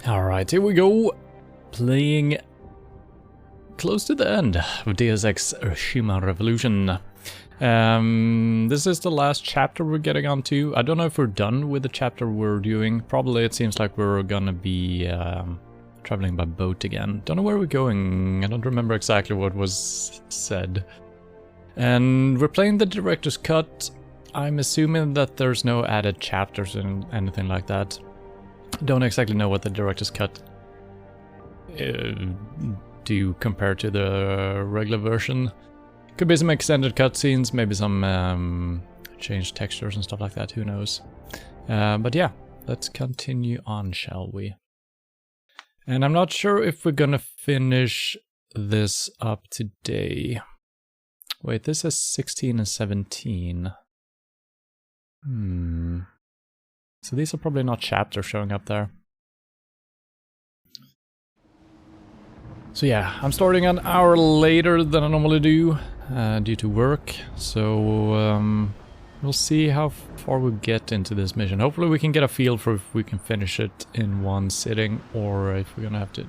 Alright, here we go. Playing close to the end of Deus Ex Human Revolution. This is the last chapter we're getting onto. I don't know if we're done with the chapter we're doing. Probably it seems like we're gonna be traveling by boat again. Don't know where we're going. I don't remember exactly what was said. And we're playing the director's cut. I'm assuming that there's no added chapters and anything like that. Don't exactly know what the director's cut do compared to the regular version. Could be some extended cutscenes, maybe some changed textures and stuff like that, who knows. But yeah, let's continue on, shall we? And I'm not sure if we're gonna finish this up today. Wait, this is 16 and 17. So these are probably not chapters showing up there. So yeah, I'm starting an hour later than I normally do, due to work. So we'll see how far we get into this mission. Hopefully we can get a feel for if we can finish it in one sitting, or if we're gonna have to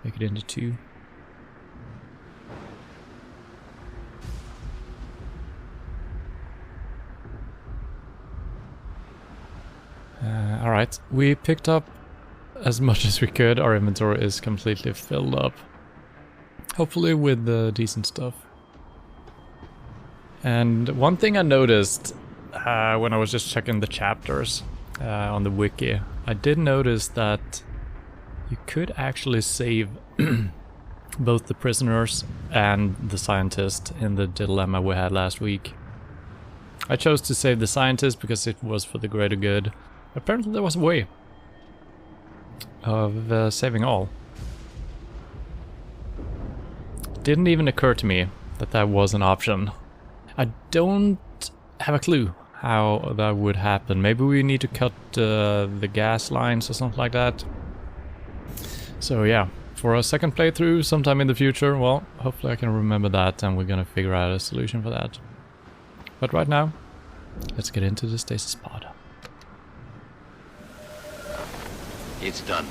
make it into two. Alright, we picked up as much as we could. Our inventory is completely filled up. Hopefully with decent stuff. And one thing I noticed when I was just checking the chapters on the wiki, I did notice that you could actually save both the prisoners and the scientist in the dilemma we had last week. I chose to save the scientist because it was for the greater good. Apparently there was a way of saving all. Didn't even occur to me that that was an option. I don't have a clue how that would happen. Maybe we need to cut the gas lines or something like that. So yeah, for a second playthrough sometime in the future, well, hopefully I can remember that and we're gonna figure out a solution for that. But right now, let's get into the stasis pod. It's done.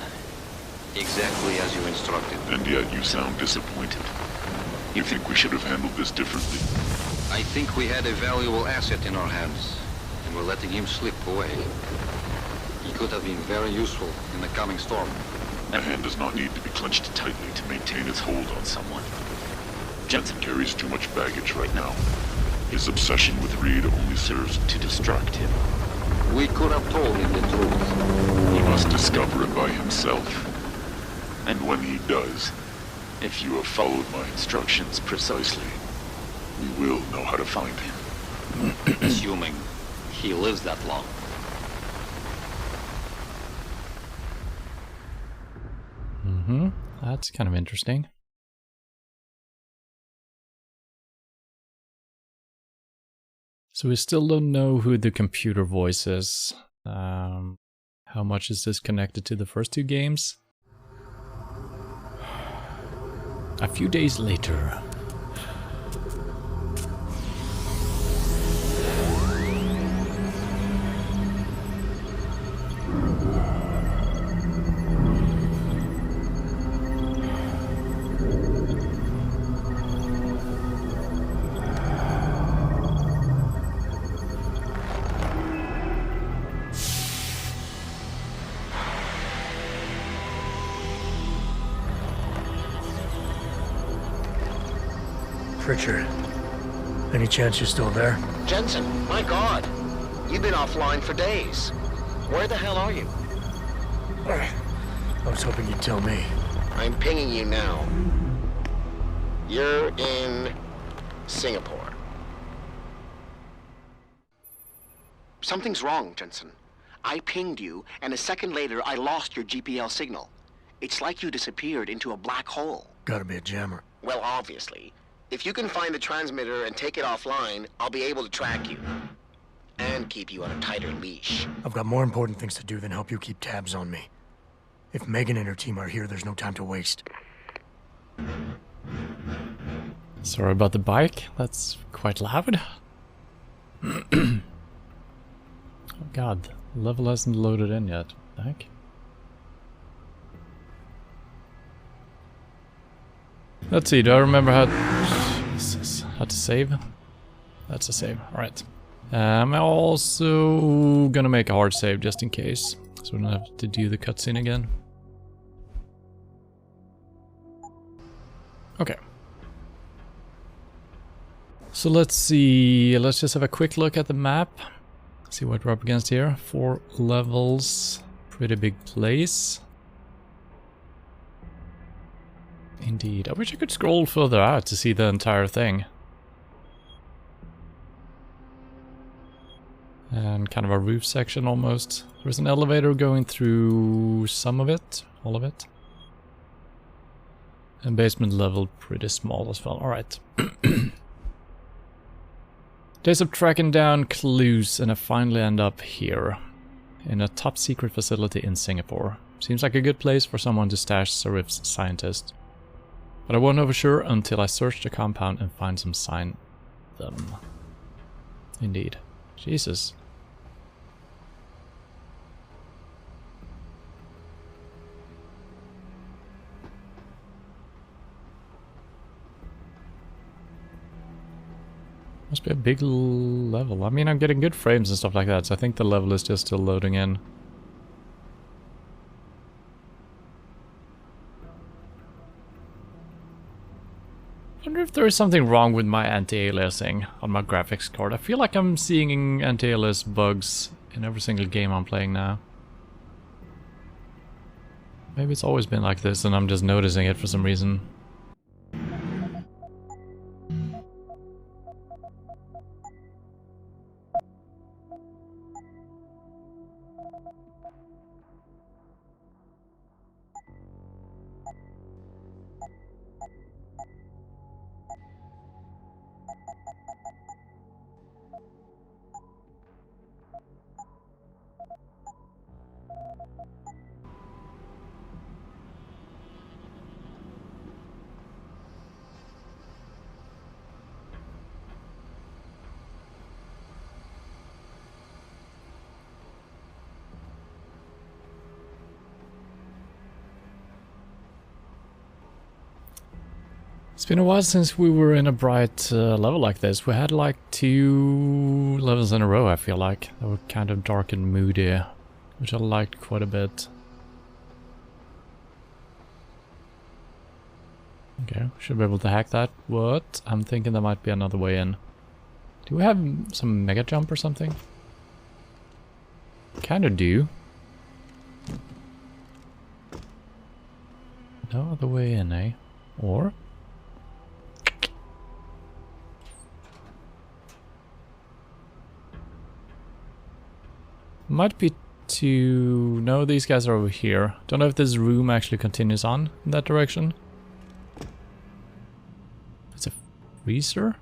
Exactly as you instructed. And yet you sound disappointed. You think we should have handled this differently? I think we had a valuable asset in our hands, and we're letting him slip away. He could have been very useful in the coming storm. A hand does not need to be clenched tightly to maintain its hold on someone. Jensen carries too much baggage right now. His obsession with Reed only serves to distract him. We could have told him the truth. He must discover it by himself. And when he does, if you have followed my instructions precisely, we will know how to find him. Assuming he lives that long. That's kind of interesting. So we still don't know who the computer voice is. How much is this connected to the first two games? A few days later. Richard, any chance you're still there? Jensen, my God. You've been offline for days. Where the hell are you? I was hoping you'd tell me. I'm pinging you now. You're in Singapore. Something's wrong, Jensen. I pinged you, and a second later I lost your GPL signal. It's like you disappeared into a black hole. Gotta be a jammer. Well, obviously. If you can find the transmitter and take it offline, I'll be able to track you. And keep you on a tighter leash. I've got more important things to do than help you keep tabs on me. If Megan and her team are here, there's no time to waste. Sorry about the bike, that's quite loud. Oh god, the level hasn't loaded in yet. What the heck? Let's see, do I remember how... Jesus, how to save? That's a save, alright. I'm also gonna make a hard save just in case, so we don't have to do the cutscene again. Okay. So let's see, let's just have a quick look at the map. See what we're up against here. 4 levels, pretty big place. Indeed. I wish I could scroll further out to see the entire thing. And kind of a roof section almost. There's an elevator going through some of it, all of it. And basement level pretty small as well. Alright. Days of tracking down clues and I finally end up here. In a top secret facility in Singapore. Seems like a good place for someone to stash Serif's scientist. But I won't know for sure until I search the compound and find some sign of them. Indeed. Jesus. Must be a big level. I mean, I'm getting good frames and stuff like that, so I think the level is just still loading in. I wonder if there is something wrong with my anti-aliasing on my graphics card. I feel like I'm seeing anti-alias bugs in every single game I'm playing now. Maybe it's always been like this and I'm just noticing it for some reason. It's been a while since we were in a bright level like this. We had like 2 levels in a row, I feel like. They were kind of dark and moody, which I liked quite a bit. Okay, should be able to hack that. What? I'm thinking there might be another way in. Do we have some mega jump or something? Kinda do. No other way in, eh? Or? Might be to... No, these guys are over here. Don't know if this room actually continues on in that direction. It's a freezer?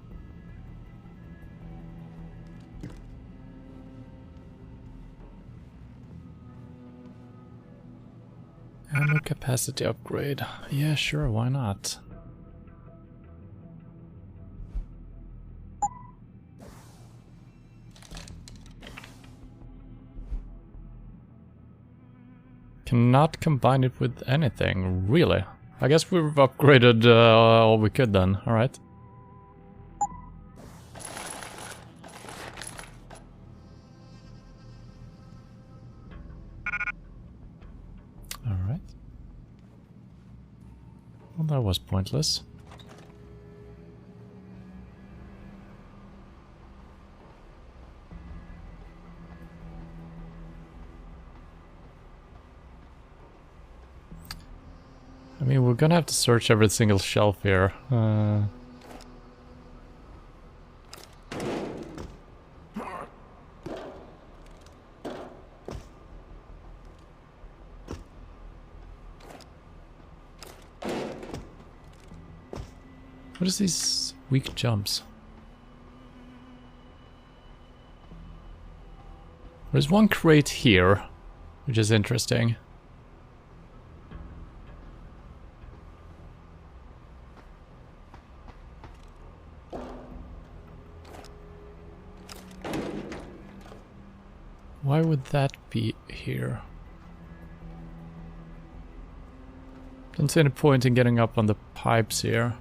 Ammo capacity upgrade. Yeah, sure, why not? Cannot combine it with anything, really. I guess we've upgraded all we could then, alright. Alright. Well, that was pointless. I mean, we're gonna have to search every single shelf here. What is these weak jumps? There's one crate here, which is interesting. Why would that be here? Don't see any point in getting up on the pipes here.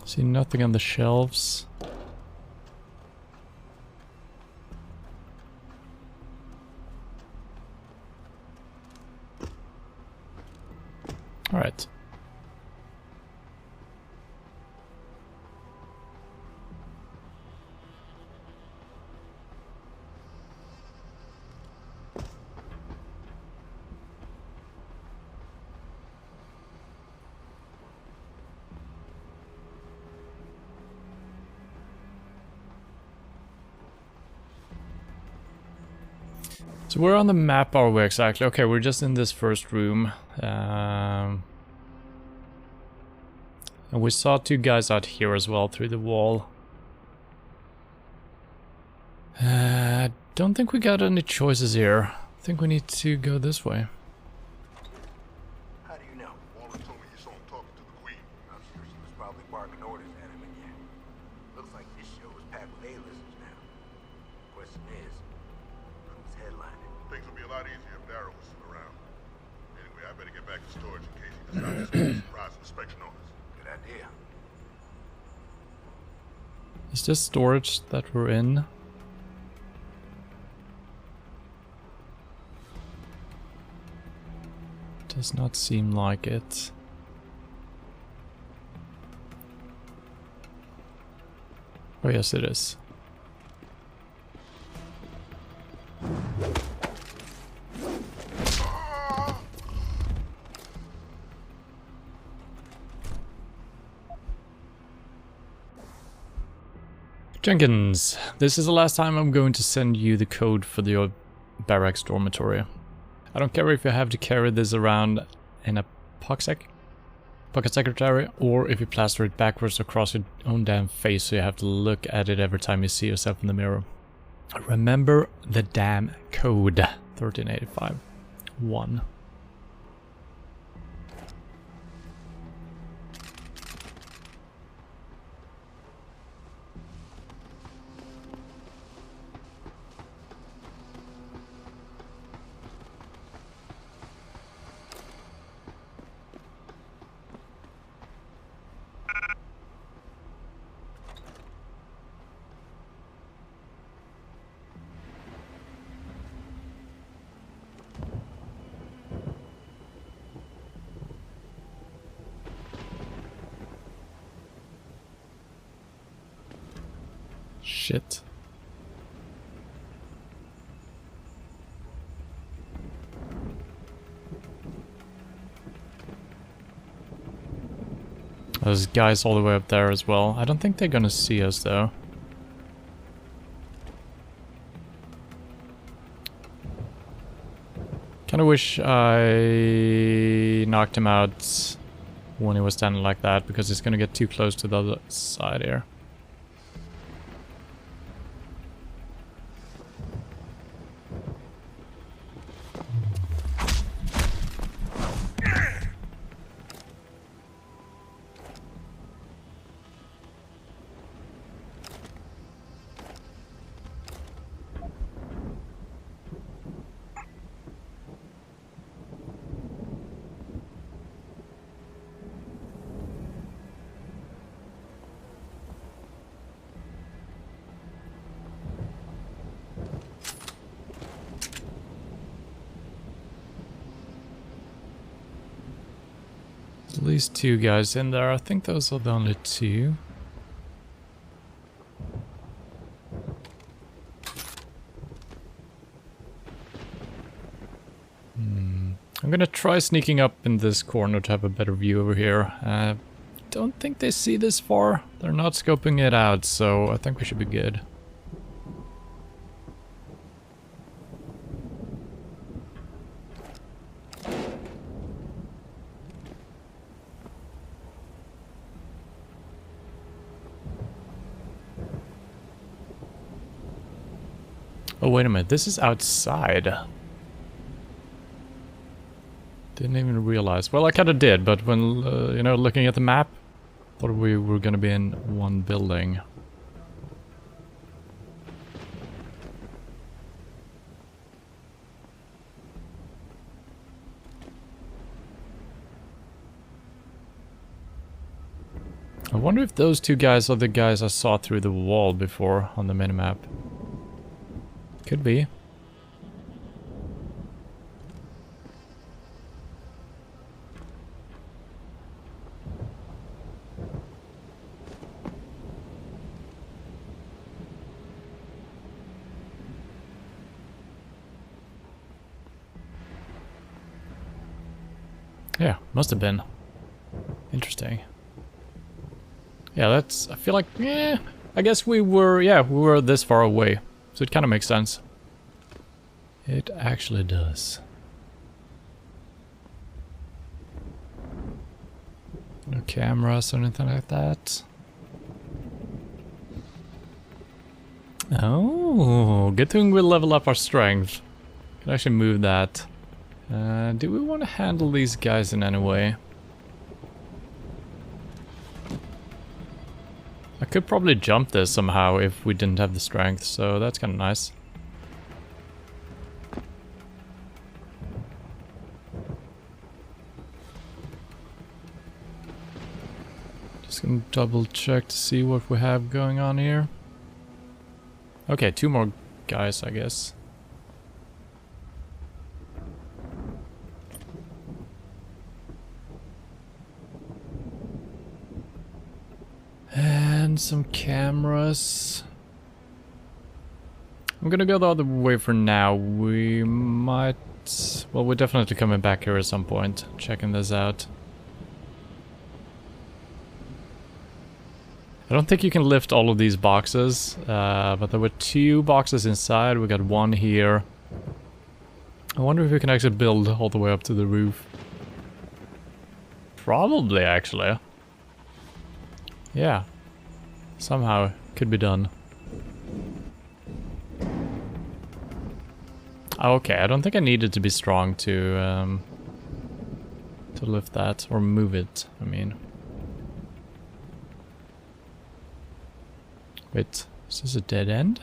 See nothing on the shelves. All right. So where on the map are we exactly? Okay, we're just in this first room. And we saw two guys out here as well through the wall. Don't think we got any choices here. I think we need to go this way. How do you know? Wallen told me you saw him talking to the Queen. I'm sure she was probably barking orders at him again. Looks like this show is packed with A-listers now. Question is, who's headlining? Things would be a lot easier if Darrow was still around. Anyway, I better get back to storage in case he decides to send a surprise inspection on us. Good idea. Is this storage that we're in? Does not seem like it. Oh yes, it is. Jenkins, this is the last time I'm going to send you the code for your barracks dormitory. I don't care if you have to carry this around in a pocket secretary, or if you plaster it backwards across your own damn face so you have to look at it every time you see yourself in the mirror. Remember the damn code. 1385-1. Shit. There's guys all the way up there as well. I don't think they're gonna see us though. Kinda wish I knocked him out when he was standing like that, because he's gonna get too close to the other side here. At least two guys in there. I think those are the only two. I'm gonna try sneaking up in this corner to have a better view over here. Don't think they see this far. They're not scoping it out, so I think we should be good. Oh, wait a minute. This is outside. Didn't even realize. Well, I kind of did, but when, you know, looking at the map, thought we were going to be in one building. I wonder if those two guys are the guys I saw through the wall before on the minimap. Could be. Yeah, must have been. Interesting. Yeah, that's... I feel like... Yeah, I guess we were... Yeah, we were this far away. So it kind of makes sense. It actually does. No cameras or anything like that. Oh, good thing we level up our strength. Can actually move that. Do we want to handle these guys in any way? I could probably jump this somehow if we didn't have the strength, so that's kind of nice. Just gonna double check to see what we have going on here. Okay, 2 more guys, I guess. And some cameras. I'm gonna go the other way for now. We might... Well, we're definitely coming back here at some point, checking this out. I don't think you can lift all of these boxes, but there were 2 boxes inside. We got 1 here. I wonder if we can actually build all the way up to the roof. Probably, actually. Yeah. Somehow, could be done. Okay, I don't think I needed to be strong to lift that, or move it, I mean. Wait, is this a dead end?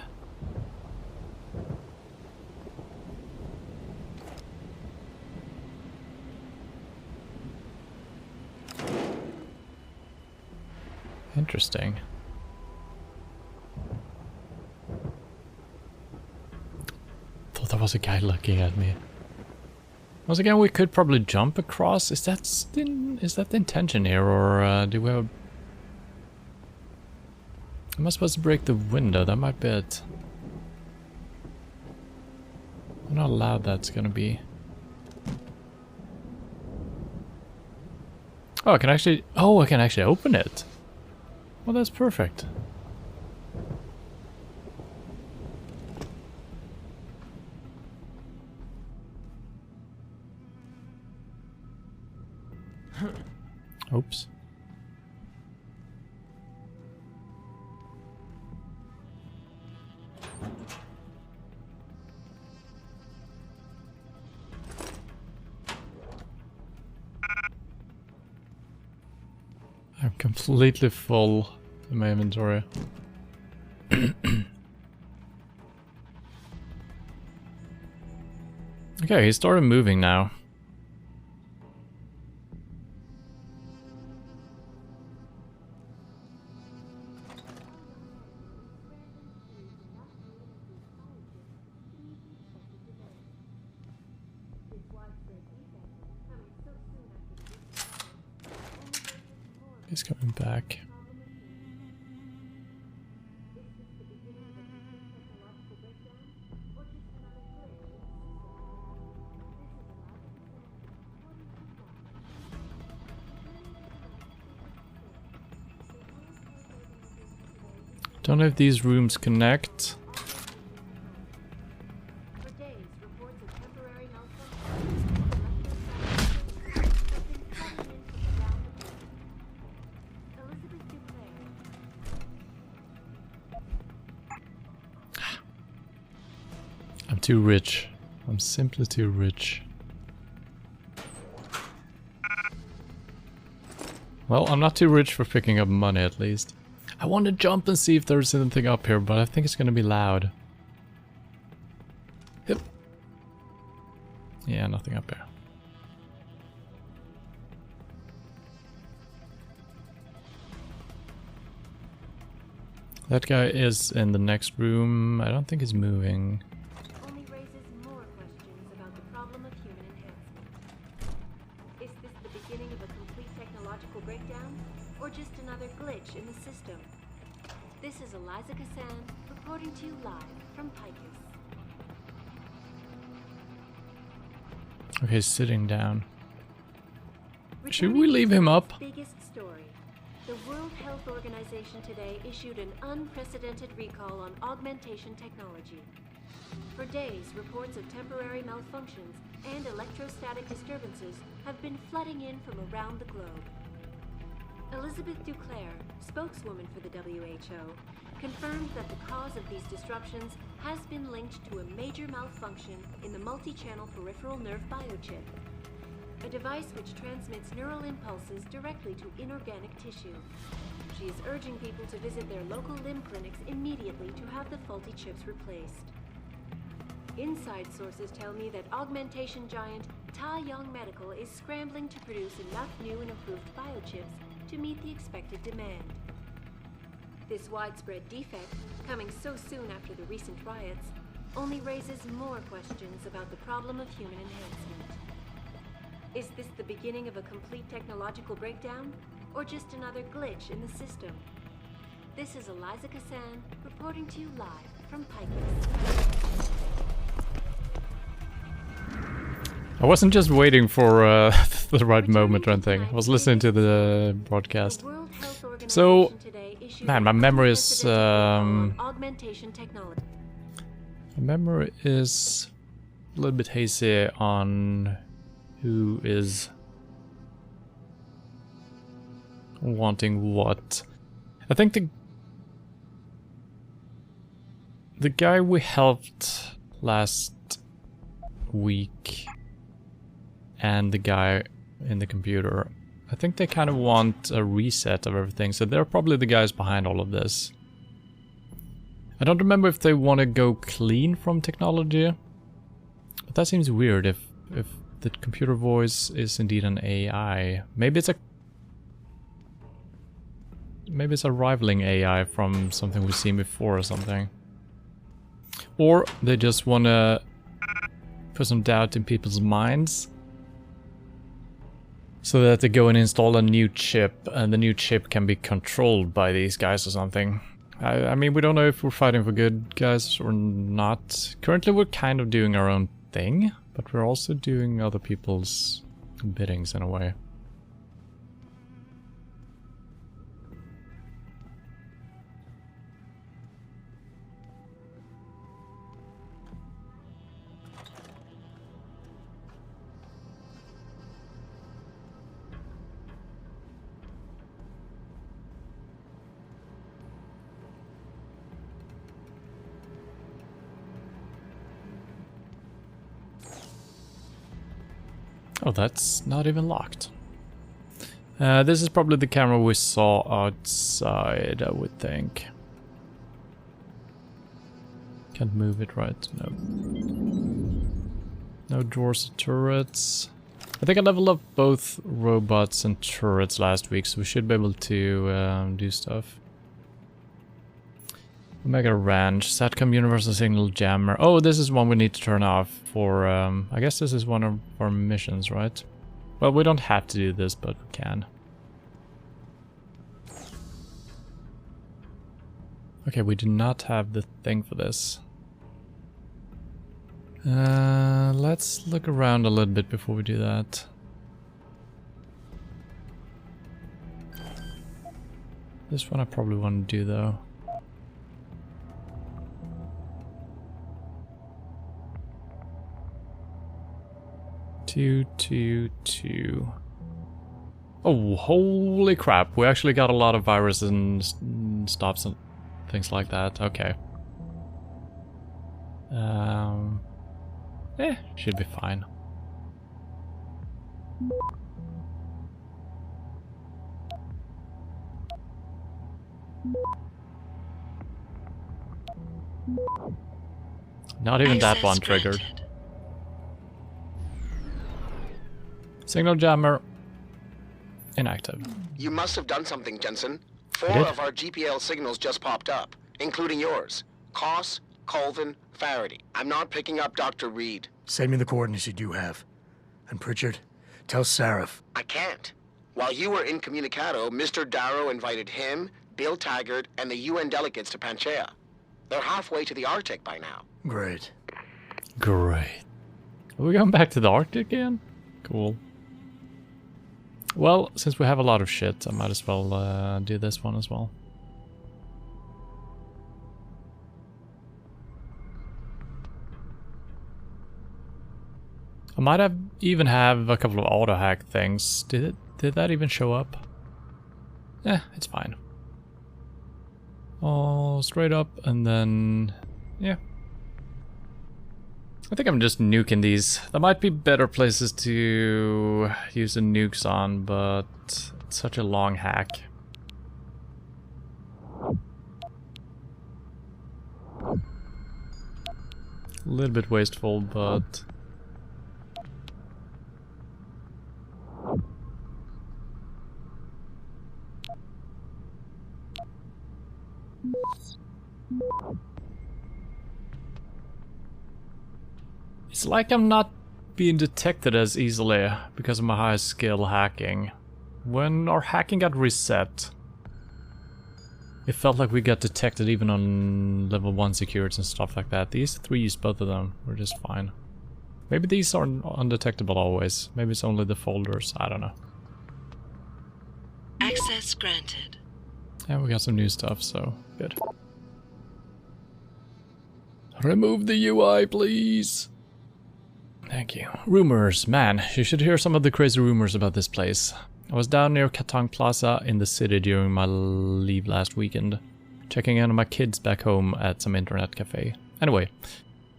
Interesting. Thought there was a guy looking at me. Once again, we could probably jump across. Is that the intention here, or do we have... Am I supposed to break the window? That might be it. I don't know how loud that's gonna be. Oh, I can actually... Oh, I can actually open it. Well, that's perfect. Oops. I'm completely full in my inventory. Okay, he started moving now. He's coming back. Don't know if these rooms connect. I'm too rich. I'm simply too rich. Well, I'm not too rich for picking up money at least. I want to jump and see if there's anything up here, but I think it's gonna be loud. Yep. Yeah, nothing up here. That guy is in the next room. I don't think he's moving. Only raises more questions about the problem of human enhancement. Is this the beginning of a complete technological breakdown, or just another glitch in the system? This is Eliza Kassan reporting to you live from Picus. Okay, sitting down. Should we leave him up? Biggest story. The World Health Organization today issued an unprecedented recall on augmentation technology. For days, reports of temporary malfunctions and electrostatic disturbances have been flooding in from around the globe. Elizabeth Duclair, spokeswoman for the WHO, confirmed that the cause of these disruptions has been linked to a major malfunction in the multi-channel peripheral nerve biochip, a device which transmits neural impulses directly to inorganic tissue. She is urging people to visit their local limb clinics immediately to have the faulty chips replaced. Inside sources tell me that augmentation giant Tai Yong Medical is scrambling to produce enough new and improved biochips to meet the expected demand. This widespread defect, coming so soon after the recent riots, only raises more questions about the problem of human enhancement. Is this the beginning of a complete technological breakdown, or just another glitch in the system? This is Eliza Kassan reporting to you live from Picus. I wasn't just waiting for the right moment or anything. I was listening to the broadcast. So, man, my memory is augmentation technology. my memory is a little bit hazy on who is wanting what. I think the guy we helped last week and the guy in the computer, I think they kind of want a reset of everything, so they're probably the guys behind all of this. I don't remember if they want to go clean from technology, but that seems weird if the computer voice is indeed an AI. Maybe it's a rivaling AI from something we've seen before or something. Or they just want to put some doubt in people's minds so that they go and install a new chip, and the new chip can be controlled by these guys or something. I mean, we don't know if we're fighting for good guys or not. Currently we're kind of doing our own thing, but we're also doing other people's biddings in a way. Oh, that's not even locked. This is probably the camera we saw outside, I would think. Can't move it, right? No. No doors or turrets. I think I leveled up both robots and turrets last week, so we should be able to do stuff. Omega Ranch, Satcom Universal Signal Jammer. Oh, this is one we need to turn off for, I guess this is one of our missions, right? Well, we don't have to do this, but we can. Okay, we do not have the thing for this. Let's look around a little bit before we do that. This one I probably want to do, though. Two. Oh, holy crap. We actually got a lot of viruses and stops and things like that. Okay. Should be fine. Not even that one triggered. Signal jammer inactive. You must have done something, Jensen. 4 did? of our GPL signals just popped up, including yours. Koss, Colvin, Faraday. I'm not picking up Dr. Reed. Send me the coordinates you do have. And Pritchard, tell Sarif. I can't. While you were incommunicado, Mr. Darrow invited him, Bill Taggart, and the UN delegates to Panchaea. They're halfway to the Arctic by now. Great. Great. Are we going back to the Arctic again? Cool. Well, since we have a lot of shit, I might as well do this one as well. I might have even have a couple of auto hack things. Did that even show up? It's fine. Oh, straight up and then yeah. I think I'm just nuking these. There might be better places to use the nukes on, but it's such a long hack. A little bit wasteful, but it's like I'm not being detected as easily because of my high skill hacking. When our hacking got reset, it felt like we got detected even on level 1 security and stuff like that. These 3 used both of them, were just fine. Maybe these are undetectable always. Maybe it's only the folders, I don't know. Access granted. Yeah, we got some new stuff, so good. Remove the UI, please! Thank you. Rumors. Man, you should hear some of the crazy rumors about this place. I was down near Katang Plaza in the city during my leave last weekend, checking in on my kids back home at some internet cafe. Anyway,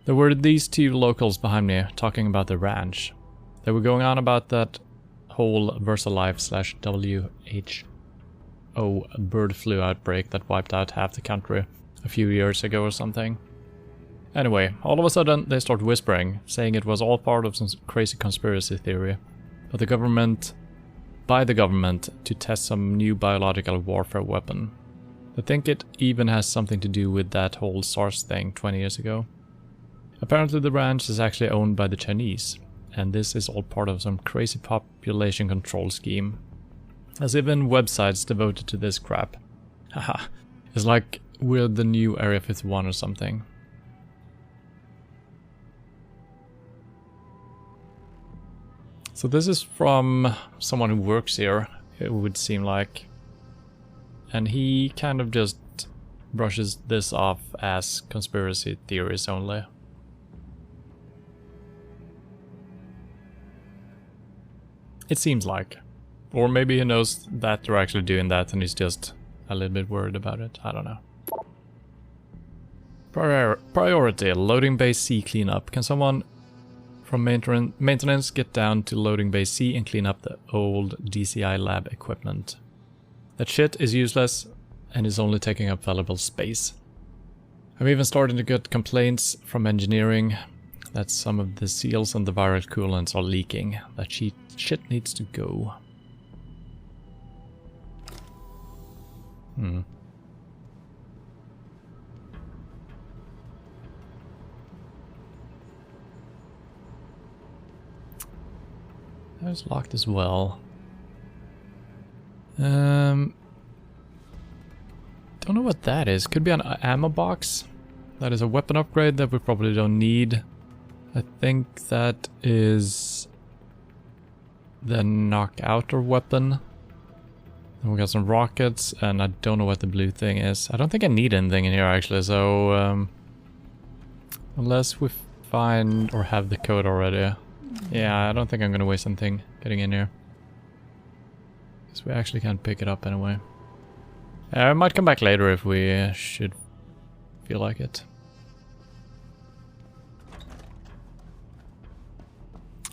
there were these 2 locals behind me talking about the ranch. They were going on about that whole VersaLife/WHO bird flu outbreak that wiped out half the country a few years ago or something. Anyway, all of a sudden they start whispering, saying it was all part of some crazy conspiracy theory by the government to test some new biological warfare weapon. They think it even has something to do with that whole SARS thing 20 years ago. Apparently the ranch is actually owned by the Chinese, and this is all part of some crazy population control scheme. There's even websites devoted to this crap. Haha, it's like we're the new Area 51 or something. So this is from someone who works here, it would seem like. And he kind of just brushes this off as conspiracy theories only. It seems like. Or maybe he knows that they're actually doing that and he's just a little bit worried about it. I don't know. Priority, loading bay C cleanup. Can someone from maintenance get down to loading bay C and clean up the old DCI lab equipment? That shit is useless and is only taking up valuable space. I'm even starting to get complaints from engineering that some of the seals and the viral coolants are leaking. That shit needs to go. That was locked as well. Don't know what that is. Could be an ammo box. That is a weapon upgrade that we probably don't need. I think that is the knockouter weapon. And we got some rockets, and I don't know what the blue thing is. I don't think I need anything in here actually, so unless we find or have the code already. Yeah, I don't think I'm gonna waste anything getting in here. Because we actually can't pick it up anyway. I might come back later if we should feel like it.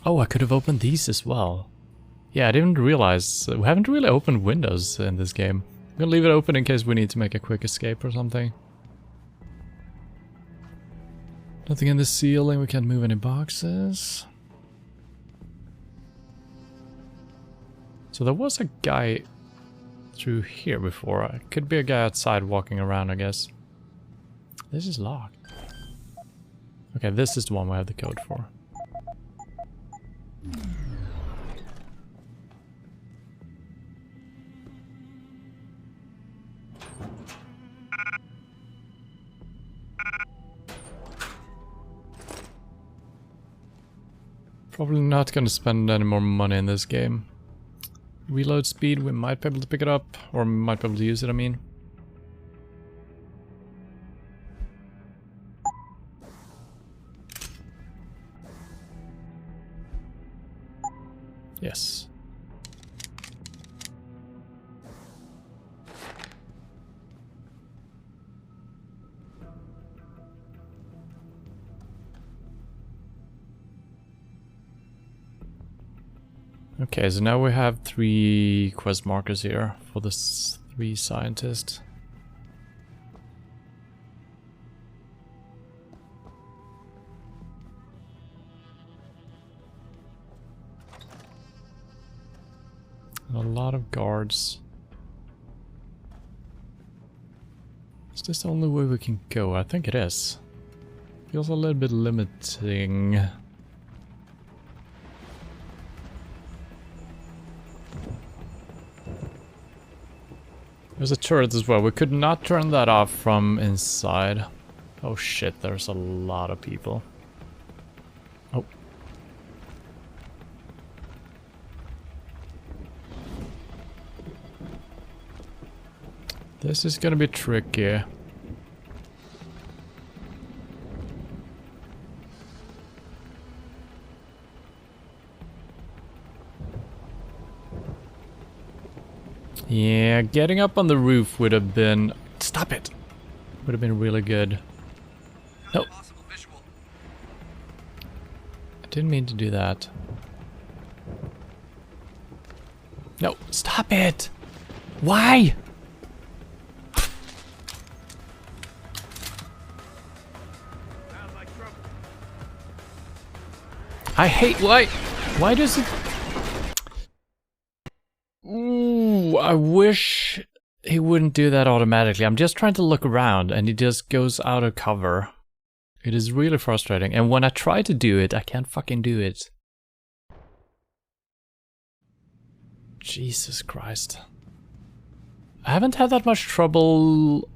Oh, I could have opened these as well. Yeah, I didn't realize. We haven't really opened windows in this game. I'm gonna leave it open in case we need to make a quick escape or something. Nothing in the ceiling, we can't move any boxes. So there was a guy through here before. Could be a guy outside walking around, I guess. This is locked. Okay, this is the one we have the code for. Probably not gonna spend any more money in this game. Reload speed, we might be able to pick it up, or might be able to use it, I mean. Yes. Okay, so now we have 3 quest markers here for the 3 scientists. A lot of guards. Is this the only way we can go? I think it is. Feels a little bit limiting. There's a turret as well. We could not turn that off from inside. Oh shit, there's a lot of people. Oh. This is gonna be tricky. Yeah, getting up on the roof would have been... Stop it! Would have been really good. No. I didn't mean to do that. No, stop it! Why? I hate... Why does it... Ooh, I wish he wouldn't do that automatically. I'm just trying to look around and he just goes out of cover. It is really frustrating. And when I try to do it, I can't fucking do it. Jesus Christ. I haven't had that much trouble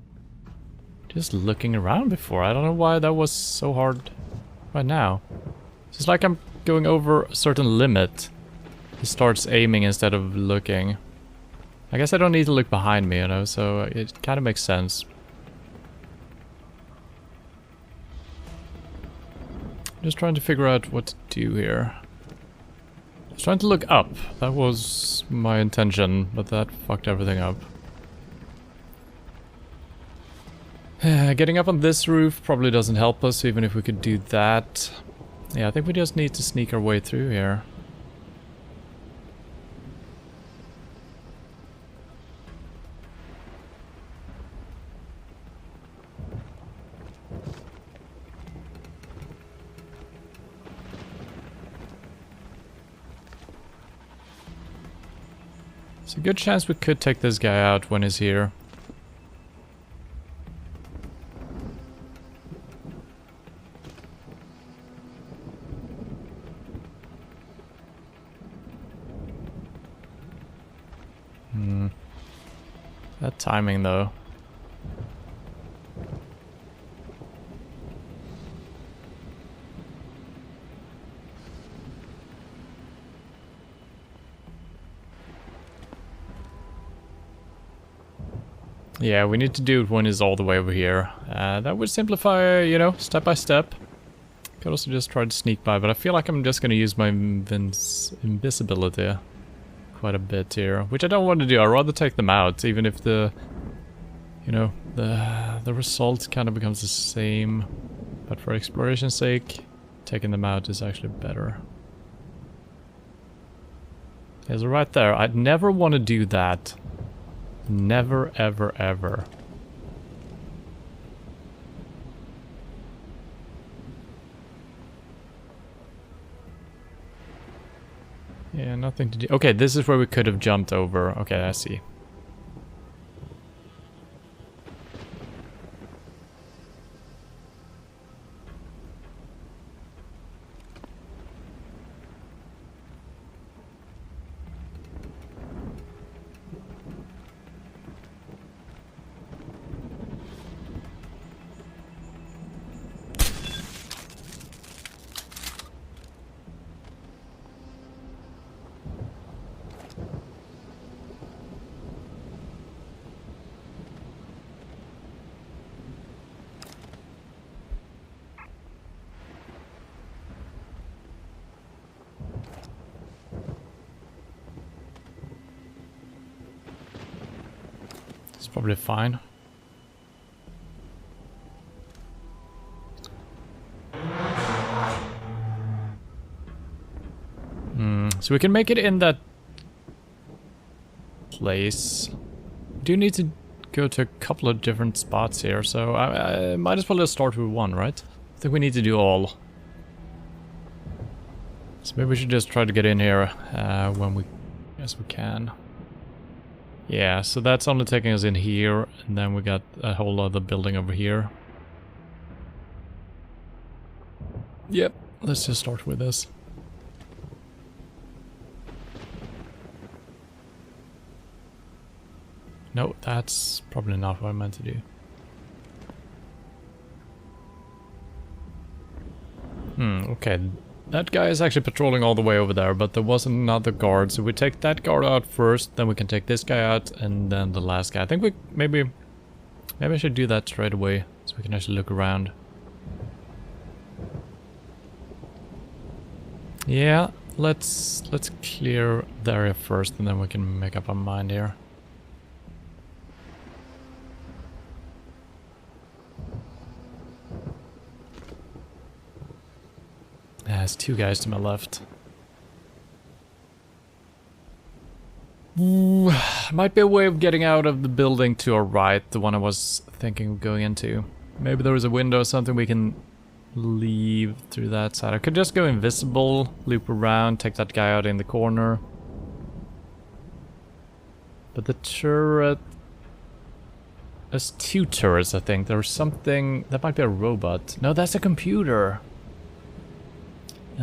just looking around before. I don't know why that was so hard right now. It's just like I'm going over a certain limit. He starts aiming instead of looking. I guess I don't need to look behind me, you know, so it kind of makes sense. Just trying to figure out what to do here. I was trying to look up. That was my intention, but that fucked everything up. Getting up on this roof probably doesn't help us, even if we could do that. Yeah, I think we just need to sneak our way through here. It's a good chance we could take this guy out when he's here. That timing though. Yeah, we need to do it when he's all the way over here. That would simplify, you know, step by step. Could also just try to sneak by, but I feel like I'm just gonna use my invisibility quite a bit here, which I don't want to do. I'd rather take them out, even if the, you know, the result kind of becomes the same. But for exploration's sake, taking them out is actually better. Okay, so right there, I'd never want to do that. Never, ever, ever. Yeah, nothing to do. Okay, this is where we could have jumped over. Okay, I see. It's probably fine. So we can make it in that place. We do need to go to a couple of different spots here, so I might as well just start with one, right? I think we need to do all. So maybe we should just try to get in here when we... Yes, we can. Yeah, so that's only taking us in here, and then we got a whole other building over here. Yep, let's just start with this. No, that's probably not what I meant to do. Okay. That guy is actually patrolling all the way over there, but there was another guard, so we take that guard out first, then we can take this guy out, and then the last guy. I think we maybe I should do that straight away, so we can actually look around. Yeah, let's clear the area first, and then we can make up our mind here. There's two guys to my left. Ooh, might be a way of getting out of the building to our right, the one I was thinking of going into. Maybe there is a window or something we can leave through that side. I could just go invisible, loop around, take that guy out in the corner. But the turret... There's two turrets, I think. There's something... That might be a robot. No, that's a computer.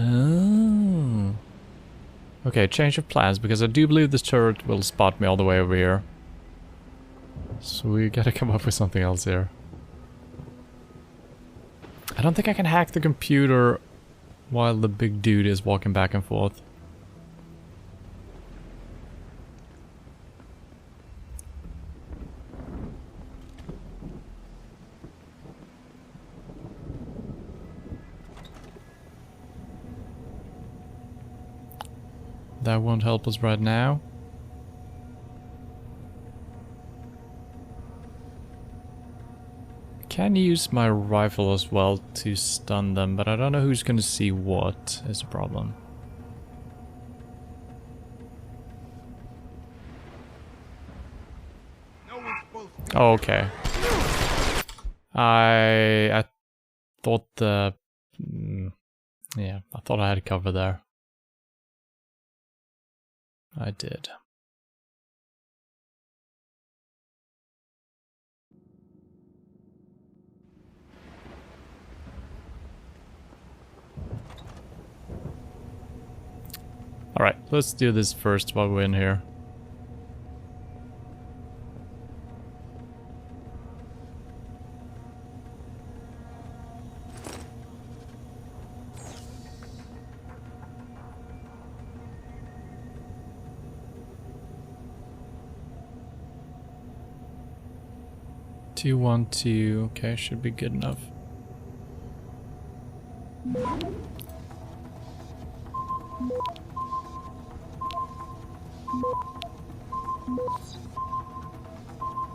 Oh. Okay, change of plans, because I do believe this turret will spot me all the way over here. So we gotta come up with something else here. I don't think I can hack the computer while the big dude is walking back and forth. That won't help us right now. Can use my rifle as well to stun them, but I don't know who's gonna see what is the problem. Oh, okay. I thought the... yeah, I thought I had cover there. I did. Alright, let's do this first while we're in here. Two, 1, 2. Okay, should be good enough.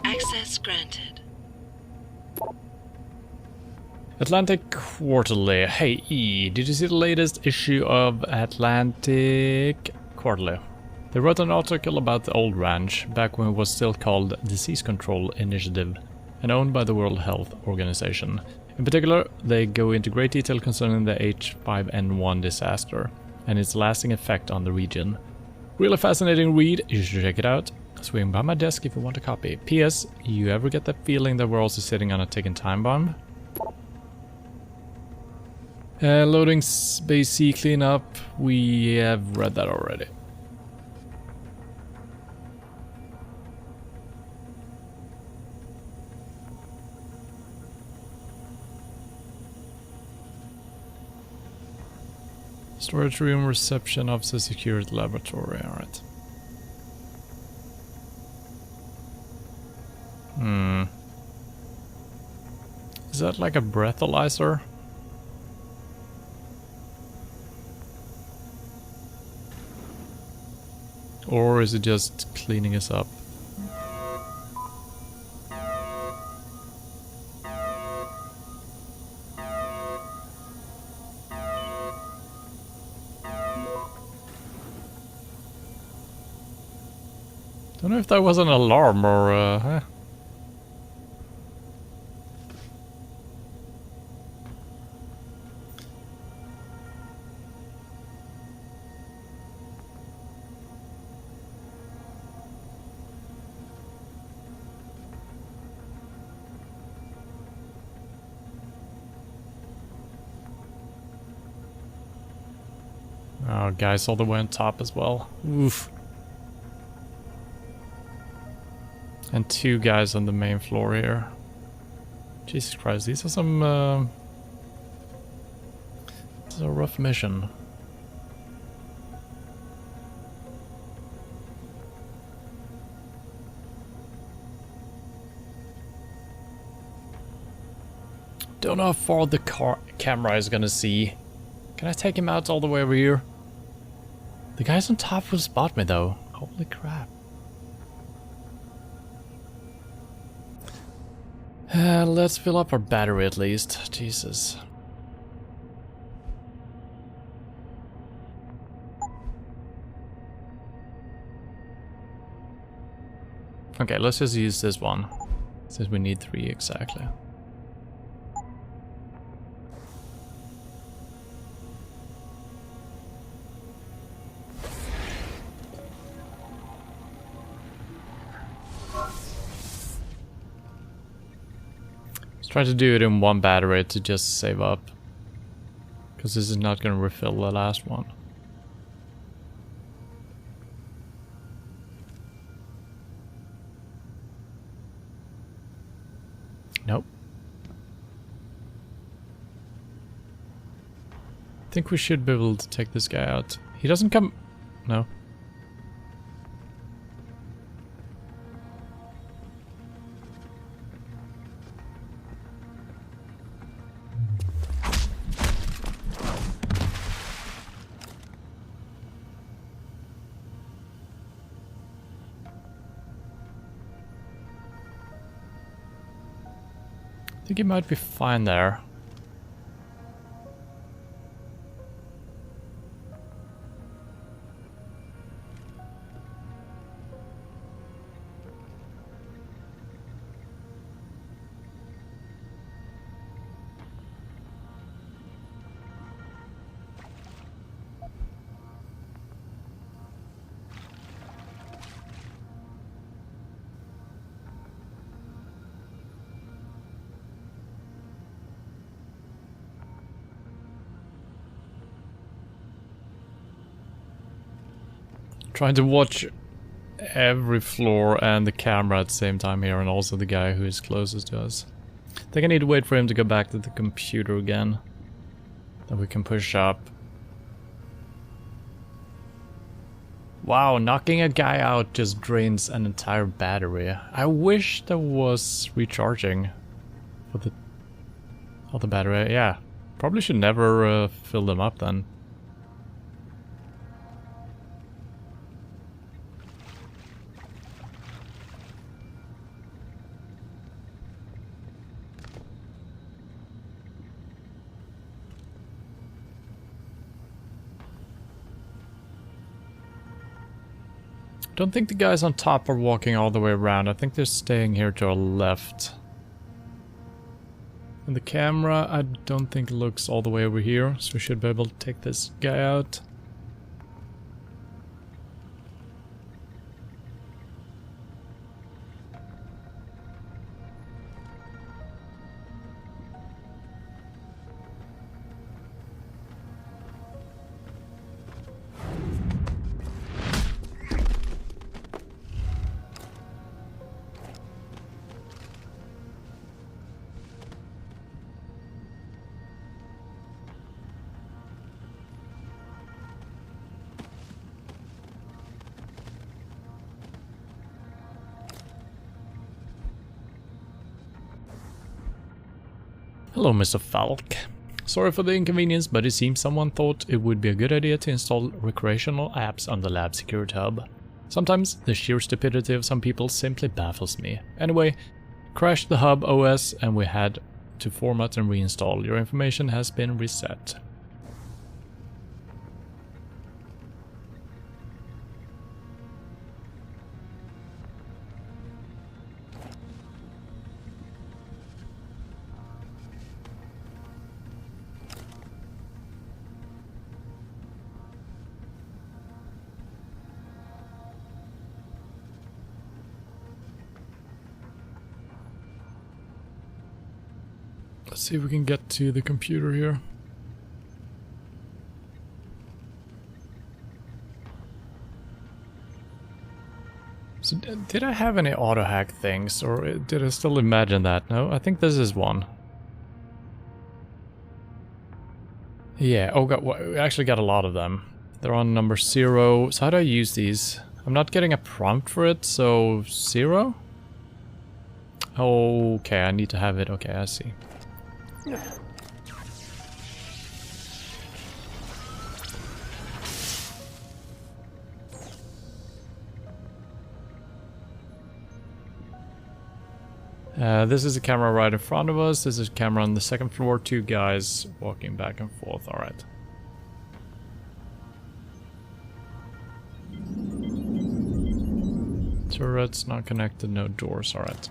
Access granted. Atlantic Quarterly. Hey E, did you see the latest issue of Atlantic Quarterly? They wrote an article about the old ranch, back when it was still called Disease Control Initiative, and owned by the World Health Organization. In particular, they go into great detail concerning the H5N1 disaster, and its lasting effect on the region. Really fascinating read, you should check it out. Swing by my desk if you want a copy. P.S. You ever get that feeling that we're also sitting on a ticking time bomb? Loading Base C cleanup. We have read that already. Storage room, reception, officer, security, laboratory. Alright. Is that like a breathalyzer? Or is it just cleaning us up? Don't know if that was an alarm or huh? Oh, guys all the way on top as well. Oof. And 2 guys on the main floor here. Jesus Christ, these are some... this is a rough mission. Don't know how far the camera is gonna see. Can I take him out all the way over here? The guys on top will spot me though. Holy crap. Let's fill up our battery at least. Jesus. Okay, let's just use this one. Since we need 3 exactly. Try to do it in 1 battery to just save up. Because this is not going to refill the last one. Nope. I think we should be able to take this guy out. He doesn't come... No. I think he might be fine there. Trying to watch every floor and the camera at the same time here, and also the guy who is closest to us. I think I need to wait for him to go back to the computer again. Then we can push up. Wow, knocking a guy out just drains an entire battery. I wish there was recharging for the other battery. Yeah, probably should never fill them up then. Don't think the guys on top are walking all the way around. I think they're staying here to our left. And the camera, I don't think looks all the way over here, so we should be able to take this guy out. Hello, Mr. Falk. Sorry for the inconvenience, but it seems someone thought it would be a good idea to install recreational apps on the lab security hub. Sometimes the sheer stupidity of some people simply baffles me. Anyway, crashed the hub OS and we had to format and reinstall. Your information has been reset. Let's see if we can get to the computer here. So, did I have any auto hack things, or did I still imagine that? No, I think this is one. Yeah, oh god, we actually got a lot of them. They're on number 0. So how do I use these? I'm not getting a prompt for it, so 0? Okay, I need to have it. Okay, I see. This is a camera right in front of us. This is a camera on the second floor. 2 guys walking back and forth. Alright. Turrets not connected, no doors. Alright.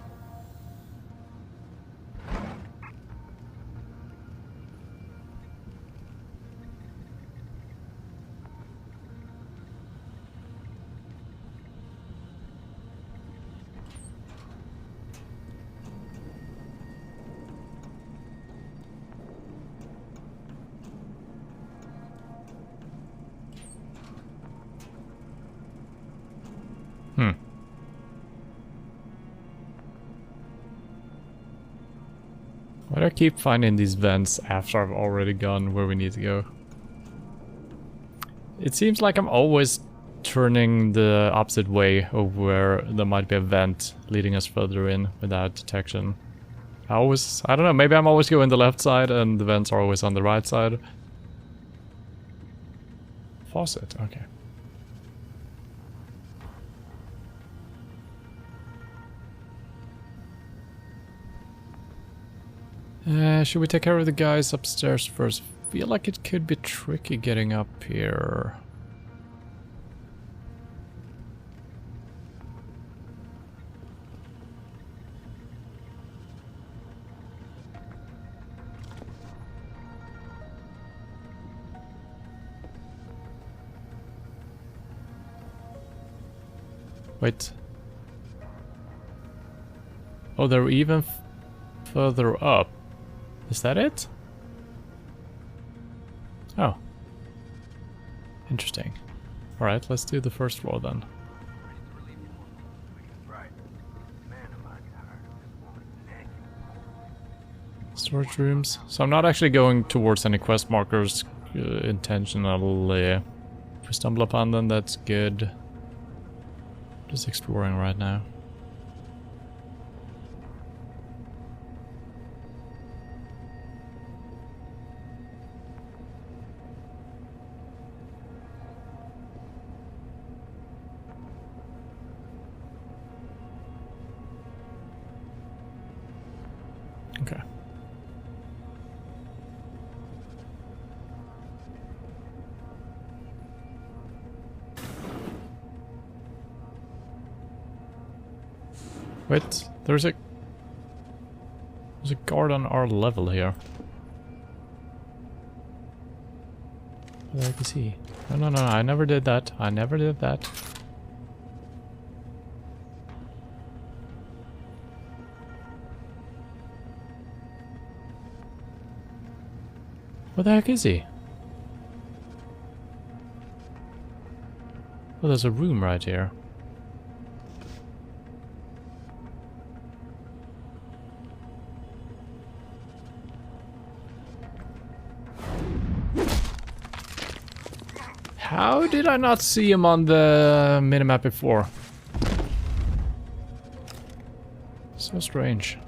Why do I keep finding these vents after I've already gone where we need to go? It seems like I'm always turning the opposite way of where there might be a vent leading us further in without detection. I don't know, maybe I'm always going the left side and the vents are always on the right side. Faucet, okay. Should we take care of the guys upstairs first? Feel like it could be tricky getting up here. Wait. Oh, they're even further up. Is that it? Oh. Interesting. Alright, let's do the first floor then. Storage rooms. So I'm not actually going towards any quest markers intentionally. If we stumble upon them, that's good. Just exploring right now. Okay. Wait, there's a guard on our level here. Where the heck is he? No, I never did that. I never did that. Where the heck is he? Oh, there's a room right here. How did I not see him on the minimap before? So strange.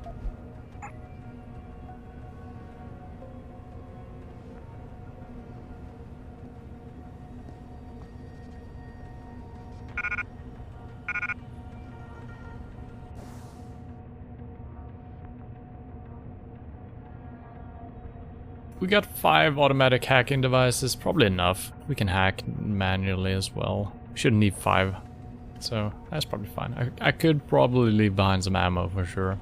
We got 5 automatic hacking devices, probably enough. We can hack manually as well. We shouldn't need 5, so that's probably fine. I could probably leave behind some ammo for sure.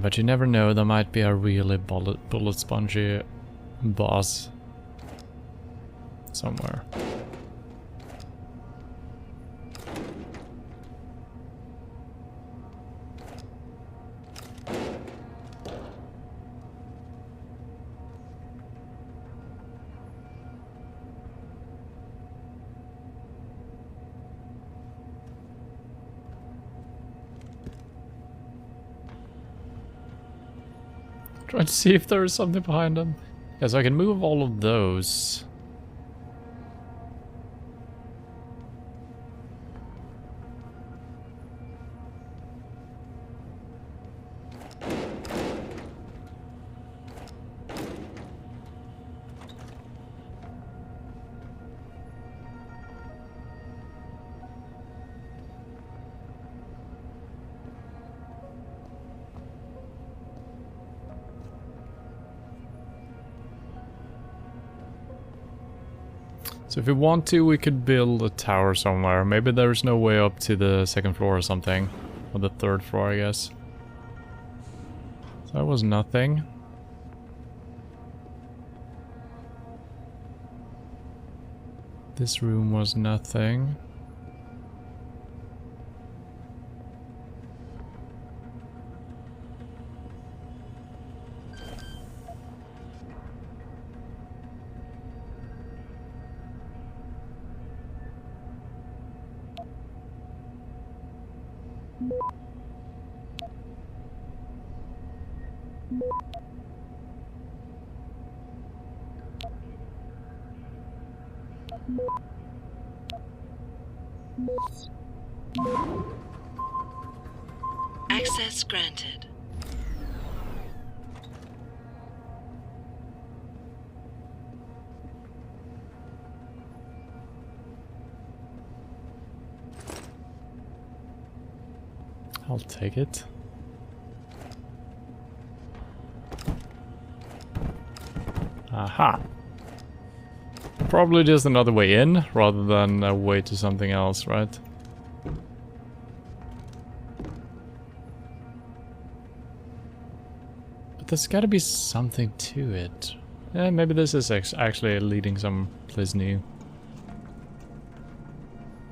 But you never know, there might be a really bullet spongy boss somewhere. Trying to see if there is something behind them. Yeah, so I can move all of those. So if we want to, we could build a tower somewhere. Maybe there's no way up to the second floor or something. Or the third floor, I guess. So that was nothing. This room was nothing. Access granted. I'll take it. Aha! Probably just another way in, rather than a way to something else, right? But there's gotta be something to it. Yeah, maybe this is actually leading someplace new.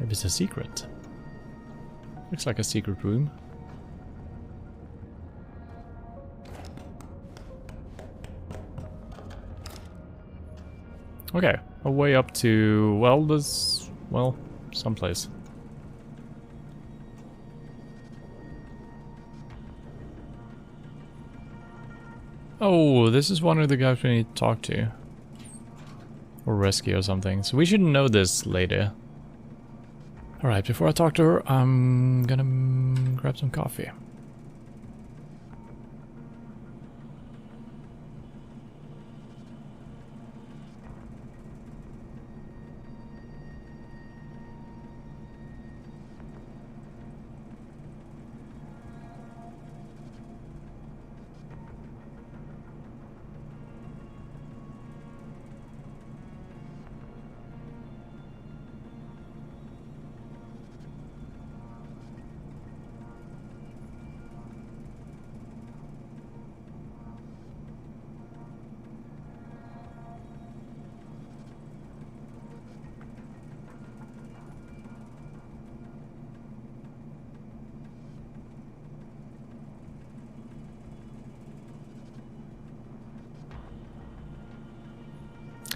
Maybe it's a secret. Looks like a secret room. Okay, a way up to, well, this, well, someplace. Oh, this is one of the guys we need to talk to. Or rescue or something. So we should know this later. Alright, before I talk to her, I'm gonna grab some coffee.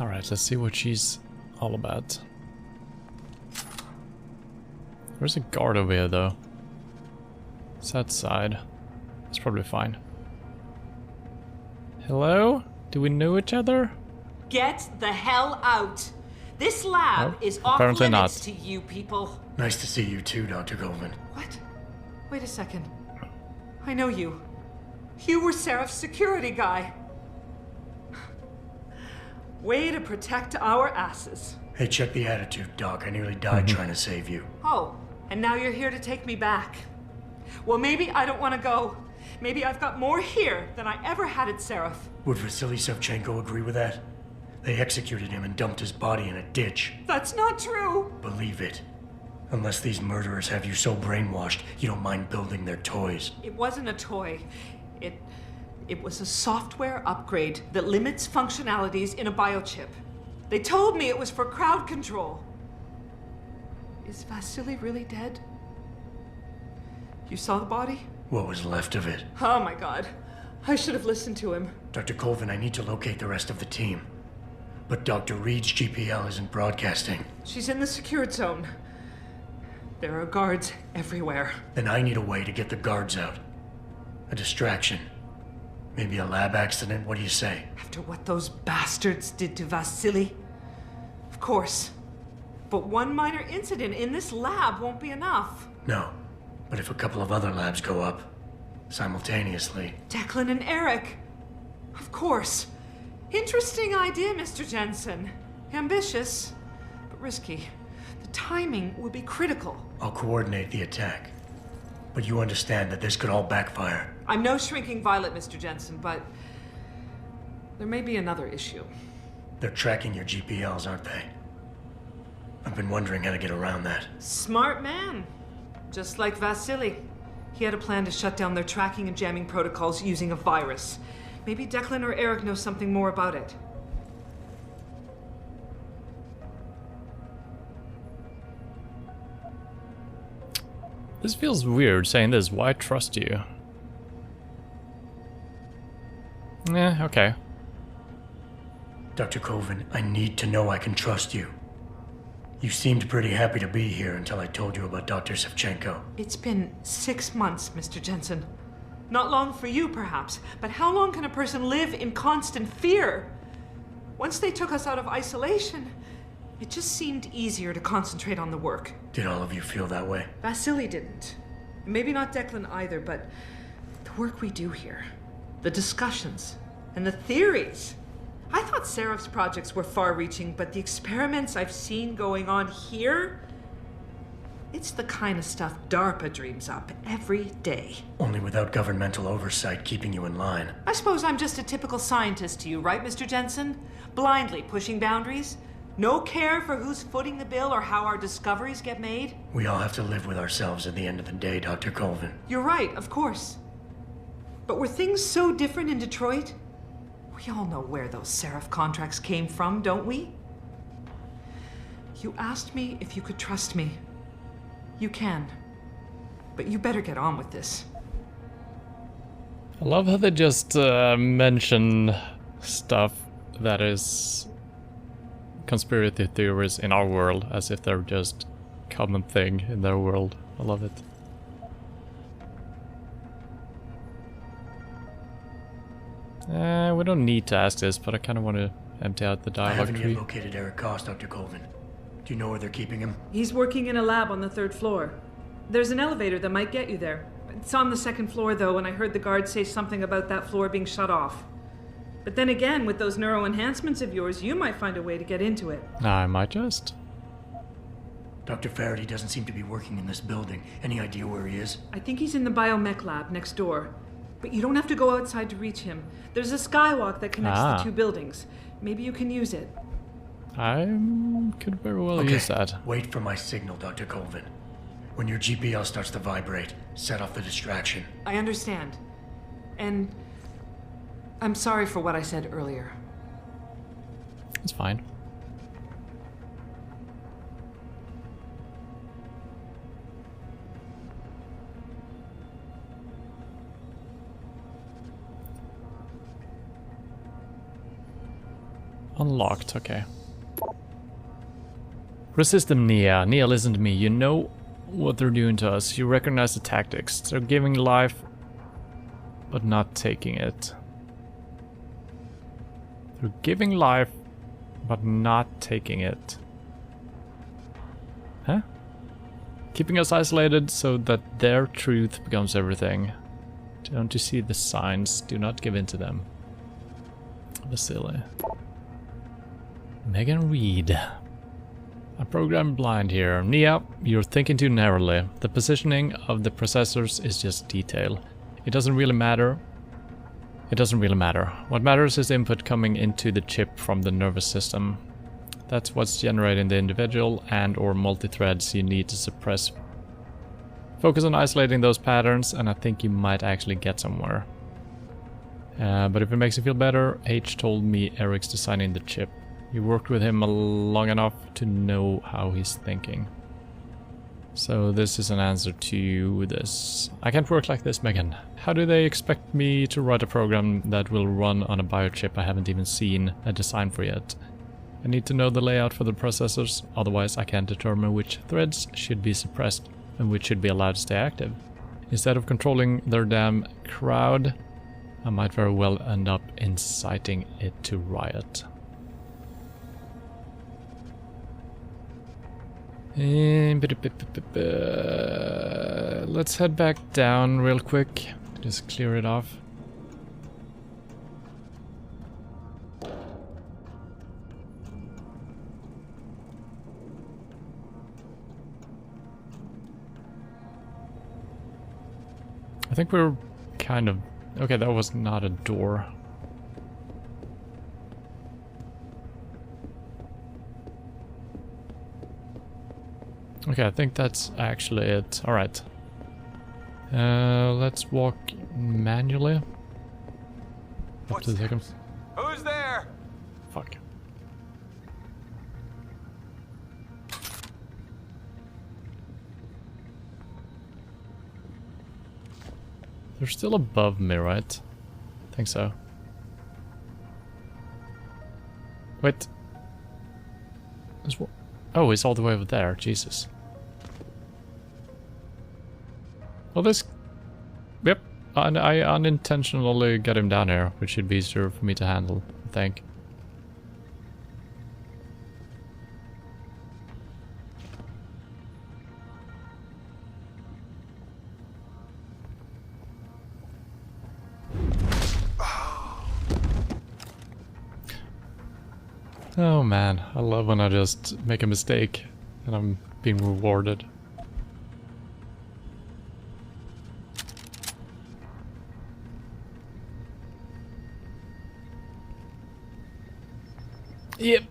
Alright, let's see what she's all about. There's a guard over here, though. It's that side. It's probably fine. Hello? Do we know each other? Get the hell out! This lab is off apparently limits not. to you people. Nice to see you too, Dr. Goldman. What? Wait a second. I know you. You were Seraph's security guy. Way to protect our asses. Hey, check the attitude, Doc. I nearly died trying to save you. Oh, and now you're here to take me back. Well, maybe I don't want to go. Maybe I've got more here than I ever had at Seraph. Would Vasily Savchenko agree with that? They executed him and dumped his body in a ditch. That's not true. Believe it. Unless these murderers have you so brainwashed, you don't mind building their toys. It wasn't a toy. It was a software upgrade that limits functionalities in a biochip. They told me it was for crowd control. Is Vasily really dead? You saw the body? What was left of it? Oh my god. I should have listened to him. Dr. Colvin, I need to locate the rest of the team. But Dr. Reed's GPL isn't broadcasting. She's in the secured zone. There are guards everywhere. Then I need a way to get the guards out. A distraction. Maybe a lab accident, what do you say? After what those bastards did to Vasily? Of course. But one minor incident in this lab won't be enough. No. But if a couple of other labs go up, simultaneously... Declan and Eric. Of course. Interesting idea, Mr. Jensen. Ambitious, but risky. The timing would be critical. I'll coordinate the attack. But you understand that this could all backfire. I'm no shrinking violet, Mr. Jensen, but there may be another issue. They're tracking your GPLs, aren't they? I've been wondering how to get around that. Smart man. Just like Vasily. He had a plan to shut down their tracking and jamming protocols using a virus. Maybe Declan or Eric know something more about it. This feels weird saying this. Why trust you? Okay. Dr. Colvin, I need to know I can trust you. You seemed pretty happy to be here until I told you about Dr. Savchenko. It's been 6 months, Mr. Jensen. Not long for you, perhaps, but how long can a person live in constant fear? Once they took us out of isolation, it just seemed easier to concentrate on the work. Did all of you feel that way? Vasily didn't. Maybe not Declan either, but the work we do here, the discussions, and the theories. I thought Seraph's projects were far-reaching, but the experiments I've seen going on here, it's the kind of stuff DARPA dreams up every day. Only without governmental oversight keeping you in line. I suppose I'm just a typical scientist to you, right, Mr. Jensen? Blindly pushing boundaries? No care for who's footing the bill or how our discoveries get made? We all have to live with ourselves at the end of the day, Dr. Colvin. You're right, of course. But were things so different in Detroit? We all know where those Seraph contracts came from, don't we? You asked me if you could trust me. You can. But you better get on with this. I love how they just mention stuff that is conspiracy theories in our world as if they're just common thing in their world. I love it. We don't need to ask this, but I kind of want to empty out the I dialogue haven't tree. yet located Eric Koss, Dr. Colvin. Do you know where they're keeping him? He's working in a lab on the 3rd floor. There's an elevator that might get you there. It's on the 2nd floor, though, and I heard the guard say something about that floor being shut off. But then again, with those neuro enhancements of yours, you might find a way to get into it. I might just. Dr. Faraday doesn't seem to be working in this building. Any idea where he is? I think he's in the biomech lab next door. But you don't have to go outside to reach him. There's a skywalk that connects the 2 buildings. Maybe you can use it. I could very well use that. Wait for my signal, Dr. Colvin. When your GPL starts to vibrate, set off the distraction. I understand. And I'm sorry for what I said earlier. It's fine. Unlocked, okay. Resist them, Nia. Nia, listen to me. You know what they're doing to us. You recognize the tactics. They're giving life, but not taking it. They're giving life, but not taking it. Huh? Keeping us isolated so that their truth becomes everything. Don't you see the signs? Do not give in to them. Vasily. Megan Reed. I'm programmed blind here. Nia, you're thinking too narrowly. The positioning of the processors is just detail. It doesn't really matter. What matters is the input coming into the chip from the nervous system. That's what's generating the individual and or multi-threads you need to suppress. Focus on isolating those patterns and I think you might actually get somewhere. But if it makes you feel better, H told me Eric's designing the chip. You worked with him long enough to know how he's thinking. So this is an answer to this. I can't work like this, Megan. How do they expect me to write a program that will run on a biochip I haven't even seen a design for yet? I need to know the layout for the processors, otherwise I can't determine which threads should be suppressed and which should be allowed to stay active. Instead of controlling their damn crowd, I might very well end up inciting it to riot. Let's head back down real quick. Just clear it off. I think we're kind of... Okay, that was not a door. Okay, I think that's actually it. Alright. Let's walk manually. Up to the second. Who's there? Fuck. They're still above me, right? I think so. Wait. Oh, he's all the way over there. Jesus. Well, this... Yep. I unintentionally got him down here, which should be easier for me to handle, I think. Oh man, I love when I just make a mistake and I'm being rewarded. Yep.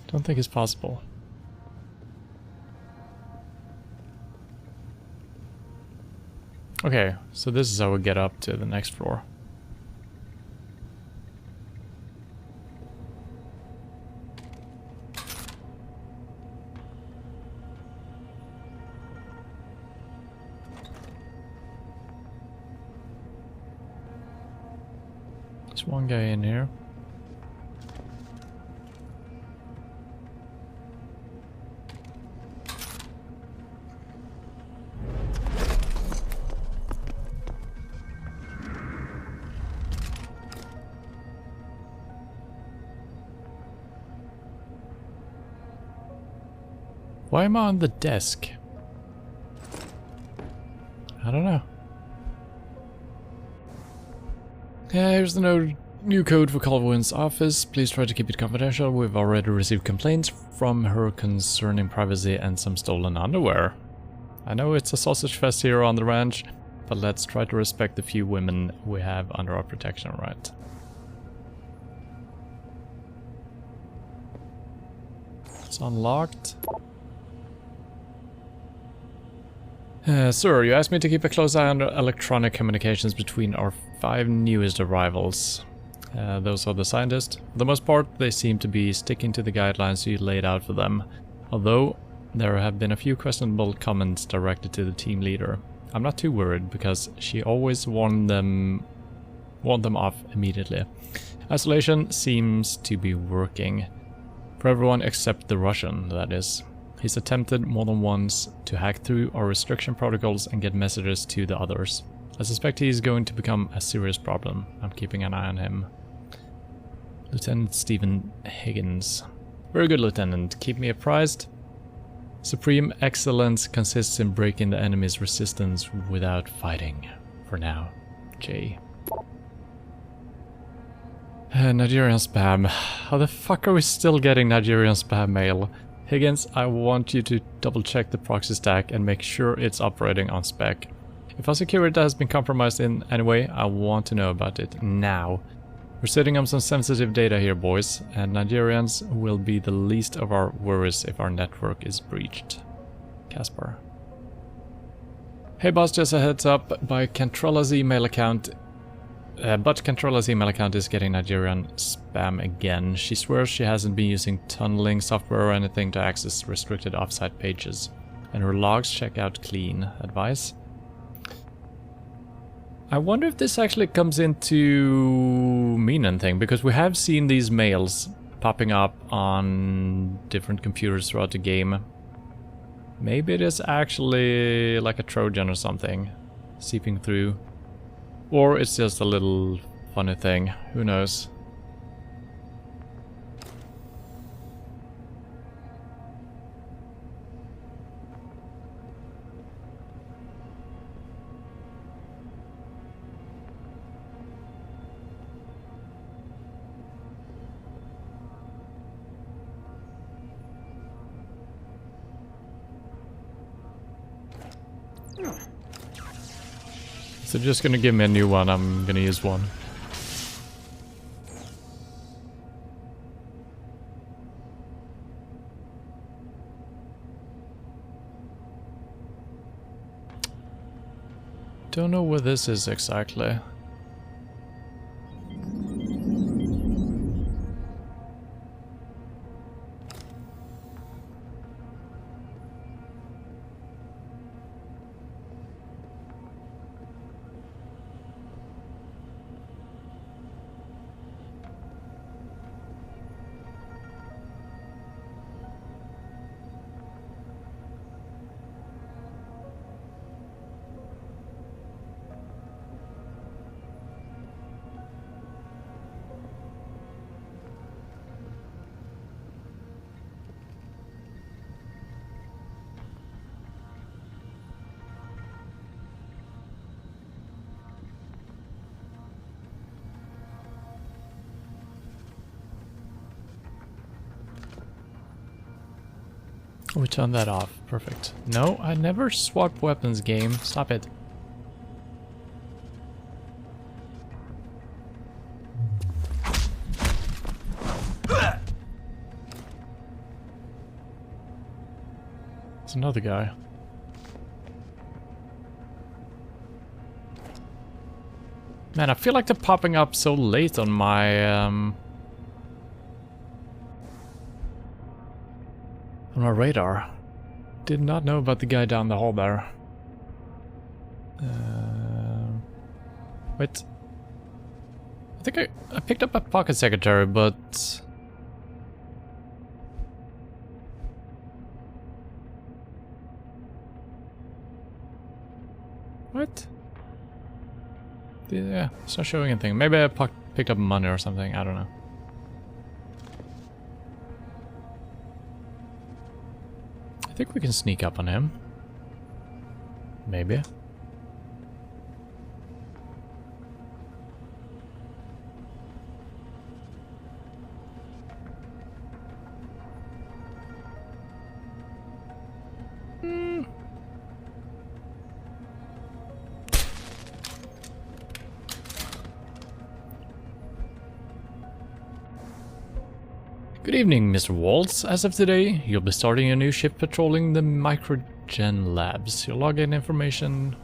Don't think it's possible. Okay, so this is how we get up to the next floor. There's one guy in here. Why am I on the desk? I don't know. Yeah, here's the new code for Colwyn's office. Please try to keep it confidential. We've already received complaints from her concerning privacy and some stolen underwear. I know it's a sausage fest here on the ranch, but let's try to respect the few women we have under our protection, right? It's unlocked. Sir, you asked me to keep a close eye on the electronic communications between our 5 newest arrivals. Those are the scientists. For the most part, they seem to be sticking to the guidelines you laid out for them, although there have been a few questionable comments directed to the team leader. I'm not too worried, because she always warned them off immediately. Isolation seems to be working. For everyone except the Russian, that is. He's attempted more than once to hack through our restriction protocols and get messages to the others. I suspect he's going to become a serious problem. I'm keeping an eye on him. Lieutenant Stephen Higgins. Very good, Lieutenant. Keep me apprised. Supreme excellence consists in breaking the enemy's resistance without fighting. For now. J. Nigerian spam. How the fuck are we still getting Nigerian spam mail? Higgins, I want you to double check the proxy stack and make sure it's operating on spec. If our security has been compromised in any way, I want to know about it now. We're setting up some sensitive data here, boys, and Nigerians will be the least of our worries if our network is breached. Caspar. Hey boss, just a heads up, but Controla's email account is getting Nigerian spam again. She swears she hasn't been using tunneling software or anything to access restricted offsite pages. And her logs check out clean. Advice? I wonder if this actually comes into mean anything, because we have seen these mails popping up on different computers throughout the game. Maybe it is actually like a Trojan or something seeping through. Or it's just a little funny thing. Who knows? So just gonna give me a new one, I'm gonna use one. Don't know what this is exactly. We turn that off. Perfect. No, I never swap weapons, game. Stop it. It's another guy. Man, I feel like they're popping up so late on my on my radar. Did not know about the guy down the hall there. Wait. I think I picked up a pocket secretary, but... What? Yeah, it's not showing anything. Maybe I picked up money or something, I don't know. I think we can sneak up on him. Maybe. Good evening, Mr. Waltz. As of today, you'll be starting a new ship patrolling the Microgen Labs. Your login information...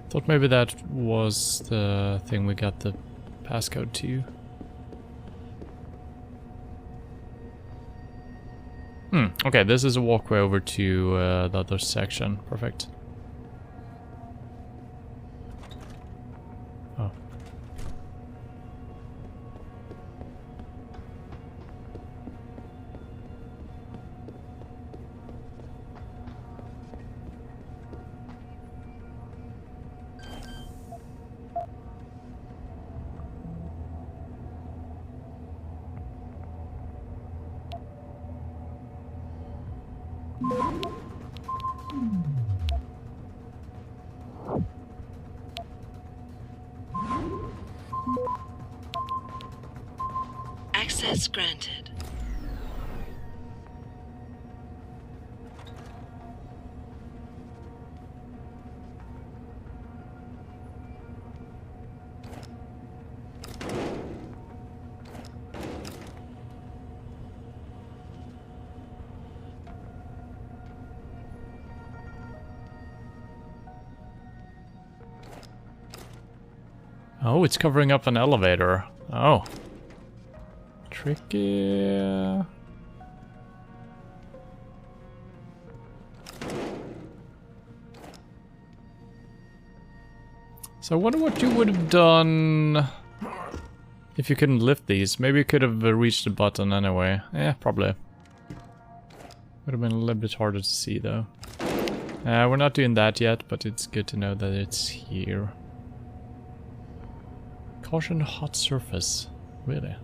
Thought maybe that was the thing we got the passcode to. Okay, this is a walkway over to the other section. Perfect. Oh. Access granted. Oh, it's covering up an elevator. Oh. Tricky. So I wonder what you would have done if you couldn't lift these. Maybe you could have reached the button anyway. Yeah, probably. Would have been a little bit harder to see though. We're not doing that yet, but it's good to know that it's here. Caution hot surface. Really?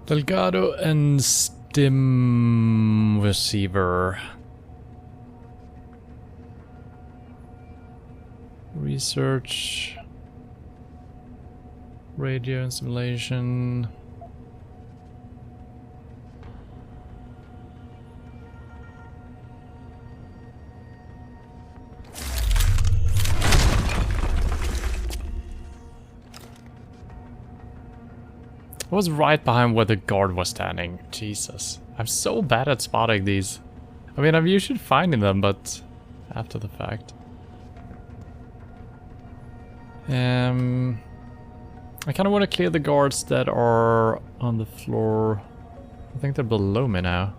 Delgado and stim receiver. Research. Radio installation. I was right behind where the guard was standing. Jesus. I'm so bad at spotting these. I mean, I'm usually finding them, but after the fact. I kind of want to clear the guards that are on the floor. I think they're below me now.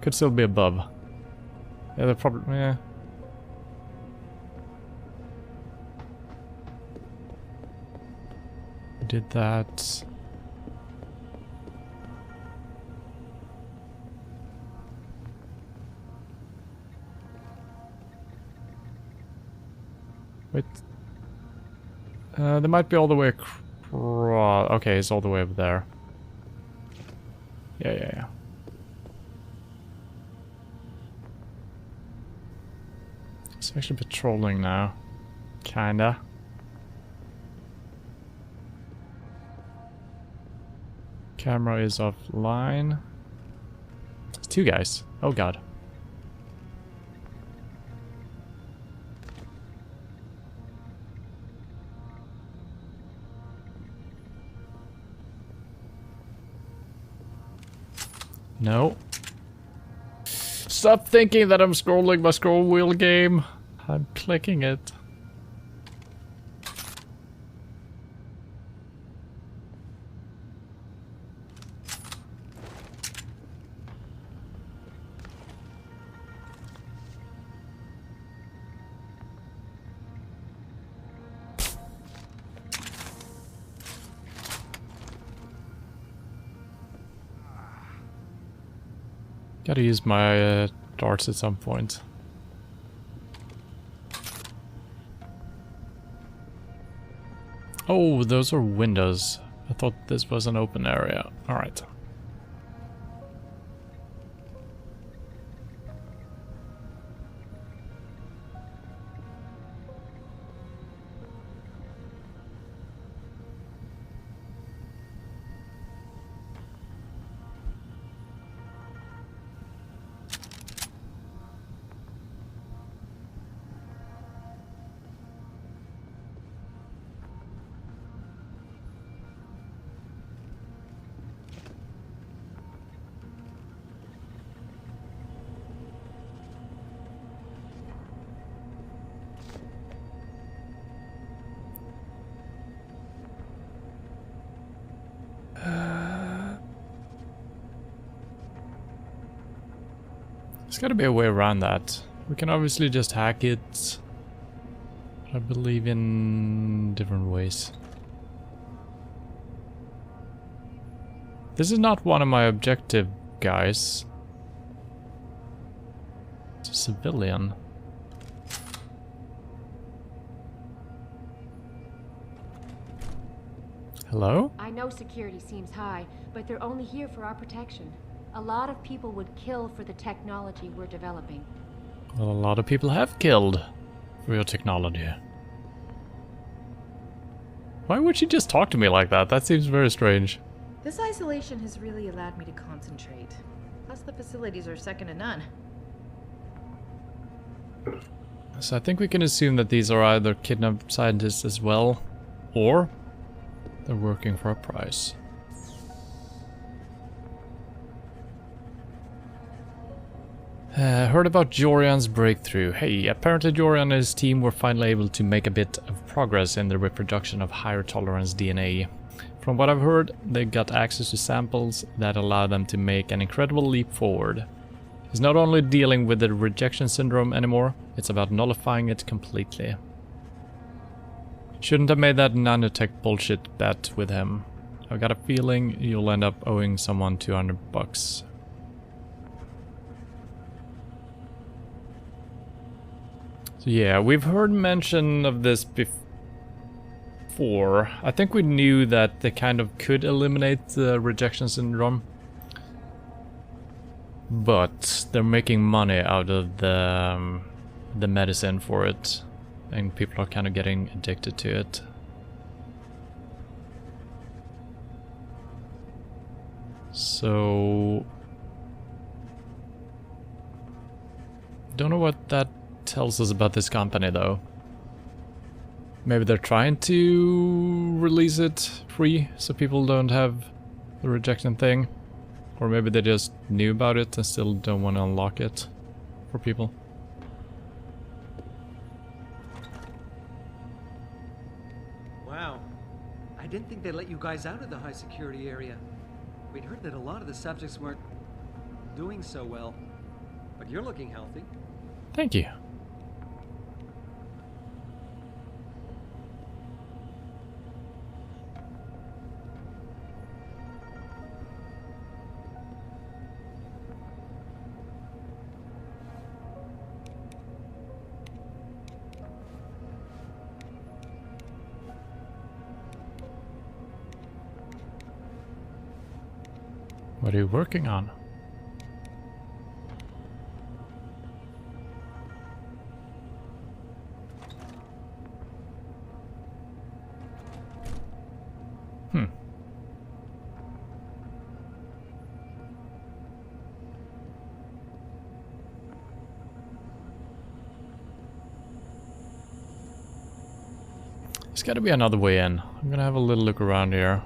Could still be above. Yeah, they're probably... yeah. Did that. Wait. They might be all the way across. Okay, it's all the way up there. Yeah. It's actually patrolling now. Kinda. Camera is offline. It's two guys. Oh god. No. Stop thinking that I'm scrolling my scroll wheel game. I'm clicking it. Gotta use my darts at some point. Oh, those are windows. I thought this was an open area. Alright. There's gotta be a way around that. We can obviously just hack it. But I believe in different ways. This is not one of my objective guys. It's a civilian. Hello? I know security seems high, but they're only here for our protection. A lot of people would kill for the technology we're developing. Well, a lot of people have killed for your technology. Why would she just talk to me like that? That seems very strange. This isolation has really allowed me to concentrate. Plus the facilities are second to none. So I think we can assume that these are either kidnapped scientists as well, or they're working for a price. Heard about Jorian's breakthrough. Hey, apparently Jorian and his team were finally able to make a bit of progress in the reproduction of higher tolerance DNA. From what I've heard, they got access to samples that allow them to make an incredible leap forward. It's not only dealing with the rejection syndrome anymore, it's about nullifying it completely. Shouldn't have made that nanotech bullshit bet with him. I've got a feeling you'll end up owing someone $200. So yeah, we've heard mention of this before. I think we knew that they kind of could eliminate the rejection syndrome. But they're making money out of the medicine for it. And people are kind of getting addicted to it. So... don't know what that tells us about this company though. Maybe they're trying to release it free so people don't have the rejection thing. Or maybe they just knew about it and still don't want to unlock it for people. Wow. I didn't think they'd let you guys out of the high security area. We'd heard that a lot of the subjects weren't doing so well. But you're looking healthy. Thank you. What are you working on? There's gotta be another way in. I'm gonna have a little look around here.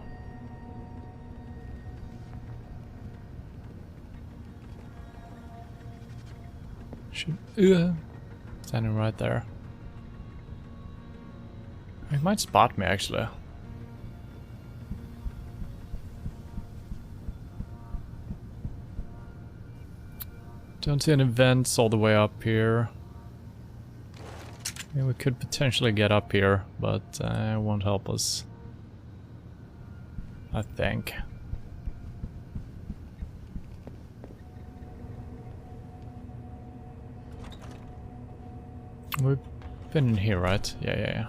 Standing right there. He might spot me actually. Don't see any vents all the way up here. Yeah, we could potentially get up here, but it won't help us, I think. We've been in here, right? Yeah.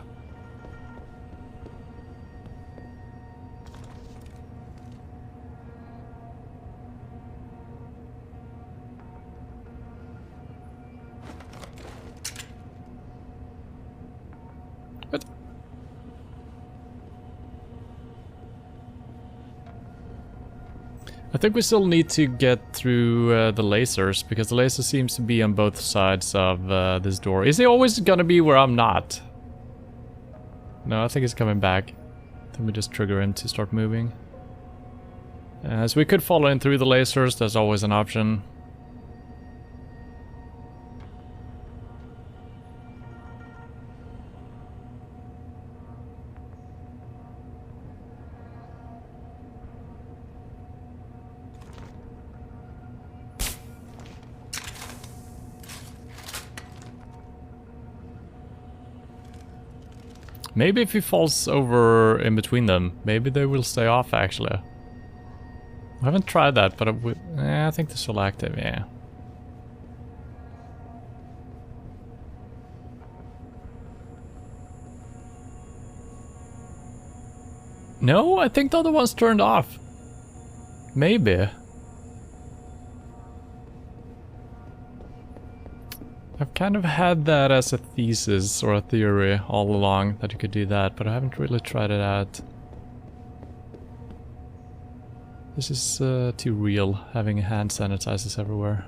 What? I think we still need to get through the lasers, because the laser seems to be on both sides of this door. Is he always gonna be where I'm not? No, I think he's coming back. Then we just trigger him to start moving. So we could follow in through the lasers, that's always an option. Maybe if he falls over in between them, maybe they will stay off actually. I haven't tried that, but I think this will active, yeah. No, I think the other one's turned off. Maybe. I've kind of had that as a thesis or a theory all along, that you could do that, but I haven't really tried it out. This is too real, having hand sanitizers everywhere.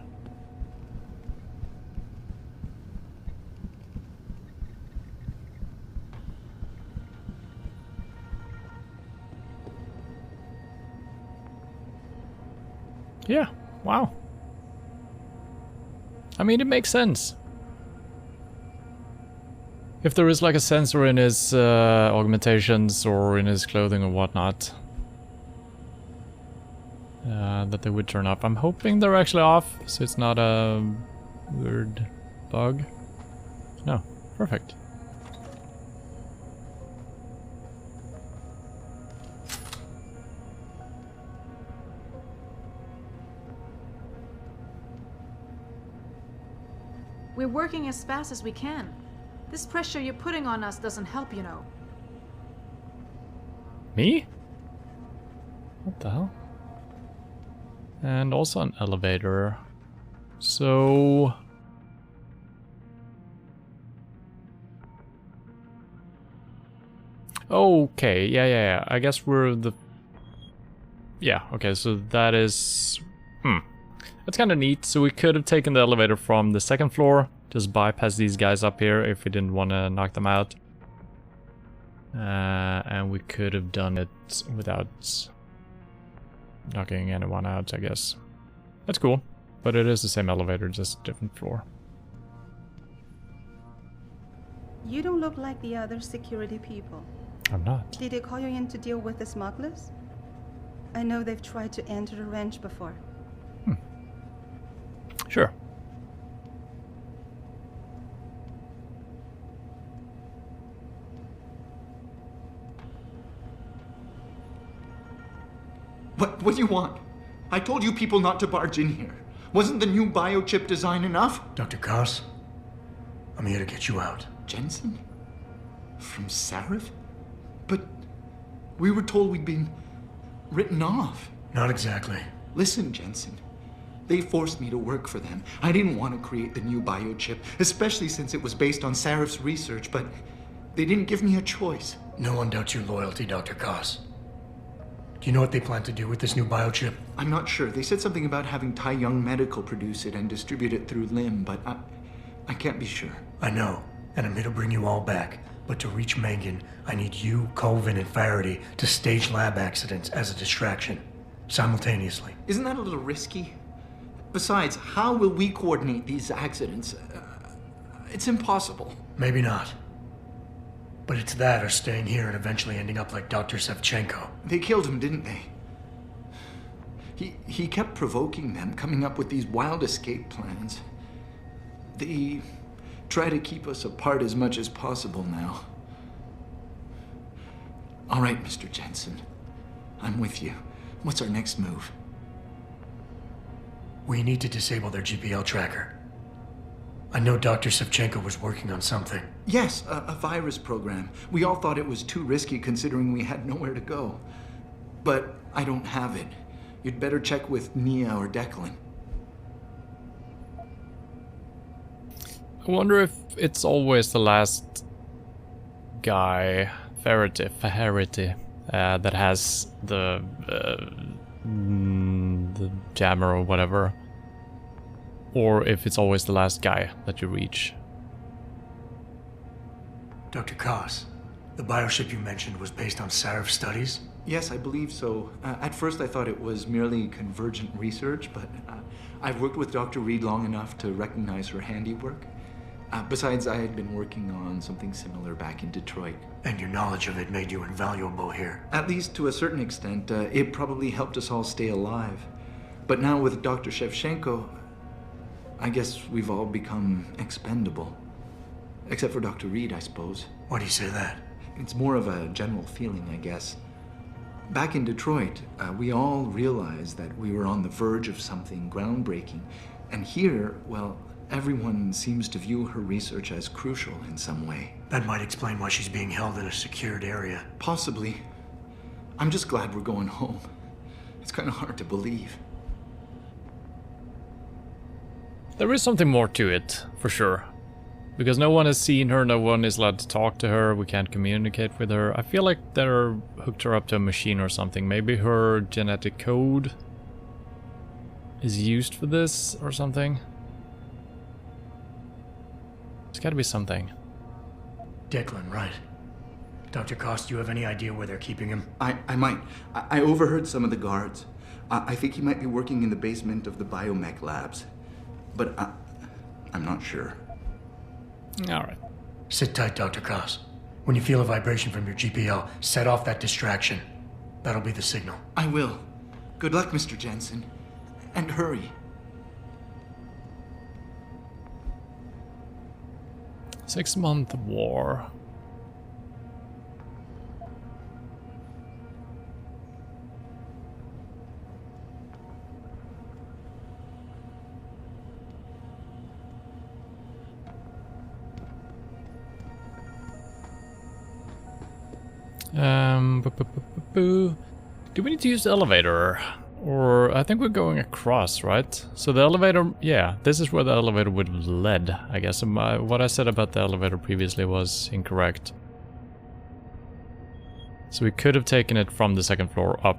Yeah, wow. I mean, it makes sense. If there is like a sensor in his augmentations or in his clothing or whatnot, that they would turn off. I'm hoping they're actually off, so it's not a weird bug. No, perfect. We're working as fast as we can. This pressure you're putting on us doesn't help, you know. Me? What the hell? And also an elevator. So... Okay, yeah. I guess we're the... Yeah, okay, so that is... That's kind of neat. So we could have taken the elevator from the second floor, just bypass these guys up here if we didn't want to knock them out. And we could have done it without knocking anyone out, I guess. That's cool. But it is the same elevator, just a different floor. You don't look like the other security people. I'm not. Did they call you in to deal with the smugglers? I know they've tried to enter the ranch before. Sure. What do you want? I told you people not to barge in here. Wasn't the new biochip design enough? Dr. Koss, I'm here to get you out. Jensen? From Sarif? But we were told we'd been written off. Not exactly. Listen, Jensen. They forced me to work for them. I didn't want to create the new biochip, especially since it was based on Sarif's research, but they didn't give me a choice. No one doubts your loyalty, Dr. Koss. Do you know what they plan to do with this new biochip? I'm not sure. They said something about having Tai Young Medical produce it and distribute it through LIM, but I can't be sure. I know, and I'm here to bring you all back. But to reach Megan, I need you, Colvin, and Faraday to stage lab accidents as a distraction, simultaneously. Isn't that a little risky? Besides, how will we coordinate these accidents? It's impossible. Maybe not. But it's that or staying here and eventually ending up like Dr. Sevchenko. They killed him, didn't they? He kept provoking them, coming up with these wild escape plans. They try to keep us apart as much as possible now. All right, Mr. Jensen. I'm with you. What's our next move? We need to disable their GPL tracker. I know Dr. Sevchenko was working on something. Yes, a virus program. We all thought it was too risky considering we had nowhere to go. But I don't have it. You'd better check with Nia or Declan. I wonder if it's always the last guy, Faraday, that has the jammer or whatever. Or if it's always the last guy that you reach. Dr. Koss, the biochip you mentioned was based on Sarif studies? Yes, I believe so. At first I thought it was merely convergent research, but I've worked with Dr. Reed long enough to recognize her handiwork. Besides, I had been working on something similar back in Detroit. And your knowledge of it made you invaluable here. At least to a certain extent. It probably helped us all stay alive. But now with Dr. Shevchenko, I guess we've all become expendable. Except for Dr. Reed, I suppose. Why do you say that? It's more of a general feeling, I guess. Back in Detroit, we all realized that we were on the verge of something groundbreaking. And here, well, everyone seems to view her research as crucial in some way. That might explain why she's being held in a secured area. Possibly. I'm just glad we're going home. It's kind of hard to believe. There is something more to it, for sure. Because no one has seen her, no one is allowed to talk to her, we can't communicate with her. I feel like they're hooked her up to a machine or something. Maybe her genetic code is used for this or something. There's gotta be something. Declan, right. Dr. Cost, do you have any idea where they're keeping him? I might. I overheard some of the guards. I think he might be working in the basement of the biomech labs. But I'm not sure. Alright. Sit tight, Dr. Cost. When you feel a vibration from your GPL, set off that distraction. That'll be the signal. I will. Good luck, Mr. Jensen. And hurry. Six-month war. Do we need to use the elevator? Or I think we're going across, right? So the elevator, yeah, this is where the elevator would have led, I guess. What I said about the elevator previously was incorrect. So we could have taken it from the second floor up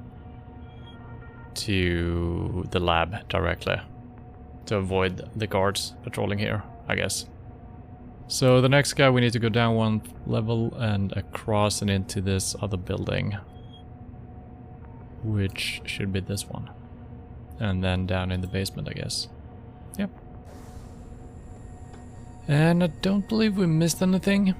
to the lab directly to avoid the guards patrolling here, I guess. So the next guy, we need to go down one level and across and into this other building, which should be this one, and then down in the basement, I guess. Yep. And I don't believe we missed anything.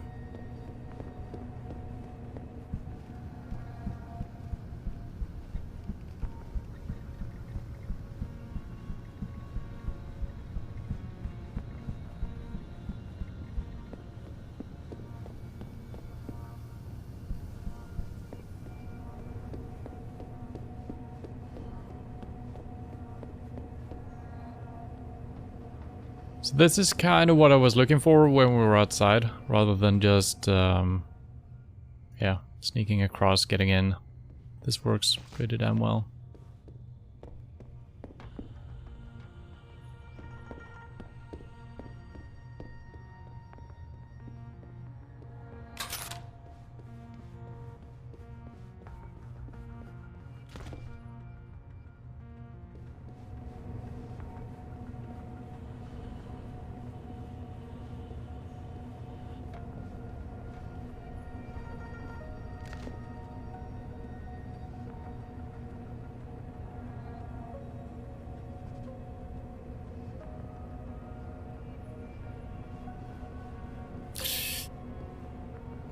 So this is kind of what I was looking for when we were outside, rather than just, yeah, sneaking across, getting in. This works pretty damn well.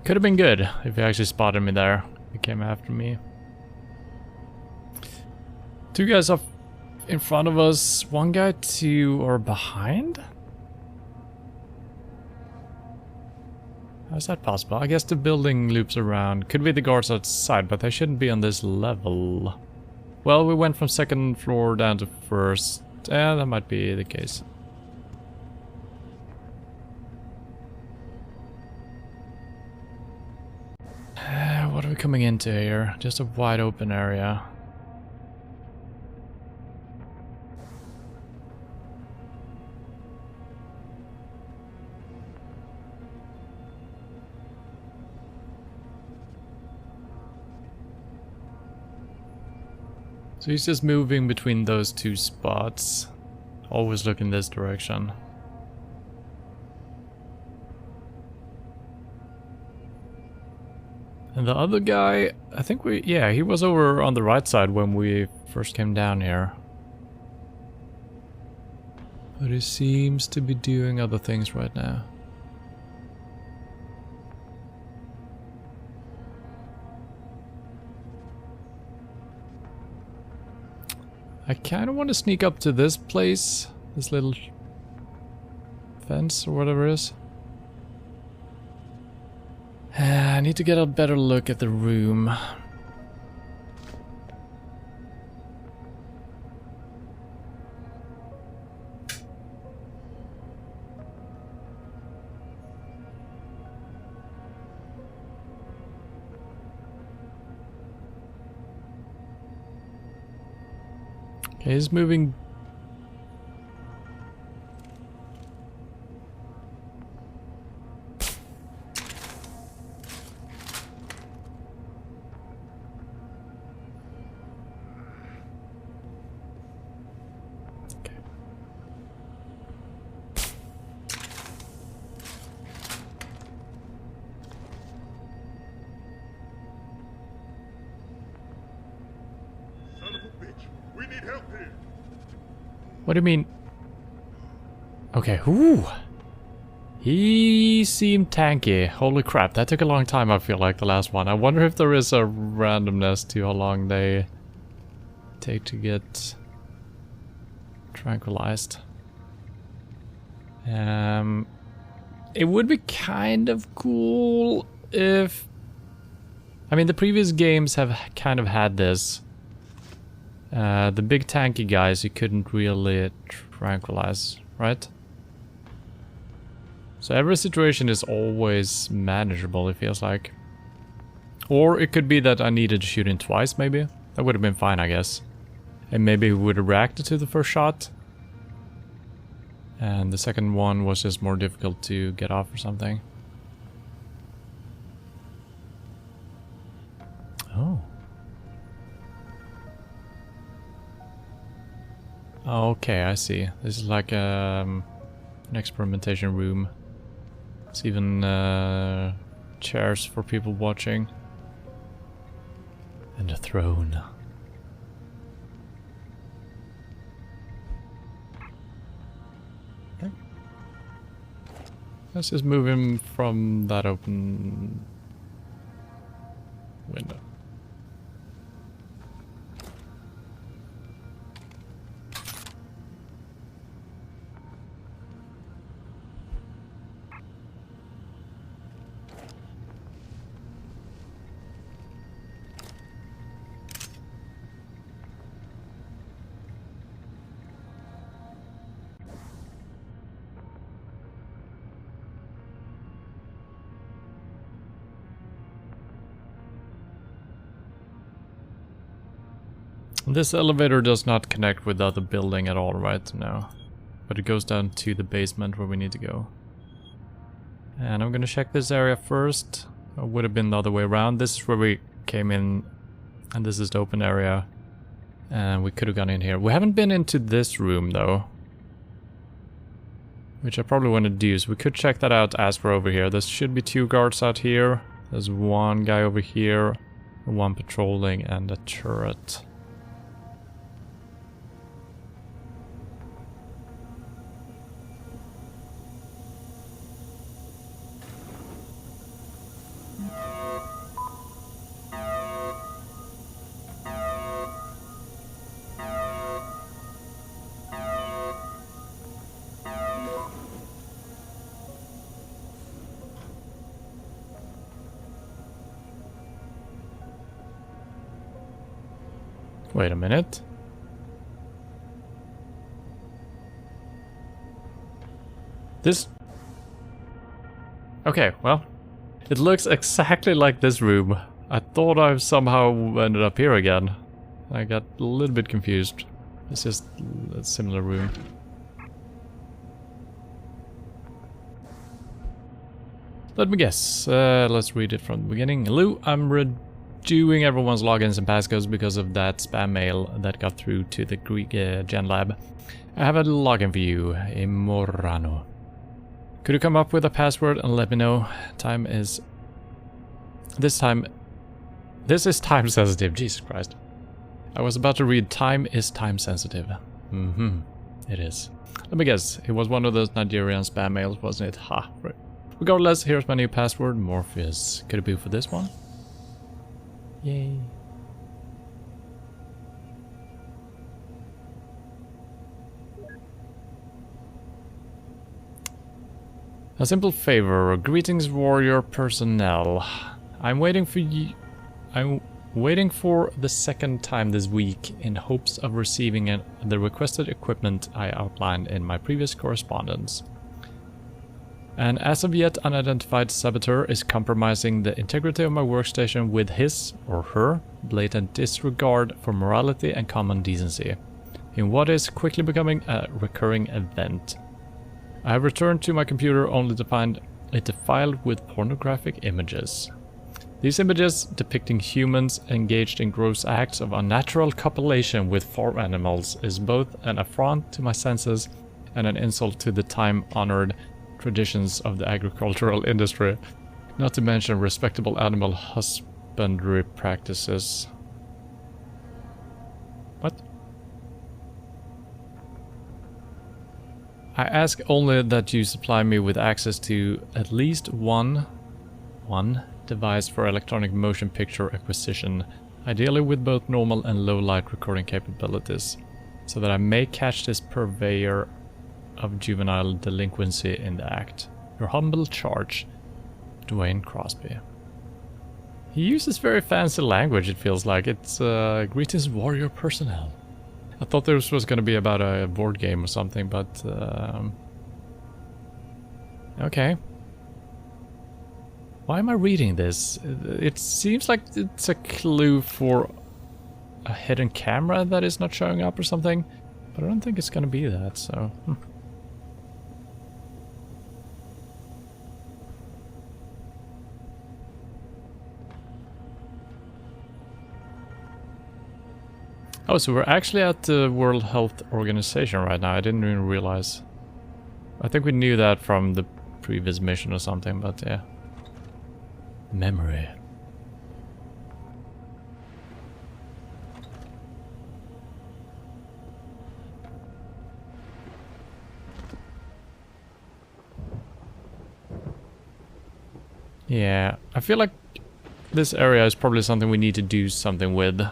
Could have been good if he actually spotted me there. He came after me. Two guys up in front of us, one guy to or behind? How's that possible? I guess the building loops around. Could be the guards outside, but they shouldn't be on this level. Well, we went from second floor down to first. Yeah, that might be the case. What are we coming into here? Just a wide open area. So he's just moving between those two spots. Always look in this direction. And the other guy, I think yeah, he was over on the right side when we first came down here. But he seems to be doing other things right now. I kind of want to sneak up to this place, this little fence or whatever it is. I need to get a better look at the room. Okay, he's moving. What do you mean? Okay, ooh. He seemed tanky. Holy crap, that took a long time, I feel like, the last one. I wonder if there is a randomness to how long they take to get tranquilized. It would be kind of cool if... I mean, the previous games have kind of had this. The big tanky guys you couldn't really tranquilize, right? So every situation is always manageable, it feels like. Or it could be that I needed to shoot him twice, maybe. That would have been fine, I guess. And maybe he would have reacted to the first shot. And the second one was just more difficult to get off or something. Oh. Okay, I see. This is like an experimentation room. It's even chairs for people watching. And a throne. Okay. Let's just move him from that open window. This elevator does not connect with the other building at all right now. But it goes down to the basement where we need to go. And I'm gonna check this area first. It would have been the other way around. This is where we came in. And this is the open area. And we could have gone in here. We haven't been into this room though. Which I probably want to do. So we could check that out as we're over here. There should be 2 guards out here. There's one guy over here. One patrolling and a turret. Wait a minute. This... Okay, well, it looks exactly like this room. I thought I somehow ended up here again. I got a little bit confused. It's just a similar room. Let me guess. Let's read it from the beginning. Hello, I'm redoing everyone's logins and passcodes because of that spam mail that got through to the Greek Gen Lab. I have a login for you, a Morano. Could you come up with a password and let me know? Time is... This is time sensitive, Jesus Christ. I was about to read time is time sensitive. It is. Let me guess, it was one of those Nigerian spam mails, wasn't it? Ha, right. Regardless, here's my new password, Morpheus. Could it be for this one? Yay. A simple favor. Greetings, warrior personnel. I'm waiting for the second time this week in hopes of receiving the requested equipment I outlined in my previous correspondence. An as of yet unidentified saboteur is compromising the integrity of my workstation with his, or her, blatant disregard for morality and common decency. in what is quickly becoming a recurring event. I have returned to my computer only to find it defiled with pornographic images. These images, depicting humans engaged in gross acts of unnatural copulation with farm animals, is both an affront to my senses and an insult to the time-honored traditions of the agricultural industry, not to mention respectable animal husbandry practices. What? I ask only that you supply me with access to at least one device for electronic motion picture acquisition, ideally with both normal and low light recording capabilities, so that I may catch this purveyor of juvenile delinquency in the act. Your humble charge, Dwayne Crosby. He uses very fancy language, it feels like. It's greetings warrior personnel. I thought this was going to be about a board game or something, but okay. Why am I reading this? It seems like it's a clue for a hidden camera that is not showing up or something, but I don't think it's going to be that, so... Oh, so we're actually at the World Health Organization right now. I didn't even realize. I think we knew that from the previous mission or something, but yeah. Memory. Yeah, I feel like this area is probably something we need to do something with.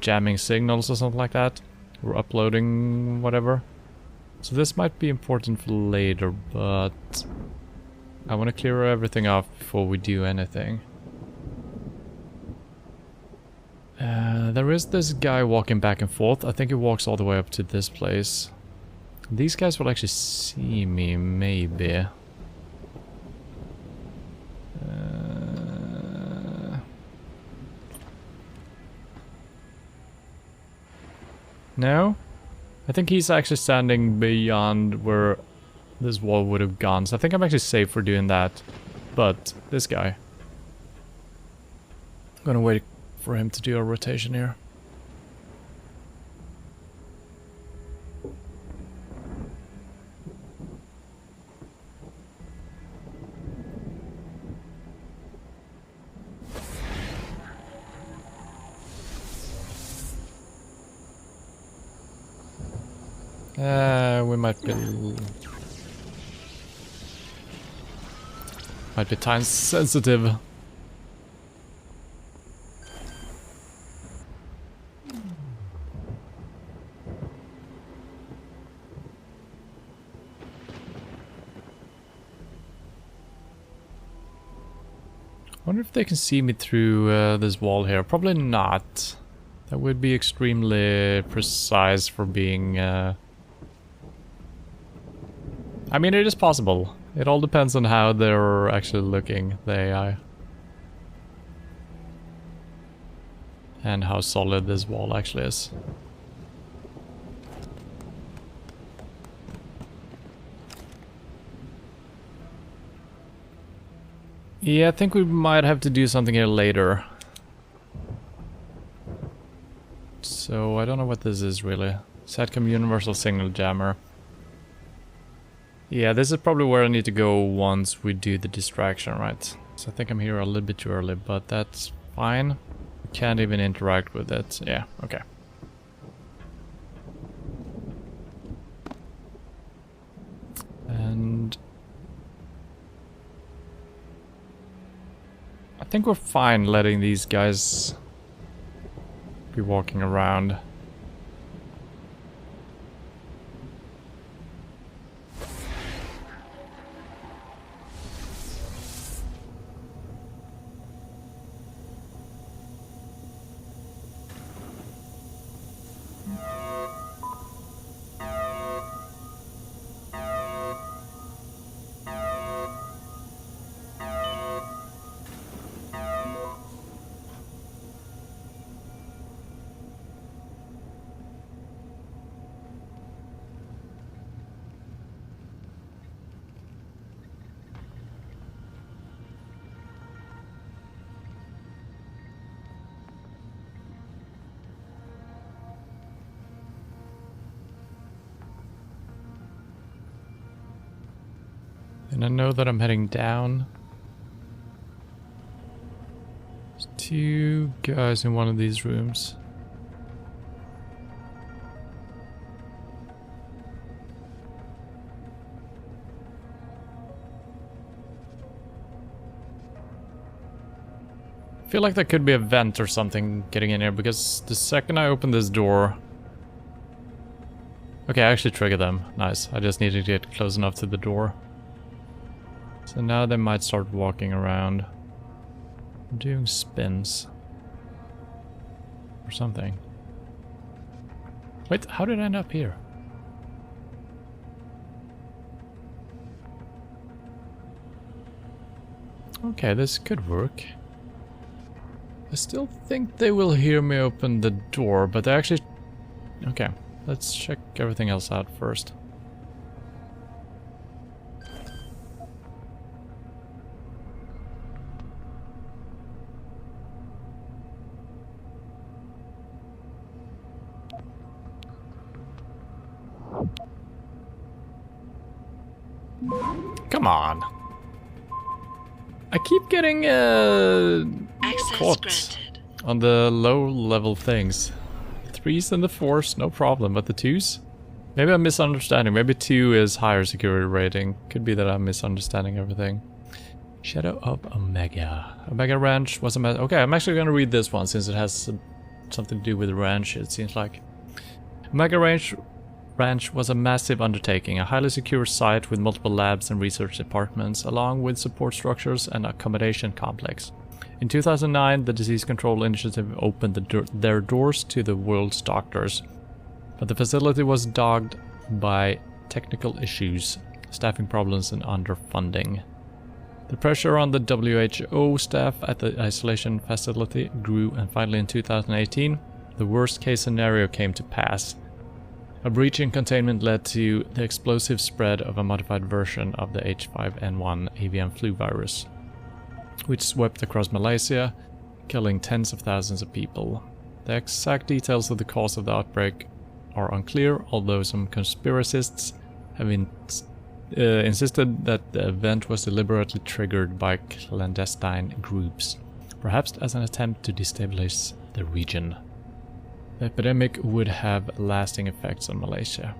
Jamming signals or something like that, or uploading whatever. So this might be important for later, but I want to clear everything off before we do anything. There is this guy walking back and forth. I think he walks all the way up to this place. These guys will actually see me, maybe. No? I think he's actually standing beyond where this wall would have gone, so I think I'm actually safe for doing that. But this guy, I'm gonna wait for him to do a rotation here. We might be time sensitive. I wonder if they can see me through this wall here. Probably not. That would be extremely precise for being... I mean, it is possible. It all depends on how they're actually looking, the AI. And how solid this wall actually is. Yeah, I think we might have to do something here later. So, I don't know what this is really. Satcom Universal Signal Jammer. Yeah, this is probably where I need to go once we do the distraction, right? So I think I'm here a little bit too early, but that's fine. We can't even interact with it. Yeah, okay. And... I think we're fine letting these guys be walking around. And I know that I'm heading down. There's 2 guys in one of these rooms. I feel like there could be a vent or something getting in here, because the second I open this door... Okay, I actually triggered them. Nice. I just needed to get close enough to the door. So now they might start walking around. Doing spins. Or something. Wait, how did I end up here? Okay, this could work. I still think they will hear me open the door, but they actually... Okay, let's check everything else out first. Come on. I keep getting caught granted on the low level things. The 3s and the 4s, no problem, but the 2s? Maybe I'm misunderstanding. Maybe 2 is higher security rating. Could be that I'm misunderstanding everything. Shadow of Omega. Omega Ranch was a mess. Okay, I'm actually gonna read this one since it has something to do with the ranch, it seems like. Omega Ranch was a massive undertaking, a highly secure site with multiple labs and research departments, along with support structures and accommodation complex. In 2009, the Disease Control Initiative opened their doors to the world's doctors, but the facility was dogged by technical issues, staffing problems and underfunding. The pressure on the WHO staff at the isolation facility grew, and finally in 2018, the worst case scenario came to pass. A breach in containment led to the explosive spread of a modified version of the H5N1 avian flu virus, which swept across Malaysia, killing tens of thousands of people. The exact details of the cause of the outbreak are unclear, although some conspiracists have insisted that the event was deliberately triggered by clandestine groups, perhaps as an attempt to destabilize the region. The epidemic would have lasting effects on Malaysia.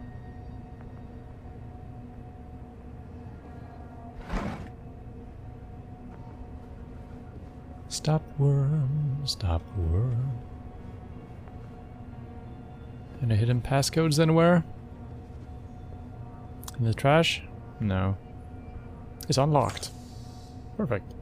Stop worm, stop worm. Any hidden passcodes anywhere? In the trash? No. It's unlocked. Perfect.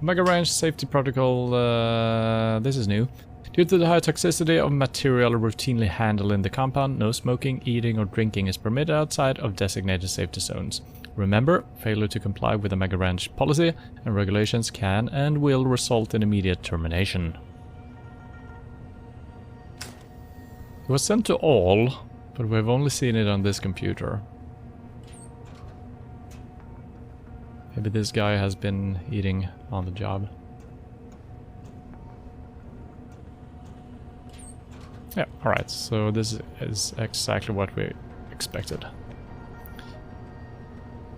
Omega Ranch Safety Protocol, this is new. Due to the high toxicity of material routinely handled in the compound, no smoking, eating or drinking is permitted outside of designated safety zones. Remember, failure to comply with the Omega Ranch policy and regulations can and will result in immediate termination. It was sent to all, but we've only seen it on this computer. Maybe this guy has been eating on the job. Yeah, alright, so this is exactly what we expected.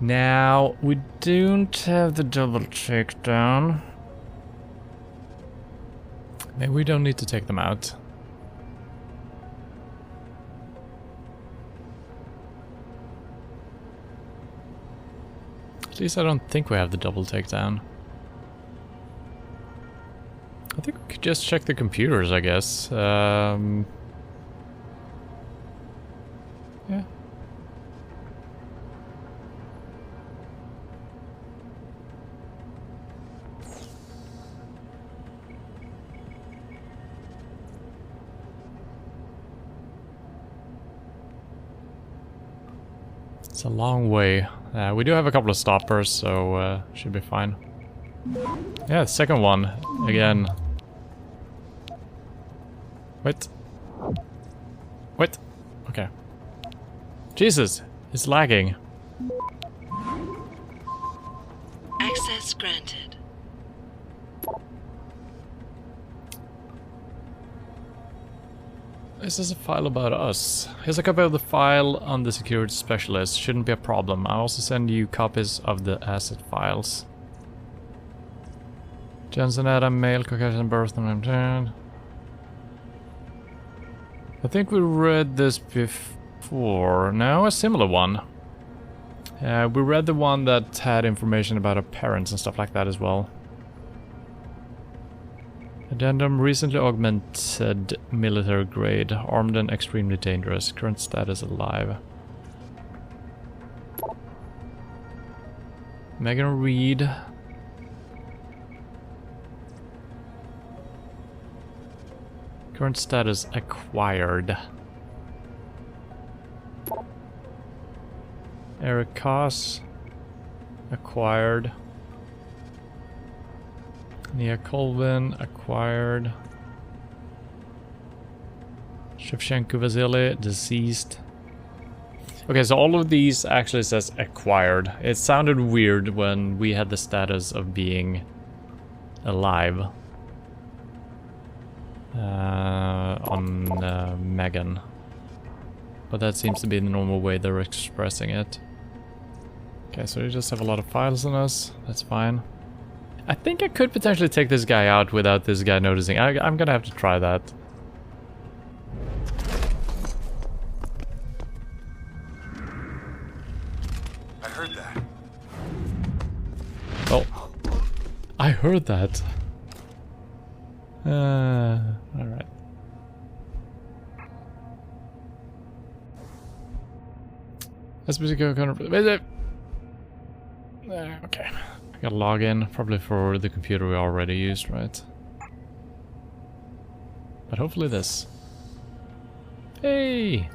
Now, we don't have the double takedown. Maybe we don't need to take them out. At least I don't think we have the double takedown. I think we could just check the computers, I guess. Yeah. It's a long way. We do have a couple of stoppers, so should be fine. Yeah, second one. Again. Wait. Wait. Okay. Jesus, it's lagging. Access granted. This is a file about us. Here's a copy of the file on the security specialist. Shouldn't be a problem. I'll also send you copies of the asset files. Jensen Adam, male, Caucasian birth, and I think we read this before. No, a similar one. We read the one that had information about our parents and stuff like that as well. Addendum, recently augmented, military grade, armed and extremely dangerous, current status alive. Megan Reed. Current status acquired. Eric Koss acquired. Nia Colvin acquired. Shevchenko Vasily deceased. Okay, so all of these actually says acquired. It sounded weird when we had the status of being alive on Megan. But that seems to be the normal way they're expressing it. Okay, so we just have a lot of files on us. That's fine. I think I could potentially take this guy out without this guy noticing. I'm gonna have to try that. I heard that. Oh. I heard that. Alright. Okay. I gotta log in, probably for the computer we already used, right? But hopefully this. Hey!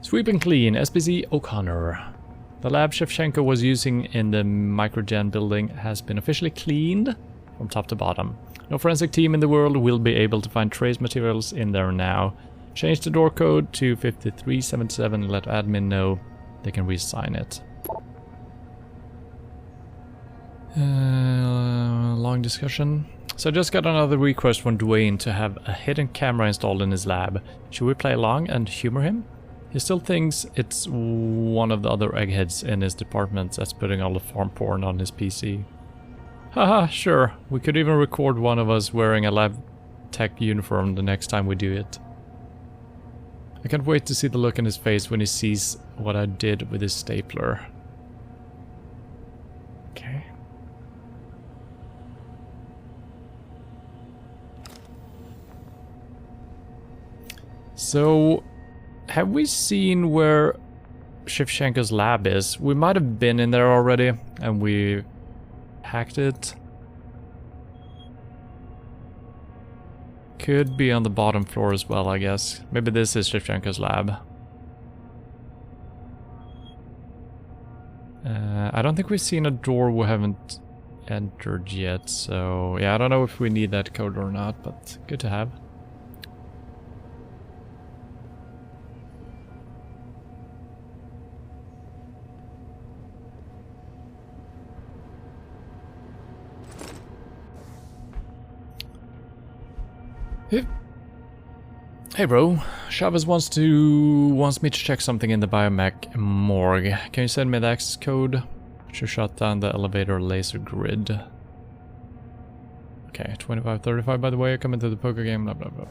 Sweep and clean, SPC O'Connor. The lab Shevchenko was using in the Microgen building has been officially cleaned from top to bottom. No forensic team in the world will be able to find trace materials in there now. Change the door code to 5377 and let admin know they can re-sign it. Long discussion. So I just got another request from Dwayne to have a hidden camera installed in his lab. Should we play along and humor him? He still thinks it's one of the other eggheads in his department that's putting all the farm porn on his PC. Haha, sure. We could even record one of us wearing a lab tech uniform the next time we do it. I can't wait to see the look in his face when he sees what I did with his stapler. Okay. So, have we seen where Shevchenko's lab is? We might have been in there already, and we hacked it. Could be on the bottom floor as well, I guess. Maybe this is Shevchenko's lab. I don't think we've seen a door we haven't entered yet, so yeah, I don't know if we need that code or not, but good to have. Hey bro, Chavez wants me to check something in the biomech morgue. Can you send me the access code to shut down the elevator laser grid? Okay, 2535 by the way, come into the poker game, blah blah blah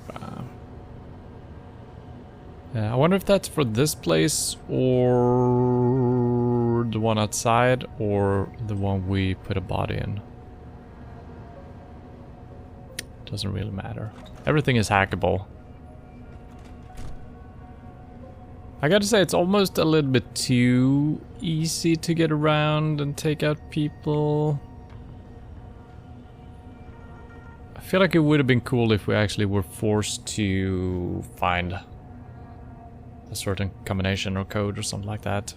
blah. I wonder if that's for this place or the one outside or the one we put a body in. Doesn't really matter. Everything is hackable. I gotta say, it's almost a little bit too easy to get around and take out people. I feel like it would have been cool if we actually were forced to find a certain combination or code or something like that.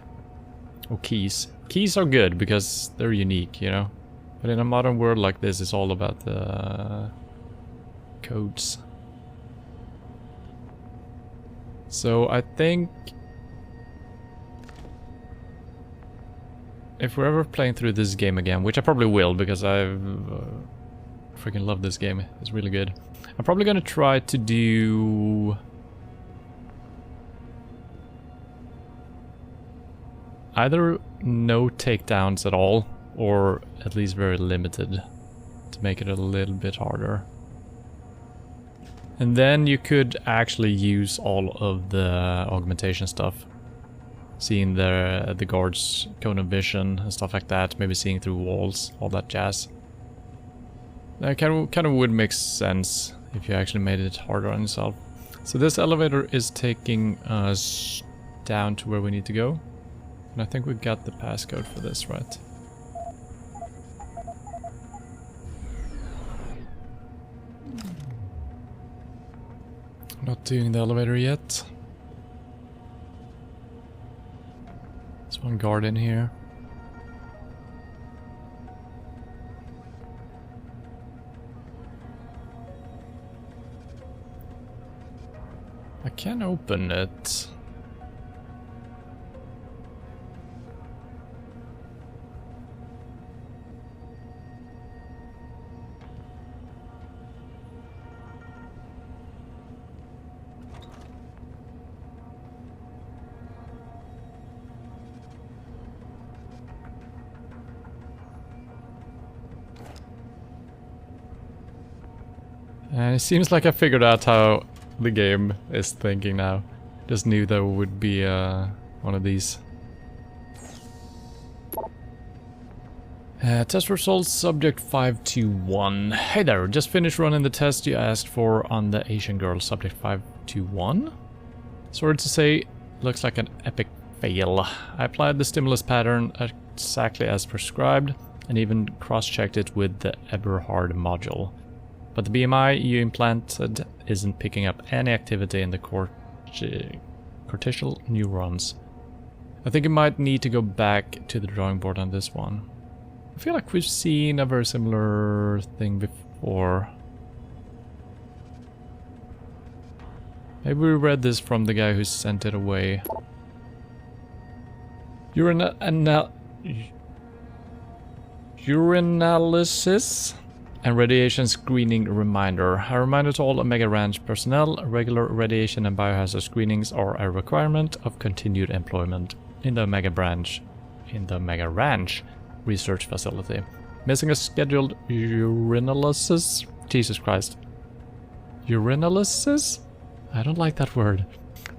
Or keys. Keys are good because they're unique, you know? But in a modern world like this, it's all about the codes. So I think if we're ever playing through this game again, which I probably will because I've freaking love this game. It's really good. I'm probably gonna try to do either no takedowns at all, or at least very limited, to make it a little bit harder. And then you could actually use all of the augmentation stuff. Seeing the guards' cone of vision and stuff like that, maybe seeing through walls, all that jazz. That kind of would make sense if you actually made it harder on yourself. So this elevator is taking us down to where we need to go. And I think we got the passcode for this, right? Not doing the elevator yet. There's one guard in here. I can open it. And it seems like I figured out how the game is thinking now. Just knew there would be one of these. Test results, subject 521. Hey there, just finished running the test you asked for on the Asian girl, subject 521. Sorry to say, looks like an epic fail. I applied the stimulus pattern exactly as prescribed, and even cross-checked it with the Eberhard module. But the BMI you implanted isn't picking up any activity in the cortical neurons. I think you might need to go back to the drawing board on this one. I feel like we've seen a very similar thing before. Maybe we read this from the guy who sent it away. Urinalysis and radiation screening reminder. A reminder to all Omega Ranch personnel, regular radiation and biohazard screenings are a requirement of continued employment in the Omega Ranch research facility. Missing a scheduled urinalysis? Jesus Christ. Urinalysis? I don't like that word.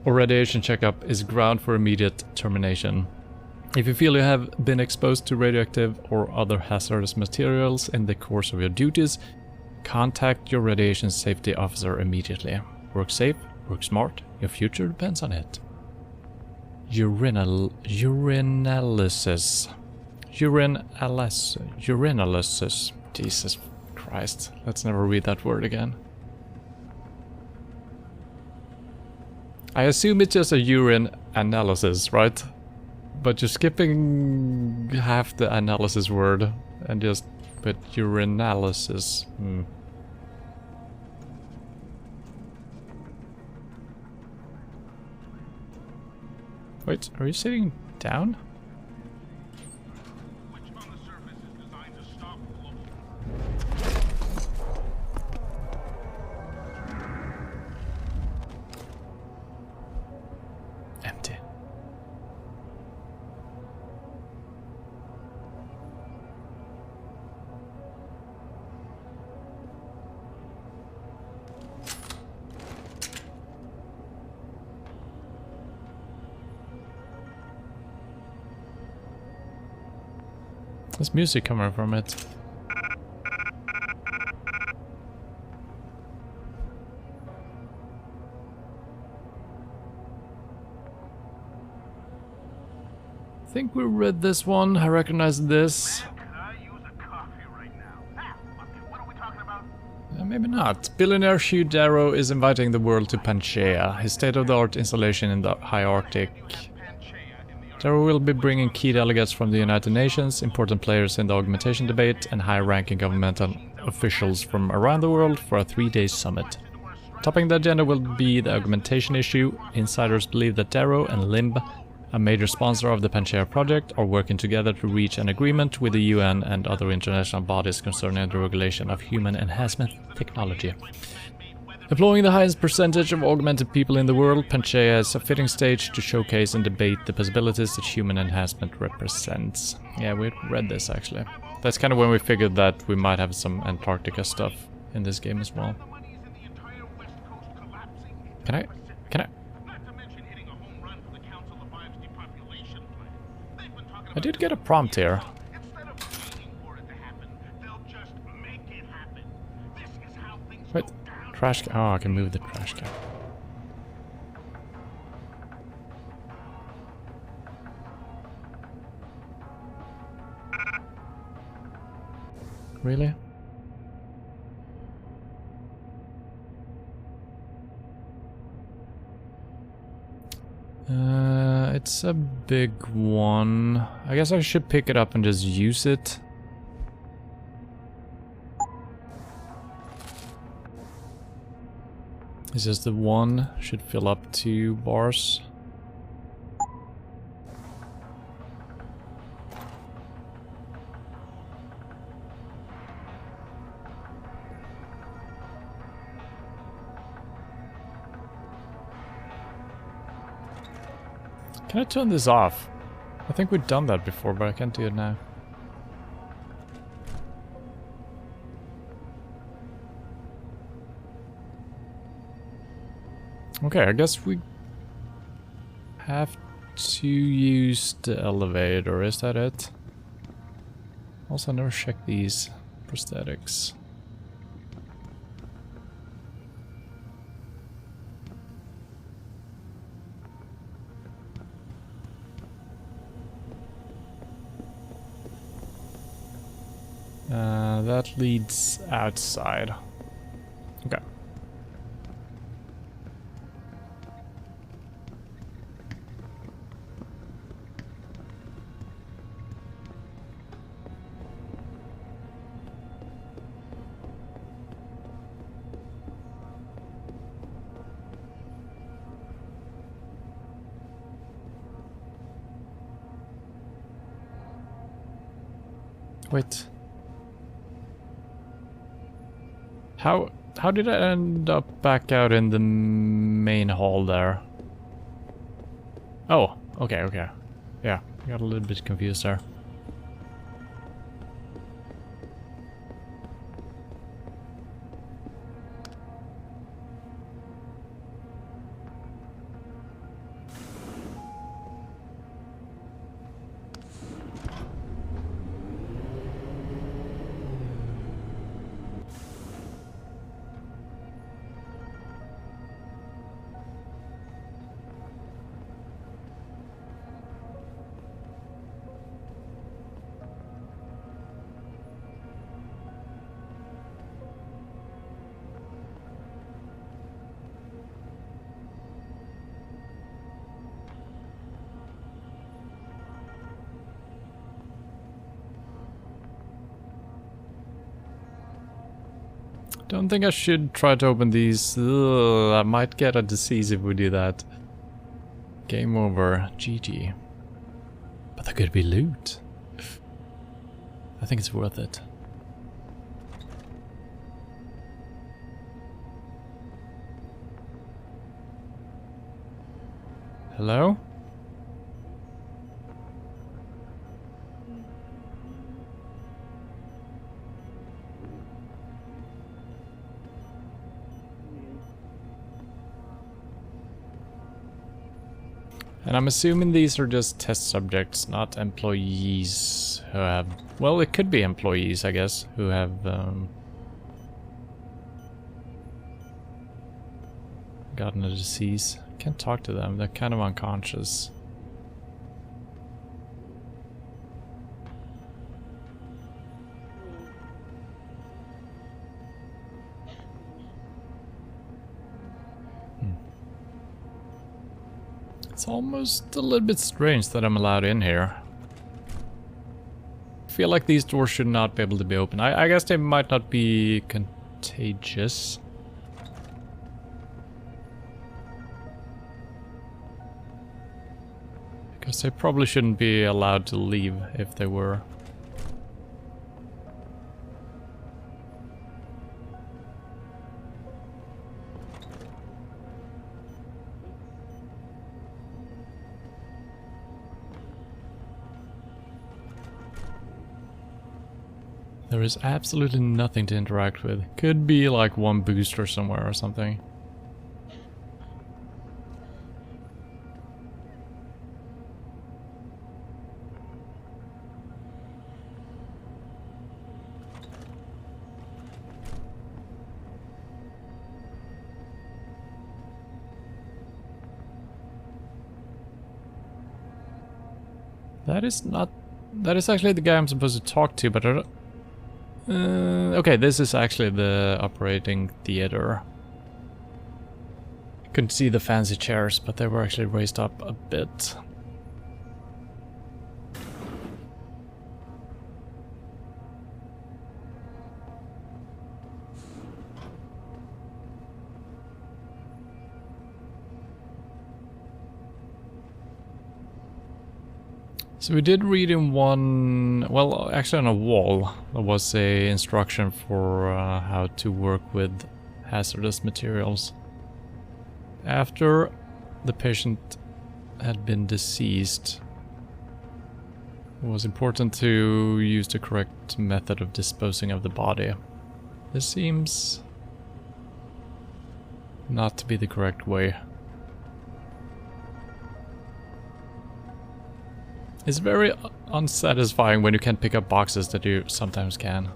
Or radiation checkup is ground for immediate termination. If you feel you have been exposed to radioactive or other hazardous materials in the course of your duties, contact your radiation safety officer immediately. Work safe, work smart, your future depends on it. Urinalysis. Urinalysis. Jesus Christ. Let's never read that word again. I assume it's just a urine analysis, right? But you're skipping half the analysis word and just put urinalysis. Wait, are you sitting down? Empty. There's music coming from it. I think we read this one. I recognize this. Maybe not. Billionaire Hugh Darrow is inviting the world to Pangaea, his state-of-the-art installation in the high Arctic. Darrow will be bringing key delegates from the United Nations, important players in the augmentation debate, and high-ranking governmental officials from around the world for a 3-day summit. Topping the agenda will be the augmentation issue. Insiders believe that Darrow and Limb, a major sponsor of the Panchaea project, are working together to reach an agreement with the UN and other international bodies concerning the regulation of human enhancement technology. Employing the highest percentage of augmented people in the world, Panchaea is a fitting stage to showcase and debate the possibilities that human enhancement represents. Yeah, we read this actually. That's kind of when we figured that we might have some Antarctica stuff in this game as well. Can I? I did get a prompt here. Wait, trash can. Oh, I can move the trash can. Really? It's a big one. I guess I should pick it up and just use it. It's just the one should fill up 2 bars. Can I turn this off? I think we've done that before, but I can't do it now. Okay, I guess we have to use the elevator, is that it? Also, I never checked these prosthetics. That leads outside. Okay. Wait. How did I end up back out in the main hall there? Oh, okay. Yeah, I got a little bit confused there. Don't think I should try to open these. Ugh, I might get a disease if we do that. Game over. GG. But there could be loot. I think it's worth it. Hello? And I'm assuming these are just test subjects, not employees who have... Well, it could be employees, I guess, who have gotten a disease. Can't talk to them, they're kind of unconscious. It's almost a little bit strange that I'm allowed in here. I feel like these doors should not be able to be open. I guess they might not be contagious. Because they probably shouldn't be allowed to leave if they were. There is absolutely nothing to interact with. Could be like one booster somewhere or something. That is not... That is actually the guy I'm supposed to talk to, but I don't... okay, this is actually the operating theater. I couldn't see the fancy chairs, but they were actually raised up a bit. So we did read in one, well, actually on a wall, there was a instruction for how to work with hazardous materials. After the patient had been deceased, it was important to use the correct method of disposing of the body. This seems not to be the correct way. It's very unsatisfying when you can't pick up boxes that you sometimes can.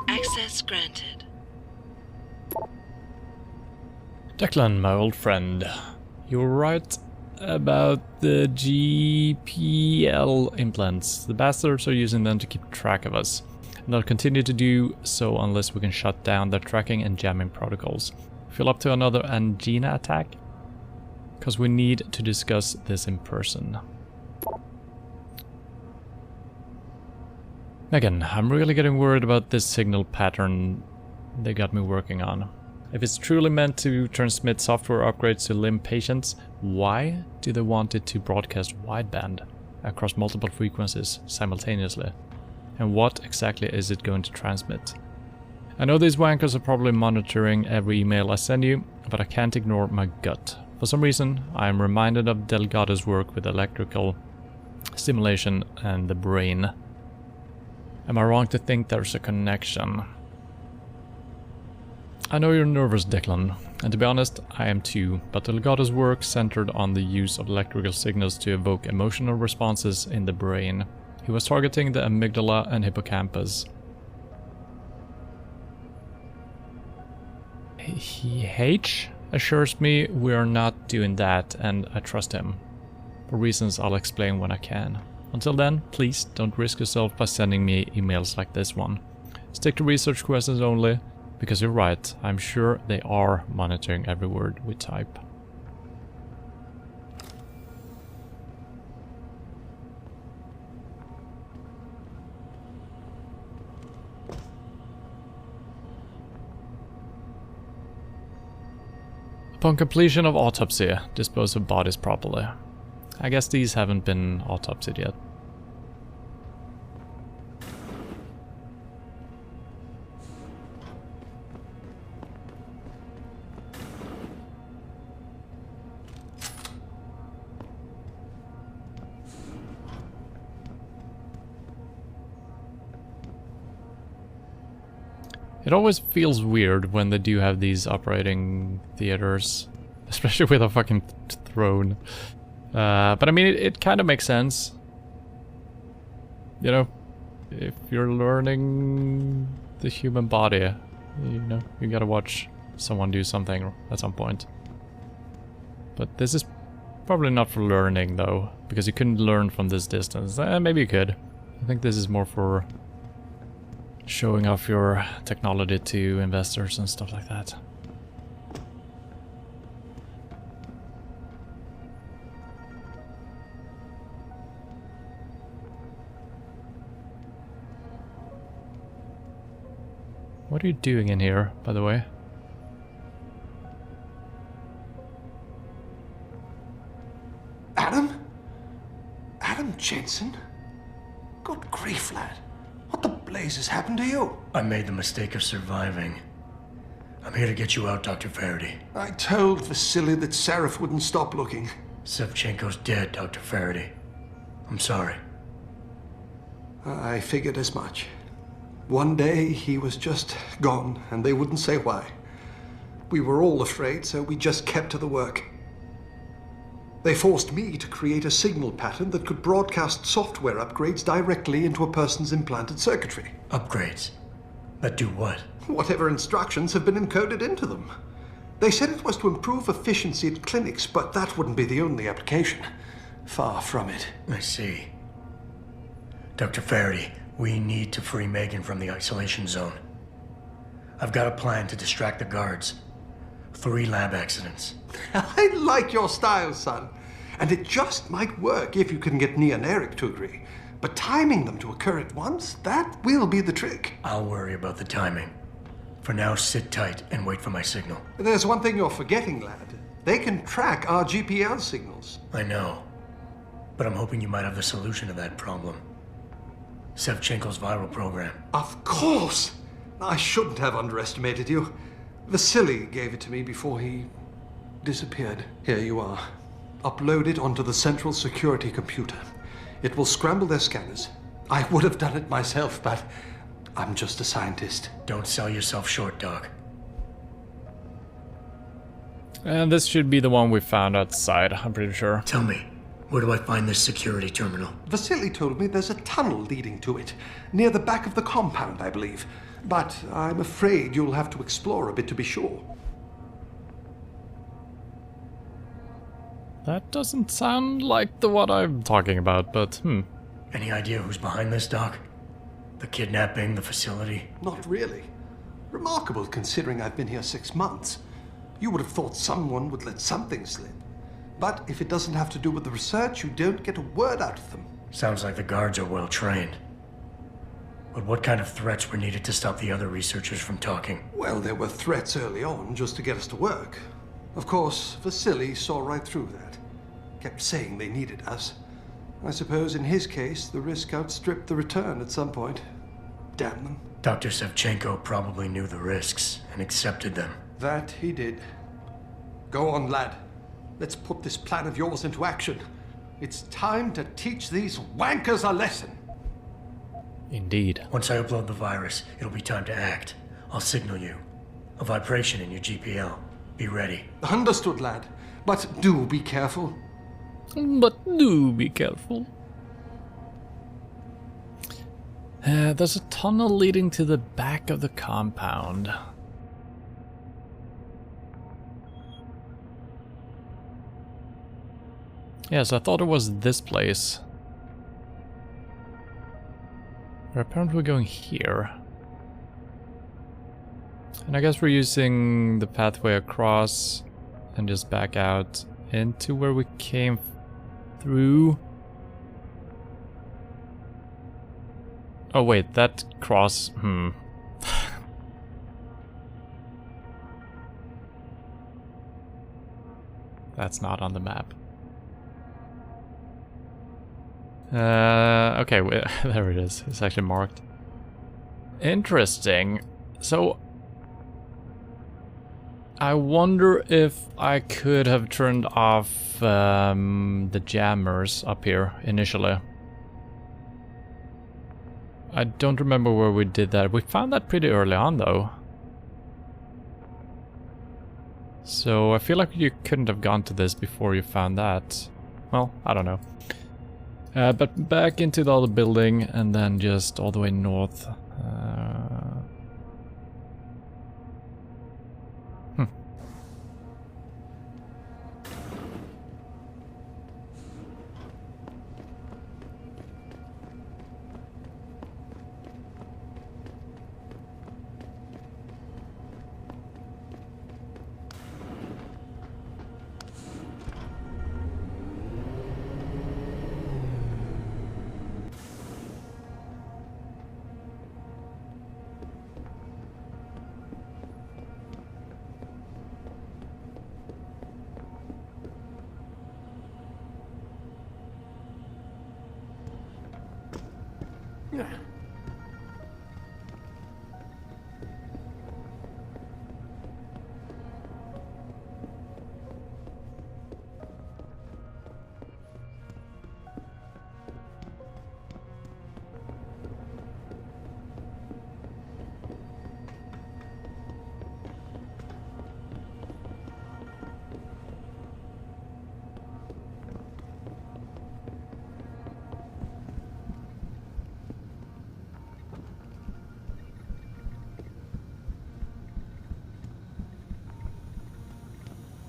Access granted. Declan, my old friend, you were right about the GPL implants. The bastards are using them to keep track of us, and they'll continue to do so unless we can shut down their tracking and jamming protocols. Feel up to another Angina attack? Because we need to discuss this in person. Megan, I'm really getting worried about this signal pattern they got me working on. If it's truly meant to transmit software upgrades to limb patients, why do they want it to broadcast wideband across multiple frequencies simultaneously? And what exactly is it going to transmit? I know these wankers are probably monitoring every email I send you, but I can't ignore my gut. For some reason, I am reminded of Delgado's work with electrical stimulation and the brain. Am I wrong to think there's a connection? I know you're nervous, Declan, and to be honest, I am too, but Delgado's work centered on the use of electrical signals to evoke emotional responses in the brain. He was targeting the amygdala and hippocampus. H assures me we're not doing that, and I trust him. For reasons I'll explain when I can. Until then, please don't risk yourself by sending me emails like this one. Stick to research questions only, because you're right, I'm sure they are monitoring every word we type. Upon completion of autopsy, dispose of bodies properly. I guess these haven't been autopsied yet. It always feels weird when they do have these operating theaters, especially with a fucking throne. But I mean, it kind of makes sense. You know, if you're learning the human body, you know, you gotta watch someone do something at some point. But this is probably not for learning though, because you couldn't learn from this distance. Maybe you could. I think this is more for showing off your technology to investors and stuff like that. What are you doing in here, by the way? Adam? Adam Jensen? Good grief, lad. What the blazes happened to you? I made the mistake of surviving. I'm here to get you out, Dr. Faraday. I told Vasily that Seraph wouldn't stop looking. Sevchenko's dead, Dr. Faraday. I'm sorry. I figured as much. One day he was just gone, and they wouldn't say why. We were all afraid, so we just kept to the work. They forced me to create a signal pattern that could broadcast software upgrades directly into a person's implanted circuitry. Upgrades? That do what? Whatever instructions have been encoded into them. They said it was to improve efficiency at clinics, but that wouldn't be the only application. Far from it. I see. Dr. Faraday, we need to free Megan from the isolation zone. I've got a plan to distract the guards. 3 lab accidents. I like your style, son. And it just might work if you can get Nia and Eric to agree. But timing them to occur at once, that will be the trick. I'll worry about the timing. For now, sit tight and wait for my signal. There's one thing you're forgetting, lad. They can track our GPL signals. I know. But I'm hoping you might have the solution to that problem. Sevchenko's viral program. Of course! I shouldn't have underestimated you. Vasily gave it to me before he disappeared. Here you are. Upload it onto the central security computer. It will scramble their scanners. I would have done it myself, but I'm just a scientist. Don't sell yourself short, Doc. And this should be the one we found outside, I'm pretty sure. Tell me, where do I find this security terminal? Vasily told me there's a tunnel leading to it, near the back of the compound, I believe. But I'm afraid you'll have to explore a bit to be sure. That doesn't sound like the one I'm talking about, but Any idea who's behind this, Doc? The kidnapping, the facility? Not really. Remarkable considering I've been here 6 months. You would have thought someone would let something slip. But if it doesn't have to do with the research, you don't get a word out of them. Sounds like the guards are well trained. But what kind of threats were needed to stop the other researchers from talking? Well, there were threats early on just to get us to work. Of course, Vasily saw right through that. Kept saying they needed us. I suppose in his case, the risk outstripped the return at some point. Damn them. Dr. Sevchenko probably knew the risks and accepted them. That he did. Go on, lad. Let's put this plan of yours into action. It's time to teach these wankers a lesson. Indeed. Once I upload the virus, it'll be time to act. I'll signal you. A vibration in your GPL. Be ready. Understood, lad. But do be careful. But do be careful. There's a tunnel leading to the back of the compound. Yes, I thought it was this place. But apparently we're going here. And I guess we're using the pathway across and just back out into where we came through. Oh wait, that cross, That's not on the map. Okay, there it is. It's actually marked. Interesting. So, I wonder if I could have turned off the jammers up here initially. I don't remember where we did that. We found that pretty early on though. So I feel like you couldn't have gone to this before you found that. Well, I don't know. But back into the other building and then just all the way north.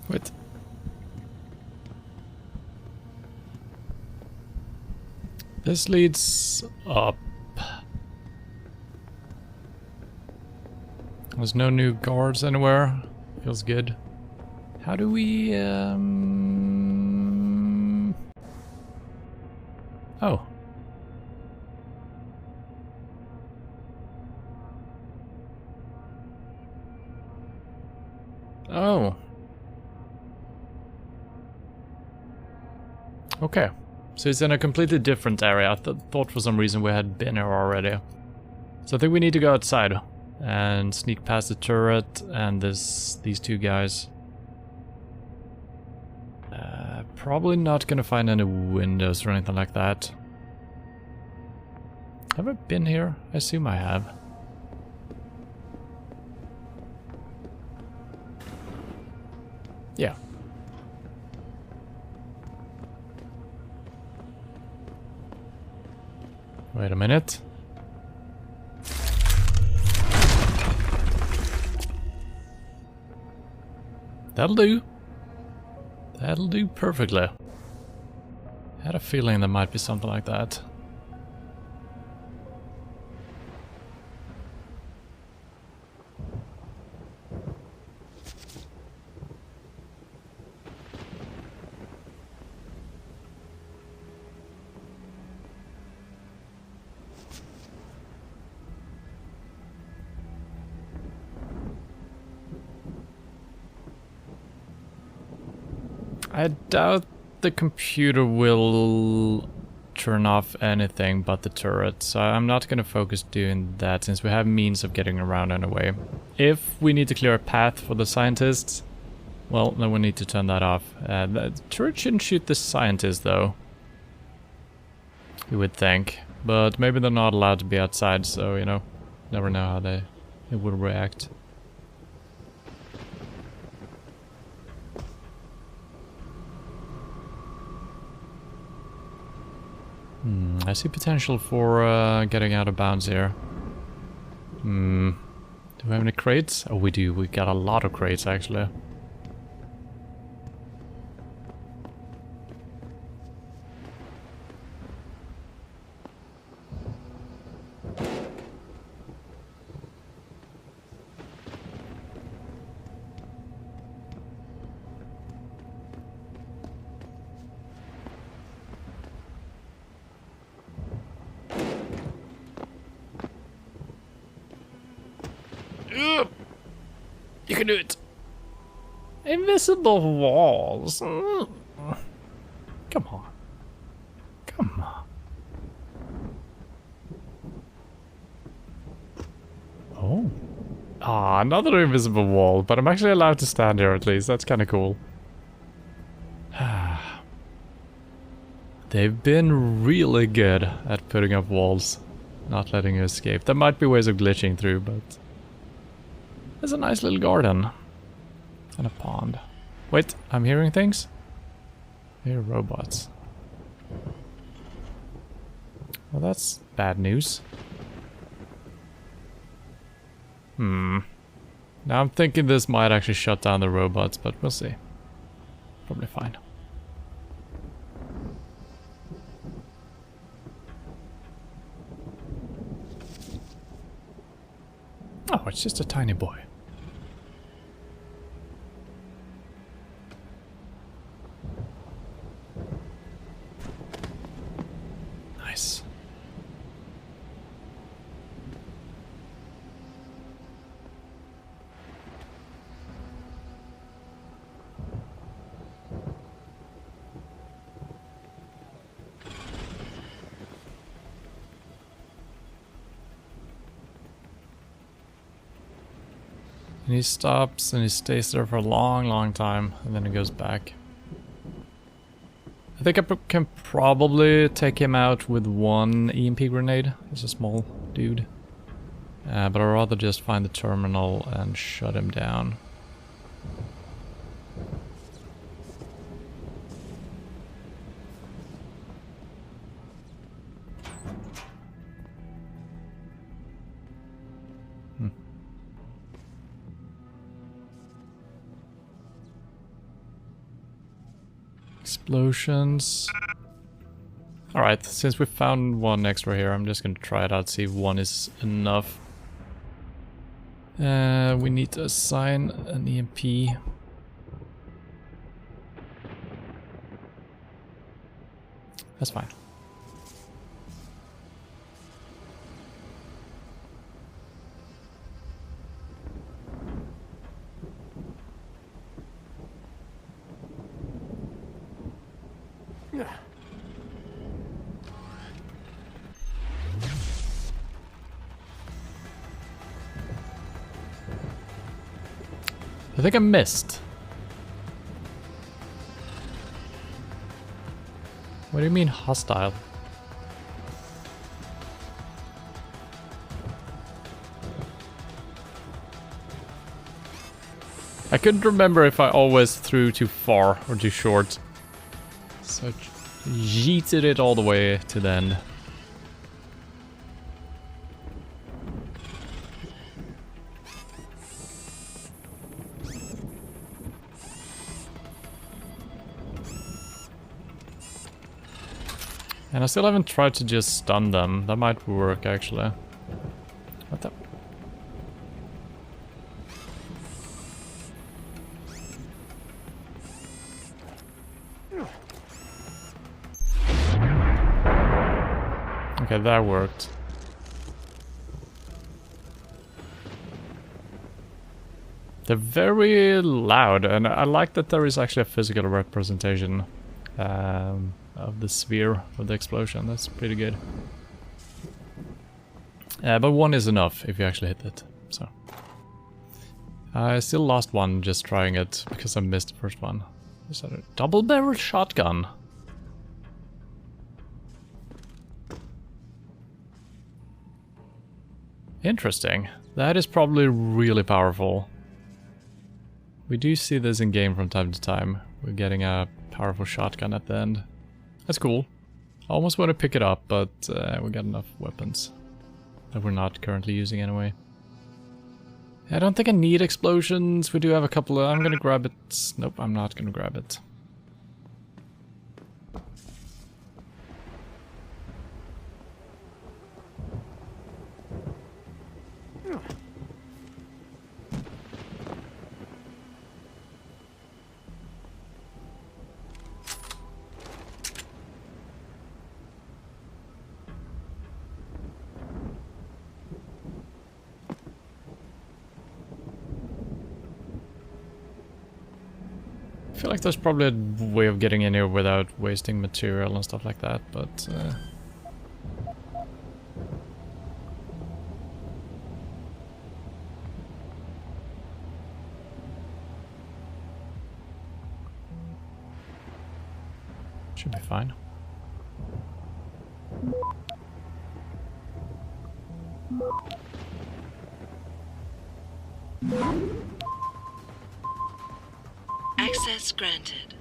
Wait. This leads up. There's no new guards anywhere. Feels good. How do we, Oh. Oh. Okay. So it's in a completely different area. I thought for some reason we had been here already. So I think we need to go outside and sneak past the turret and these two guys. Probably not gonna find any windows or anything like that. Have I been here? I assume I have. Yeah. Wait a minute. That'll do. That'll do perfectly. Had a feeling there might be something like that. I doubt the computer will turn off anything but the turret, so I'm not going to focus doing that since we have means of getting around anyway. If we need to clear a path for the scientists, well, then we need to turn that off. The turret shouldn't shoot the scientist though, you would think, but maybe they're not allowed to be outside, so you know, never know how they would react. I see potential for getting out of bounds here. Do we have any crates? Oh, we do. We got a lot of crates, actually. You can do it. Invisible walls. Come on. Come on. Oh. Ah, another invisible wall, but I'm actually allowed to stand here at least. That's kind of cool. They've been really good at putting up walls, not letting you escape. There might be ways of glitching through, but there's a nice little garden and a pond. Wait, I'm hearing things? I hear robots. Well, that's bad news. Now I'm thinking this might actually shut down the robots, but we'll see. Probably fine. Oh, it's just a tiny boy. Nice. And he stops and he stays there for a long time, and then he goes back. I think I can probably take him out with one EMP grenade. He's a small dude. But I'd rather just find the terminal and shut him down. Explosions. Alright, since we found one extra here, I'm just gonna try it out, see if one is enough. We need to assign an EMP. That's fine. I think I missed. What do you mean hostile? I couldn't remember if I always threw too far or too short. So I yeeted it all the way to the end. And I still haven't tried to just stun them. That might work, actually. What the? Okay, that worked. They're very loud, and I like that there is actually a physical representation of the sphere of the explosion. That's pretty good. But one is enough if you actually hit it. So I still lost one just trying it because I missed the first one. Is that a double-barrel shotgun? Interesting. That is probably really powerful. We do see this in game from time to time. We're getting a powerful shotgun at the end. That's cool. I almost want to pick it up, but we got enough weapons that we're not currently using anyway. I don't think I need explosions. We do have a couple of... I'm gonna grab it. Nope, I'm not gonna grab it. I feel like there's probably a way of getting in here without wasting material and stuff like that, but... should be fine. Access granted.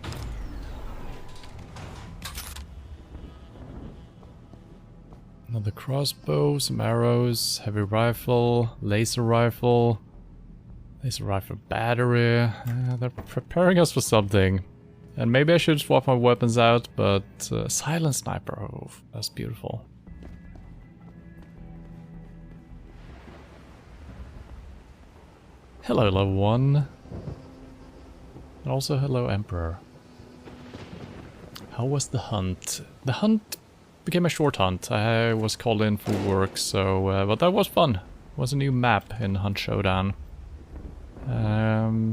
Another crossbow, some arrows, heavy rifle, laser rifle battery. They're preparing us for something. And maybe I should swap my weapons out, but silent sniper, oh, that's beautiful. Hello, level 1. And also hello, Emperor. How was the hunt? The hunt became a short hunt. I was called in for work, so but that was fun. It was a new map in Hunt Showdown.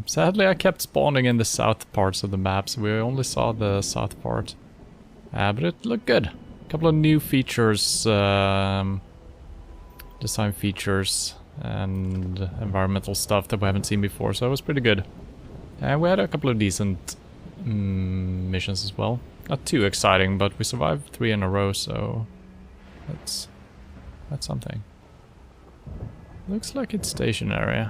Sadly, I kept spawning in the south parts of the map, so we only saw the south part. But it looked good. A couple of new features, design features and environmental stuff that we haven't seen before, so it was pretty good. And we had a couple of decent missions as well. Not too exciting, but we survived 3 in a row, so that's something. Looks like it's stationary.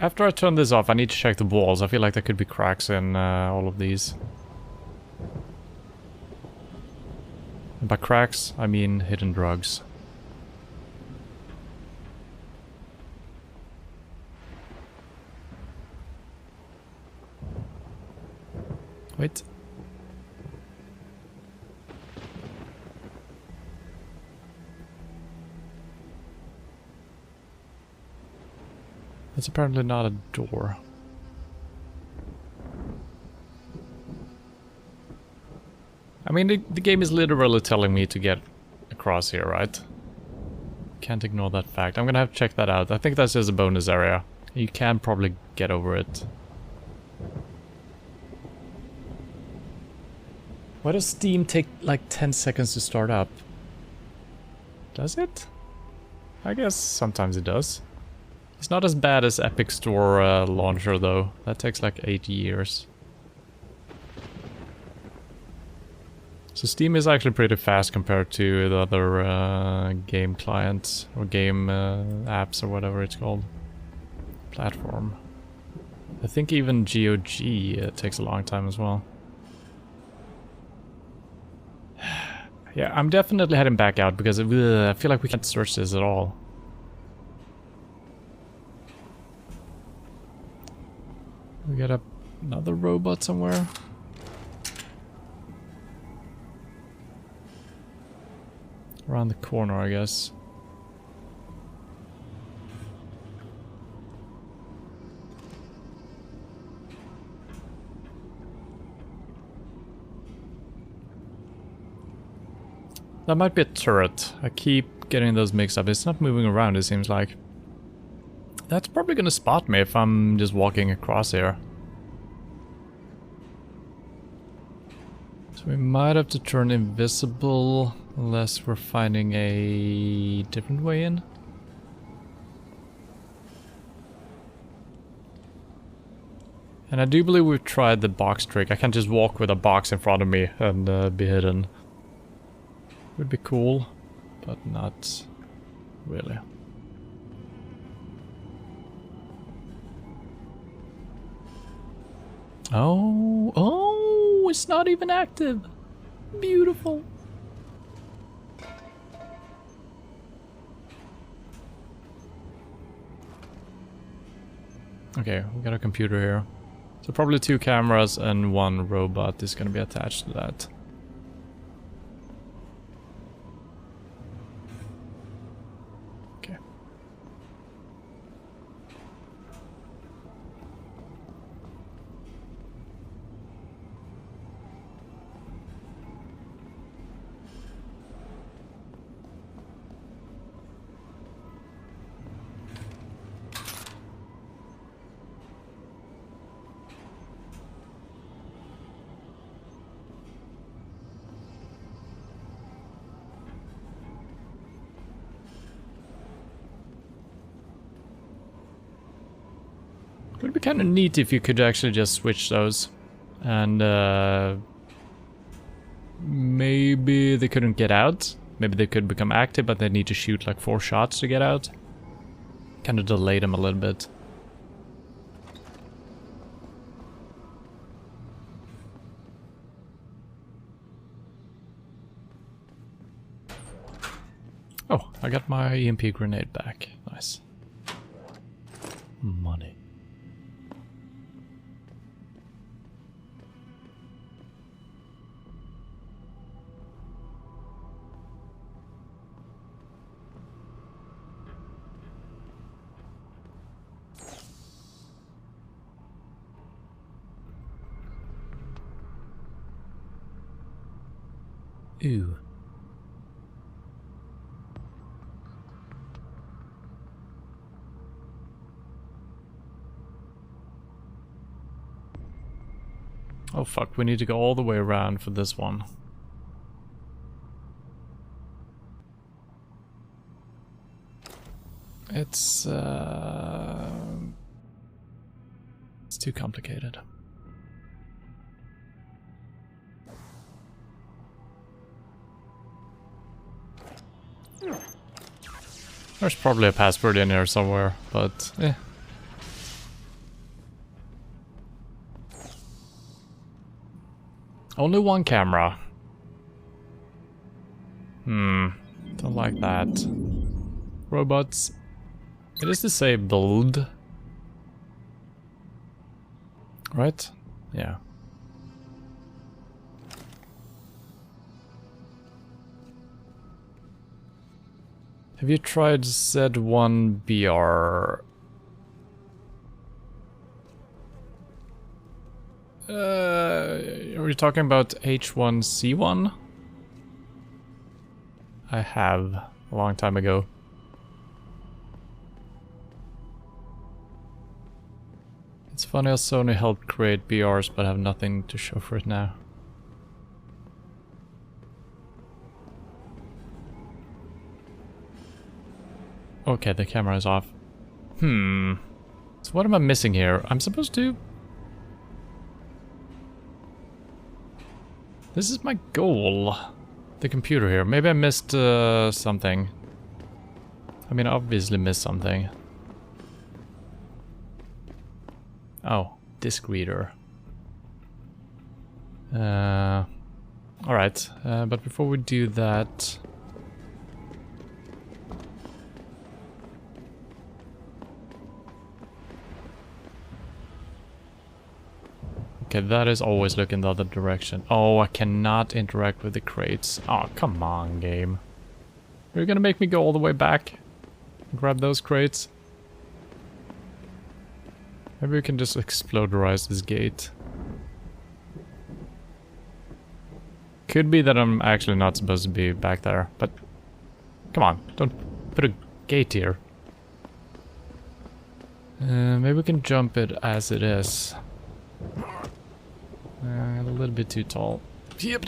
After I turn this off, I need to check the walls. I feel like there could be cracks in all of these. And by cracks, I mean hidden drugs. Wait. It's apparently not a door. I mean, the game is literally telling me to get across here, right? Can't ignore that fact. I'm gonna have to check that out. I think that's just a bonus area. You can probably get over it. Why does Steam take like 10 seconds to start up? Does it? I guess sometimes it does. It's not as bad as Epic Store launcher though. That takes like 8 years. So Steam is actually pretty fast compared to the other game clients or game apps or whatever it's called. Platform. I think even GOG takes a long time as well. Yeah, I'm definitely heading back out because I feel like we can't search this at all. We got another robot somewhere. Around the corner, I guess. That might be a turret. I keep getting those mixed up. It's not moving around, it seems like. That's probably gonna spot me if I'm just walking across here. So we might have to turn invisible unless we're finding a different way in. And I do believe we've tried the box trick. I can't just walk with a box in front of me and be hidden. Would be cool, but not really. Oh, it's not even active. Beautiful. Okay, we got a computer here. So probably 2 cameras and 1 robot is gonna be attached to that. Okay. It would be kind of neat if you could actually just switch those. And maybe they couldn't get out. Maybe they could become active, but they need to shoot like 4 shots to get out. Kind of delay them a little bit. Oh, I got my EMP grenade back. Nice. Money. Ooh. Oh fuck, we need to go all the way around for this one. It's too complicated. There's probably a password in here somewhere, but eh. Only one camera. Don't like that. Robots. It is disabled. Right? Yeah. Have you tried Z1BR? Are we talking about H1C1? I have, a long time ago. It's funny how Sony helped create BRs but have nothing to show for it now. Okay, the camera is off. So what am I missing here? I'm supposed to... This is my goal. The computer here. Maybe I missed something. I mean, I obviously missed something. Oh, disk reader. Alright, but before we do that... Okay, that is always looking the other direction. Oh, I cannot interact with the crates. Oh, come on, game. You're gonna make me go all the way back and grab those crates? Maybe we can just exploderize this gate. Could be that I'm actually not supposed to be back there, but... Come on, don't put a gate here. Maybe we can jump it as it is. A little bit too tall. Yep.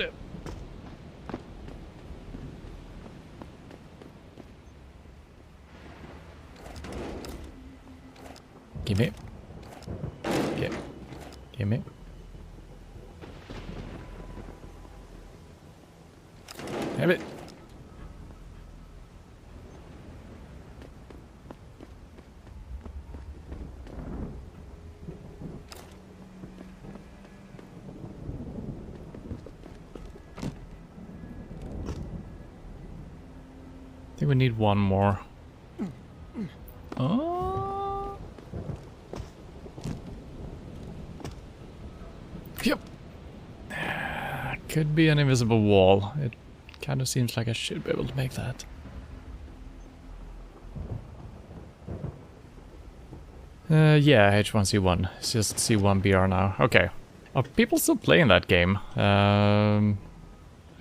Give me. Give me. Have it. I think we need one more. Oh. Yep. Could be an invisible wall. It kind of seems like I should be able to make that. Yeah, H1C1. It's just C1BR now. Okay. Are people still playing that game? I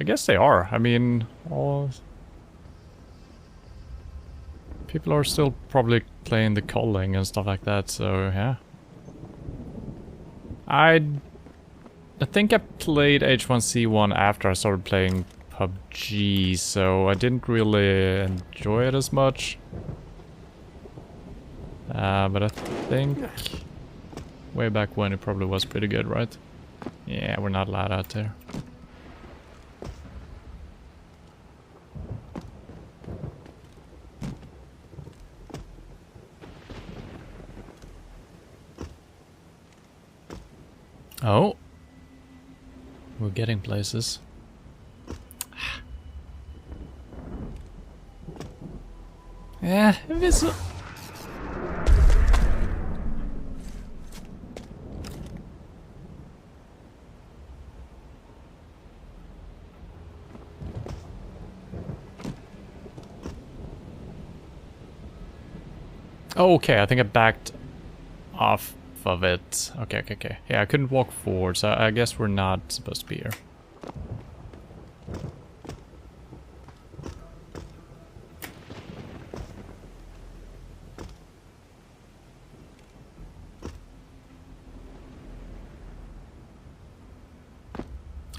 guess they are. I mean, people are still probably playing the calling and stuff like that, so yeah. I think I played H1C1 after I started playing PUBG, so I didn't really enjoy it as much. But I think way back when it probably was pretty good, right? Yeah, we're not allowed out there. Oh. We're getting places. Yeah, invisible. Okay, I think I backed off of it. Okay. Yeah, I couldn't walk forward, so I guess we're not supposed to be here.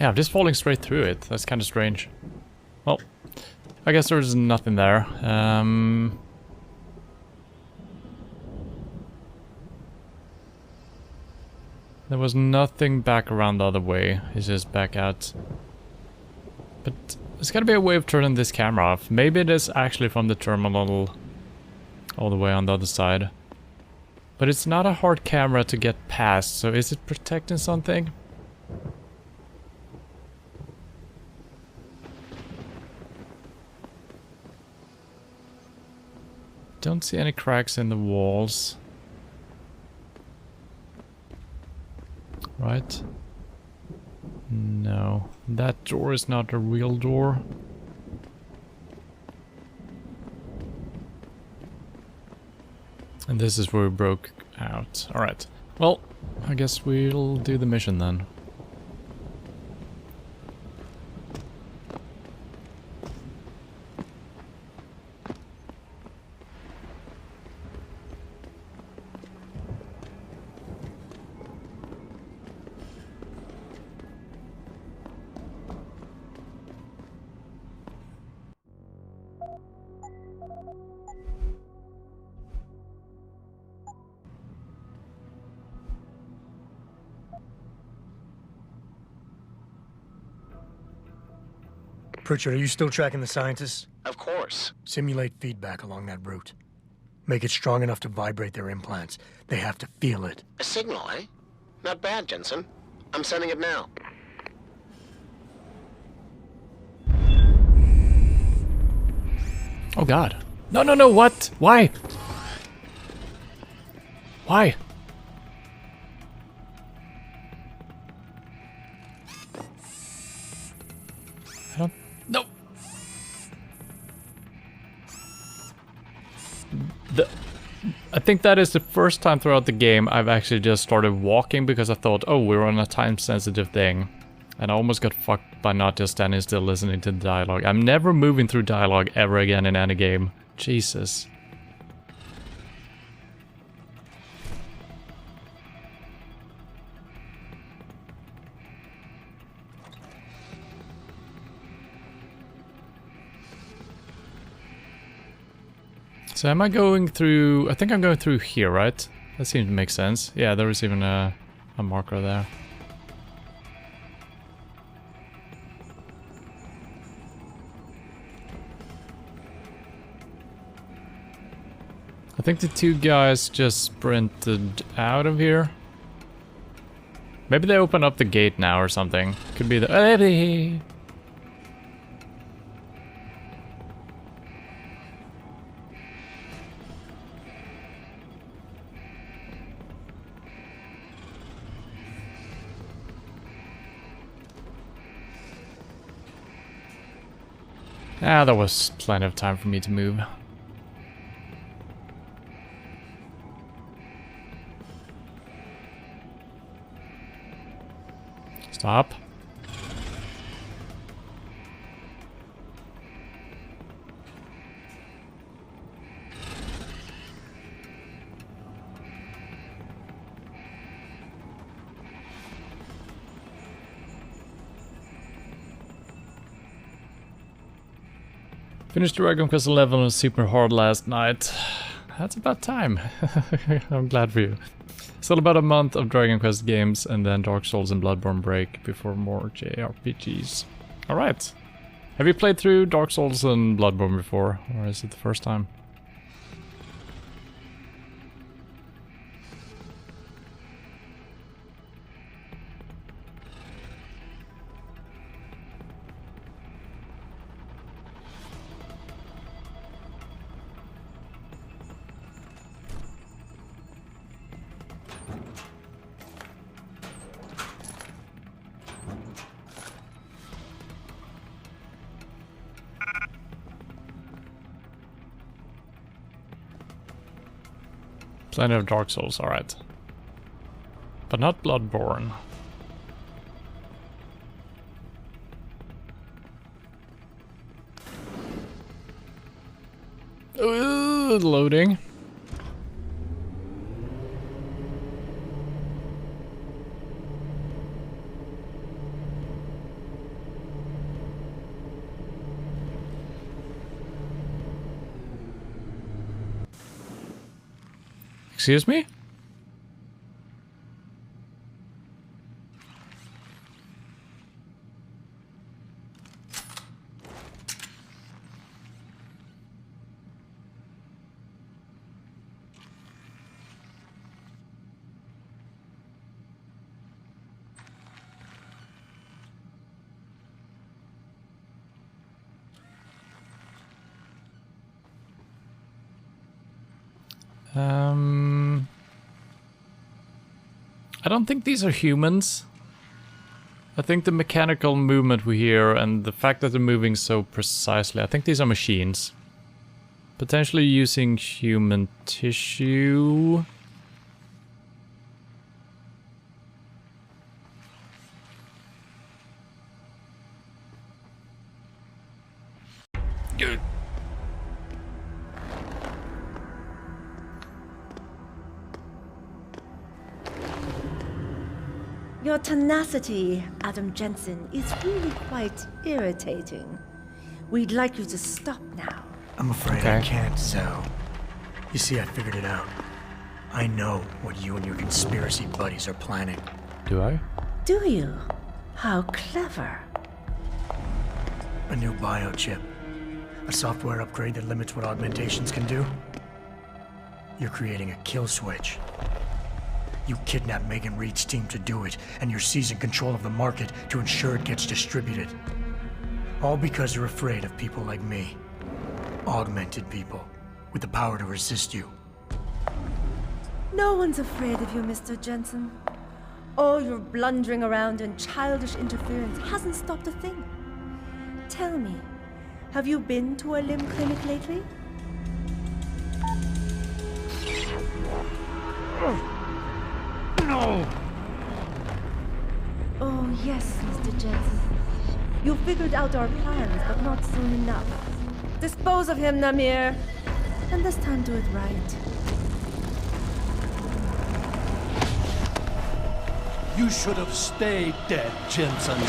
Yeah, I'm just falling straight through it. That's kind of strange. Well, I guess there's nothing there. There was nothing back around the other way. It's just back out. But there's gotta be a way of turning this camera off. Maybe it is actually from the terminal all the way on the other side. But it's not a hard camera to get past, so is it protecting something? Don't see any cracks in the walls. Right? No. That door is not a real door. And this is where we broke out. Alright. Well, I guess we'll do the mission then. Pritchard, are you still tracking the scientists? Of course. Simulate feedback along that route. Make it strong enough to vibrate their implants. They have to feel it. A signal, eh? Not bad, Jensen. I'm sending it now. Oh god. No, no, no, what? Why? Why? I don't... No! I think that is the first time throughout the game I've actually just started walking because I thought, oh, we're on a time-sensitive thing. And I almost got fucked by not just standing still listening to the dialogue. I'm never moving through dialogue ever again in any game. Jesus. So am I going through... I think I'm going through here, right? That seems to make sense. Yeah, there is even a marker there. I think the two guys just sprinted out of here. Maybe they open up the gate now or something. Could be the... Ah, there was plenty of time for me to move. Stop. Finished Dragon Quest 11 on super hard last night. That's about time. I'm glad for you. Still about a month of Dragon Quest games and then Dark Souls and Bloodborne break before more JRPGs. Alright. Have you played through Dark Souls and Bloodborne before? Or is it the first time? Plenty of Dark Souls, alright. But not Bloodborne. Loading. Excuse me? I don't think these are humans. I think the mechanical movement we hear and the fact that they're moving so precisely, I think these are machines. Potentially using human tissue. Good. Your tenacity, Adam Jensen, is really quite irritating. We'd like you to stop now. I'm afraid I can't, Zoe. You see, I figured it out. I know what you and your conspiracy buddies are planning. Do I? Do you? How clever. A new biochip. A software upgrade that limits what augmentations can do. You're creating a kill switch. You kidnapped Megan Reed's team to do it, and you're seizing control of the market to ensure it gets distributed. All because you're afraid of people like me. Augmented people, with the power to resist you. No one's afraid of you, Mr. Jensen. All your blundering around and childish interference hasn't stopped a thing. Tell me, have you been to a limb clinic lately? No! Oh, yes, Mr. Jensen. You figured out our plans, but not soon enough. Dispose of him, Namir. And this time do it right. You should have stayed dead, Jensen.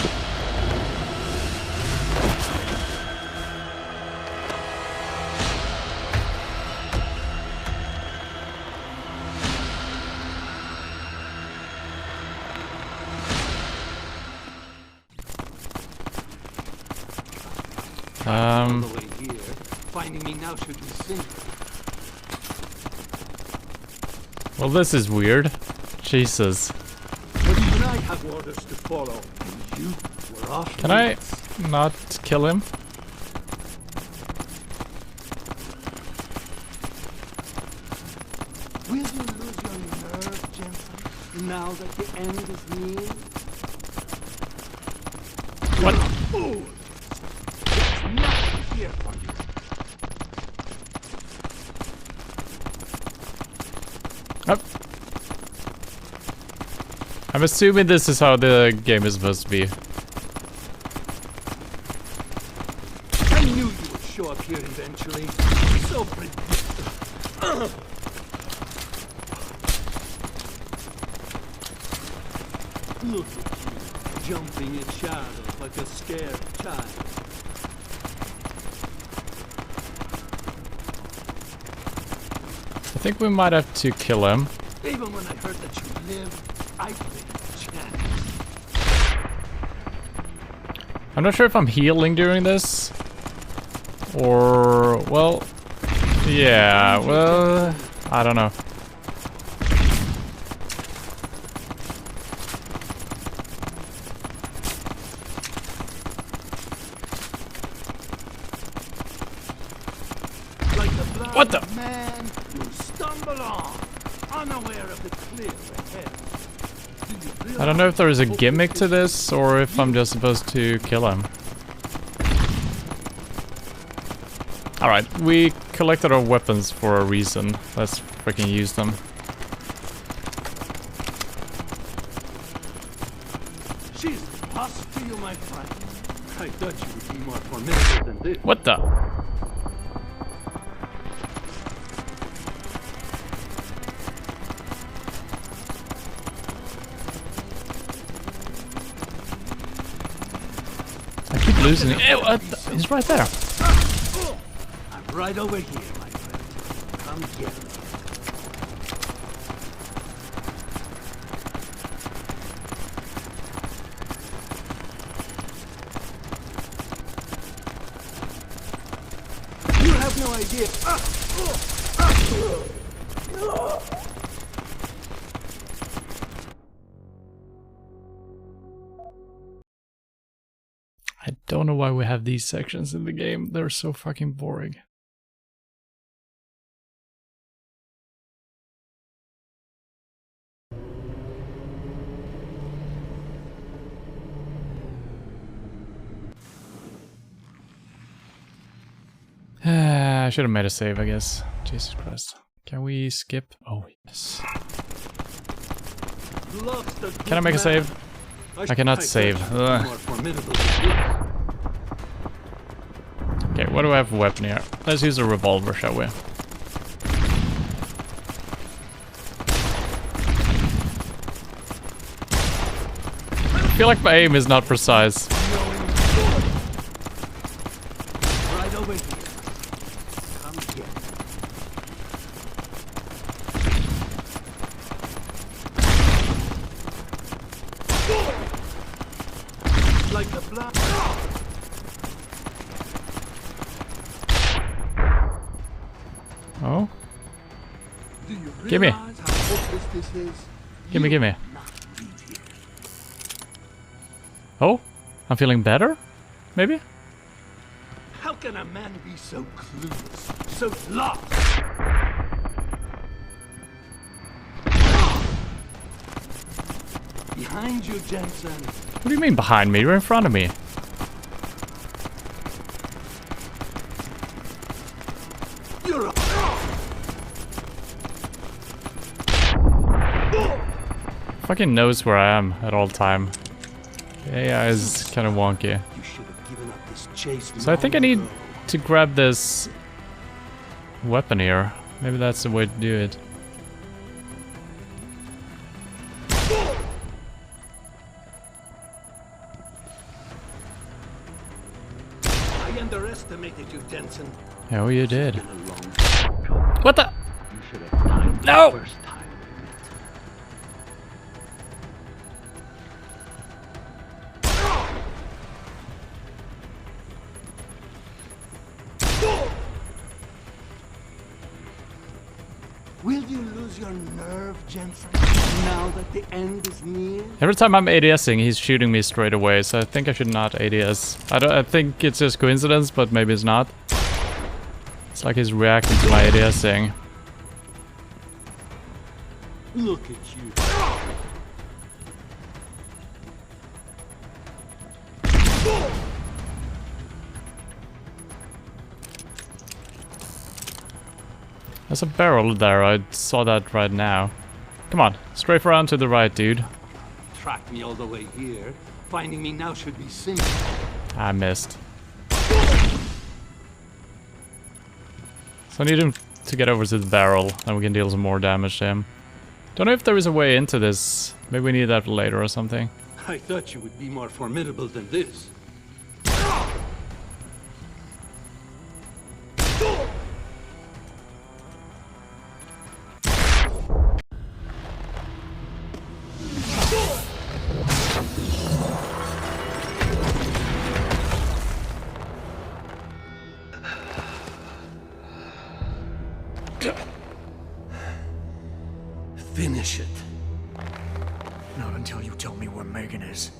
On the way here, finding me now should be simple. Well, this is weird. Jesus. But even I have orders to follow. You were off. Can I not kill him? Will you lose your nerve, Jensen, now that the end is near? What? Fool! Nothing here for you. Up. I'm assuming this is how the game is supposed to be. I knew you would show up here eventually. So predictable. Look at you, jumping in shadows like a scared child. I think we might have to kill him. Even when I heard that you lived, I played a chance. I'm not sure if I'm healing during this. Or, well, yeah, well, I don't know. What the? Man, you stumble on, unaware of the cliff ahead. I don't know if there is a gimmick to this or if I'm just supposed to kill him. Alright, we collected our weapons for a reason. Let's freaking use them. She's lost to you, my friend. I thought you would be more formidable than this. What the? Losing it. Ew, he's right there. I'm right over here, my friend. Come get me. have no idea. I don't know why we have these sections in the game. They're so fucking boring. I should have made a save, I guess. Jesus Christ. Can we skip? Oh, yes. Can I make a save? I cannot save. Ugh. Okay, what do I have for weapon here? Let's use a revolver, shall we? I feel like my aim is not precise. Right over here. Come here. Like a black. Oh? Do you Gimme. realize how hopeless this is? Gimme, gimme. Oh? I'm feeling better? Maybe? How can a man be so clueless, so lost? Behind you, Jensen. What do you mean behind me? You're in front of me. You're a... Fucking knows where I am at all time. The AI is kind of wonky. You should have given up this chase. So I think I need to grab this weapon here. Maybe that's the way to do it. I underestimated you, Jensen. Oh, you did. What the? No! Will you lose your nerve, Jensen, now that the end is near? Every time I'm ADSing, he's shooting me straight away, so I think I should not ADS. I think it's just coincidence, but maybe it's not. It's like he's reacting to my ADSing. Look at you. There's a barrel there, I saw that right now. Come on, strafe around to the right, dude. Track me all the way here. Finding me now should be simple. I missed. So I need him to get over to the barrel, and we can deal some more damage to him. Don't know if there is a way into this. Maybe we need that later or something. I thought you would be more formidable than this. Finish it. Not until you tell me where Megan is.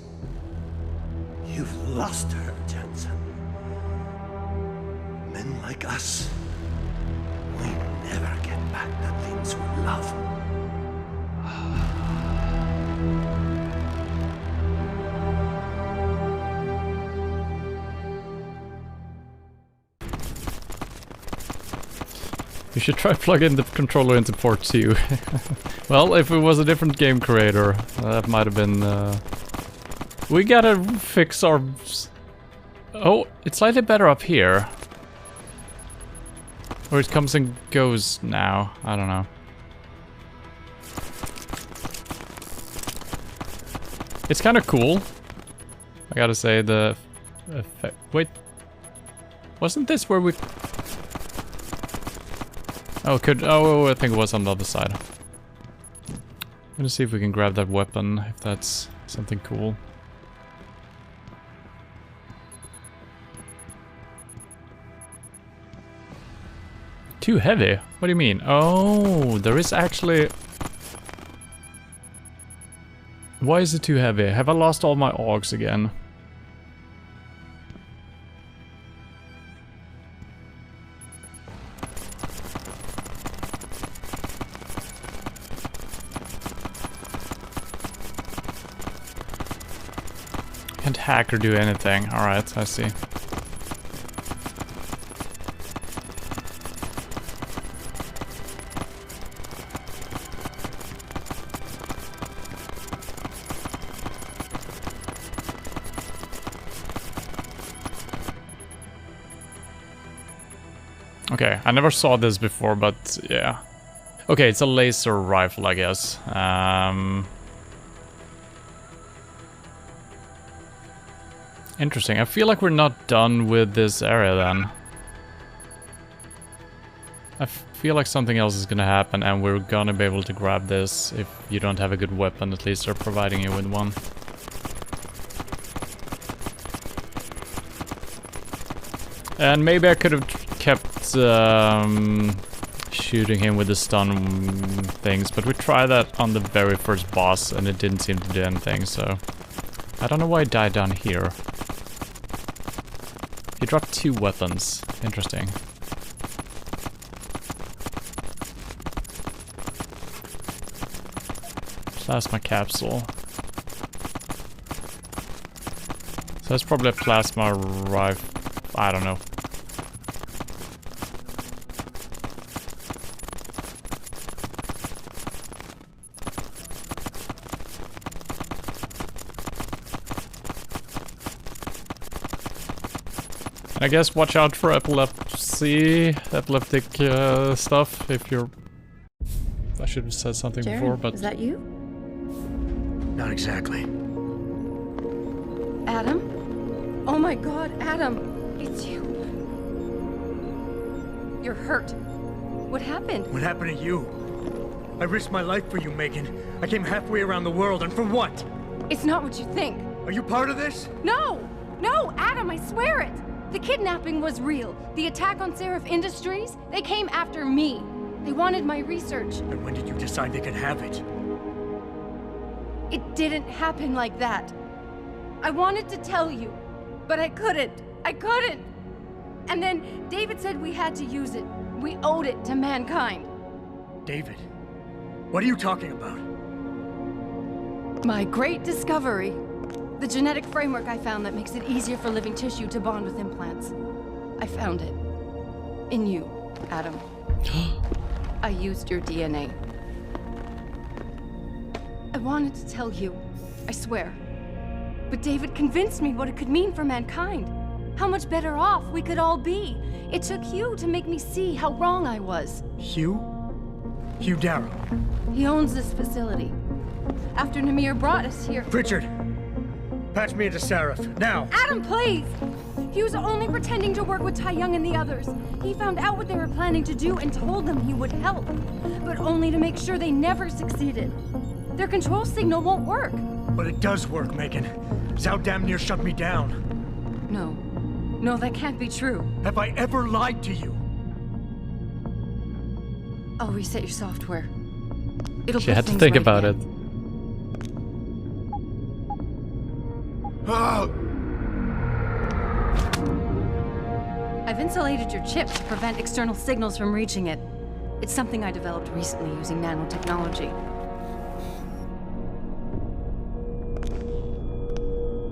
You've lost her, Jensen. Men like us, we never get back the things we love. You should try plugging the controller into port 2. Well, if it was a different game creator, that might have been... We gotta fix our... Oh, it's slightly better up here. Or it comes and goes now. I don't know. It's kind of cool. I gotta say, the effect... Wait. Wasn't this where we... Oh, I think it was on the other side. I'm gonna see if we can grab that weapon, if that's something cool. Too heavy? What do you mean? Oh, there is actually... Why is it too heavy? Have I lost all my augs again? Can't hack or do anything. Alright, I see. Okay, I never saw this before, but yeah. Okay, it's a laser rifle, I guess. Interesting. I feel like we're not done with this area then. I feel like something else is gonna happen and we're gonna be able to grab this. If you don't have a good weapon, at least they're providing you with one. And maybe I could have kept shooting him with the stun things, but we tried that on the very first boss and it didn't seem to do anything, so... I don't know why I died down here. He dropped 2 weapons. Interesting. Plasma capsule. So that's probably a plasma rifle. I don't know. I guess watch out for epileptic stuff if you're... I should have said something Jaren, before, but... is that you? Not exactly. Adam? Oh my god, Adam! It's you. You're hurt. What happened? What happened to you? I risked my life for you, Megan. I came halfway around the world, and for what? It's not what you think. Are you part of this? No! No, Adam, I swear it! The kidnapping was real. The attack on Seraph Industries, they came after me. They wanted my research. And when did you decide they could have it? It didn't happen like that. I wanted to tell you, but I couldn't. I couldn't! And then David said we had to use it. We owed it to mankind. David? What are you talking about? My great discovery. The genetic framework I found that makes it easier for living tissue to bond with implants. I found it. In you, Adam. I used your DNA. I wanted to tell you, I swear. But David convinced me what it could mean for mankind. How much better off we could all be. It took Hugh to make me see how wrong I was. Hugh? Hugh Darrow. He owns this facility. After Namir brought us here... Richard! Patch me into Seraph, now! Adam, please! He was only pretending to work with Tai Young and the others. He found out what they were planning to do and told them he would help. But only to make sure they never succeeded. Their control signal won't work. But it does work, Megan. Zhao damn near shut me down. No. No, that can't be true. Have I ever lied to you? I'll reset your software. It'll She had to think about it. I've insulated your chip to prevent external signals from reaching it. It's something I developed recently using nanotechnology.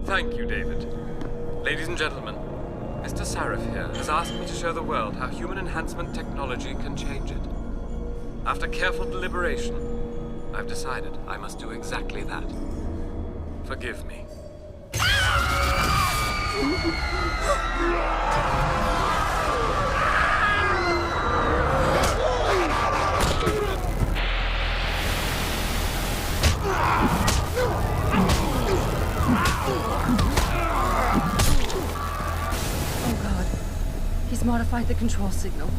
Thank you, David. Ladies and gentlemen, Mr. Seraph here has asked me to show the world how human enhancement technology can change it. After careful deliberation, I've decided I must do exactly that. Forgive me. Oh god. He's modified the control signal.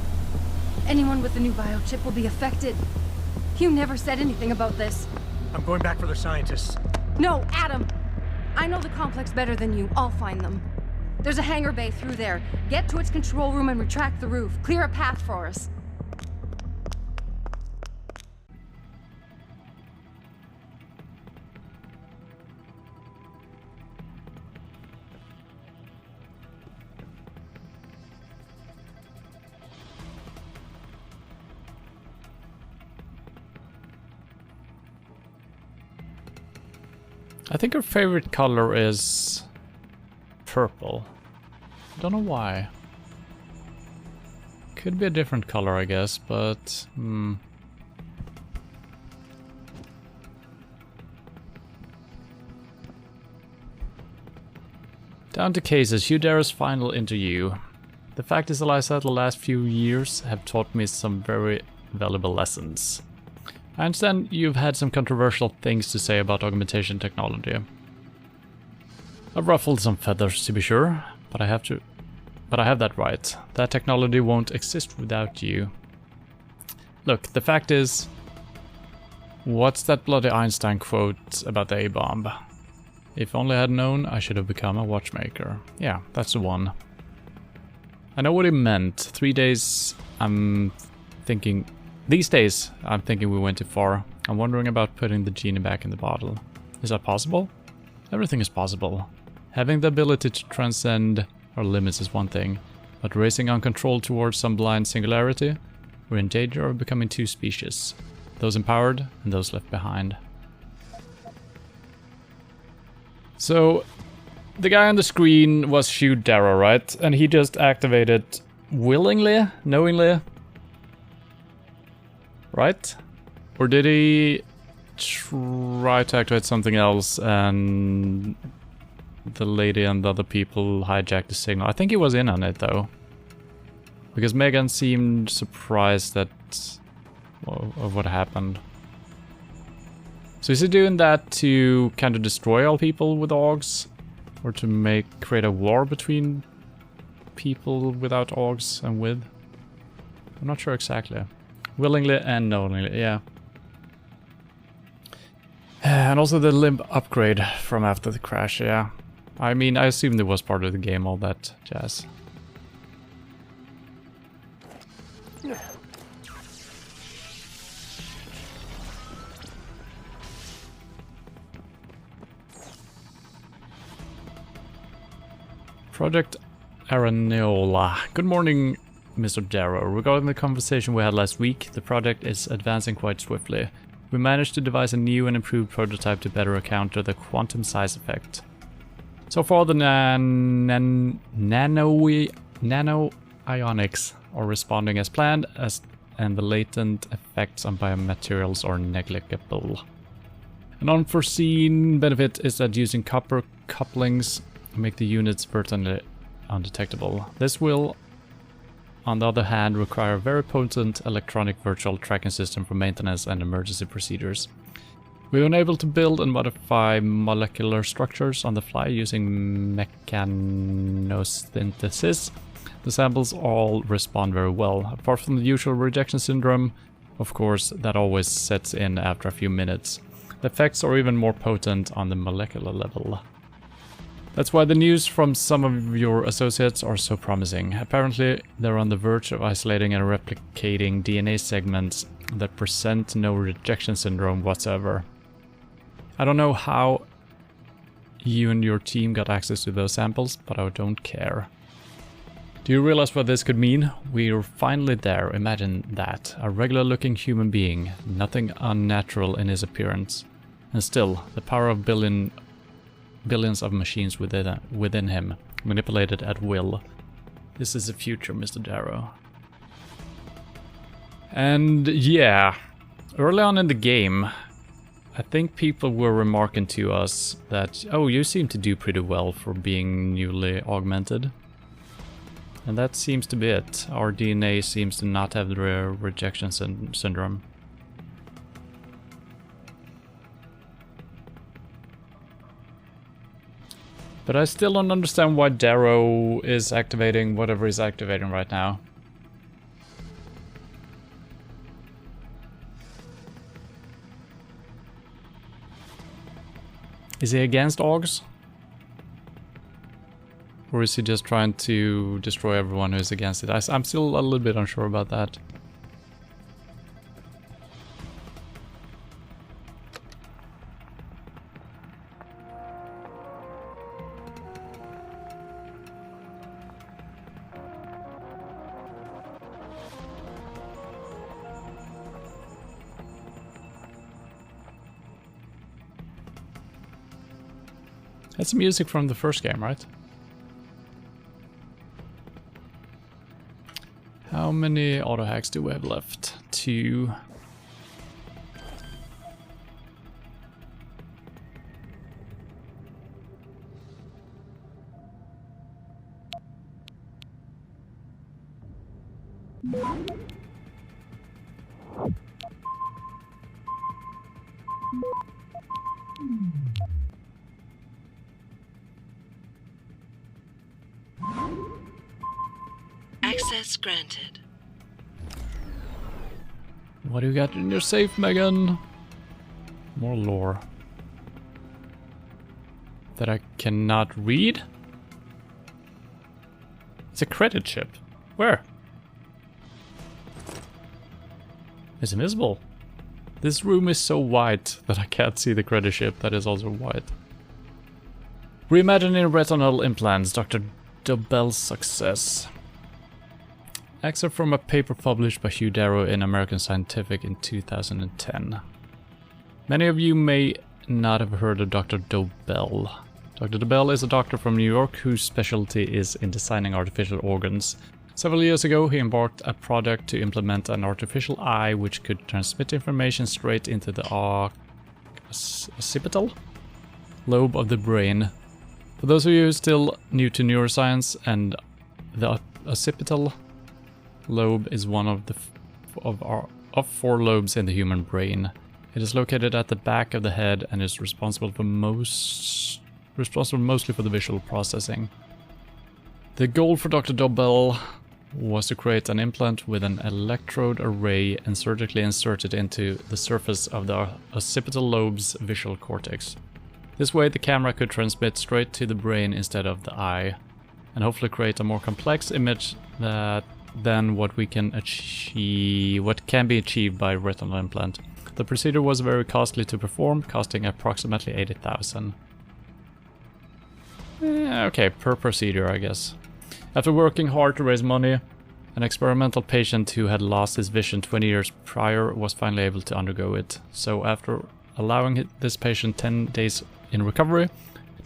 Anyone with the new biochip will be affected. Hugh never said anything about this. I'm going back for the scientists. No, Adam! I know the complex better than you. I'll find them. There's a hangar bay through there. Get to its control room and retract the roof. Clear a path for us. I think her favorite color is purple. Don't know why. Could be a different color, I guess, but Down to cases. Hugh Darrow's final interview. The fact is, Eliza, the last few years have taught me some very valuable lessons. I understand you've had some controversial things to say about augmentation technology. I've ruffled some feathers, to be sure, but I have that right. That technology won't exist without you. Look, the fact is, what's that bloody Einstein quote about the A-bomb? If only I had known, I should have become a watchmaker. Yeah, that's the one. I know what he meant. 3 days, these days, I'm thinking we went too far. I'm wondering about putting the genie back in the bottle. Is that possible? Everything is possible. Having the ability to transcend our limits is one thing, but racing uncontrolled towards some blind singularity, we're in danger of becoming two species. Those empowered and those left behind. So, the guy on the screen was Hugh Darrow, right? And he just activated willingly? Knowingly? Right? Or did he try to activate something else and the lady and the other people hijacked the signal? I think he was in on it though. Because Megan seemed surprised of what happened. So is he doing that to kind of destroy all people with augs? Or to create a war between people without augs and with? I'm not sure exactly. Willingly and knowingly, yeah. And also the limb upgrade from after the crash, yeah. I mean, I assumed it was part of the game, all that jazz. Project Araneola. Good morning, Mr. Darrow. Regarding the conversation we had last week, the project is advancing quite swiftly. We managed to devise a new and improved prototype to better encounter the quantum size effect. So far, the nano-ionics are responding as planned, and the latent effects on biomaterials are negligible. An unforeseen benefit is that using copper couplings make the units virtually undetectable. This will, on the other hand, require a very potent electronic virtual tracking system for maintenance and emergency procedures. We were able to build and modify molecular structures on the fly using mechanosynthesis. The samples all respond very well. Apart from the usual rejection syndrome, of course, that always sets in after a few minutes. The effects are even more potent on the molecular level. That's why the news from some of your associates are so promising. Apparently, they're on the verge of isolating and replicating DNA segments that present no rejection syndrome whatsoever. I don't know how you and your team got access to those samples, but I don't care. Do you realize what this could mean? We're finally there, imagine that. A regular-looking human being, nothing unnatural in his appearance. And still, the power of billions of machines within him, manipulated at will. This is the future, Mr. Darrow. And yeah, early on in the game, I think people were remarking to us that, oh, you seem to do pretty well for being newly augmented. And that seems to be it. Our DNA seems to not have the rejection syndrome. But I still don't understand why Darrow is activating whatever he's activating right now. Is he against augs? Or is he just trying to destroy everyone who's against it? I'm still a little bit unsure about that. That's music from the first game, right? How many auto hacks do we have left? 2. Access granted. What do you got in your safe, Megan? More lore. That I cannot read? It's a credit chip. Where? It's invisible. This room is so white that I can't see the credit chip that is also white. Reimagining retinal implants, Dr. Dobell's success. Excerpt from a paper published by Hugh Darrow in American Scientific in 2010. Many of you may not have heard of Dr. Dobell. Dr. Dobell is a doctor from New York whose specialty is in designing artificial organs. Several years ago, he embarked a project to implement an artificial eye which could transmit information straight into the occipital lobe of the brain. For those of you who are still new to neuroscience, and the occipital lobe is one of the four lobes in the human brain. It is located at the back of the head and is responsible mostly for the visual processing. The goal for Dr. Dobell was to create an implant with an electrode array and surgically insert it into the surface of the occipital lobe's visual cortex. This way the camera could transmit straight to the brain instead of the eye, and hopefully create a more complex image than what can be achieved by retinal implant. The procedure was very costly to perform, costing approximately $80,000. Okay, per procedure, I guess. After working hard to raise money, an experimental patient who had lost his vision 20 years prior was finally able to undergo it. So after allowing this patient 10 days in recovery,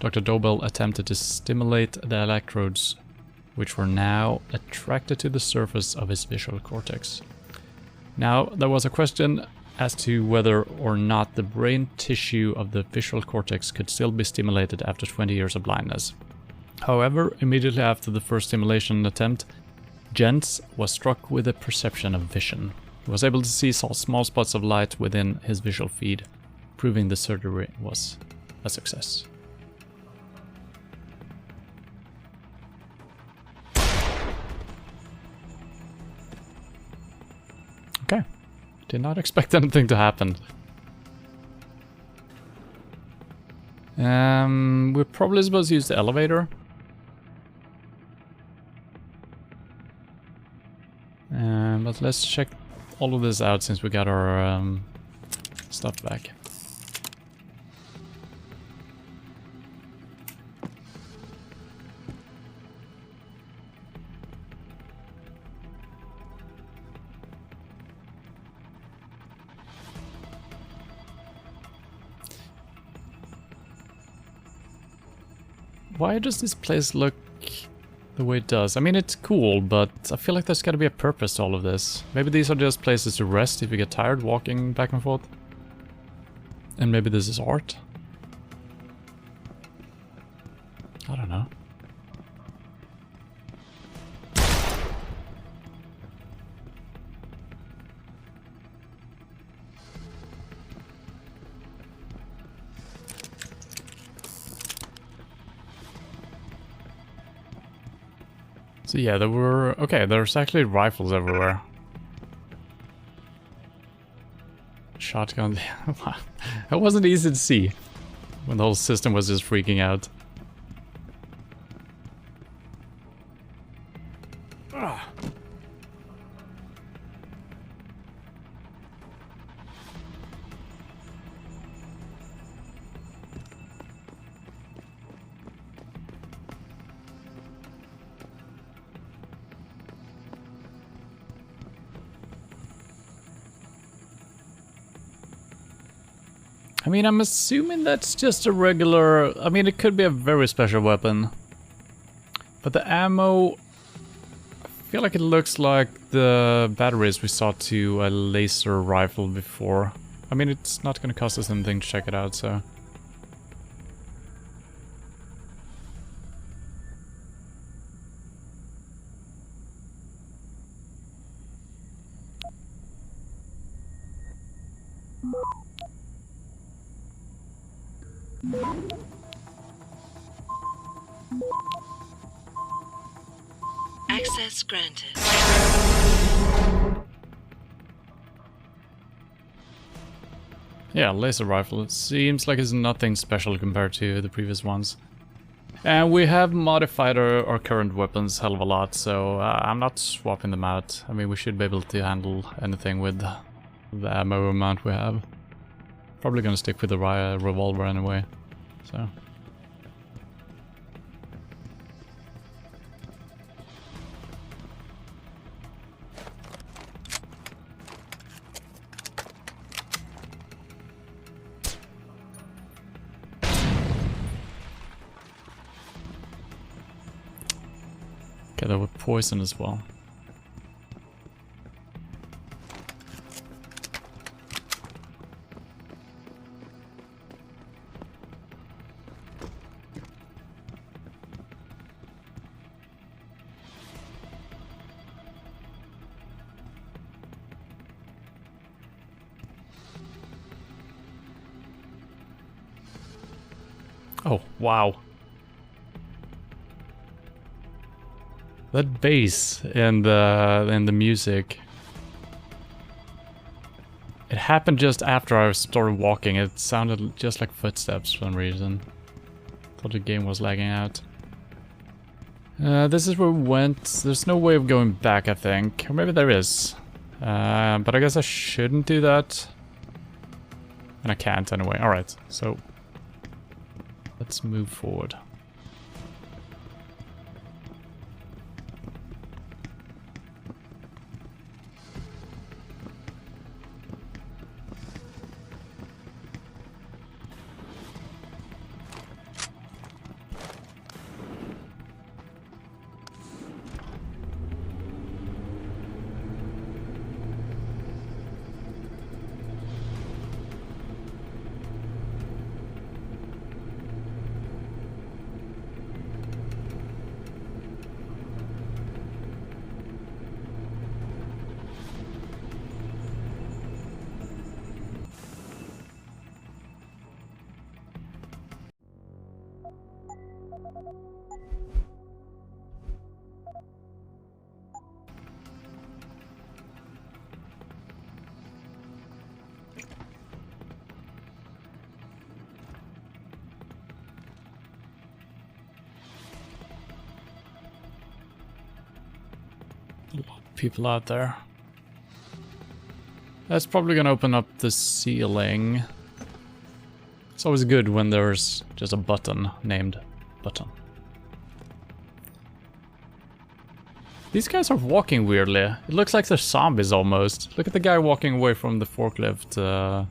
Dr. Dobell attempted to stimulate the electrodes, which were now attracted to the surface of his visual cortex. Now, there was a question as to whether or not the brain tissue of the visual cortex could still be stimulated after 20 years of blindness. However, immediately after the first stimulation attempt, Jens was struck with a perception of vision. He was able to see small spots of light within his visual field, proving the surgery was a success. Okay, did not expect anything to happen. We're probably supposed to use the elevator. But let's check all of this out since we got our stuff back. Why does this place look the way it does? I mean, it's cool, but I feel like there's gotta be a purpose to all of this. Maybe these are just places to rest if you get tired walking back and forth. And maybe this is art? I don't know. So yeah, there's actually rifles everywhere. Shotgun. It wasn't easy to see when the whole system was just freaking out. I mean, I'm assuming that's just a regular... I mean, it could be a very special weapon. But the ammo... I feel like it looks like the batteries we saw to a laser rifle before. I mean, it's not going to cost us anything to check it out, so... Access granted. Yeah, laser rifle. It seems like it's nothing special compared to the previous ones. And we have modified our current weapons hell of a lot, so I'm not swapping them out. I mean, we should be able to handle anything with the ammo amount we have. Probably gonna stick with the revolver anyway, so... Okay, that with poison as well. Oh, wow. That bass and the music. It happened just after I started walking. It sounded just like footsteps for some reason. Thought the game was lagging out. This is where we went. There's no way of going back, I think. Or maybe there is. But I guess I shouldn't do that. And I can't anyway. Alright, so... let's move forward. A lot of people out there. That's probably gonna open up the ceiling. It's always good when there's just a button named button. These guys are walking weirdly. It looks like they're zombies almost. Look at the guy walking away from the forklift.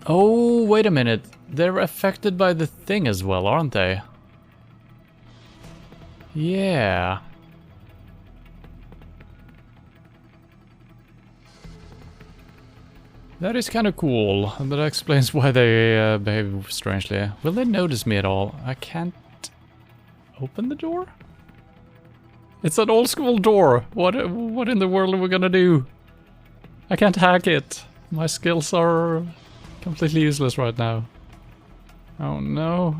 Oh, wait a minute. They're affected by the thing as well, aren't they? Yeah. That is kind of cool. That explains why they behave strangely. Will they notice me at all? I can't open the door? It's an old school door. What in the world are we gonna do? I can't hack it. My skills are completely useless right now. Oh no.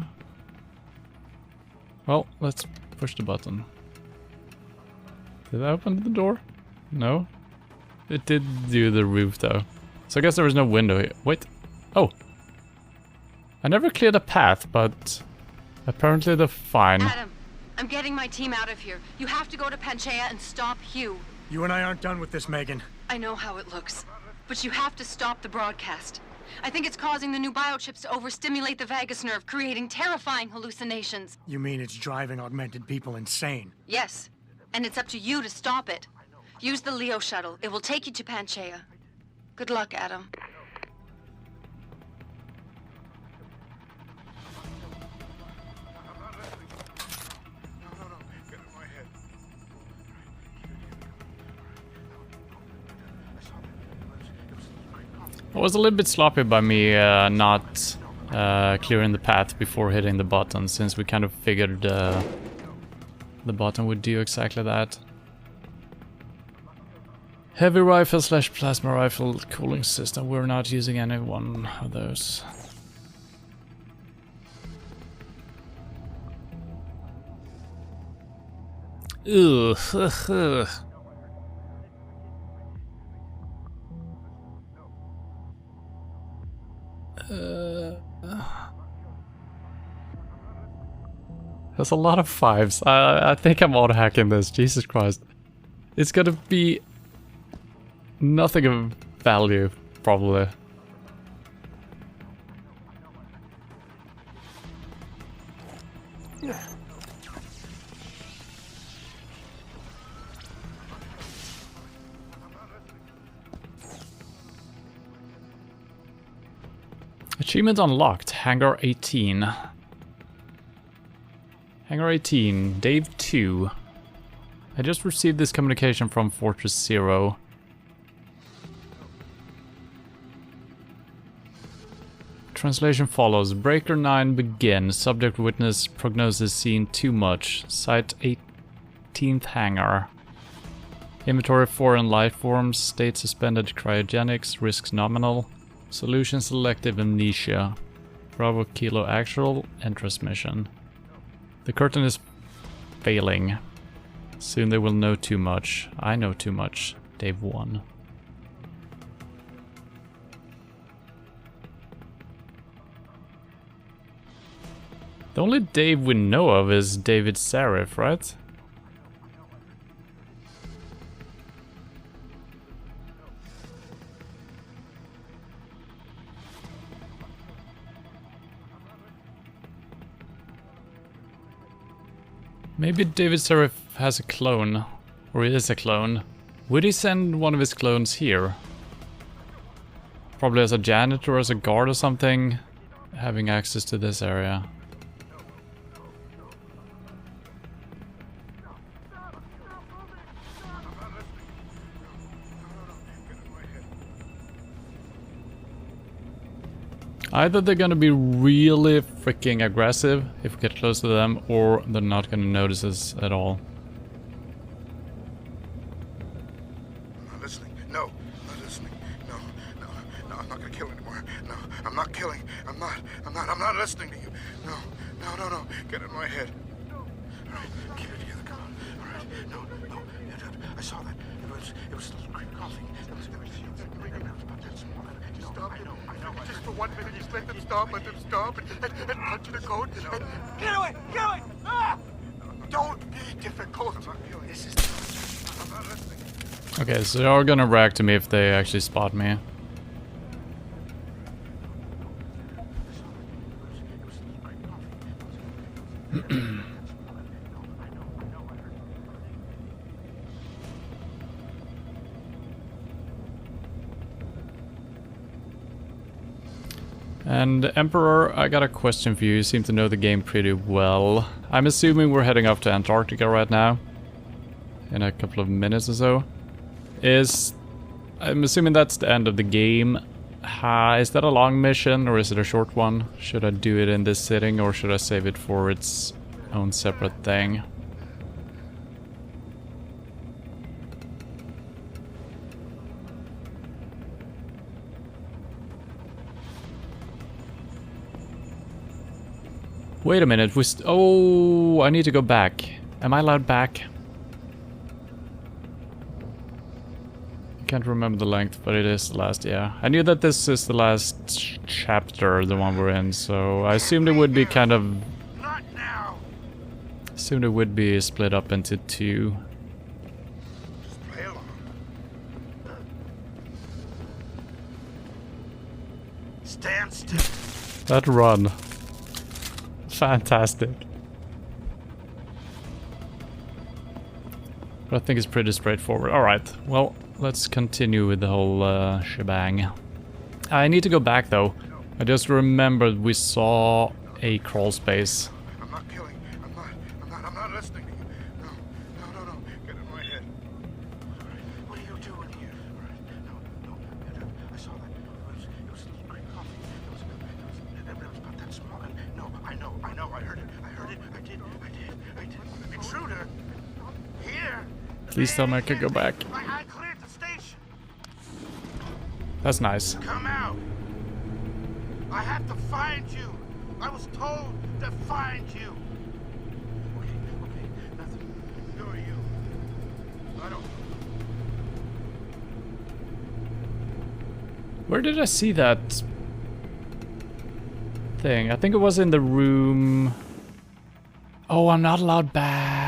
Well, let's push the button. Did I open the door? No. It did do the roof though. So I guess there was no window here. Wait. Oh. I never cleared a path, but apparently they're fine. Adam, I'm getting my team out of here. You have to go to Panchaea and stop Hugh. You and I aren't done with this, Megan. I know how it looks, but you have to stop the broadcast. I think it's causing the new biochips to overstimulate the vagus nerve, creating terrifying hallucinations. You mean it's driving augmented people insane? Yes, and it's up to you to stop it. Use the Leo shuttle. It will take you to Panchaea. Good luck, Adam. It was a little bit sloppy by me not clearing the path before hitting the button, since we kind of figured the button would do exactly that. Heavy rifle / plasma rifle cooling system. We're not using any one of those. Ugh. There's a lot of 5s. I think I'm auto-hacking this. Jesus Christ. It's gonna be nothing of value, probably. Achievement unlocked. Hangar 18. Hangar 18. Dave 2. I just received this communication from Fortress 0. Translation follows. Breaker 9 begin. Subject witness prognosis seen too much. Site 18th hangar. Inventory foreign life forms. State suspended cryogenics. Risks nominal. Solution selective amnesia. Bravo Kilo actual and transmission. The curtain is failing. Soon they will know too much. I know too much. Dave 1. The only Dave we know of is David Sarif, right? Maybe David Sarif has a clone, or he is a clone. Would he send one of his clones here? Probably as a janitor or as a guard or something, having access to this area. Either they're gonna be really freaking aggressive if we get close to them, or they're not gonna notice us at all. I'm not listening. No, I'm not listening. No, I'm not gonna kill anymore. No, I'm not killing. I'm not listening to you. No. Get in my head. All right, keep it together, come on. All right, no. I saw that. It was a little creep coughing. Just for 1 minute, just let them stop and punch the code. Get away! Ah! Don't be difficult. This is... I'm not listening. Okay, so they're gonna react to me if they actually spot me. And Emperor, I got a question for you. You seem to know the game pretty well. I'm assuming we're heading off to Antarctica right now. In a couple of minutes or so. I'm assuming that's the end of the game. Is that a long mission or is it a short one? Should I do it in this sitting or should I save it for its own separate thing? Wait a minute, oh, I need to go back. Am I allowed back? I can't remember the length, but it is the last, yeah. I knew that this is the last chapter, the one we're in, so I assumed it would be kind of... Not now. Assumed it would be split up into 2. Just play along. Stand still. That run. Fantastic. But I think it's pretty straightforward. Alright, well, let's continue with the whole shebang. I need to go back though. I just remembered we saw a crawl space. I'm not killing. I'm not listening to you. No. Get in my head. All right. What are you doing here? All right. No. I saw that. It was green coffee. It was about that small. No, I know. I heard it. I did. Intruder. Here. Please tell me I can go back. I cleared the station. That's nice. Come out. I have to find you. I was told to find you. Okay, nothing. Who are you? I don't know. Where did I see that thing? I think it was in the room. Oh, I'm not allowed back.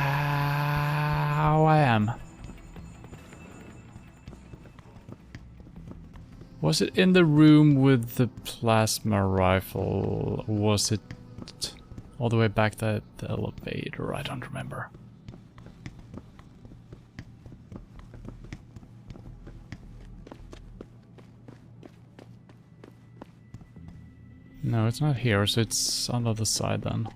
Oh, I am. Was it in the room with the plasma rifle? Or was it all the way back to the elevator? I don't remember. No, it's not here, so it's on the other side then.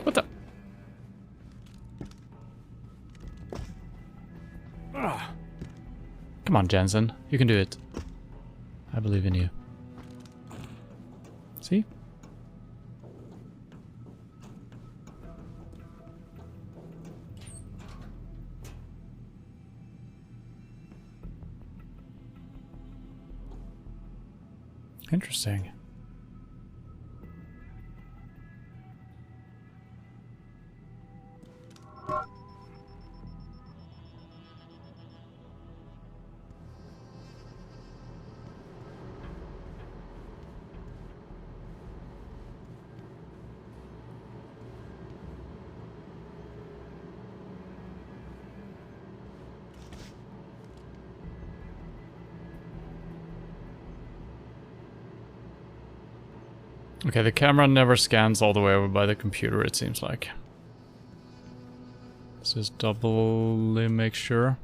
What the? Ah. Come on, Jensen. You can do it. I believe in you. See? Interesting. Okay, the camera never scans all the way over by the computer, it seems like. Let's just doubly make sure.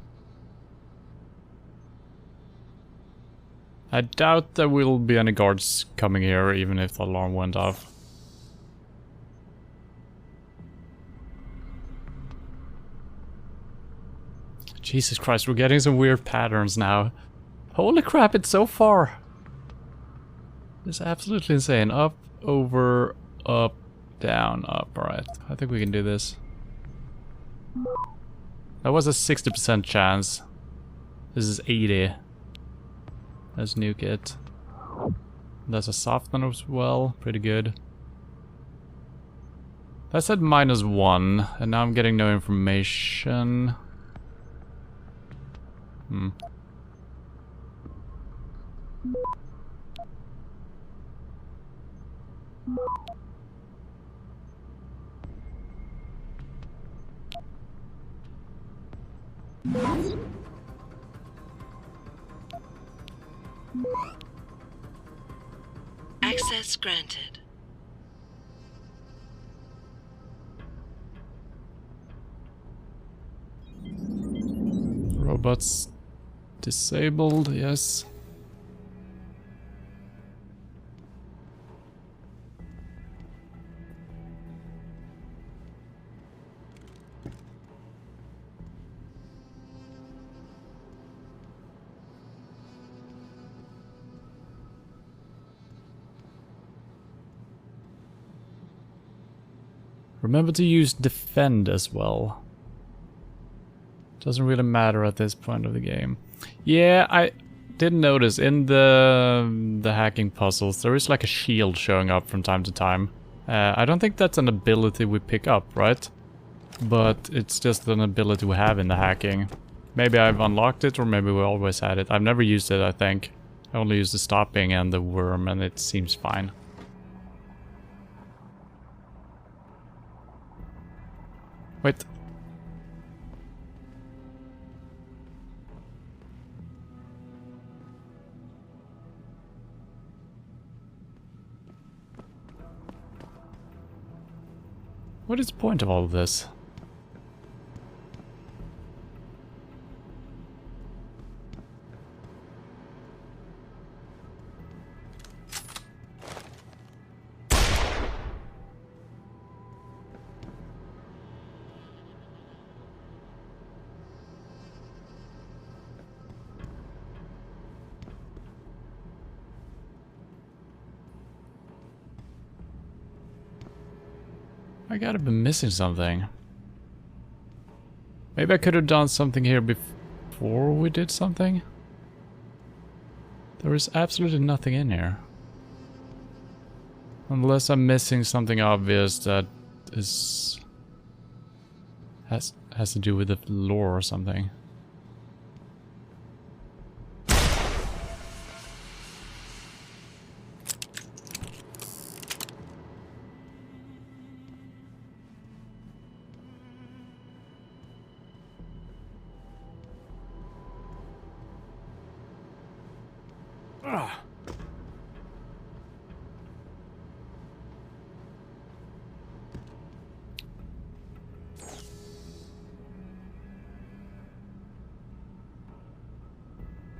I doubt there will be any guards coming here, even if the alarm went off. Jesus Christ, we're getting some weird patterns now. Holy crap, it's so far! It's absolutely insane. Up, over, up, down, up. Alright, I think we can do this. That was a 60% chance. This is 80. Let's nuke it. That's a soft one as well. Pretty good. That said -1, and now I'm getting no information. Access granted. Robots disabled, yes. Remember to use defend as well. Doesn't really matter at this point of the game. Yeah, I did notice in the hacking puzzles there is like a shield showing up from time to time. I don't think that's an ability we pick up, right? But it's just an ability we have in the hacking. Maybe I've unlocked it, or maybe we always had it. I've never used it, I think. I only use the stopping and the worm and it seems fine. Wait. What is the point of all of this? I gotta be missing something. Maybe I could have done something here before we did something? There is absolutely nothing in here. Unless I'm missing something obvious that is... has to do with the lore or something.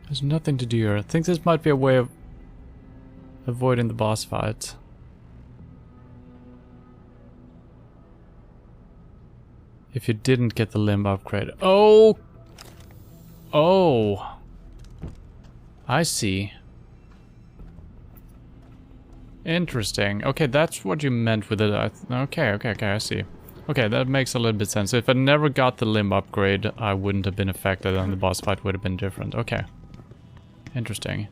There's nothing to do here. I think this might be a way of avoiding the boss fight. If you didn't get the limb upgrade. Oh! Oh! I see. Interesting. Okay, that's what you meant with it. Okay, I see. Okay, that makes a little bit sense. If I never got the limb upgrade, I wouldn't have been affected and the boss fight would have been different. Okay. Interesting.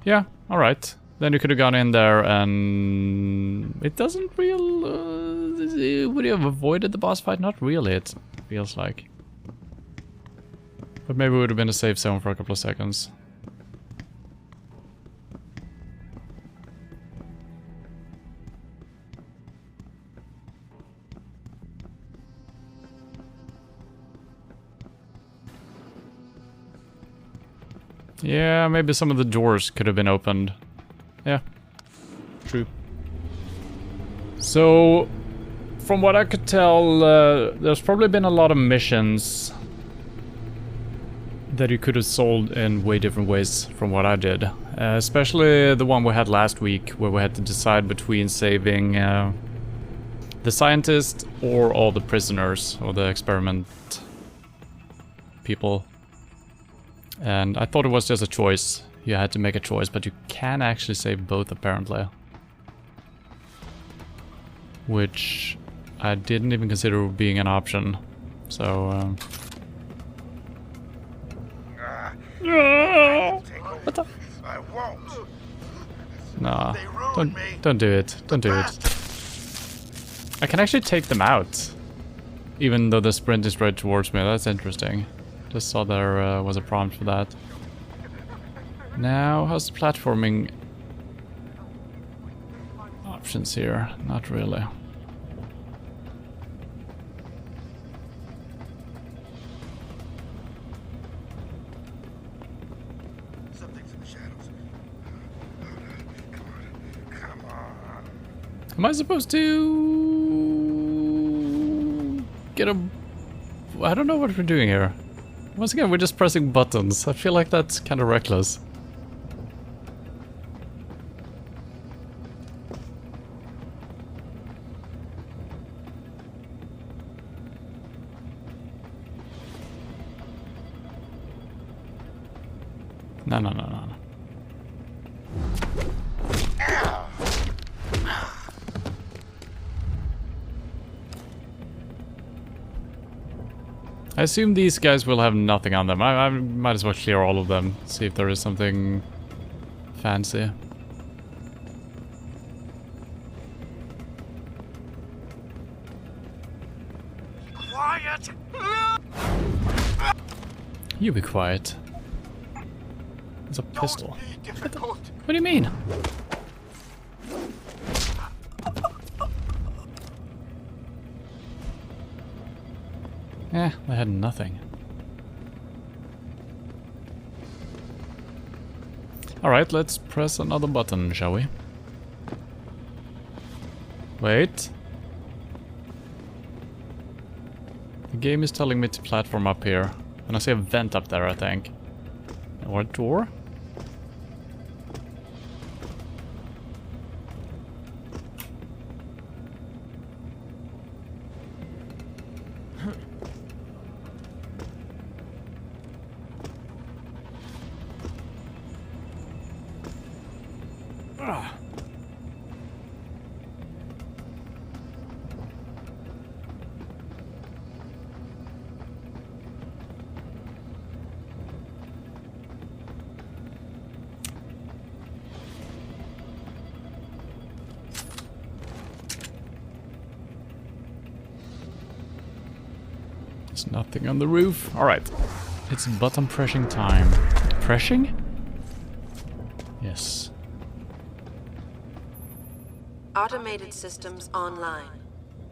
Yeah, alright. Then you could have gone in there and... It doesn't real... would you have avoided the boss fight? Not really, it feels like. But maybe it would have been a safe zone for a couple of seconds. Yeah, maybe some of the doors could have been opened. Yeah, true. So, from what I could tell, there's probably been a lot of missions that you could have solved in way different ways from what I did. Especially the one we had last week, where we had to decide between saving the scientist or all the prisoners, or the experiment people. And I thought it was just a choice. You had to make a choice, but you can actually save both apparently. Which I didn't even consider being an option. So, what the? I won't. Nah, don't do it. Don't do it. I can actually take them out. Even though the sprint is right towards me. That's interesting. Just saw there was a prompt for that. Now, how's the platforming options here? Not really. Something's in the shadows. Come on. Am I supposed to get a... I don't know what we're doing here. Once again, we're just pressing buttons. I feel like that's kind of reckless. No. I assume these guys will have nothing on them. I might as well clear all of them. See if there is something fancy. Quiet! You be quiet. It's a pistol. Difficult. What do you mean? I had nothing. Alright, let's press another button, shall we? Wait. The game is telling me to platform up here. And I see a vent up there, I think. Or a door? There's nothing on the roof. Alright. It's button pressing time. Pressing? Yes. Automated systems online.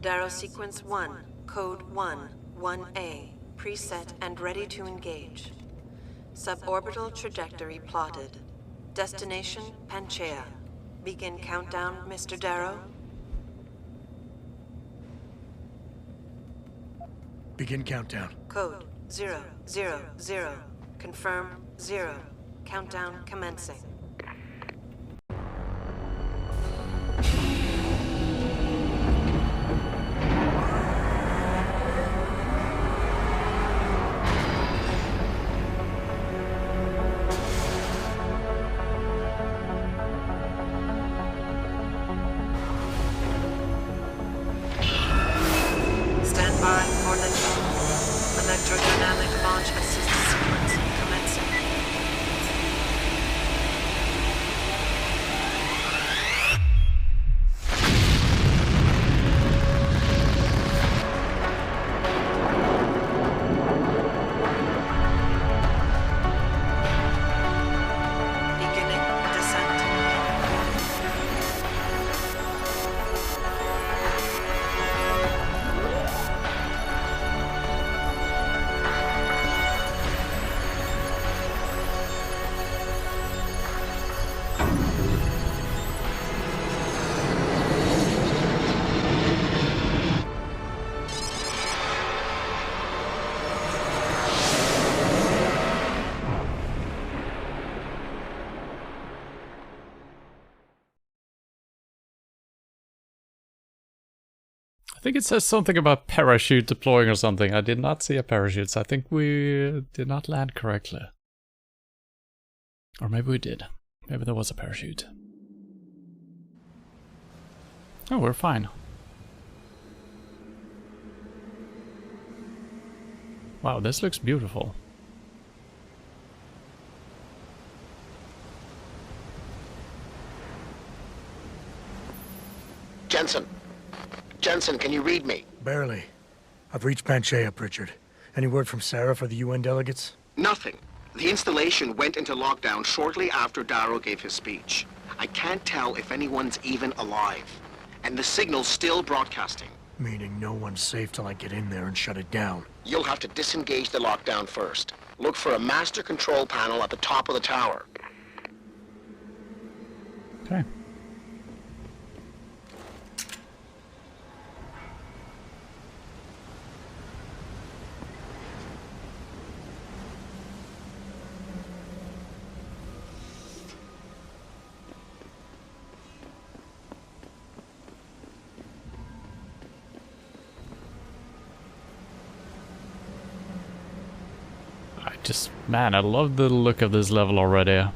Darrow sequence 1, code 1, 1A, preset and ready to engage. Suborbital trajectory plotted. Destination Panchaea. Begin countdown, Mr. Darrow. Begin countdown. Code 000. Confirm 0. Countdown commencing. Stand by for electrodynamic launch assist sequence commencing. Beginning descent. I think it says something about parachute deploying or something. I did not see a parachute, so I think we did not land correctly. Or maybe we did. Maybe there was a parachute. Oh, we're fine. Wow, this looks beautiful. Jensen! Jensen, can you read me? Barely. I've reached Panchaea, Pritchard. Any word from Sarah for the UN delegates? Nothing. The installation went into lockdown shortly after Darrow gave his speech. I can't tell if anyone's even alive. And the signal's still broadcasting. Meaning no one's safe till I get in there and shut it down. You'll have to disengage the lockdown first. Look for a master control panel at the top of the tower. Okay. Man, I love the look of this level already.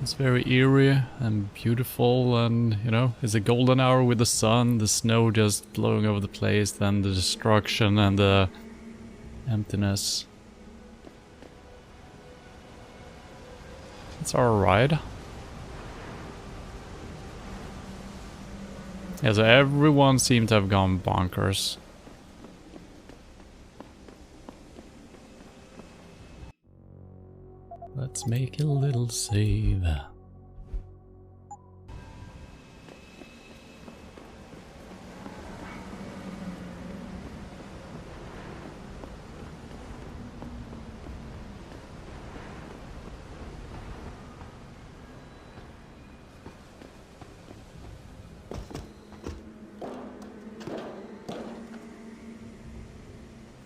It's very eerie and beautiful, and, you know, it's a golden hour with the sun, the snow just blowing over the place, then the destruction and the emptiness. It's our ride. Yeah, so everyone seemed to have gone bonkers. Let's make a little save.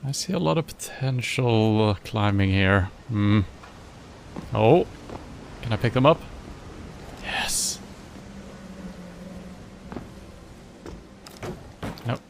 I see a lot of potential climbing here. Oh, can I pick them up? Yes. Nope.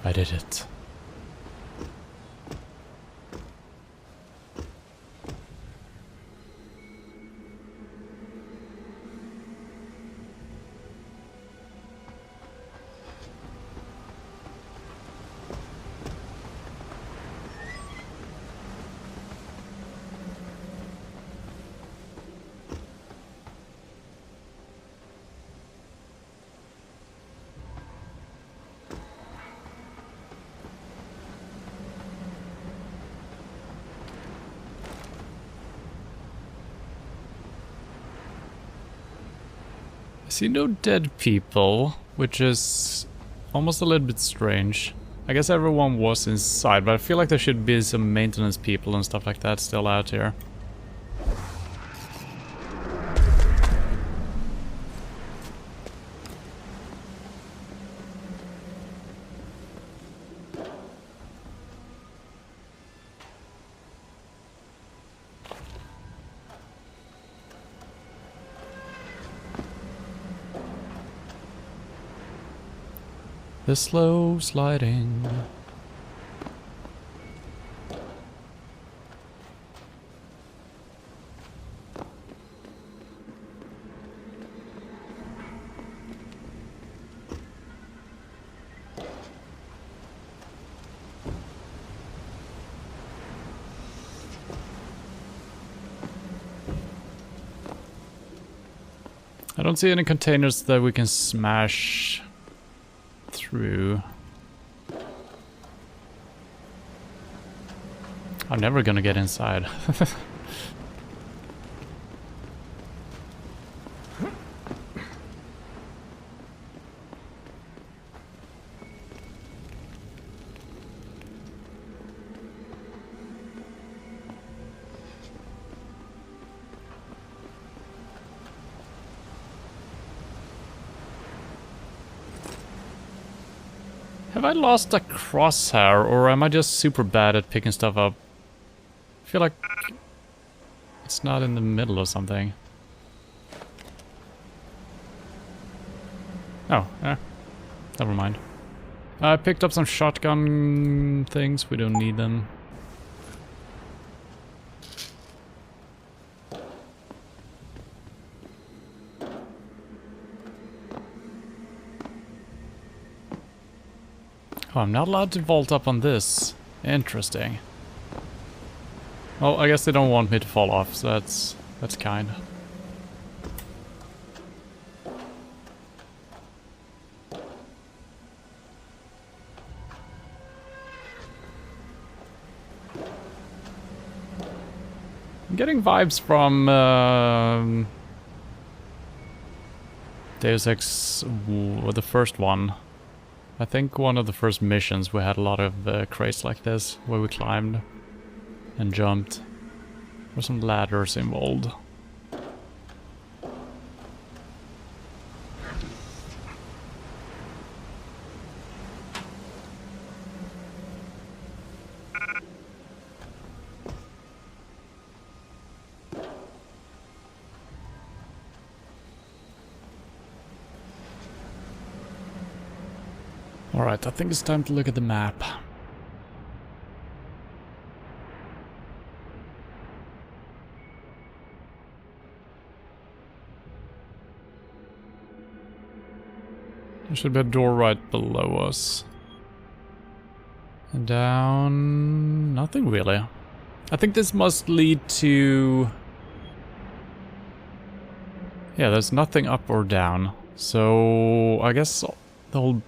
I did it. I see no dead people, which is almost a little bit strange. I guess everyone was inside, but I feel like there should be some maintenance people and stuff like that still out here. The slow sliding. I don't see any containers that we can smash through. I'm never gonna get inside. Have I lost a crosshair, or am I just super bad at picking stuff up? I feel like it's not in the middle or something. Oh, never mind. I picked up some shotgun things, we don't need them. Oh, I'm not allowed to vault up on this. Interesting. Well, I guess they don't want me to fall off, so that's kind. I'm getting vibes from Deus Ex, the first one. I think one of the first missions we had a lot of crates like this, where we climbed and jumped. There's some ladders involved. Alright, I think it's time to look at the map. There should be a door right below us. And down... nothing really. I think this must lead to... yeah, there's nothing up or down. So I guess the whole...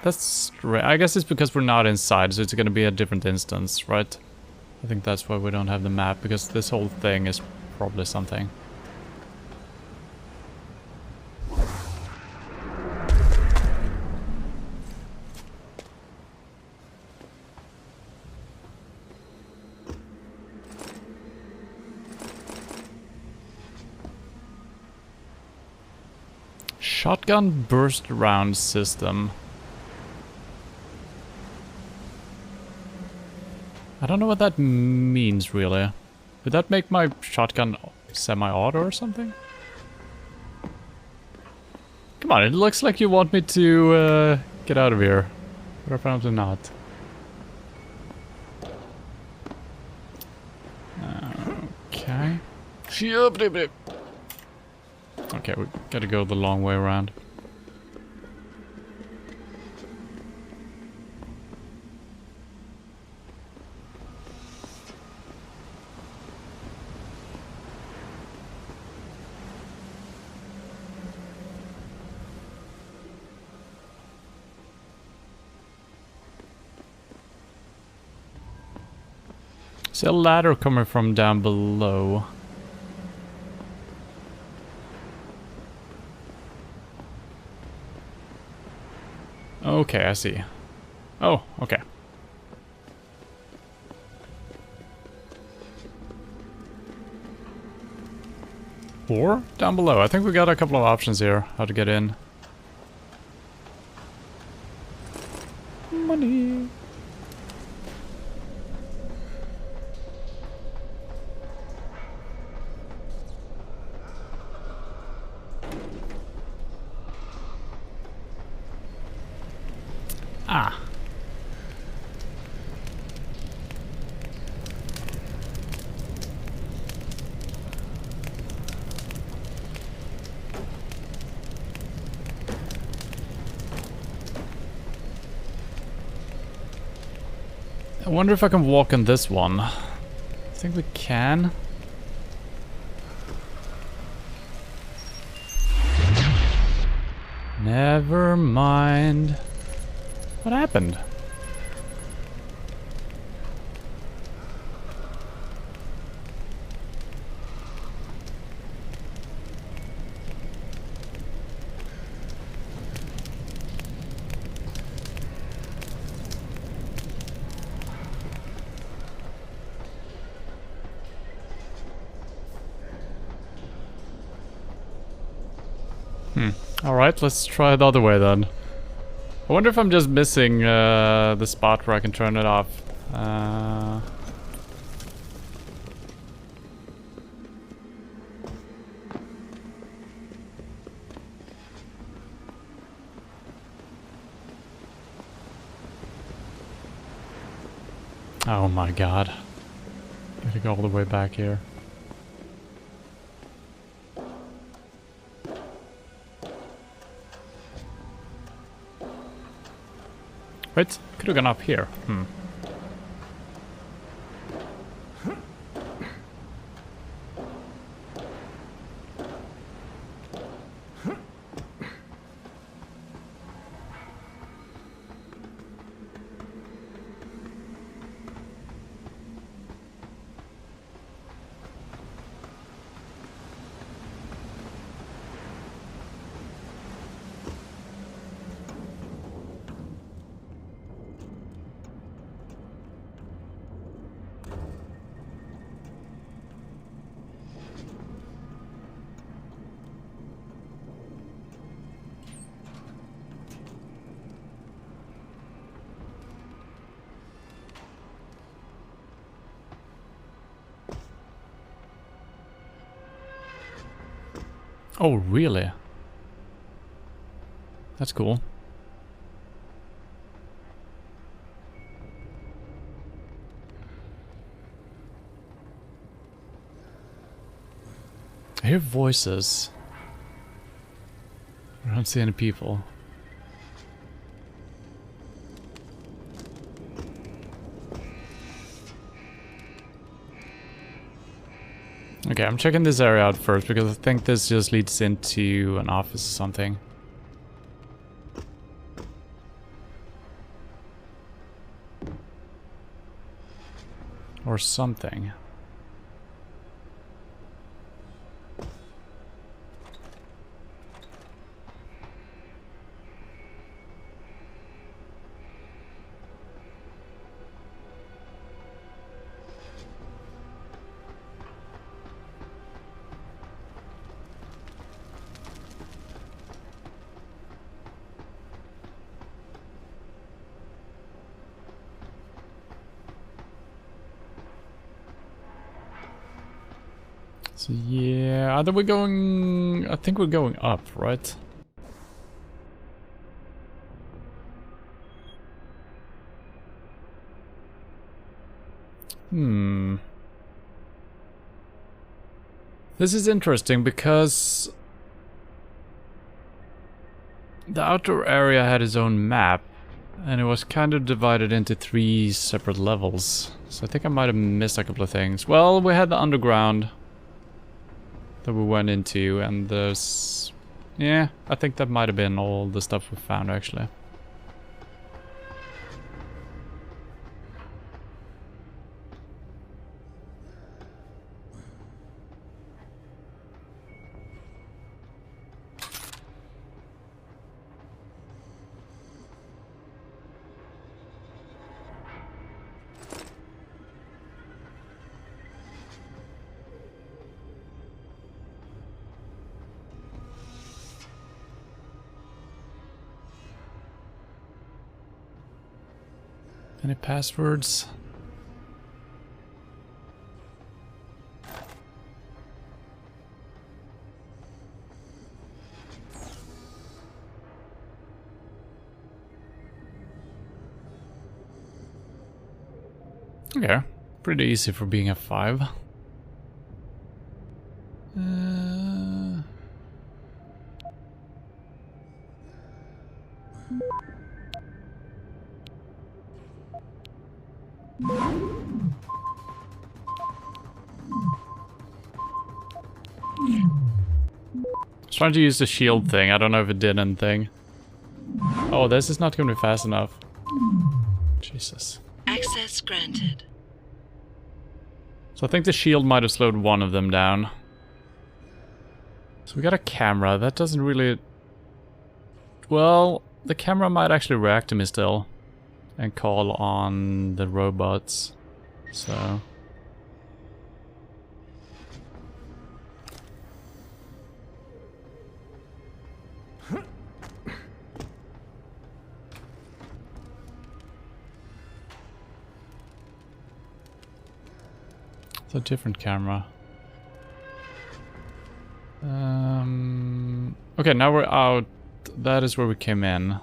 that's... I guess it's because we're not inside, so it's gonna be a different instance, right? I think that's why we don't have the map, because this whole thing is probably something. Shotgun burst round system. I don't know what that means really. Would that make my shotgun semi-auto or something? Come on, it looks like you want me to get out of here. But apparently not. Okay. Okay, we gotta go the long way around. See a ladder coming from down below. Okay, I see. Oh, okay. Or down below. I think we got a couple of options here how to get in. Money. Ah. I wonder if I can walk on this one. I think we can. Never mind. What happened? Alright, let's try the other way then. I wonder if I'm just missing the spot where I can turn it off. Oh my god. Gotta go all the way back here. Wait, could have gone up here. Oh, really? That's cool. I hear voices. I don't see any people. Okay, I'm checking this area out first because I think this just leads into an office or something. Or something. So yeah, either we're going... I think we're going up, right? This is interesting because the outdoor area had its own map and it was kind of divided into 3 separate levels. So I think I might have missed a couple of things. Well, we had the underground that we went into, and there's... yeah, I think that might have been all the stuff we found, actually. Any passwords? Okay, pretty easy for being a 5. Trying to use the shield thing. I don't know if it did anything. Oh, this is not going to be fast enough. Jesus. Access granted. So I think the shield might have slowed one of them down. So we got a camera. That doesn't really... well, the camera might actually react to me still. And call on the robots. So... it's a different camera. Okay, now we're out. That is where we came in.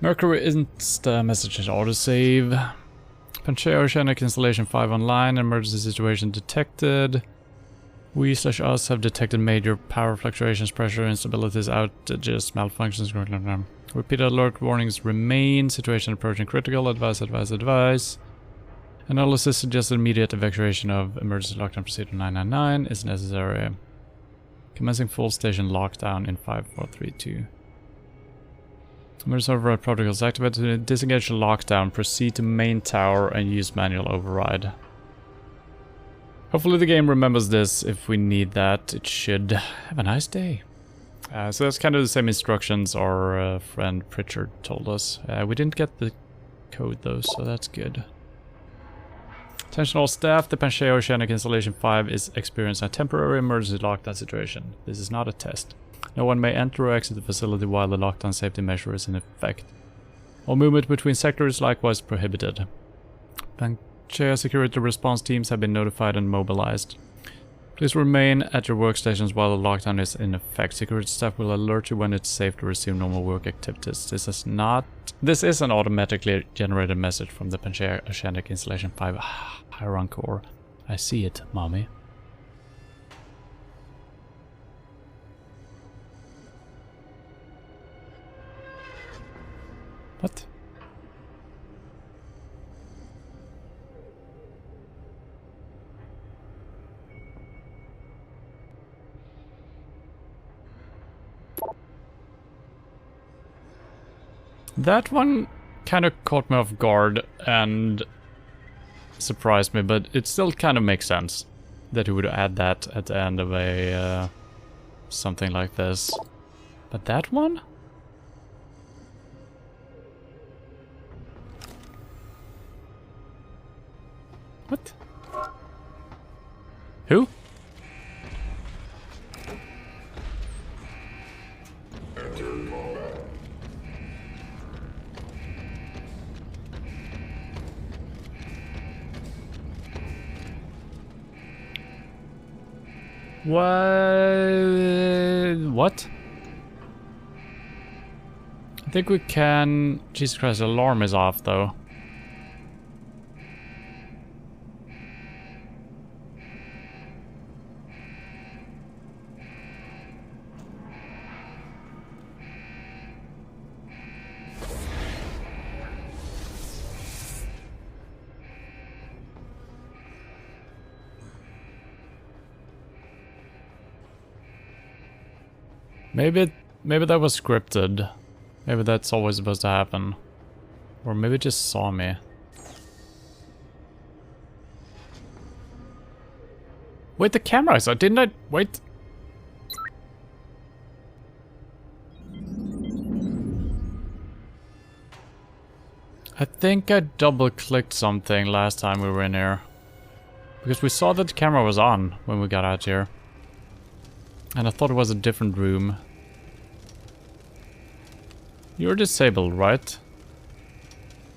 Mercury Insta message autosave. Panchea Oceanic Installation 5 online. Emergency situation detected. We/us have detected major power fluctuations, pressure instabilities, outages, malfunctions. Repeated alert warnings remain. Situation approaching critical. Advise, advise, advise. Analysis suggests immediate evacuation of emergency lockdown procedure 999 is necessary. Commencing full station lockdown in 5, 4, 3, 2. Emergency override protocols activated. To disengage the lockdown, proceed to main tower and use manual override. Hopefully the game remembers this if we need that. It should. Have a nice day. So that's kind of the same instructions our friend Pritchard told us. We didn't get the code though, so that's good. Attention all staff, the Pangaea Oceanic Installation 5 is experiencing a temporary emergency lockdown situation. This is not a test. No one may enter or exit the facility while the lockdown safety measure is in effect. All movement between sectors is likewise prohibited. Pangaea security response teams have been notified and mobilized. Please remain at your workstations while the lockdown is in effect. Security staff will alert you when it's safe to resume normal work activities. This is an automatically generated message from the Pangaea Oceanic Installation 5 Hyron core. I see it, mommy. What? That one kind of caught me off guard and surprised me, but it still kind of makes sense that he would add that at the end of a something like this. But that one? What? Who? What? I think we can... Jesus Christ, the alarm is off though. Maybe that was scripted. Maybe that's always supposed to happen. Or maybe it just saw me. Wait, the camera is out. Didn't I? Wait. I think I double-clicked something last time we were in here. Because we saw that the camera was on when we got out here. And I thought it was a different room. You're disabled, right?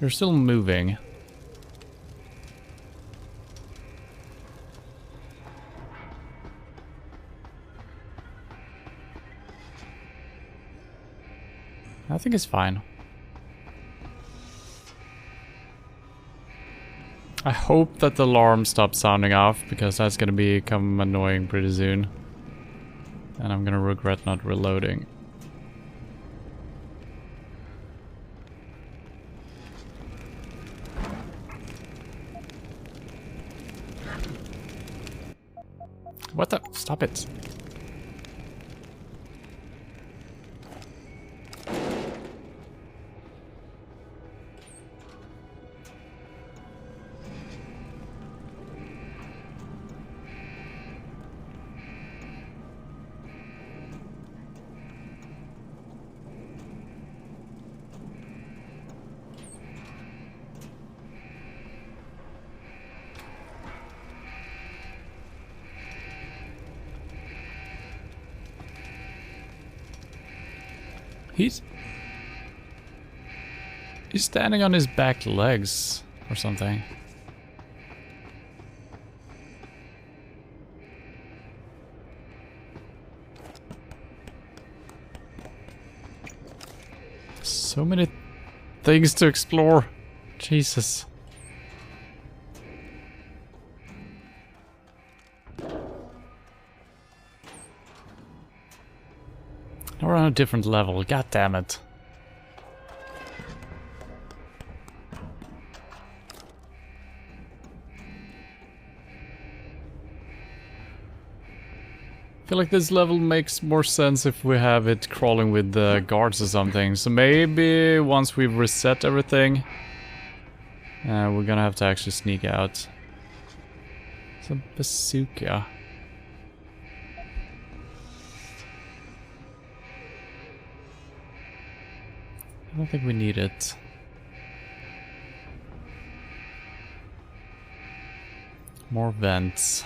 You're still moving. I think it's fine. I hope that the alarm stops sounding off, because that's gonna become annoying pretty soon. And I'm gonna regret not reloading. What the? Stop it. He's standing on his back legs or something. So many things to explore. Jesus. Now we're on a different level, god damn it. I feel like this level makes more sense if we have it crawling with the guards or something. So maybe once we've reset everything, we're gonna have to actually sneak out. It's a bazooka. I don't think we need it. More vents.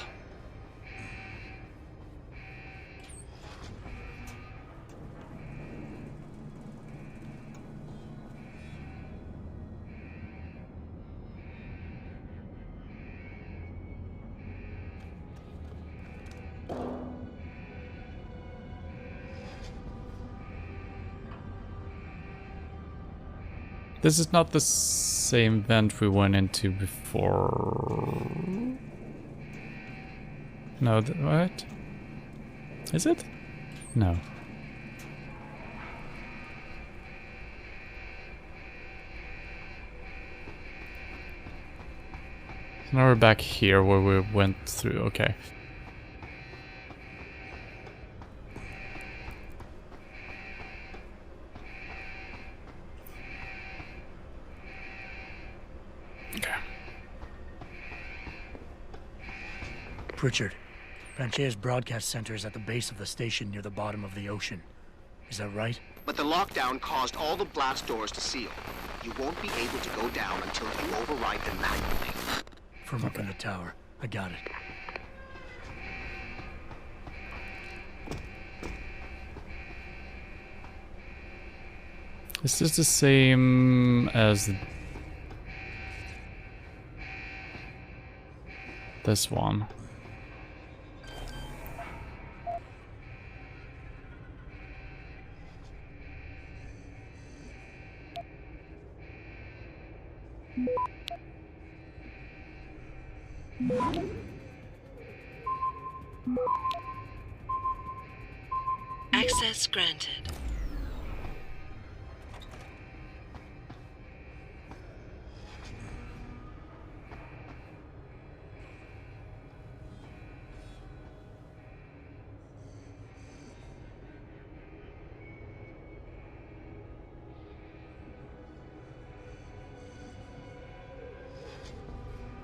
This is not the same vent we went into before. No, what? Is it? No. So now we're back here where we went through, okay. Pritchard, Panchea's broadcast center is at the base of the station near the bottom of the ocean. Is that right? But the lockdown caused all the blast doors to seal. You won't be able to go down until you override them manually. From up in the tower. I got it. Is this the same as this one? Access granted.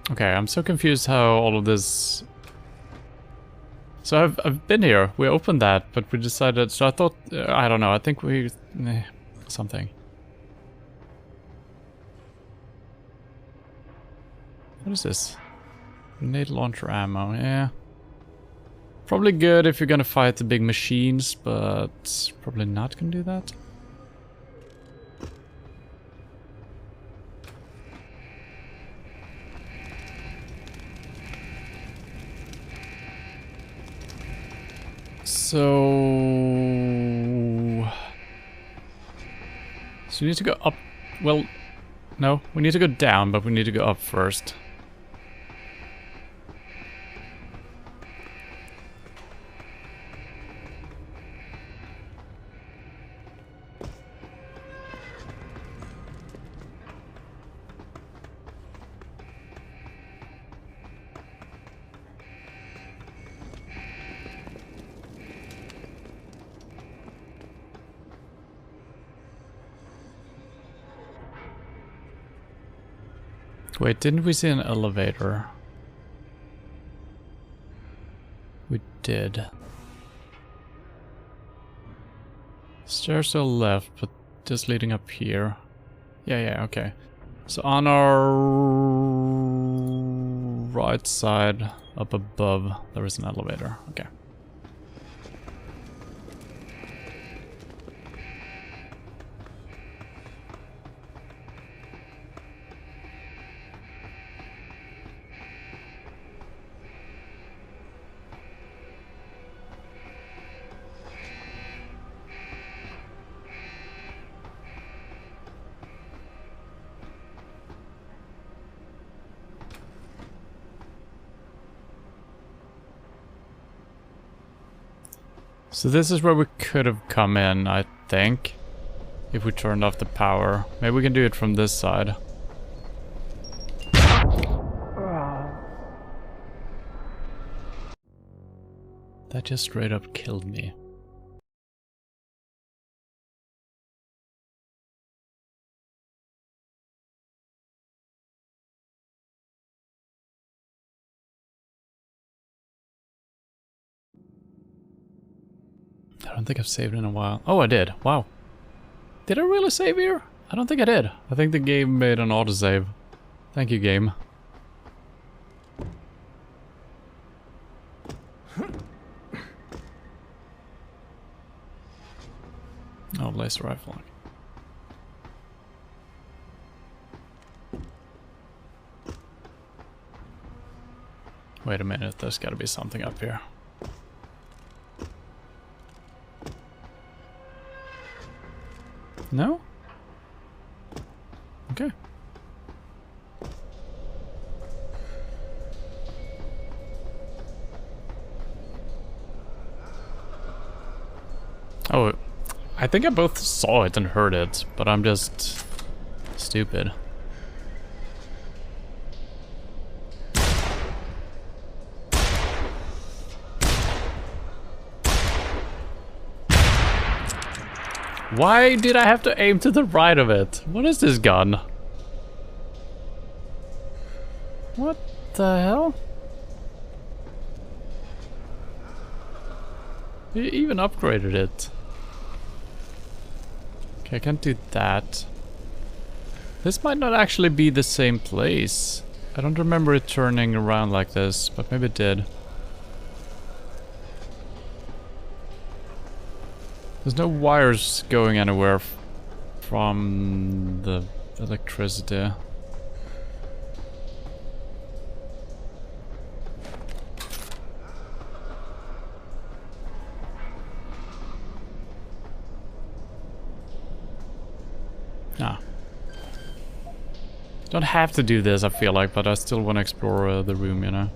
Okay, I'm so confused how all of this... So I've been here, we opened that, but we decided... So I thought, I don't know, I think we... something. What is this? Grenade launcher ammo, yeah. Probably good if you're gonna fight the big machines, but probably not gonna do that. So we need to go up. Well, no, we need to go down, but we need to go up first. Wait, didn't we see an elevator? We did. Stairs to the left, but just leading up here. Yeah, okay. So on our right side, up above, there is an elevator. Okay. So this is where we could have come in, I think, if we turned off the power. Maybe we can do it from this side. That just straight up killed me. I don't think I've saved in a while. Oh, I did. Wow. Did I really save here? I don't think I did. I think the game made an autosave. Thank you, game. Oh, laser rifle. Wait a minute, there's gotta be something up here. No? Okay. Oh, I think I both saw it and heard it, but I'm just stupid. Why did I have to aim to the right of it? What is this gun? What the hell? You even upgraded it. Okay, I can't do that. This might not actually be the same place. I don't remember it turning around like this, but maybe it did. There's no wires going anywhere from the electricity. Ah. Don't have to do this, I feel like, but I still want to explore the room, you know.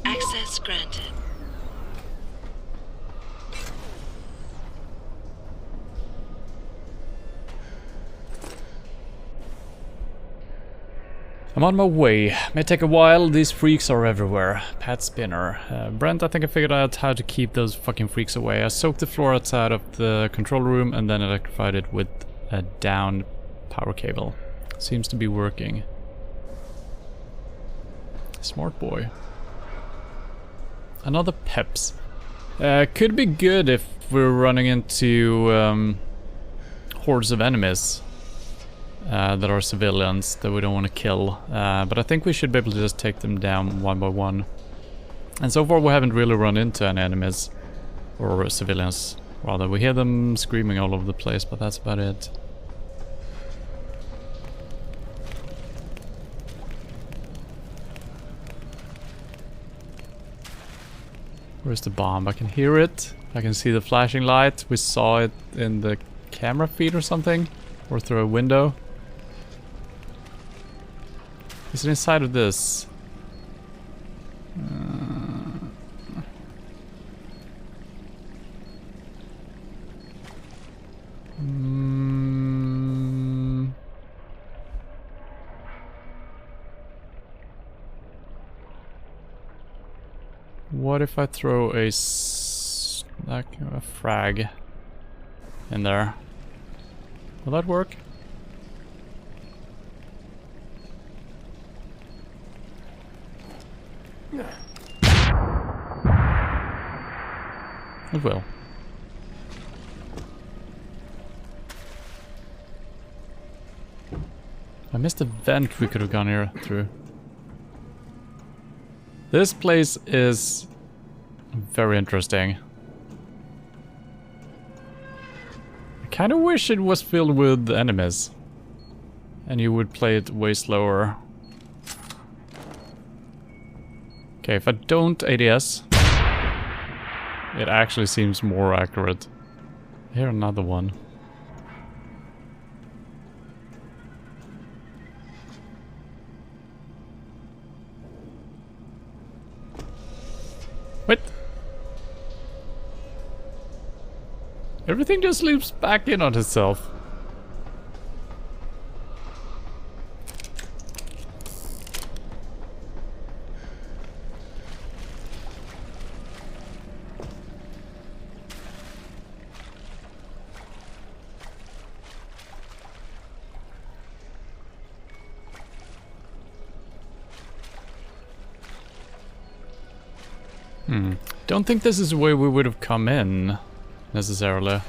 Access granted. I'm on my way. May take a while, these freaks are everywhere. Pat Spinner. Brent, I think I figured out how to keep those fucking freaks away. I soaked the floor outside of the control room and then electrified it with a down power cable. Seems to be working. Smart boy. Another Peps. Could be good if we're running into hordes of enemies. That are civilians that we don't want to kill, but I think we should be able to just take them down one by one. And so far we haven't really run into any enemies, or civilians rather. We hear them screaming all over the place, but that's about it. Where's the bomb? I can hear it, I can see the flashing light. We saw it in the camera feed or something, or through a window. Is it inside of this? What if I throw a frag in there? Will that work? It will. I missed a vent we could have gone here through. This place is very interesting. I kind of wish it was filled with enemies. And you would play it way slower. Okay, if I don't ADS, it actually seems more accurate. Here, another one. What? Everything just loops back in on itself. Don't think this is the way we would have come in, necessarily.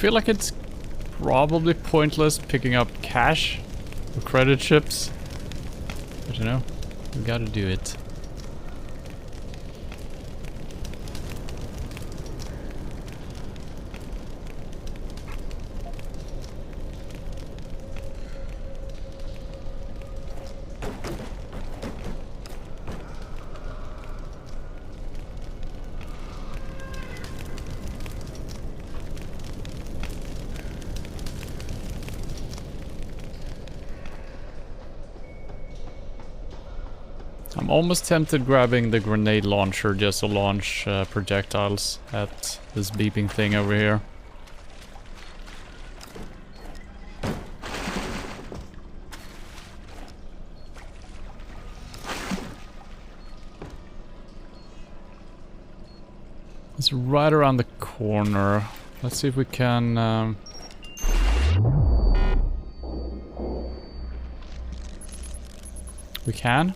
feel like it's probably pointless picking up cash or credit chips. But you know, we gotta do it. I'm almost tempted grabbing the grenade launcher just to launch projectiles at this beeping thing over here. It's right around the corner. Let's see if we can... We can?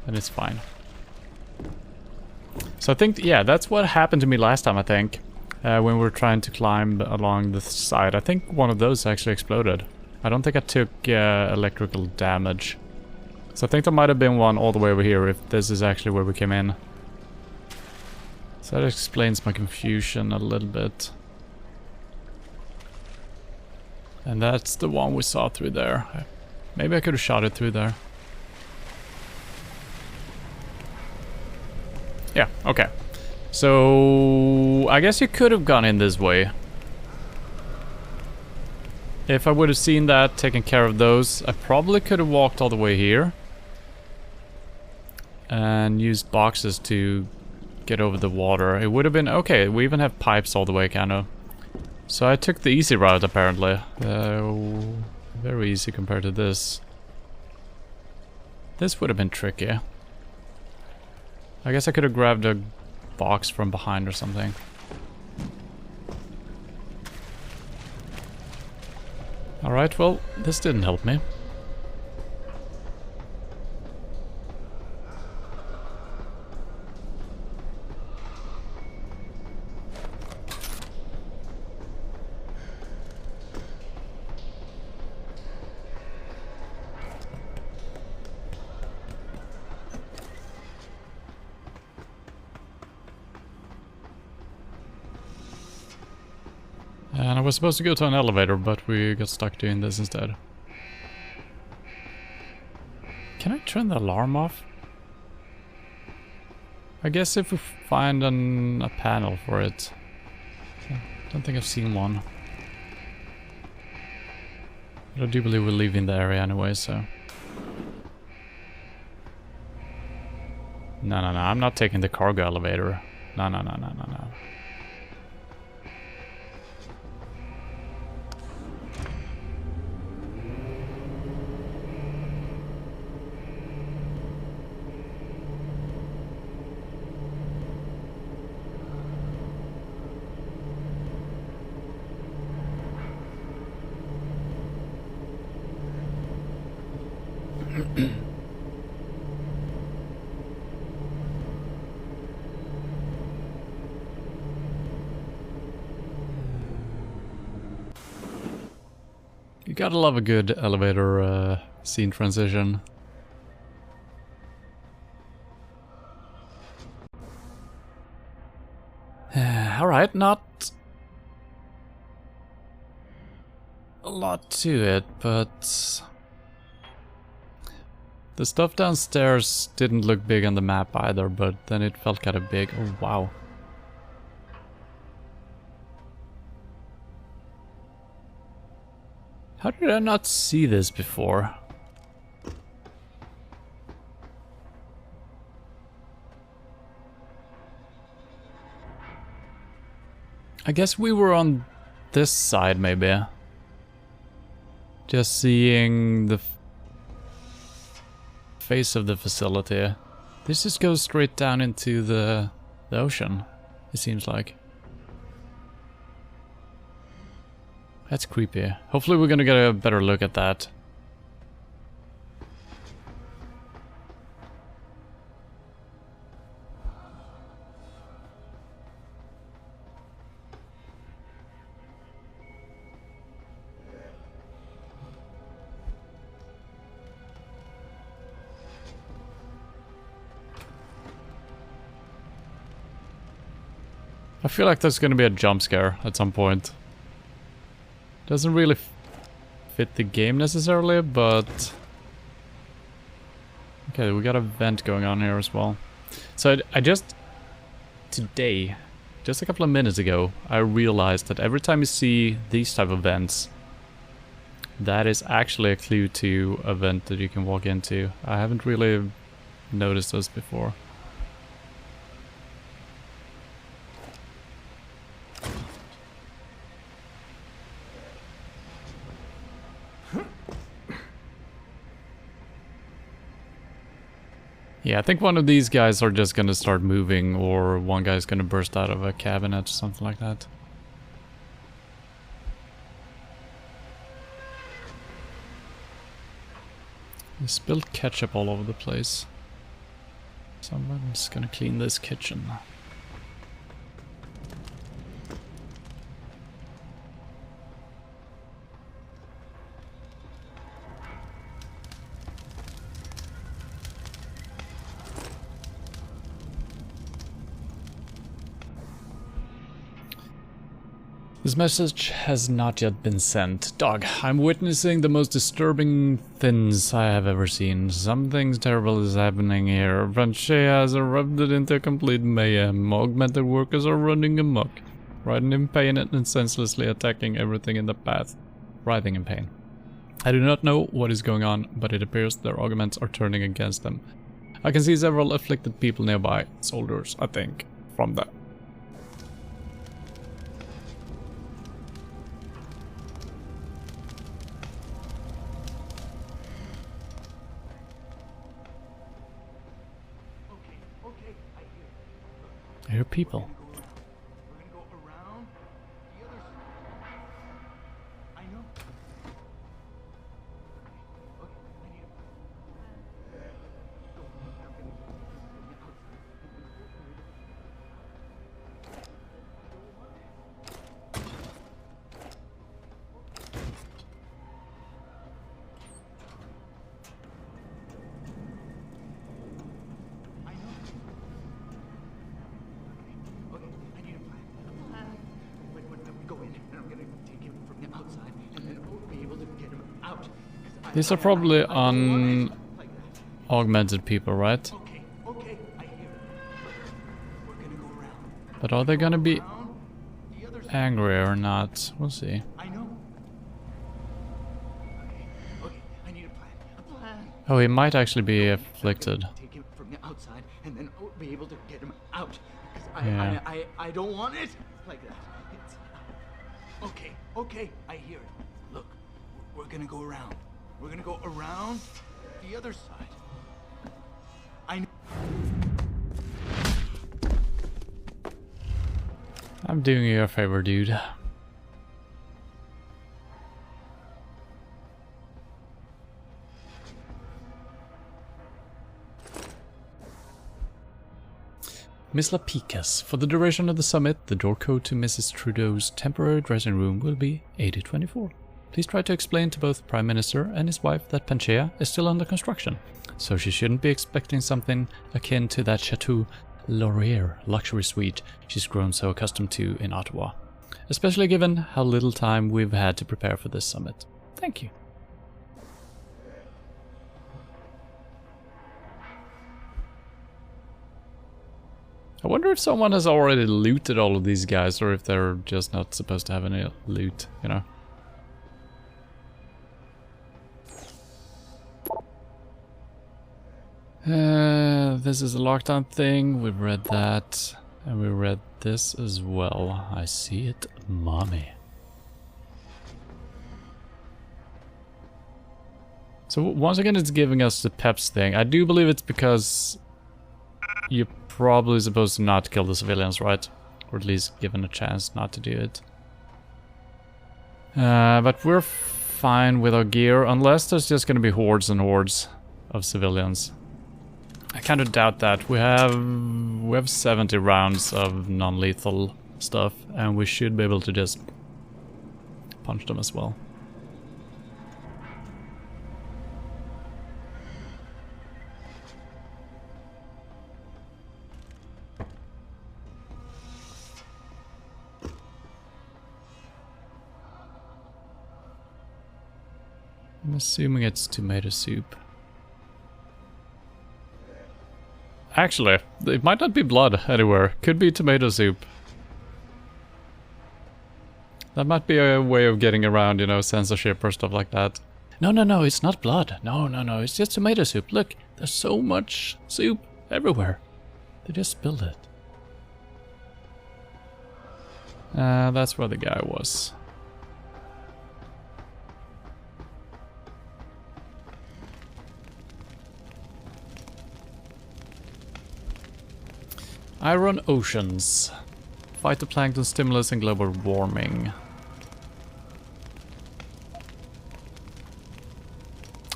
Then it's fine. So I think, yeah, that's what happened to me last time, I think. When we were trying to climb along the side. I think one of those actually exploded. I don't think I took electrical damage. So I think there might have been one all the way over here, if this is actually where we came in. So that explains my confusion a little bit. And that's the one we saw through there. Maybe I could have shot it through there. Yeah, okay. So I guess you could have gone in this way. If I would have seen that, taken care of those, I probably could have walked all the way here. And used boxes to get over the water. It would have been... Okay, we even have pipes all the way, kind of. So I took the easy route, apparently. Very easy compared to this. This would have been tricky. I guess I could have grabbed a box from behind or something. Alright, well, this didn't help me. And I was supposed to go to an elevator, but we got stuck doing this instead. Can I turn the alarm off? I guess if we find a panel for it. I don't think I've seen one. But I do believe we're leaving the area anyway, so... No, I'm not taking the cargo elevator. No. You gotta love a good elevator scene transition. Alright, not a lot to it, but the stuff downstairs didn't look big on the map either, but then it felt kind of big. Oh, wow. How did I not see this before? I guess we were on this side, maybe. Just seeing the face of the facility. This just goes straight down into the ocean, it seems like. That's creepy. Hopefully we're gonna get a better look at that. I feel like there's gonna be a jump scare at some point. Doesn't really fit the game necessarily, but... Okay, we got a vent going on here as well. So I just... Today, just a couple of minutes ago, I realized that every time you see these type of vents, that is actually a clue to a vent that you can walk into. I haven't really noticed those before. Yeah, I think one of these guys are just gonna start moving, or one guy's gonna burst out of a cabinet or something like that. I spilled ketchup all over the place. Someone's gonna clean this kitchen. This message has not yet been sent. Dog, I'm witnessing the most disturbing things I have ever seen. Something terrible is happening here. Panchea has erupted into complete mayhem. Augmented workers are running amok, riding in pain and senselessly attacking everything in the path. Writhing in pain. I do not know what is going on, but it appears their augments are turning against them. I can see several afflicted people nearby. Soldiers, I think, from that. I hear people. These are probably augmented people, right? But are they gonna be angry or not? We'll see. Oh, he might actually be afflicted. Yeah. I don't want it like that. Okay, I hear it. Look, we're gonna go around. We're gonna go around the other side. I'm doing you a favor, dude. Miss Lapicas, for the duration of the summit, the door code to Mrs. Trudeau's temporary dressing room will be 8024. Please try to explain to both the Prime Minister and his wife that Panchea is still under construction, so she shouldn't be expecting something akin to that Chateau Laurier luxury suite she's grown so accustomed to in Ottawa, especially given how little time we've had to prepare for this summit. Thank you. I wonder if someone has already looted all of these guys, or if they're just not supposed to have any loot, you know? This is a lockdown thing, we've read that, and we read this as well. I see it, mommy. So once again it's giving us the PEPs thing. I do believe it's because you're probably supposed to not kill the civilians, right? Or at least given a chance not to do it. But we're fine with our gear, unless there's just gonna be hordes and hordes of civilians. I kind of doubt that. We have 70 rounds of non-lethal stuff, and we should be able to just punch them as well. I'm assuming it's tomato soup. Actually, it might not be blood anywhere. Could be tomato soup. That might be a way of getting around, you know, censorship or stuff like that. No, no, no, it's not blood. No, no, no, it's just tomato soup. Look, there's so much soup everywhere. They just spilled it. That's where the guy was. Iron oceans. Phytoplankton stimulus and global warming.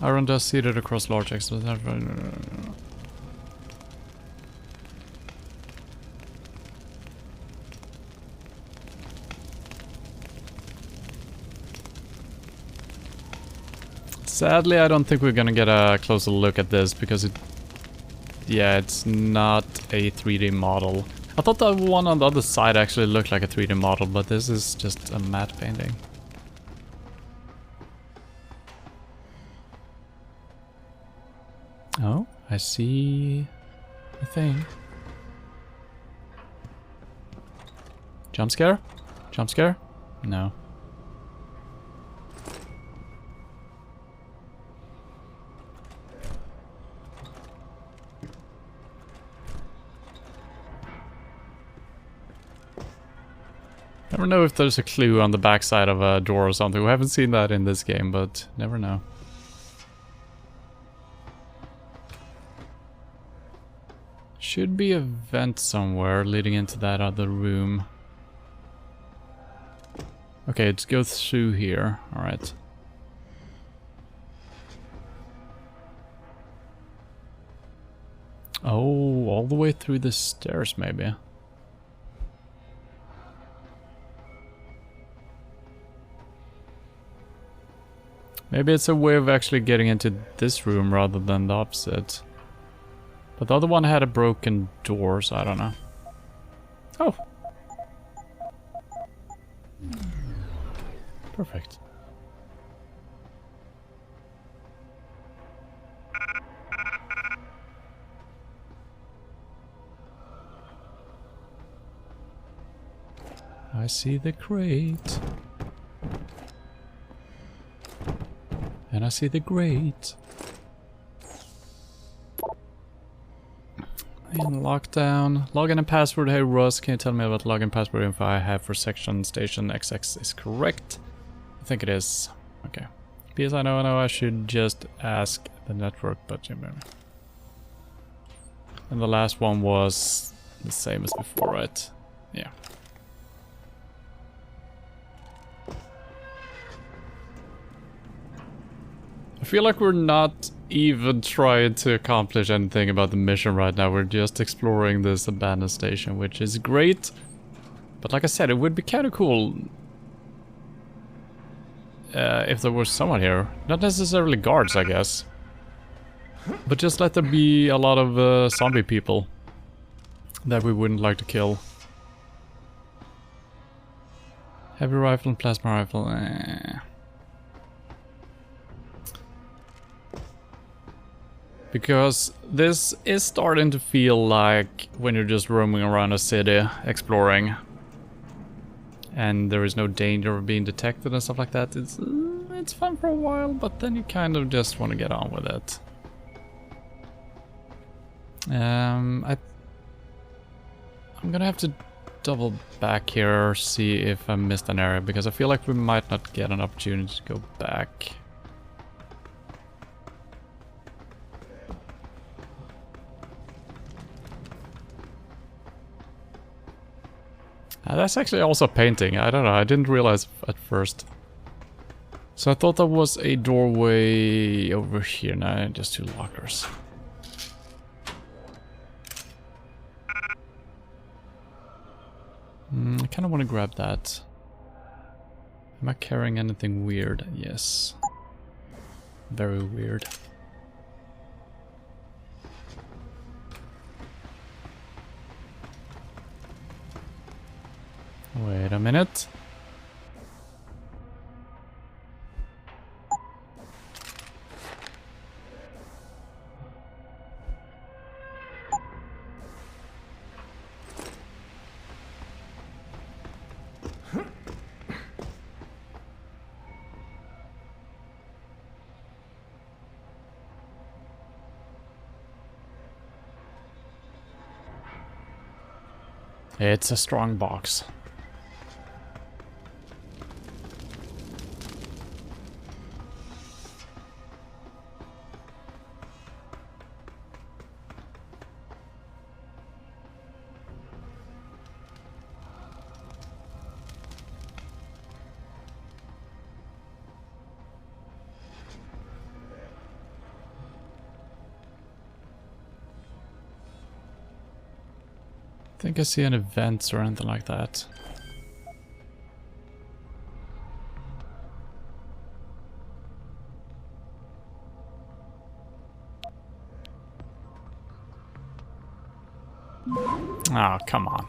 Iron dust seeded across large expanse. Sadly, I don't think we're gonna get a closer look at this because it... Yeah, it's not a 3D model. I thought the one on the other side actually looked like a 3D model, but this is just a matte painting. Oh, I see a thing. Jump scare? Jump scare? No. Never know if there's a clue on the backside of a door or something. We haven't seen that in this game, but never know. Should be a vent somewhere leading into that other room. Okay, let's go through here. Alright. Oh, all the way through the stairs maybe. Maybe it's a way of actually getting into this room rather than the opposite. But the other one had a broken door, so I don't know. Oh! Perfect. I see the crate. And I see the grate. In lockdown. Login and password. Hey Russ, can you tell me what login password info I have for section station XX is correct? I think it is. Okay. Because I know I should just ask the network, but and the last one was the same as before, right? Yeah. I feel like we're not even trying to accomplish anything about the mission right now. We're just exploring this abandoned station, which is great. But like I said, it would be kind of cool if there was someone here. Not necessarily guards, I guess. But just let there be a lot of zombie people that we wouldn't like to kill. Heavy rifle and plasma rifle. Because this is starting to feel like when you're just roaming around a city, exploring, and there is no danger of being detected and stuff like that. It's fun for a while, but then you kind of just want to get on with it. I'm gonna have to double back here, see if I missed an area, because I feel like we might not get an opportunity to go back. That's actually also a painting. I don't know, I didn't realize at first. So I thought that was a doorway over here. No, just two lockers. I kind of want to grab that. Am I carrying anything weird? Yes. Very weird. Wait a minute. It's a strong box. I think I see any events or anything like that. Oh, come on.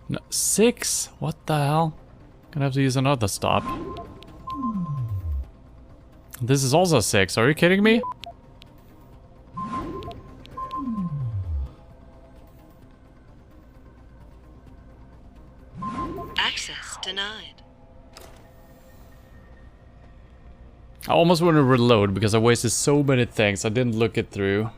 No, 6? What the hell? Gonna have to use another stop. This is also 6, are you kidding me? Access denied. I almost want to reload because I wasted so many things. I didn't look it through.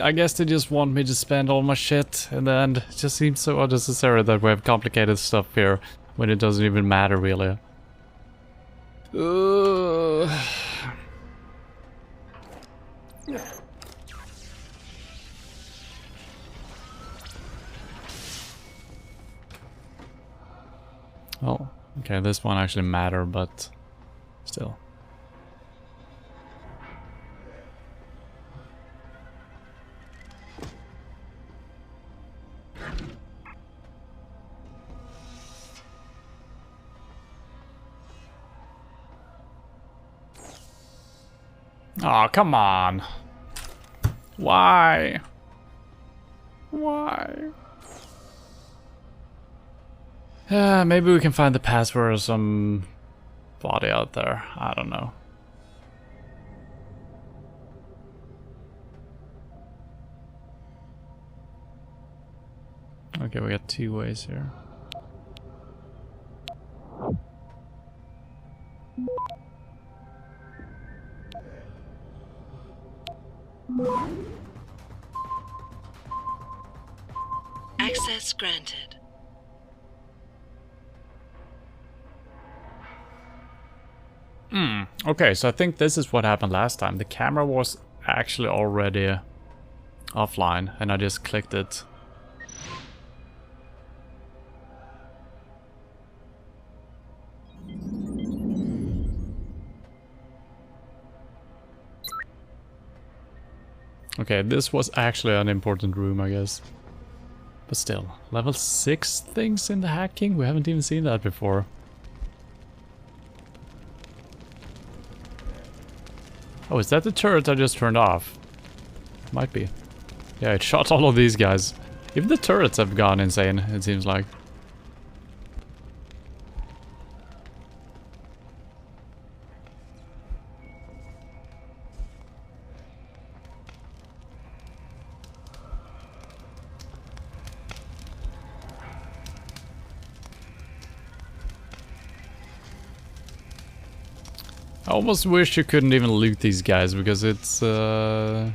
I guess they just want me to spend all my shit in the end. It just seems so unnecessary that we have complicated stuff here when it doesn't even matter really. Oh, okay, this one actually matter, but still. Oh, come on. Why? Why? Maybe we can find the password or some body out there. I don't know. Okay, we got 2 ways here. Access granted. Okay, so I think this is what happened last time. The camera was actually already offline and I just clicked it. Okay, this was actually an important room, I guess. But still, level 6 things in the hacking? We haven't even seen that before. Oh, is that the turret I just turned off? Might be. Yeah, it shot all of these guys. Even the turrets have gone insane, it seems like. I almost wish you couldn't even loot these guys because it's kind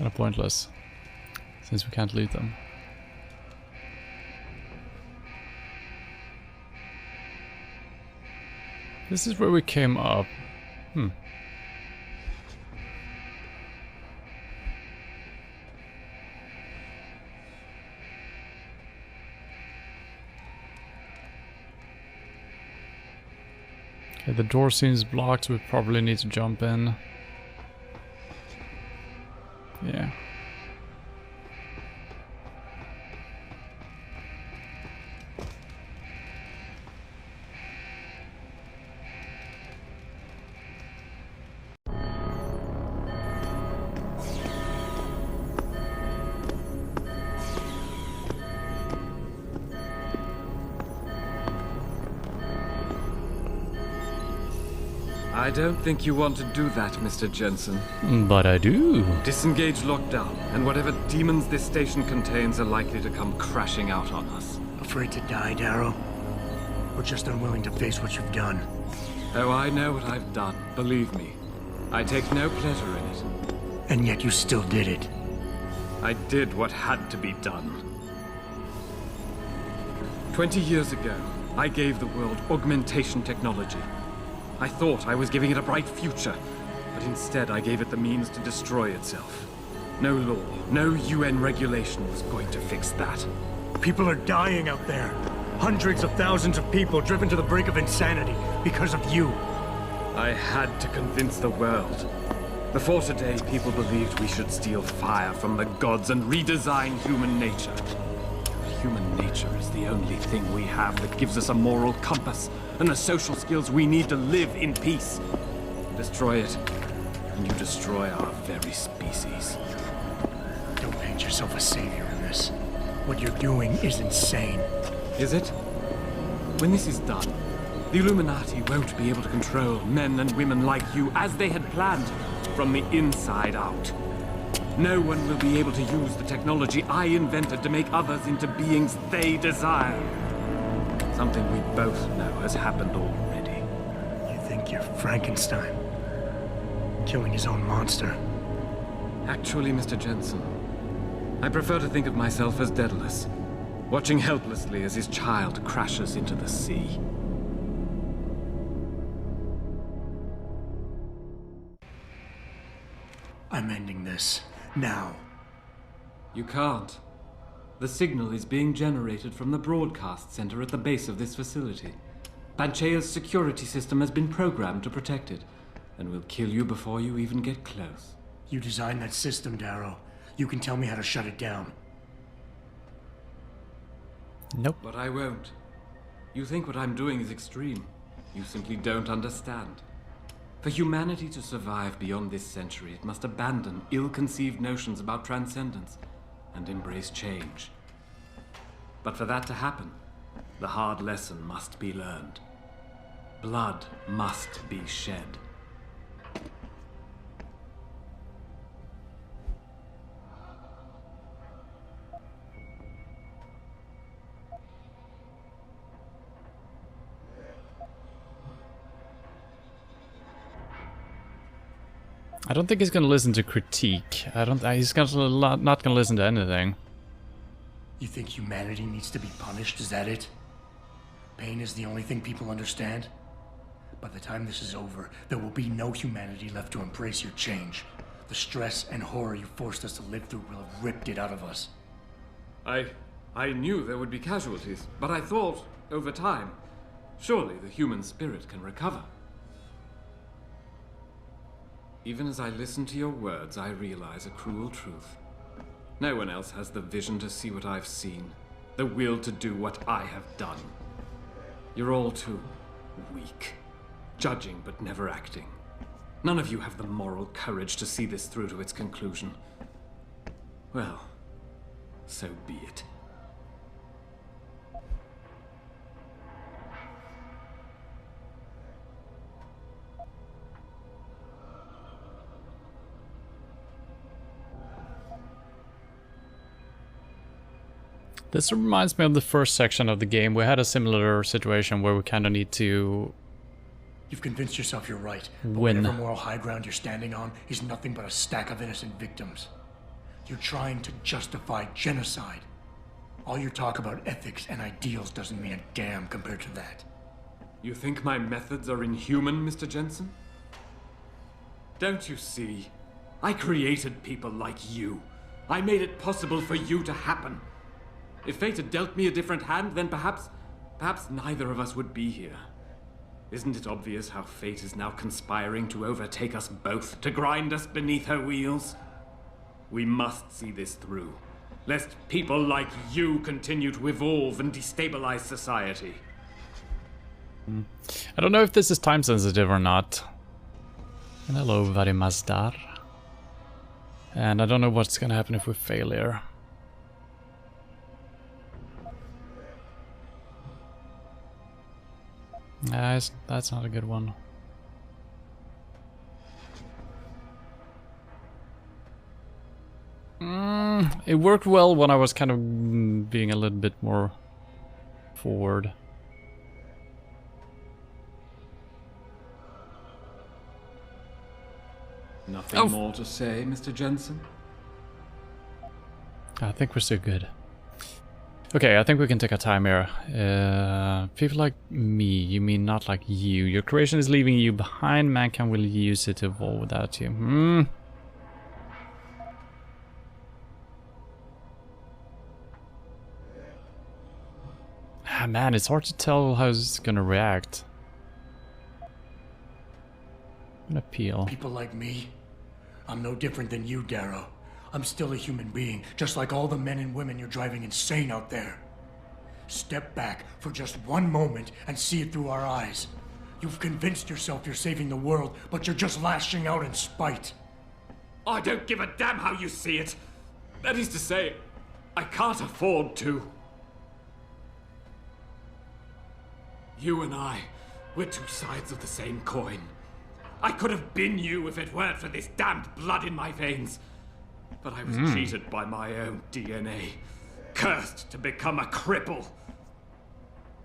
of pointless since we can't loot them. This is where we came up. Okay, the door seems blocked, so we probably need to jump in. Yeah. I don't think you want to do that, Mr. Jensen. But I do. Disengage lockdown, and whatever demons this station contains are likely to come crashing out on us. Afraid to die, Darrow? Or just unwilling to face what you've done? Oh, I know what I've done, believe me. I take no pleasure in it. And yet you still did it. I did what had to be done. 20 years ago, I gave the world augmentation technology. I thought I was giving it a bright future, but instead I gave it the means to destroy itself. No law, no UN regulation was going to fix that. People are dying out there. Hundreds of thousands of people driven to the brink of insanity because of you. I had to convince the world. Before today, people believed we should steal fire from the gods and redesign human nature. Human nature is the only thing we have that gives us a moral compass and the social skills we need to live in peace. Destroy it, and you destroy our very species. Don't paint yourself a savior in this. What you're doing is insane. Is it? When this is done, the Illuminati won't be able to control men and women like you as they had planned, from the inside out. No one will be able to use the technology I invented to make others into beings they desire. Something we both know has happened already. You think you're Frankenstein? Killing his own monster? Actually, Mr. Jensen, I prefer to think of myself as Daedalus, watching helplessly as his child crashes into the sea. I'm ending this. Now. You can't. The signal is being generated from the broadcast center at the base of this facility. Panchea's security system has been programmed to protect it, and will kill you before you even get close. You designed that system, Darrow. You can tell me how to shut it down. Nope. But I won't. You think what I'm doing is extreme. You simply don't understand. For humanity to survive beyond this century, it must abandon ill-conceived notions about transcendence and embrace change. But for that to happen, the hard lesson must be learned. Blood must be shed. I don't think he's gonna listen to critique. He's not gonna listen to anything. You think humanity needs to be punished? Is that it? Pain is the only thing people understand? By the time this is over, there will be no humanity left to embrace your change. The stress and horror you forced us to live through will have ripped it out of us. I knew there would be casualties, but I thought, over time, surely the human spirit can recover. Even as I listen to your words, I realize a cruel truth. No one else has the vision to see what I've seen, the will to do what I have done. You're all too weak, judging but never acting. None of you have the moral courage to see this through to its conclusion. Well, so be it. This reminds me of the first section of the game. We had a similar situation where we kind of need to... You've convinced yourself you're right. But win. whatever moral high ground you're standing on is nothing but a stack of innocent victims. You're trying to justify genocide. All your talk about ethics and ideals doesn't mean a damn compared to that. You think my methods are inhuman, Mr. Jensen? Don't you see? I created people like you. I made it possible for you to happen. If fate had dealt me a different hand, then perhaps neither of us would be here. Isn't it obvious how fate is now conspiring to overtake us both, to grind us beneath her wheels? We must see this through, lest people like you continue to evolve and destabilize society. I don't know if this is time sensitive or not. And hello, Varimazdar. And I don't know what's gonna happen if we fail here. That's not a good one. It worked well when I was kind of being a little bit more forward. Nothing more to say, Mr. Jensen? I think we're still good. Okay, I think we can take our time here. People like me, you mean not like you. Your creation is leaving you behind. Mankind will use it to evolve without you. Ah, man, it's hard to tell how it's gonna react. An appeal. People like me? I'm no different than you, Darrow. I'm still a human being, just like all the men and women you're driving insane out there. Step back for just one moment and see it through our eyes. You've convinced yourself you're saving the world, but you're just lashing out in spite. I don't give a damn how you see it. That is to say, I can't afford to. You and I, we're two sides of the same coin. I could have been you if it weren't for this damned blood in my veins. But I was cheated by my own DNA, cursed to become a cripple.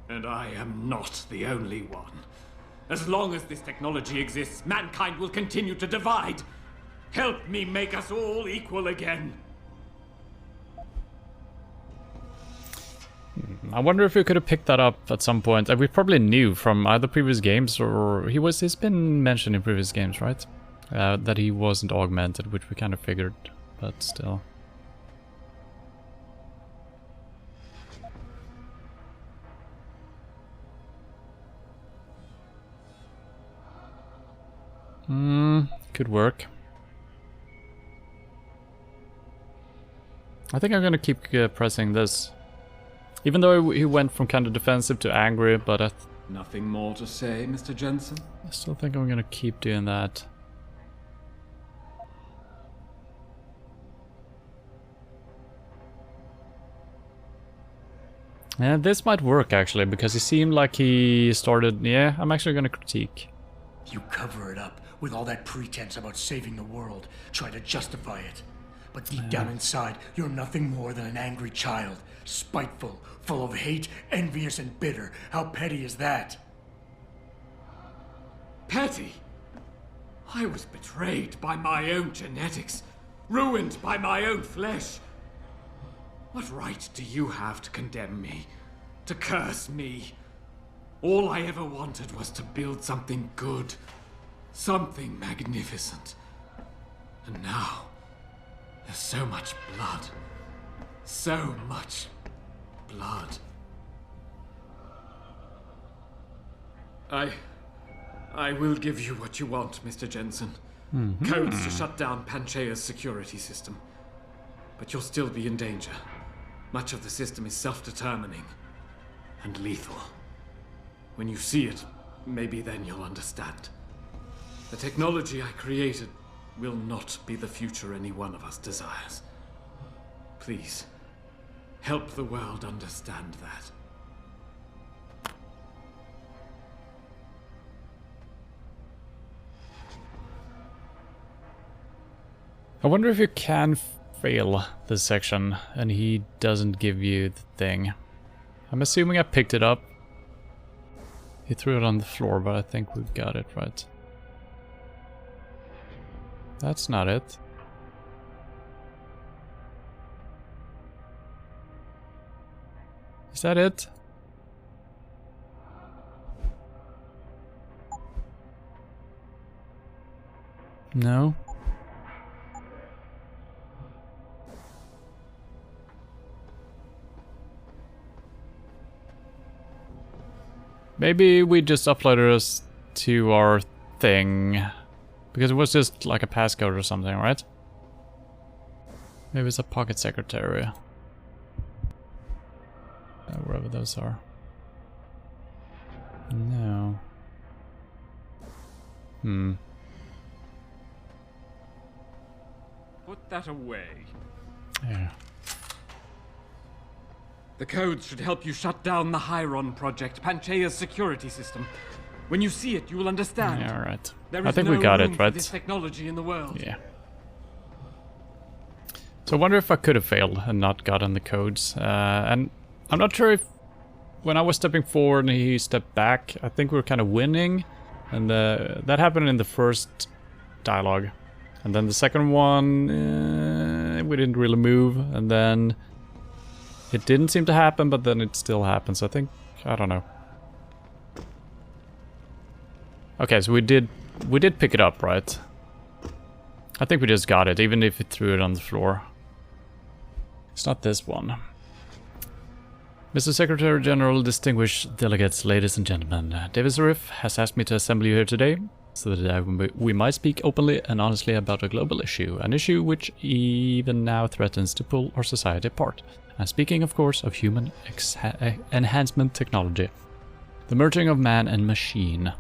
And I am not the only one. As long as this technology exists, mankind will continue to divide. Help me make us all equal again. I wonder if we could have picked that up at some point. We probably knew from either previous games, or he's been mentioned in previous games, right? That he wasn't augmented, which we kind of figured, but still. Could work. I think I'm gonna keep pressing this. Even though he went from kind of defensive to angry, but Nothing more to say, Mr. Jensen? I still think I'm gonna keep doing that. And this might work actually, because he seemed like he started... Yeah, I'm actually gonna critique. You cover it up with all that pretense about saving the world, try to justify it. But deep down inside, you're nothing more than an angry child. Spiteful, full of hate, envious and bitter. How petty is that? Petty? I was betrayed by my own genetics, ruined by my own flesh. What right do you have to condemn me, to curse me? All I ever wanted was to build something good, something magnificent. And now, there's so much blood. So much blood. I will give you what you want, Mr. Jensen. Codes to shut down Panchaea's security system. But you'll still be in danger. Much of the system is self-determining and lethal. When you see it, maybe then you'll understand. The technology I created will not be the future any one of us desires. Please, help the world understand that. I wonder if you can fail this section and he doesn't give you the thing. I'm assuming I picked it up. He threw it on the floor, but I think we've got it right. That's not it. Is that it? No. Maybe we just uploaded us to our thing. Because it was just like a passcode or something, right? Maybe it's a pocket secretary. Wherever those are. No. Put that away. Yeah. The codes should help you shut down the Hyron project, Panchaea's security system. When you see it, you will understand. Yeah, alright. There I is think no we got room it, for right? this technology in the world. Yeah. So I wonder if I could have failed and not gotten the codes. And I'm not sure if when I was stepping forward and he stepped back, I think we were kind of winning. And that happened in the first dialogue. And then the second one, we didn't really move, and then it didn't seem to happen, but then it still happens. I think, I don't know. Okay, so we did pick it up, right? I think we just got it, even if it threw it on the floor. It's not this one. Mr. Secretary General, distinguished delegates, ladies and gentlemen, David Zarif has asked me to assemble you here today so that we might speak openly and honestly about a global issue, an issue which even now threatens to pull our society apart. I'm speaking, of course, of human enhancement technology, the merging of man and machine.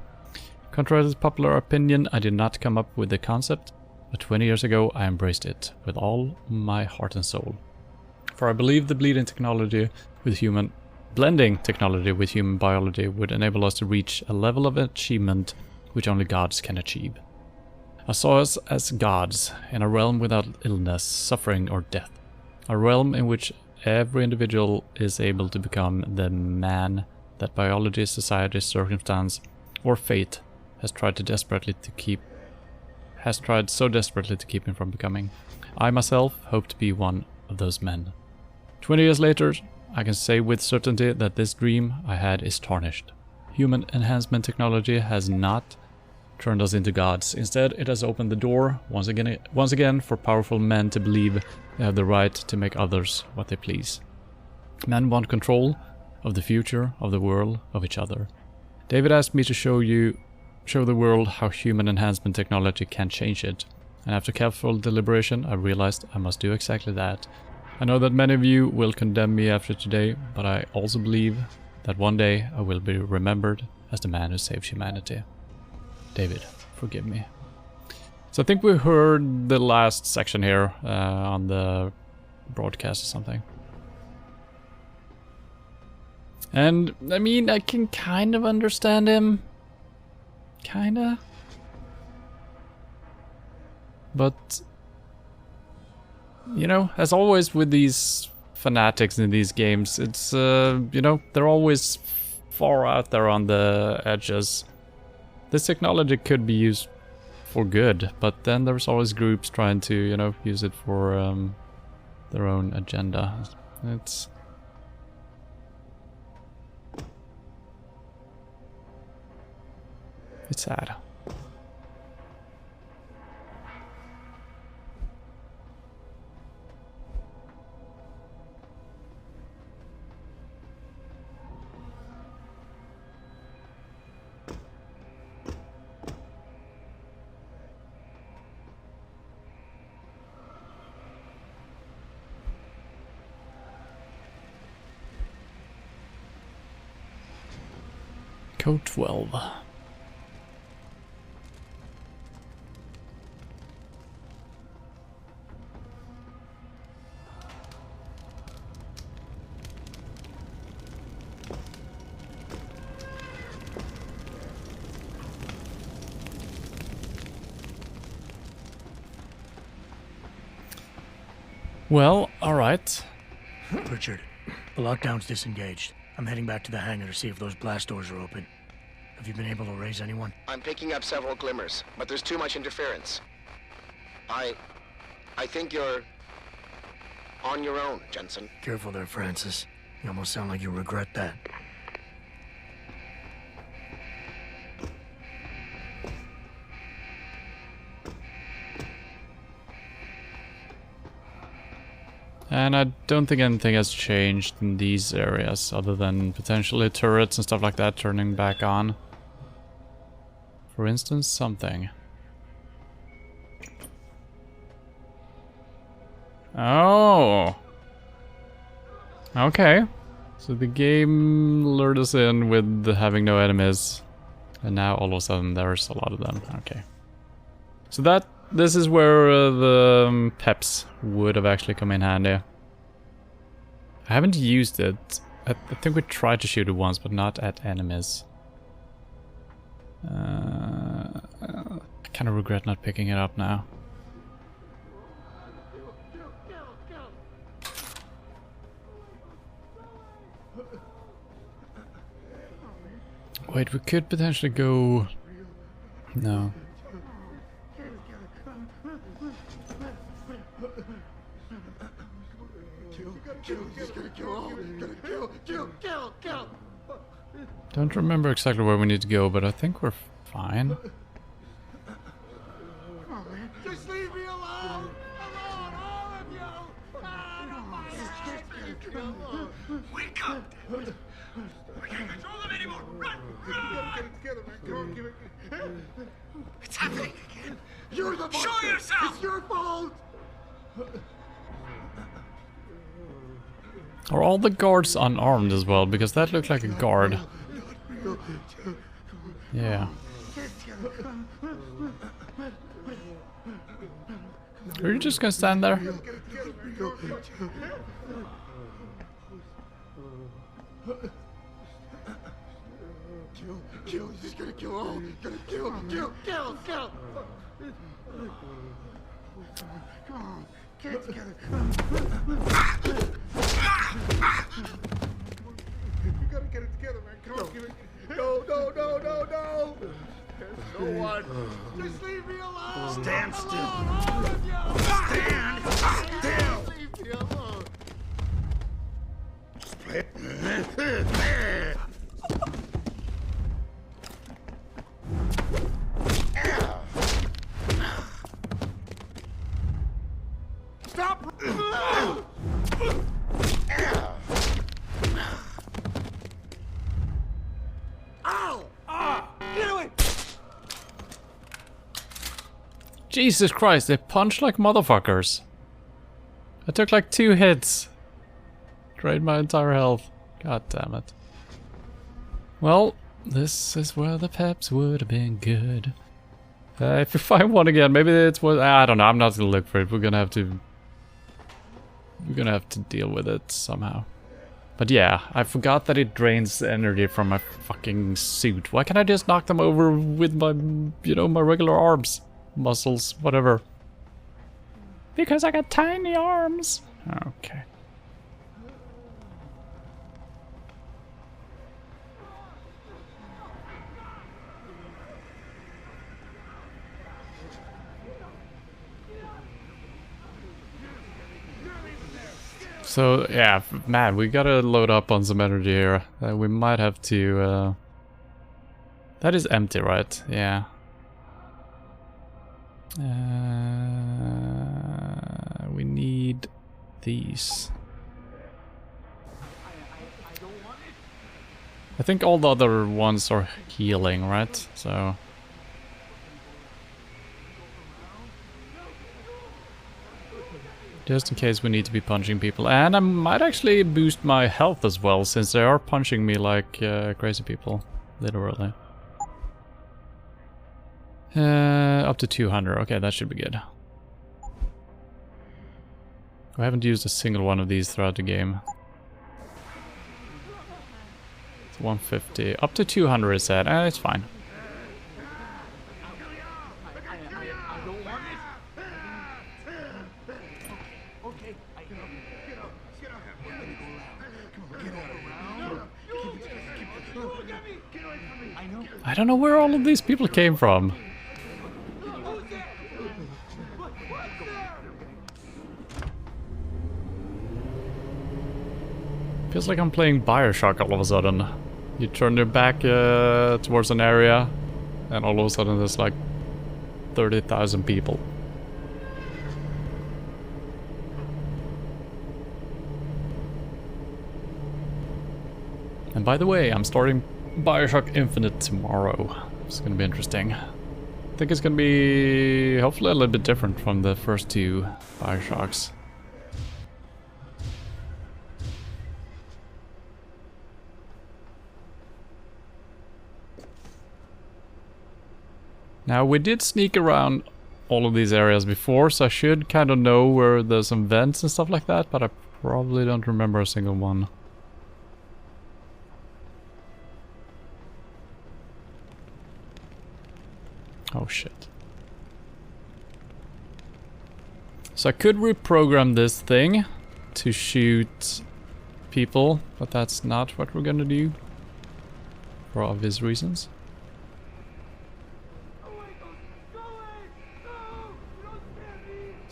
Contrary to popular opinion, I did not come up with the concept, but 20 years ago I embraced it with all my heart and soul. For I believe the blending technology with human biology would enable us to reach a level of achievement which only gods can achieve. I saw us as gods in a realm without illness, suffering or death. A realm in which every individual is able to become the man that biology, society, circumstance or fate has tried so desperately to keep him from becoming. I myself hope to be one of those men. 20 years later, I can say with certainty that this dream I had is tarnished. Human enhancement technology has not turned us into gods. Instead, it has opened the door once again for powerful men to believe they have the right to make others what they please. Men want control of the future, of the world, of each other. David asked me to show the world how human enhancement technology can change it. And after careful deliberation, I realized I must do exactly that. I know that many of you will condemn me after today, but I also believe that one day I will be remembered as the man who saved humanity. David, forgive me. So I think we heard the last section here on the broadcast or something. And, I mean, I can kind of understand him. Kinda. But, you know, as always with these fanatics in these games, it's, you know, they're always far out there on the edges. This technology could be used for good, but then there's always groups trying to, you know, use it for their own agenda. It's sad. Code 12. Well, alright. Richard, the lockdown's disengaged. I'm heading back to the hangar to see if those blast doors are open. Have you been able to raise anyone? I'm picking up several glimmers, but there's too much interference. I think you're on your own, Jensen. Careful there, Francis. You almost sound like you regret that. And I don't think anything has changed in these areas, other than potentially turrets and stuff like that turning back on. For instance, something. Oh! Okay. So the game lured us in with having no enemies. And now all of a sudden there's a lot of them. Okay. So this is where the peps would have actually come in handy. I haven't used it. I think we tried to shoot it once, but not at enemies. I kind of regret not picking it up now. Wait, we could potentially go... No. Don't remember exactly where we need to go, but I think we're fine. Just leave me alone! Alone, all of you! Wake up! We can't control them anymore! Run! Run! Get it together, man. Come on, give it. It's happening again. You're the boss. Show yourself! It's your fault! Are all the guards unarmed as well? Because that looked like a guard. Yeah. Are you just gonna stand there? Kill, he's just gonna kill all. Gonna kill. Come on, get it together. You gotta get it together, man. Come on, give it. No. There's no one. Just leave me alone. Stand still. All of you. Stand still. Leave me alone. Just play it. Stop! Ow! Get away! Jesus Christ, they punch like motherfuckers. I took like 2 hits. Drained my entire health. God damn it. Well, this is where the peps would have been good. If we find one again, maybe it's what I don't know. I'm not gonna look for it. We're gonna have to deal with it somehow. But yeah, I forgot that it drains energy from my fucking suit. Why can't I just knock them over with my, you know, my regular arms, muscles, whatever? Because I got tiny arms. Okay. So, yeah, man, we gotta load up on some energy here. We might have to, That is empty, right? Yeah. We need these. I think all the other ones are healing, right? So... just in case we need to be punching people. And I might actually boost my health as well, since they are punching me like crazy people. Literally. Up to 200. Okay, that should be good. I haven't used a single one of these throughout the game. It's 150. Up to 200 is that. It's fine. I don't know where all of these people came from. Feels like I'm playing Bioshock all of a sudden. You turn your back towards an area, and all of a sudden there's like 30,000 people. And by the way, I'm starting Bioshock Infinite tomorrow. It's gonna be interesting. I think it's gonna be hopefully a little bit different from the first 2 Bioshocks. Now, we did sneak around all of these areas before, so I should kind of know where there's some vents and stuff like that, but I probably don't remember a single one. Oh shit. So I could reprogram this thing to shoot people, but that's not what we're gonna do. For obvious reasons.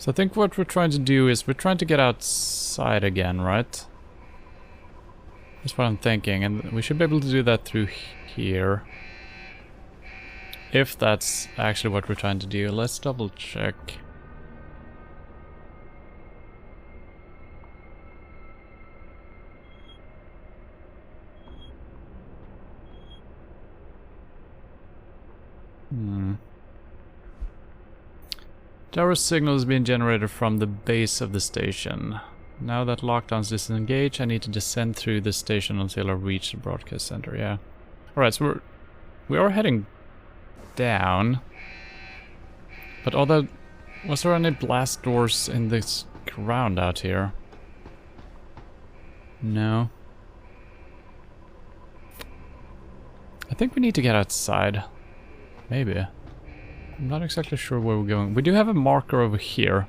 So I think what we're trying to do is we're trying to get outside again, right? That's what I'm thinking, and we should be able to do that through here. If that's actually what we're trying to do. Let's double check. Tower signal is being generated from the base of the station. Now that lockdown's disengaged, I need to descend through the station until I reach the broadcast center, yeah. Alright, so we are heading down. But was there any blast doors in this ground out here? No. I think we need to get outside. Maybe. I'm not exactly sure where we're going. We do have a marker over here.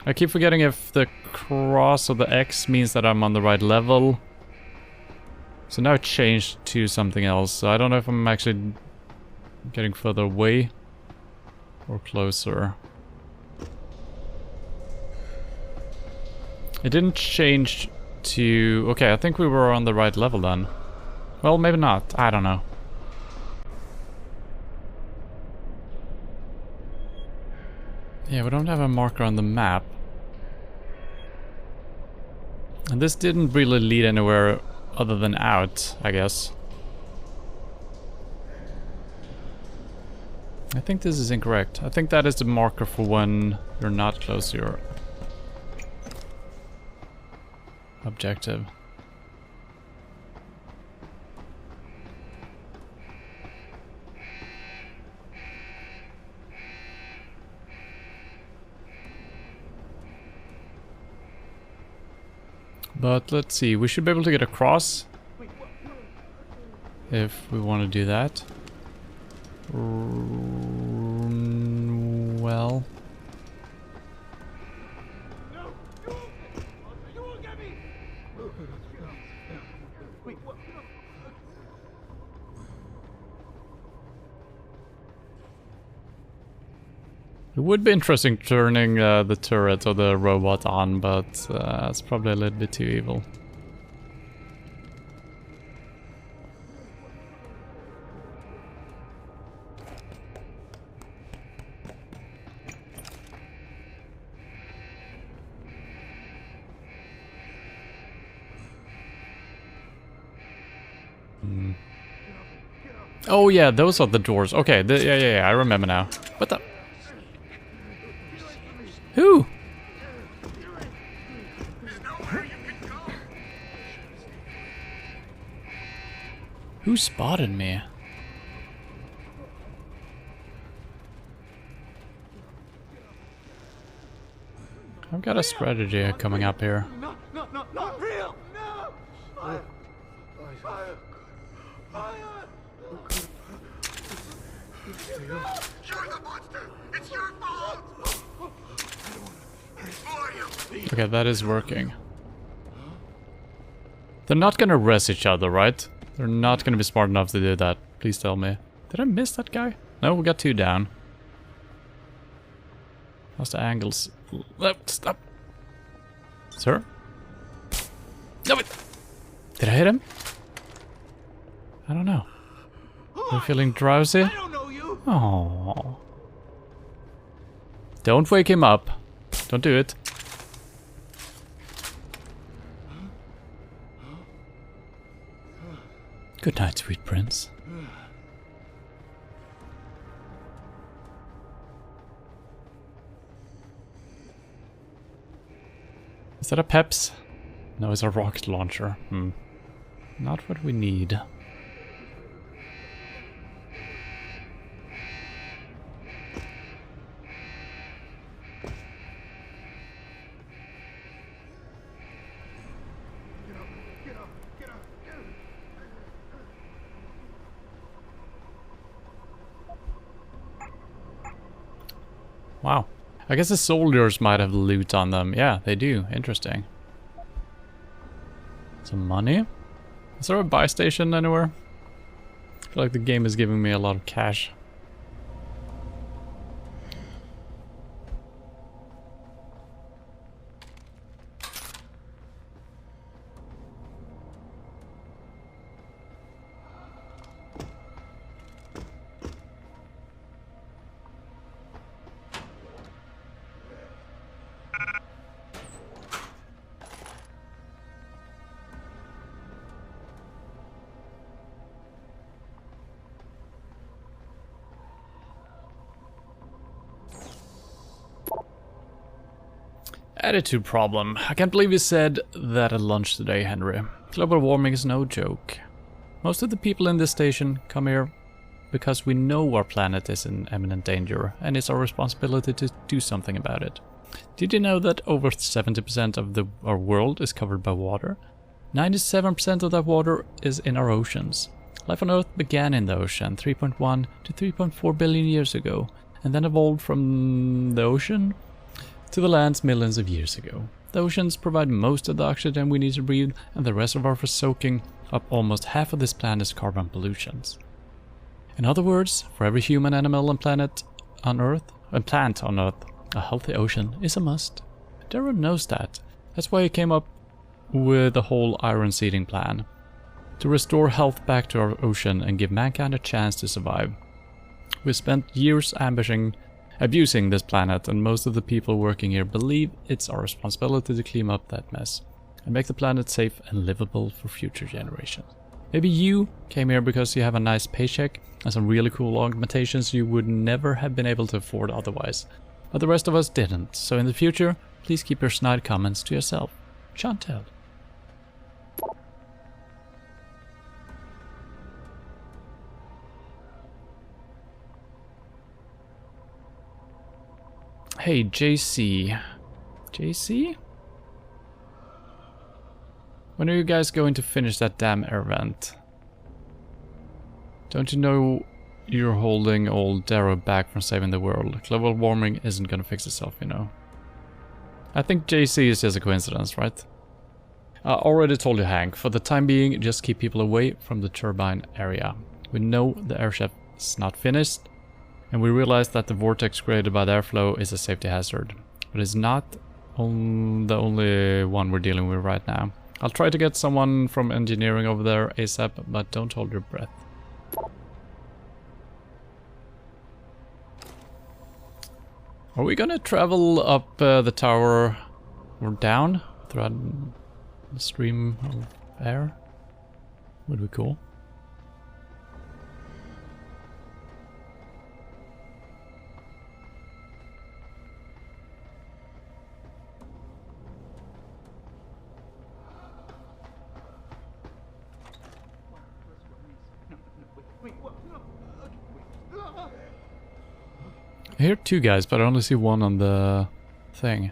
I keep forgetting if the cross or the X means that I'm on the right level. So now it changed to something else. So I don't know if I'm actually getting further away or closer. It didn't change to... Okay, I think we were on the right level then. Well, maybe not. I don't know. Yeah, we don't have a marker on the map. And this didn't really lead anywhere other than out, I guess. I think this is incorrect. I think that is the marker for when you're not close to your objective. But let's see, we should be able to get across if we want to do that. Well... It would be interesting turning the turret or the robot on, but it's probably a little bit too evil. Oh yeah, those are the doors. Okay, yeah, I remember now. What the... Who? Who spotted me? I've got a strategy coming up here. No, not real! No! Fire! Fire! Fire! You're the monster! It's your fault! Okay, that is working. They're not gonna res each other, right? They're not gonna be smart enough to do that. Please tell me. Did I miss that guy? No, we got two down. How's the angles? Stop. Sir? No, wait. Did I hit him? I don't know. Are you feeling drowsy? Oh. Don't wake him up. Don't do it. Good night, sweet prince. Is that a Peps? No, it's a rocket launcher. Not what we need. Wow. I guess the soldiers might have loot on them. Yeah, they do. Interesting. Some money? Is there a buy station anywhere? I feel like the game is giving me a lot of cash. Attitude problem. I can't believe you said that at lunch today, Henry. Global warming is no joke. Most of the people in this station come here because we know our planet is in imminent danger and it's our responsibility to do something about it. Did you know that over 70% of our world is covered by water? 97% of that water is in our oceans. Life on Earth began in the ocean 3.1 to 3.4 billion years ago, and then evolved from the ocean to the lands millions of years ago. The oceans provide most of the oxygen we need to breathe, and the reservoir for soaking up almost half of this planet's carbon pollutions. In other words, for every human, animal, and plant on Earth, a healthy ocean is a must. Darrow knows that. That's why he came up with the whole iron seeding plan. To restore health back to our ocean and give mankind a chance to survive. We spent years abusing this planet, and most of the people working here believe it's our responsibility to clean up that mess and make the planet safe and livable for future generations. Maybe you came here because you have a nice paycheck and some really cool augmentations you would never have been able to afford otherwise. But the rest of us didn't, so in the future, please keep your snide comments to yourself. Chantel. Hey, JC. JC? When are you guys going to finish that damn air vent? Don't you know you're holding old Darrow back from saving the world? Global warming isn't gonna fix itself, you know. I think JC is just a coincidence, right? I already told you, Hank. For the time being, just keep people away from the turbine area. We know the airship's not finished, and we realize that the vortex created by the airflow is a safety hazard. But it's not the only one we're dealing with right now. I'll try to get someone from engineering over there ASAP, but don't hold your breath. Are we gonna travel up the tower or down throughout the stream of air? Would be cool. I hear two guys, but I only see one on the thing.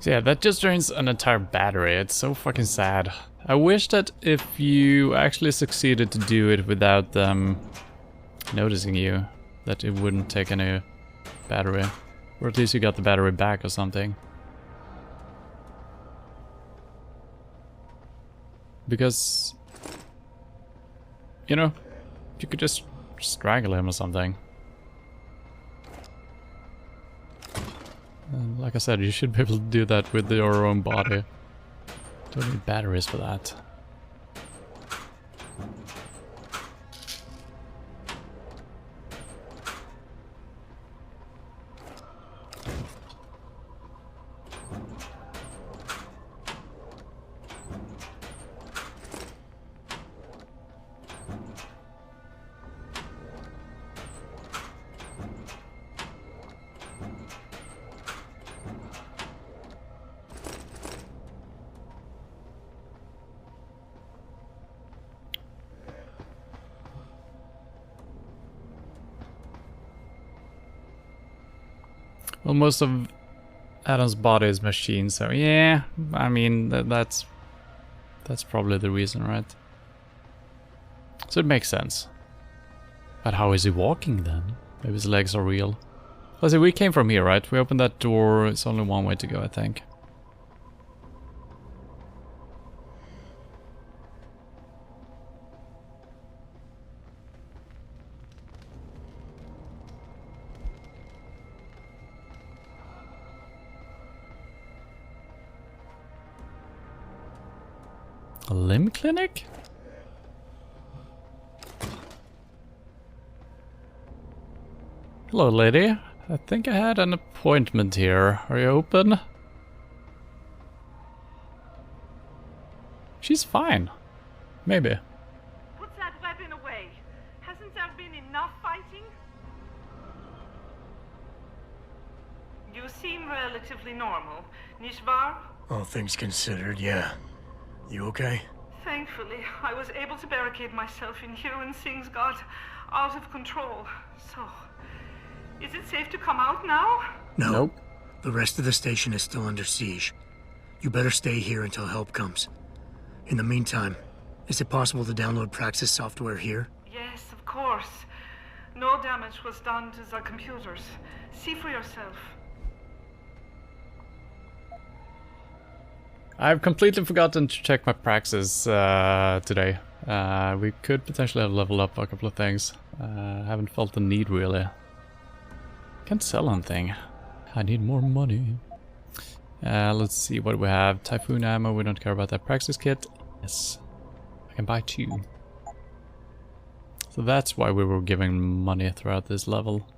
So yeah, that just drains an entire battery. It's so fucking sad. I wish that if you actually succeeded to do it without them noticing you, that it wouldn't take any battery. Or at least you got the battery back or something. Because, you know, you could just strangle him or something. And like I said, you should be able to do that with your own body. Don't need batteries for that. Well, most of Adam's body is machine, so yeah, I mean, that's probably the reason, right? So it makes sense. But how is he walking then? Maybe his legs are real. Let's see, we came from here, right? We opened that door, it's only one way to go, I think. A limb clinic? Hello, lady. I think I had an appointment here. Are you open? She's fine. Maybe. Put that weapon away. Hasn't there been enough fighting? You seem relatively normal, Nishvar? All things considered, yeah. You okay? Thankfully, I was able to barricade myself in here when things got out of control. So, is it safe to come out now? No. Nope. The rest of the station is still under siege. You better stay here until help comes. In the meantime, is it possible to download Praxis software here? Yes, of course. No damage was done to the computers. See for yourself. I've completely forgotten to check my Praxis today. We could potentially have leveled up a couple of things. Haven't felt the need really. Can't sell anything. I need more money. Let's see what we have. Typhoon ammo, we don't care about that. Praxis kit, yes. I can buy 2. So that's why we were giving money throughout this level.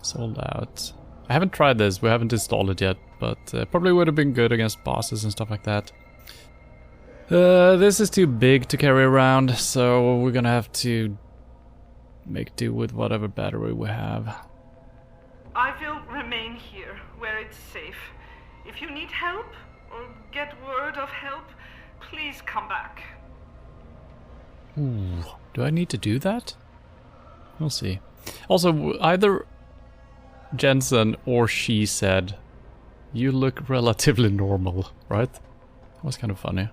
Sold out. I haven't tried this, we haven't installed it yet, but probably would have been good against bosses and stuff like that. This is too big to carry around, so we're gonna have to make do with whatever battery we have. I will remain here, where it's safe. If you need help, or get word of help, please come back. Ooh, do I need to do that? We'll see. Also, either Jensen or she said, "You look relatively normal," right? That was kind of funny.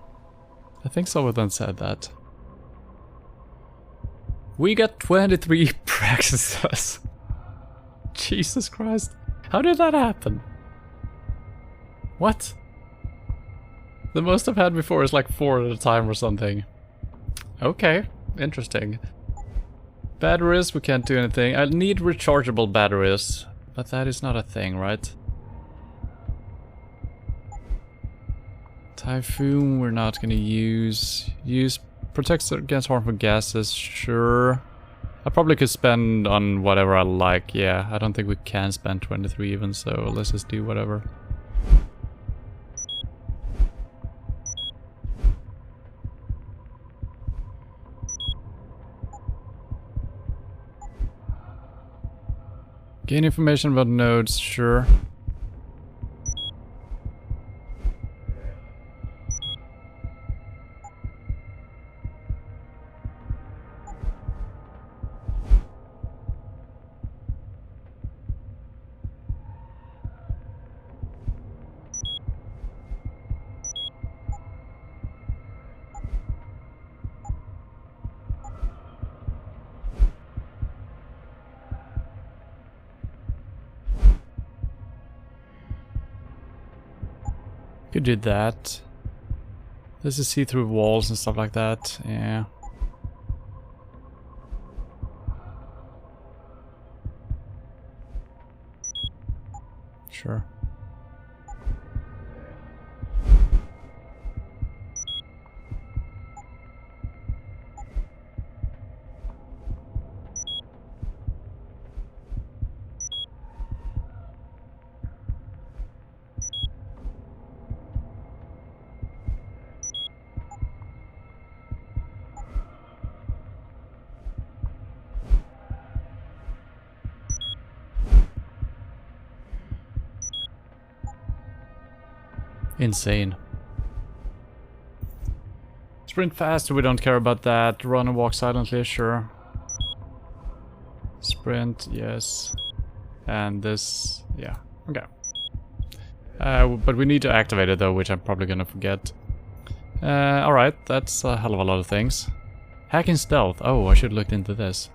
I think some of them said that. We got 23 praxises. Jesus Christ. How did that happen? What? The most I've had before is like 4 at a time or something. Okay, interesting. Batteries, we can't do anything. I need rechargeable batteries, but that is not a thing, right? Typhoon, we're not gonna use. Protects against harmful gases, sure. I probably could spend on whatever I like, yeah. I don't think we can spend 23 even, so let's just do whatever. Gain information about nodes, sure. Could do that. This is see-through walls and stuff like that, yeah. Sure. Insane. Sprint fast, we don't care about that. Run and walk silently, sure. Sprint, yes. And this, yeah, okay. But we need to activate it though, which I'm probably gonna forget. Alright, that's a hell of a lot of things. Hacking stealth, oh, I should have looked into this.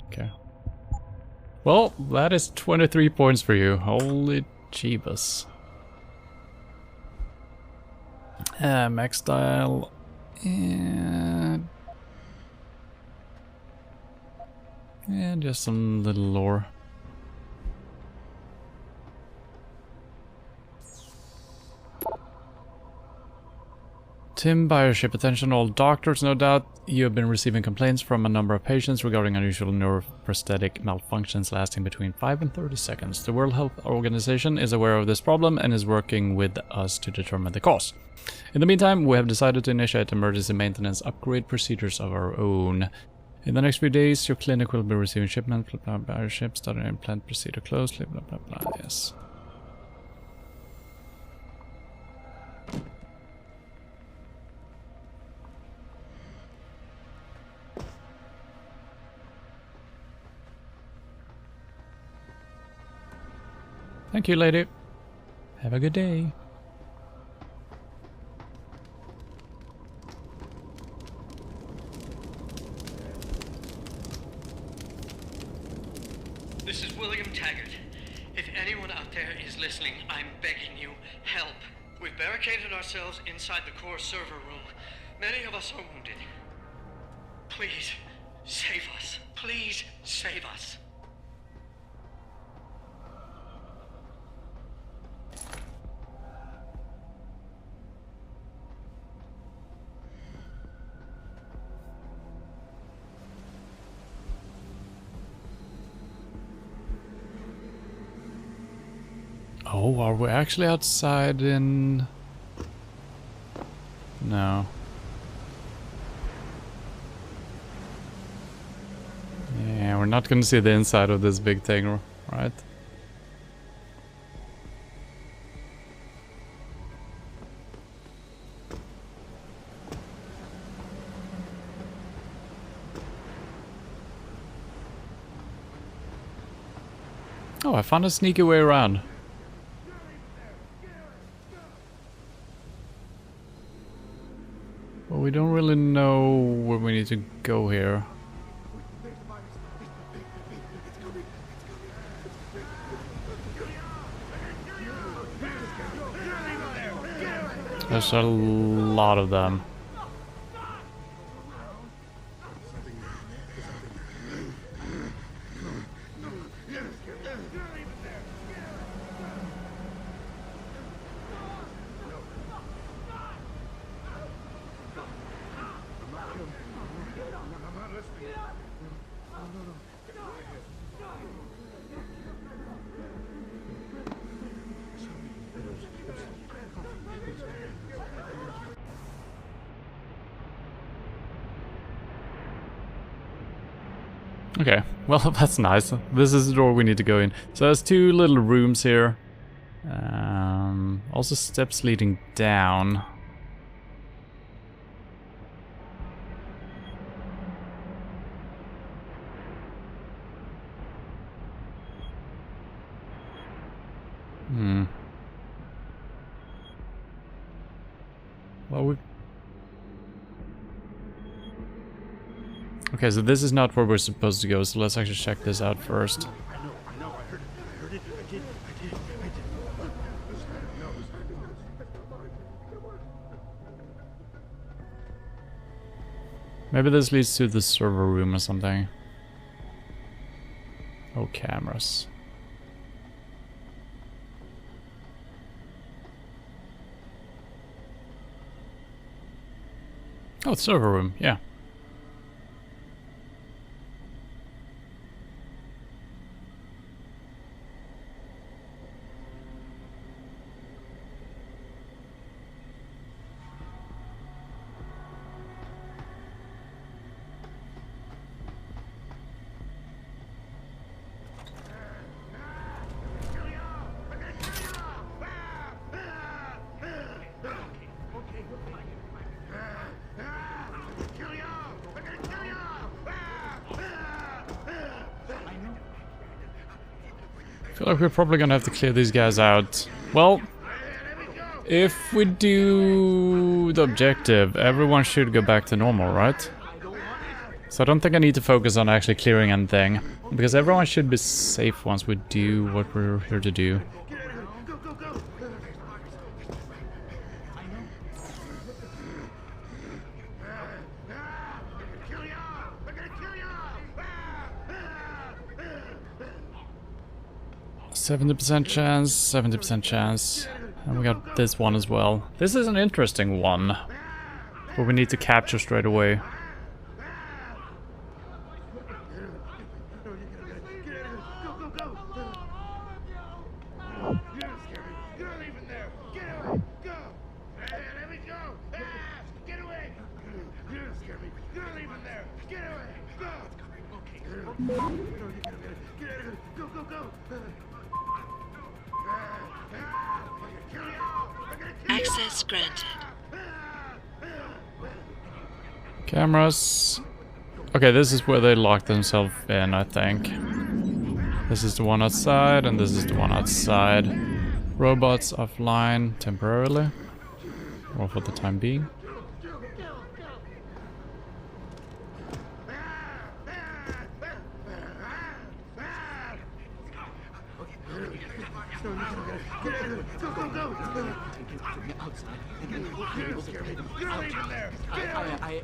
Okay. Well, that is 23 points for you. Holy Jeebus. Max style. And just some little lore. Tim Bioship, attention all doctors, no doubt you have been receiving complaints from a number of patients regarding unusual neuroprosthetic malfunctions lasting between 5 and 30 seconds. The World Health Organization is aware of this problem and is working with us to determine the cause. In the meantime, we have decided to initiate emergency maintenance upgrade procedures of our own. In the next few days, your clinic will be receiving shipment, Bioship, starting implant procedure closely, blah blah blah, yes. Thank you, lady. Have a good day. This is William Taggart. If anyone out there is listening, I'm begging you, help. We've barricaded ourselves inside the core server room. Many of us are wounded. Please, save us. Please, save us. Oh, are we actually outside in... No. Yeah, we're not gonna see the inside of this big thing, right? Oh, I found a sneaky way around. Well, we don't really know where we need to go here. There's a lot of them. Okay, well that's nice. This is the door we need to go in. So there's two little rooms here. Also steps leading down. Well, we... Okay, so this is not where we're supposed to go, so let's actually check this out first. I know, I heard it, I did. Maybe this leads to the server room or something. Oh, cameras. Oh, it's server room, yeah. I feel like we're probably gonna have to clear these guys out. Well, if we do the objective, everyone should go back to normal, right? So I don't think I need to focus on actually clearing anything, because everyone should be safe once we do what we're here to do. %70 chance, 70% chance. And we got this one as well. This is an interesting one. what we need to capture straight away. Access granted. Cameras. Okay, this is where they lock themselves in, I think. This is the one outside, and this is the one outside. Robots offline temporarily, or for the time being.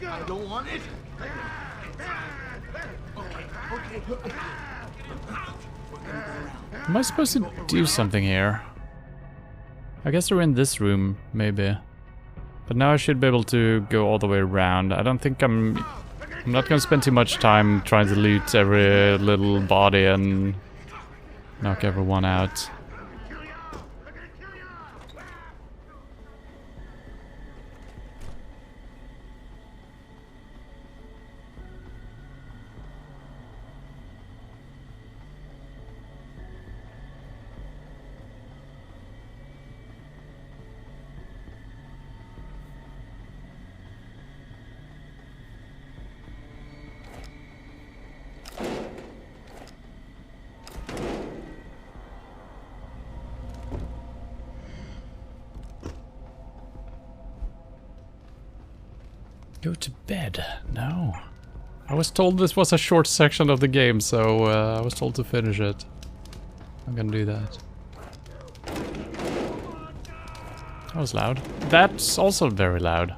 I don't want it. Am I supposed to do something here? I guess they're in this room, maybe. But now I should be able to go all the way around. I don't think I'm not gonna spend too much time trying to loot every little body and knock everyone out. Go to bed. No. I was told this was a short section of the game, so I was told to finish it. I'm gonna do that. That was loud. That's also very loud.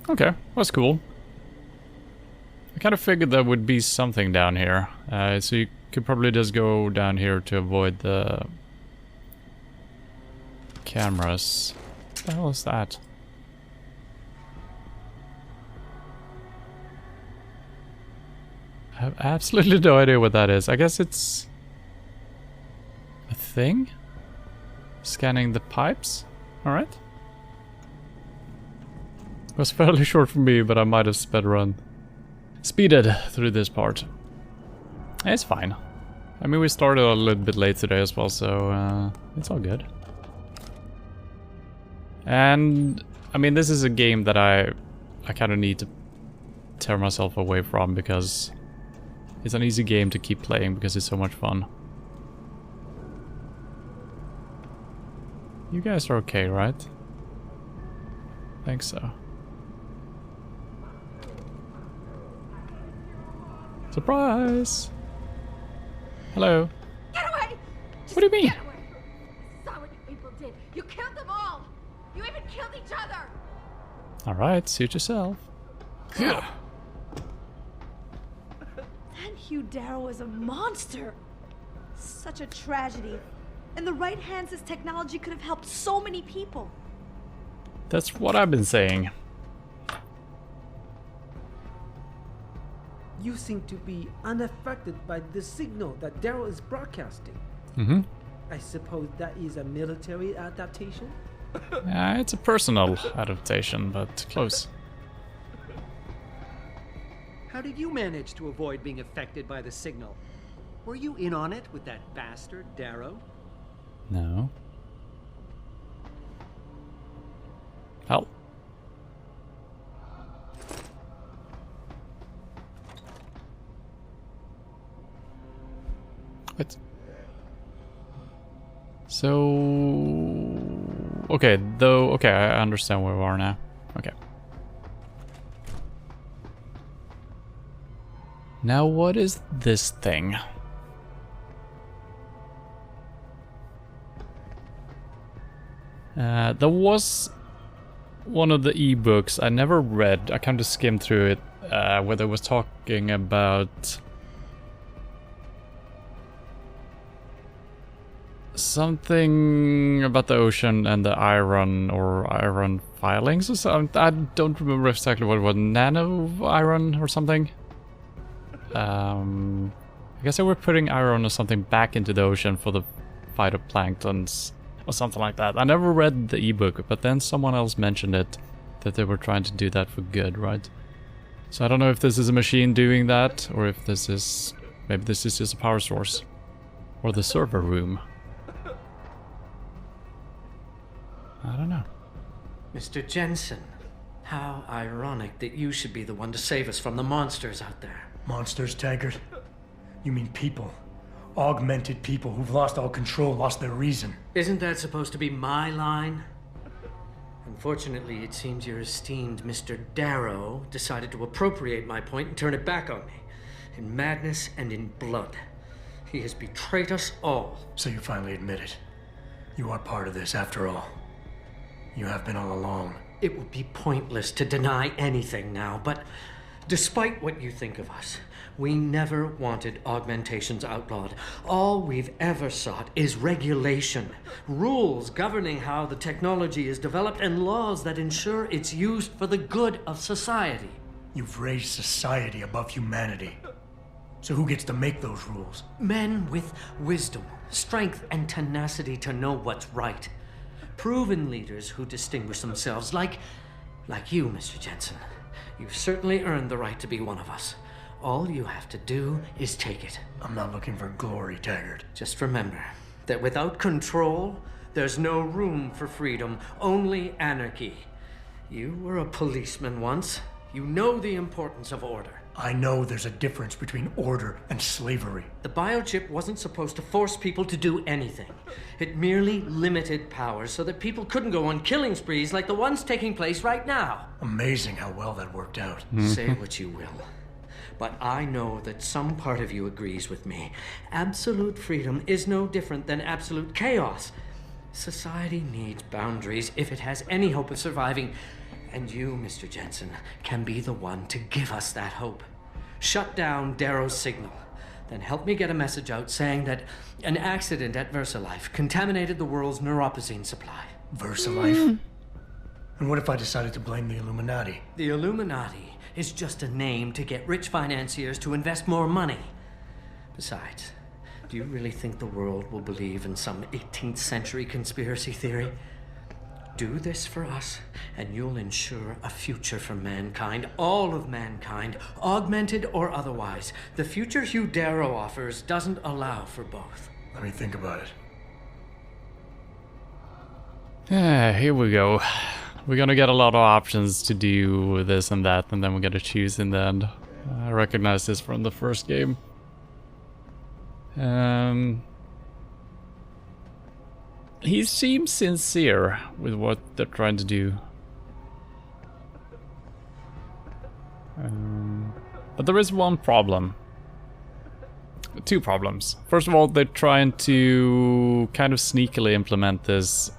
Okay, that's cool. I kind of figured there would be something down here, so you could probably just go down here to avoid the cameras. What the hell is that? I have absolutely no idea what that is. I guess it's a thing? Scanning the pipes? Alright. It was fairly short for me, but I might have speeded through this part. It's fine. I mean, we started a little bit late today as well, so it's all good. And I mean, this is a game that I kind of need to tear myself away from, because it's an easy game to keep playing because it's so much fun. You guys are okay, right? Think so. Surprise! Hello. Get away! What do you mean? Get away! I saw what you people did. You killed them all. You even killed each other. All right, suit yourself. That Hugh Darrow is a monster. Such a tragedy. In the right hands, this technology could have helped so many people. That's what I've been saying. You seem to be unaffected by the signal that Darrow is broadcasting. Mm-hmm. I suppose that is a military adaptation? It's a personal adaptation, but close. How did you manage to avoid being affected by the signal? Were you in on it with that bastard, Darrow? No. Hell. What? So... Okay, though... Okay, I understand where we are now. Okay. Now what is this thing? There was one of the ebooks I never read. I kind of skimmed through it, where they was talking about something about the ocean and the iron filings or something. I don't remember exactly what it was. Nano iron or something. I guess they were putting iron or something back into the ocean for the phytoplanktons or something like that. I never read the ebook, but then someone else mentioned it, that they were trying to do that for good, right? So I don't know if this is a machine doing that, or if this is... maybe this is just a power source. Or the server room. I don't know. Mr. Jensen, how ironic that you should be the one to save us from the monsters out there. Monsters, Taggart? You mean people. Augmented people who've lost all control, lost their reason. Isn't that supposed to be my line? Unfortunately, it seems your esteemed Mr. Darrow decided to appropriate my point and turn it back on me. In madness and in blood. He has betrayed us all. So you finally admit it. You are part of this after all. You have been all along. It would be pointless to deny anything now, but despite what you think of us, we never wanted augmentations outlawed. All we've ever sought is regulation, rules governing how the technology is developed, and laws that ensure it's used for the good of society. You've raised society above humanity. So who gets to make those rules? Men with wisdom, strength, and tenacity to know what's right. Proven leaders who distinguish themselves, like you, Mr. Jensen. You've certainly earned the right to be one of us. All you have to do is take it. I'm not looking for glory, Taggart. Just remember that without control, there's no room for freedom, only anarchy. You were a policeman once. You know the importance of order. I know there's a difference between order and slavery. The biochip wasn't supposed to force people to do anything. It merely limited powers so that people couldn't go on killing sprees like the ones taking place right now. Amazing how well that worked out. Say what you will, but I know that some part of you agrees with me. Absolute freedom is no different than absolute chaos. Society needs boundaries if it has any hope of surviving. And you, Mr. Jensen, can be the one to give us that hope. Shut down Darrow's signal. Then help me get a message out saying that an accident at VersaLife contaminated the world's neuropozyne supply. VersaLife? And what if I decided to blame the Illuminati? The Illuminati is just a name to get rich financiers to invest more money. Besides, do you really think the world will believe in some 18th century conspiracy theory? Do this for us, and you'll ensure a future for mankind, all of mankind, augmented or otherwise. The future Hugh Darrow offers doesn't allow for both. Let me think about it. Yeah, here we go. We're gonna get a lot of options to do this and that, and then we're gonna choose in the end. I recognize this from the first game. He seems sincere with what they're trying to do. But there is one problem. Two problems. First of all, they're trying to kind of sneakily implement this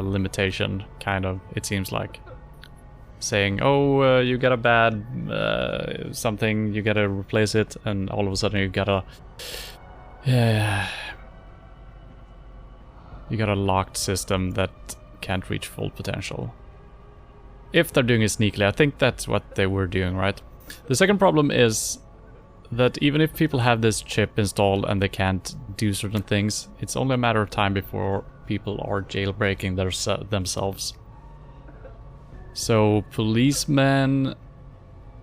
limitation, kind of, it seems like. Saying, oh, you got a bad something, you gotta replace it, and all of a sudden you gotta... you got a locked system that can't reach full potential. If they're doing it sneakily, I think that's what they were doing, right? The second problem is that even if people have this chip installed and they can't do certain things, it's only a matter of time before people are jailbreaking themselves. So policemen,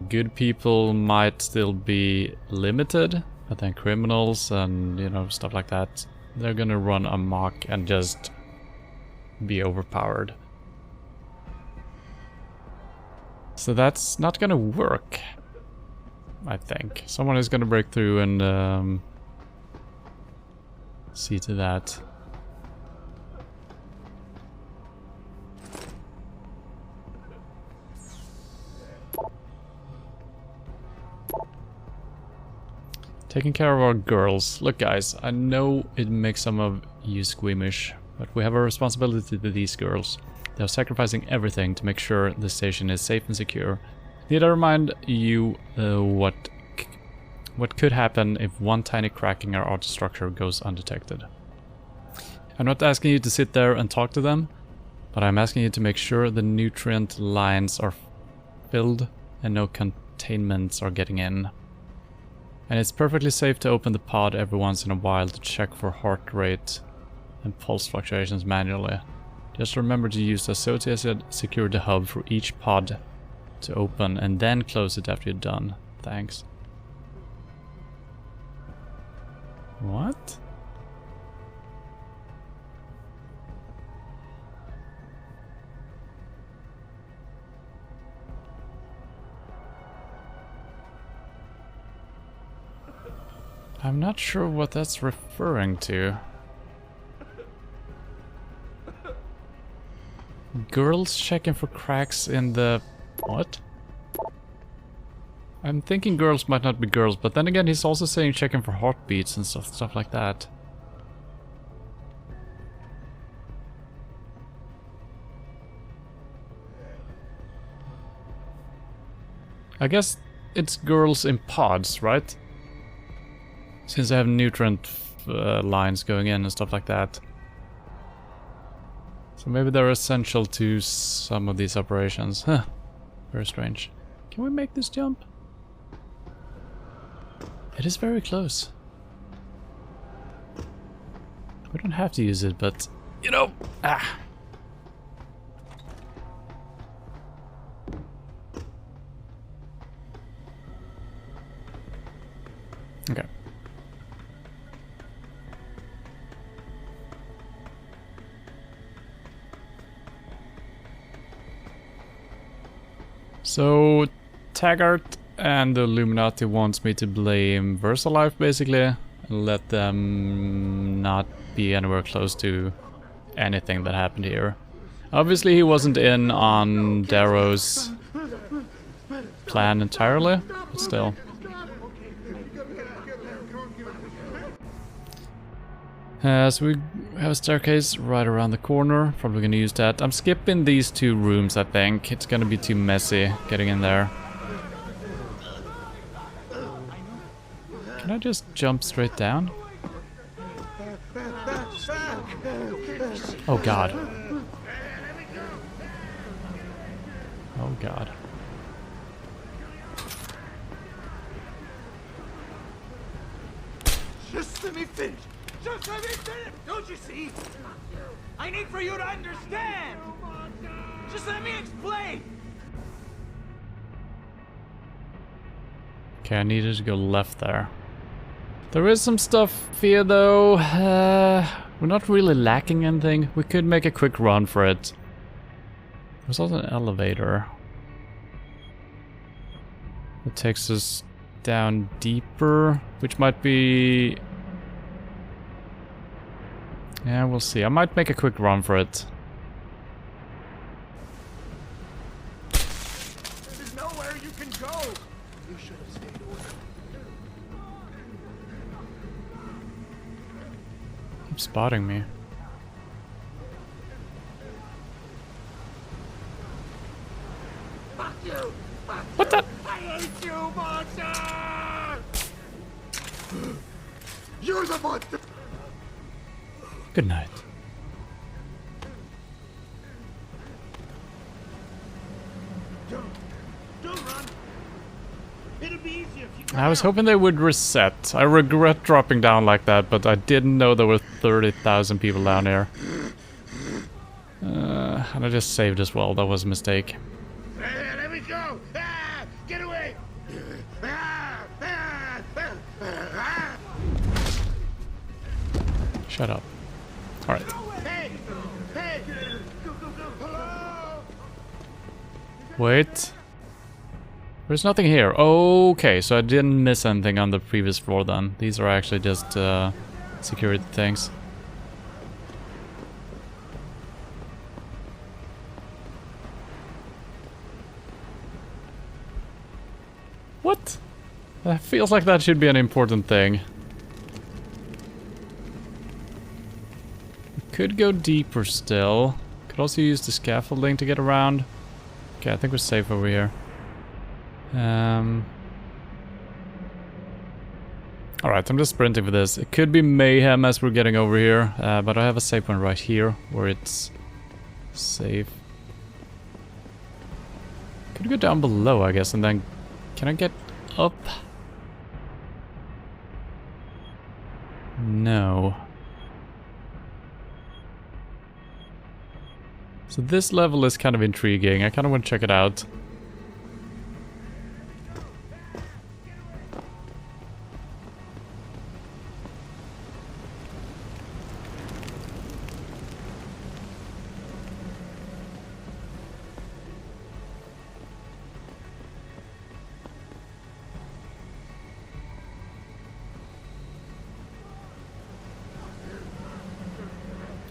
good people might still be limited, but then criminals and, you know, stuff like that, they're gonna run amok and just be overpowered. So that's not gonna work, I think. Someone is gonna break through and see to that. Taking care of our girls. Look guys, I know it makes some of you squeamish, But we have a responsibility to these girls. They are sacrificing everything to make sure the station is safe and secure. Need I remind you what could happen if one tiny crack in our auto structure goes undetected. I'm not asking you to sit there and talk to them, but I'm asking you to make sure the nutrient lines are filled and no containments are getting in. And it's perfectly safe to open the pod every once in a while to check for heart rate and pulse fluctuations manually. Just remember to use the associated security hub for each pod to open and then close it after you're done. Thanks. What? I'm not sure what that's referring to. Girls checking for cracks in the... what? I'm thinking girls might not be girls, but then again he's also saying checking for heartbeats and stuff like that. I guess it's girls in pods, right? Since they have nutrient lines going in and stuff like that. So maybe they're essential to some of these operations. Huh. Very strange. Can we make this jump? It is very close. We don't have to use it, but... you know... ah! Okay. So, Taggart and the Illuminati wants me to blame VersaLife, basically, and let them not be anywhere close to anything that happened here. Obviously, he wasn't in on Darrow's plan entirely, but still. So we have a staircase right around the corner, probably gonna use that. I'm skipping these two rooms, I think. It's gonna be too messy getting in there. Can I just jump straight down? Oh god. Oh god. Just let me finish! Just let me finish! Don't you see? I need for you to understand! Just let me explain! Okay, I needed to go left there. There is some stuff here though. We're not really lacking anything. We could make a quick run for it. There's also an elevator. It takes us down deeper, which might be... yeah, we'll see. I might make a quick run for it. There's nowhere you can go! You should have stayed away. Keep spotting me. Fuck you! What the? I hate you, monster! You're the monster! Good night. Don't run! It'll be easier if you I was hoping they would reset. I regret dropping down like that, but I didn't know there were 30,000 people down here. And I just saved as well. That was a mistake. Let me go! Ah, get away! Shut up. Alright. Hey! Hey! Go, go, go! Hello! Wait. There's nothing here. Okay, so I didn't miss anything on the previous floor then. These are actually just security things. What? That feels like that should be an important thing. Could go deeper still. Could also use the scaffolding to get around. Okay, I think we're safe over here. Alright, I'm just sprinting for this. It could be mayhem as we're getting over here, but I have a safe point right here where it's safe. Could go down below, I guess, and then can I get up? No. So this level is kind of intriguing. I kind of want to check it out.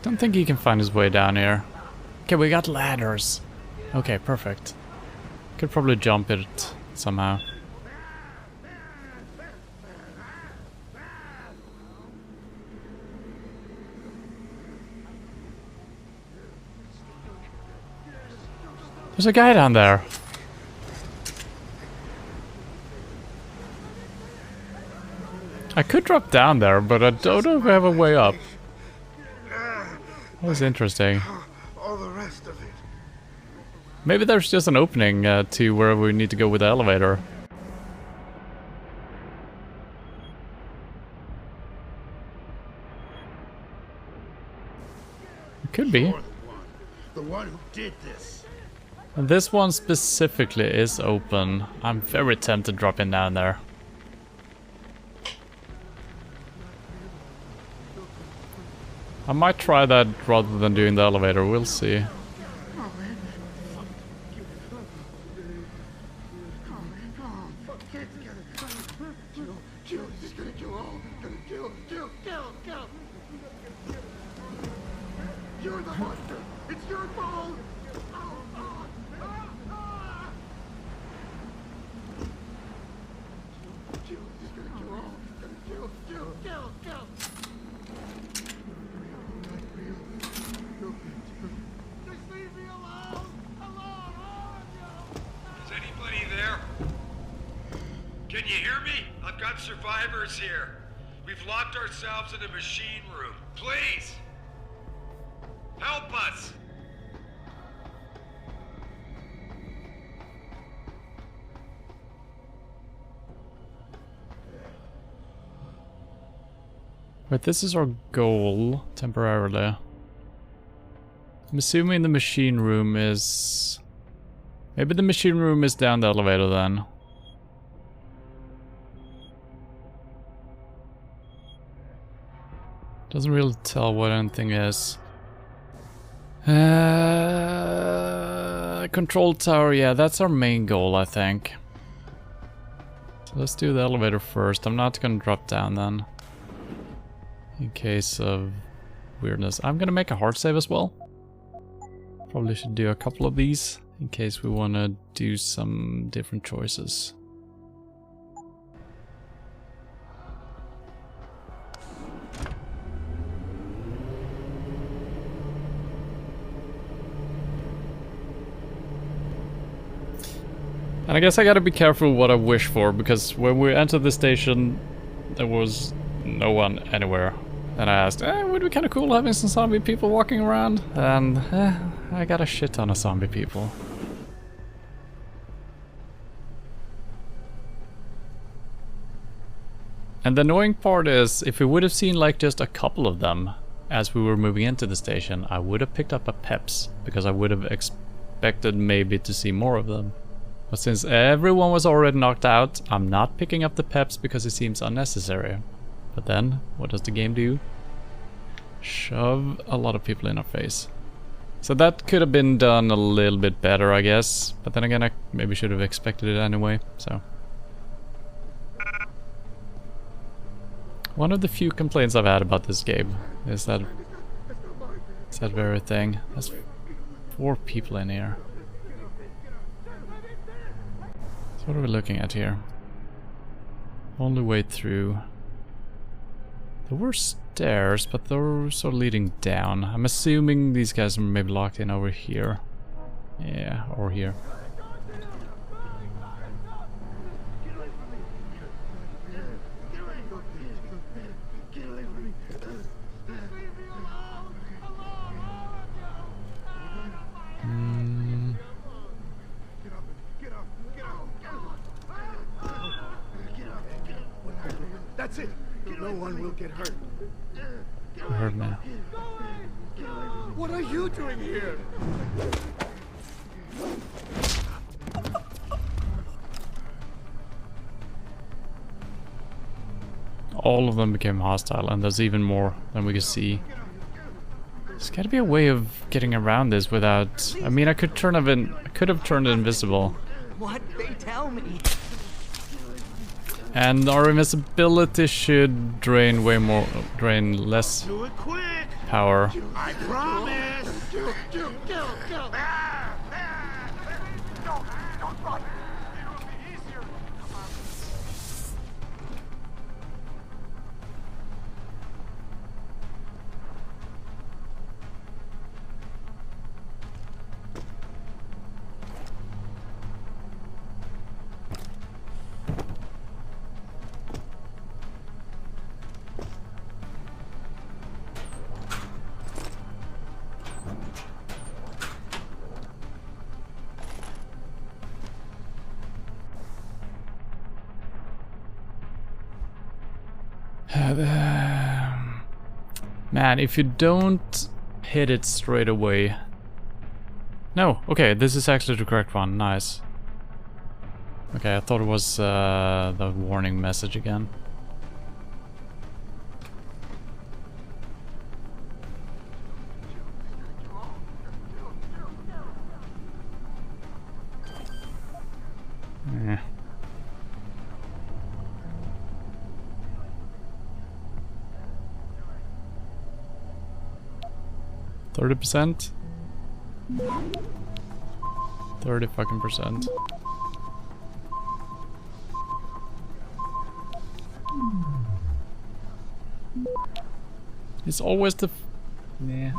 Don't think he can find his way down here. Okay, we got ladders. Okay, perfect. Could probably jump it somehow. There's a guy down there. I could drop down there, but I don't know if I have a way up. That was interesting. All the rest of it. Maybe there's just an opening to where we need to go with the elevator. It could be. The one who did this. And this one specifically is open. I'm very tempted dropping down there. I might try that rather than doing the elevator, we'll see. You're the monster! It's your fault! Jill is gonna kill all. Kill. Just leave me alone! Alone, all of you! Is anybody there? Can you hear me? I've got survivors here. We've locked ourselves in a machine room. Please! Help us! But this is our goal, temporarily. I'm assuming the machine room is... Maybe the machine room is down the elevator then. Doesn't really tell what anything is. Control tower, yeah, that's our main goal, I think. So let's do the elevator first. I'm not gonna drop down then. In case of weirdness. I'm gonna make a hard save as well. Probably should do a couple of these in case we wanna do some different choices. And I guess I gotta be careful what I wish for, because when we entered the station, there was no one anywhere. And I asked, would be kinda cool having some zombie people walking around? And I got a shit ton of zombie people. And the annoying part is, if we would have seen like just a couple of them as we were moving into the station, I would have picked up a Peps, because I would have expected maybe to see more of them. But since everyone was already knocked out, I'm not picking up the Peps because it seems unnecessary. But then, what does the game do? Shove a lot of people in our face. So that could have been done a little bit better, I guess. But then again, I maybe should have expected it anyway, so. One of the few complaints I've had about this game is that very thing. There's 4 people in here. What are we looking at here? Only way through. There were stairs, but those are leading down. I'm assuming these guys are maybe locked in over here. Yeah, or here. That's it. No one will get hurt. You heard me. What are you doing here? All of them became hostile, and there's even more than we can see. There's gotta be a way of getting around this without... I mean, I could have turned it invisible. What they tell me. And our invisibility should drain less power. I promise. Man, if you don't hit it straight away... No, okay, this is actually the correct one, nice. Okay, I thought it was the warning message again. Eh. 30%? 30 fucking percent. It's always the... Yeah.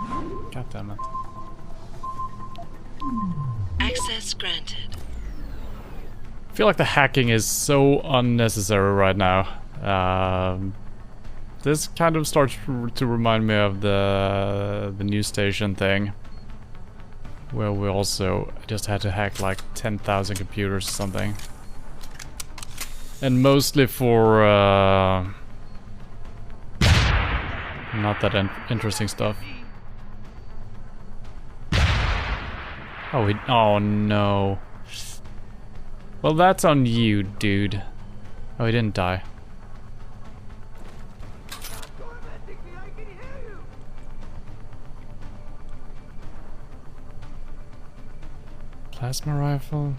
God damn it. Access granted. I feel like the hacking is so unnecessary right now. This kind of starts to remind me of the news station thing, where we also just had to hack like 10,000 computers or something, and mostly for not that interesting stuff. Oh no. Well, that's on you, dude. Oh, he didn't die. Plasma rifle.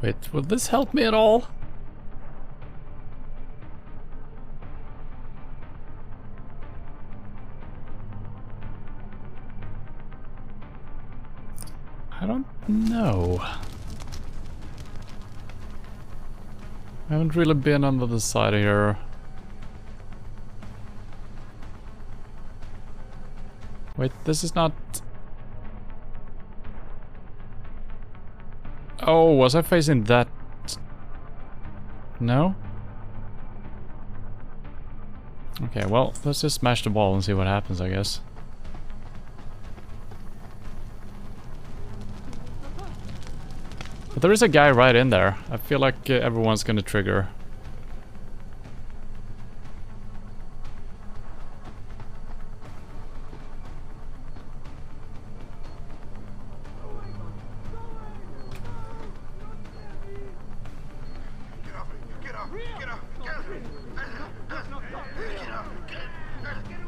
Wait, will this help me at all? I don't know. I haven't really been on the other side here. Wait, this is not... Oh, was I facing that? No? Okay, well, let's just smash the ball and see what happens, I guess. But there is a guy right in there. I feel like everyone's gonna trigger.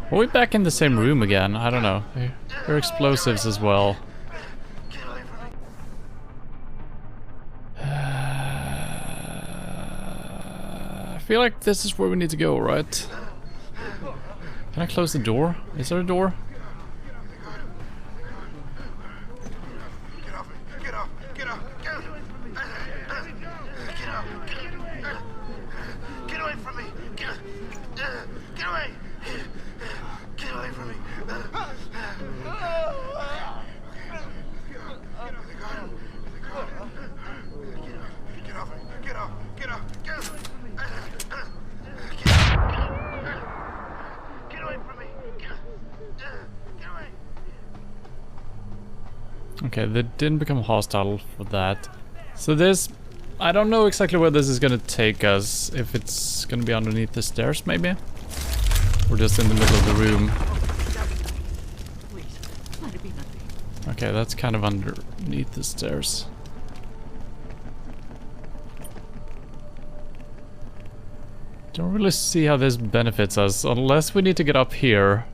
Are we back in the same room again? I don't know. There are explosives as well. I feel like this is where we need to go, right? Can I close the door? Is there a door? Get away from me! Get away! Get away from me! Get off me! Get off! Get off! Get away from me! Get away! Okay, they didn't become hostile for that. So this... I don't know exactly where this is gonna take us. If it's gonna be underneath the stairs, maybe? Or just in the middle of the room. Okay, that's kind of underneath the stairs. Don't really see how this benefits us, unless we need to get up here.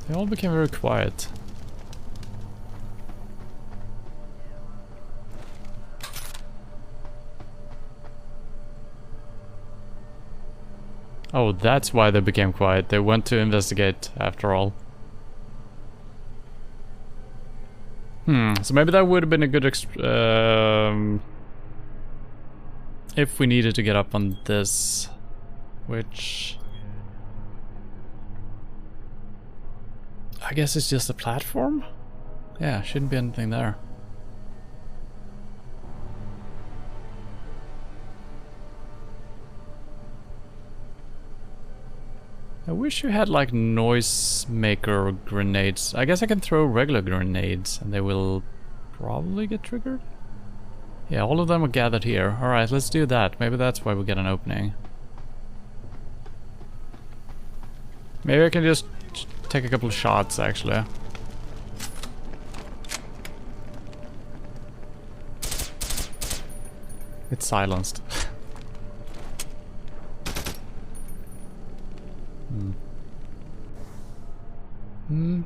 They all became very quiet. Oh, that's why they became quiet. They went to investigate, after all. So maybe that would have been a good if we needed to get up on this, which I guess it's just a platform? Yeah, shouldn't be anything there. I wish you had like noise maker grenades. I guess I can throw regular grenades and they will probably get triggered. Yeah, all of them are gathered here. Alright, let's do that. Maybe that's why we get an opening. Maybe I can just take a couple of shots actually. It's silenced. We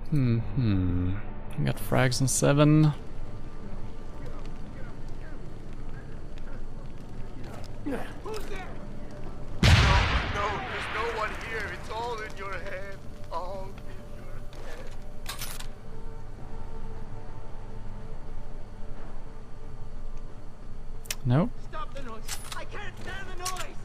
got frags in 7. No, there's no one here. It's all in your head. All in your head. Nope. Stop the noise! I can't stand the noise!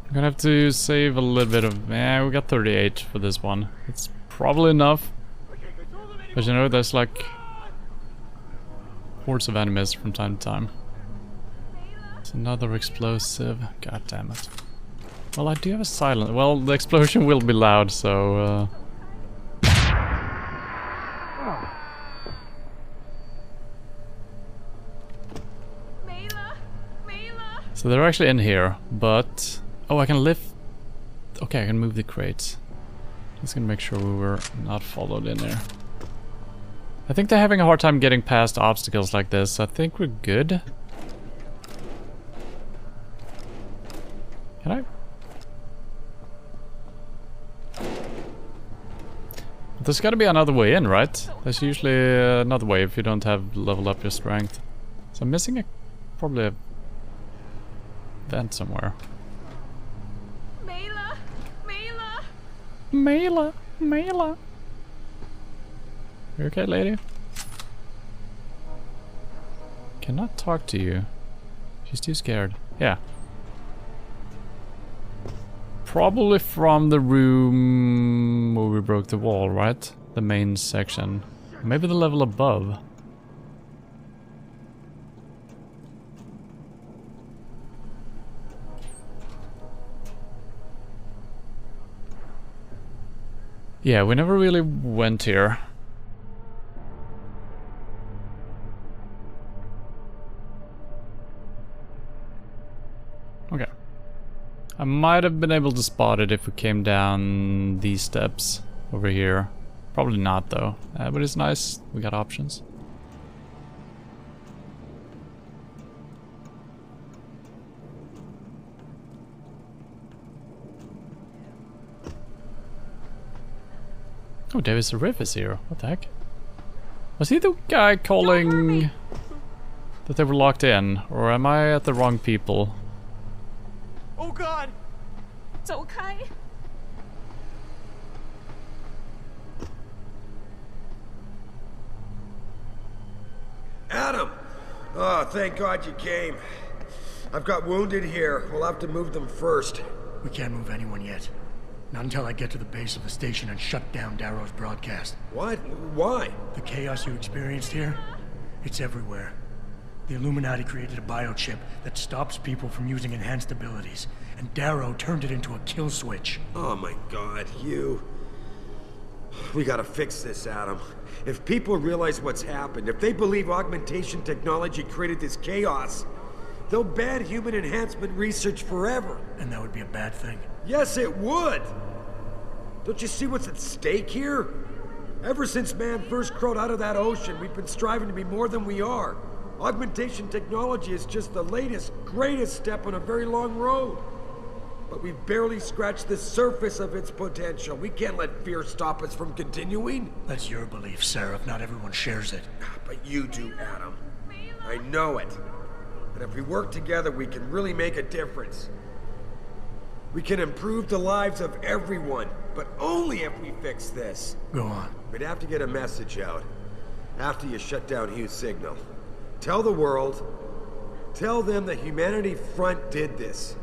I'm gonna have to save a little bit of... we got 38 for this one. It's probably enough. But you know, there's like hordes of enemies from time to time. It's another explosive. God damn it. Well, I do have a silent... Well, the explosion will be loud, so... So they're actually in here, but... Oh, I can lift... Okay, I can move the crates. Just gonna make sure we were not followed in there. I think they're having a hard time getting past obstacles like this. I think we're good. Can I? There's gotta be another way in, right? There's usually another way if you don't have leveled up your strength. So I'm missing probably a vent somewhere. Mayla. You okay, lady? Cannot talk to you. She's too scared. Yeah. Probably from the room where we broke the wall, right? The main section. Maybe the level above. Yeah, we never really went here. I might have been able to spot it if we came down these steps over here. Probably not though, but it's nice. We got options. Oh, Davis the Riff is here. What the heck? Was he the guy calling that they were locked in? Or am I at the wrong people? Oh God! 走开! Adam! Oh, thank God you came. I've got wounded here. We'll have to move them first. We can't move anyone yet. Not until I get to the base of the station and shut down Darrow's broadcast. What? Why? The chaos you experienced here, it's everywhere. The Illuminati created a biochip that stops people from using enhanced abilities, and Darrow turned it into a kill switch. Oh my God, you... We gotta fix this, Adam. If people realize what's happened, if they believe augmentation technology created this chaos, they'll ban human enhancement research forever. And that would be a bad thing. Yes, it would! Don't you see what's at stake here? Ever since man first crawled out of that ocean, we've been striving to be more than we are. Augmentation technology is just the latest, greatest step on a very long road. But we've barely scratched the surface of its potential. We can't let fear stop us from continuing. That's your belief, Seraph. Not everyone shares it. But you do, Adam. I know it. And if we work together, we can really make a difference. We can improve the lives of everyone, but only if we fix this. Go on. We'd have to get a message out after you shut down Hugh's signal. Tell the world, tell them the Humanity Front did this.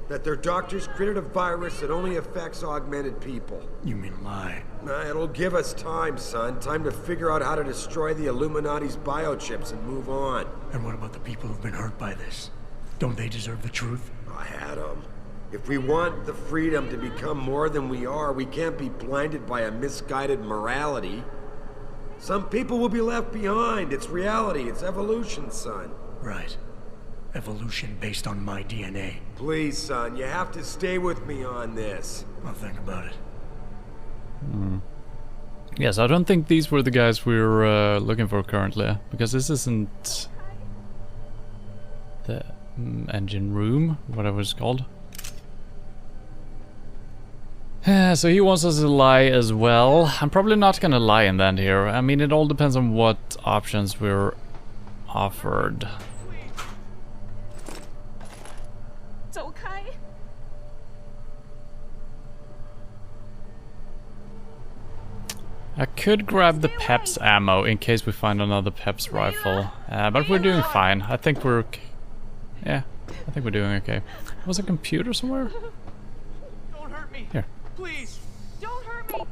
That their doctors created a virus that only affects augmented people. You mean lie? It'll give us time, son. Time to figure out how to destroy the Illuminati's biochips and move on. And what about the people who've been hurt by this? Don't they deserve the truth? Adam, if we want the freedom to become more than we are, we can't be blinded by a misguided morality. Some people will be left behind. It's reality. It's evolution, son. Right. Evolution based on my DNA. Please, son, you have to stay with me on this. I'll think about it. Yes, I don't think these were the guys we're looking for currently, because this isn't the engine room, whatever it's called. So he wants us to lie as well. I'm probably not gonna lie in the end here. I mean, it all depends on what options we're offered. I could grab the Pep's ammo in case we find another Pep's rifle, but we're doing fine. I think we're... yeah, I think we're doing okay. Was a computer somewhere? Don't hurt me. Here. Please. Don't hurt me.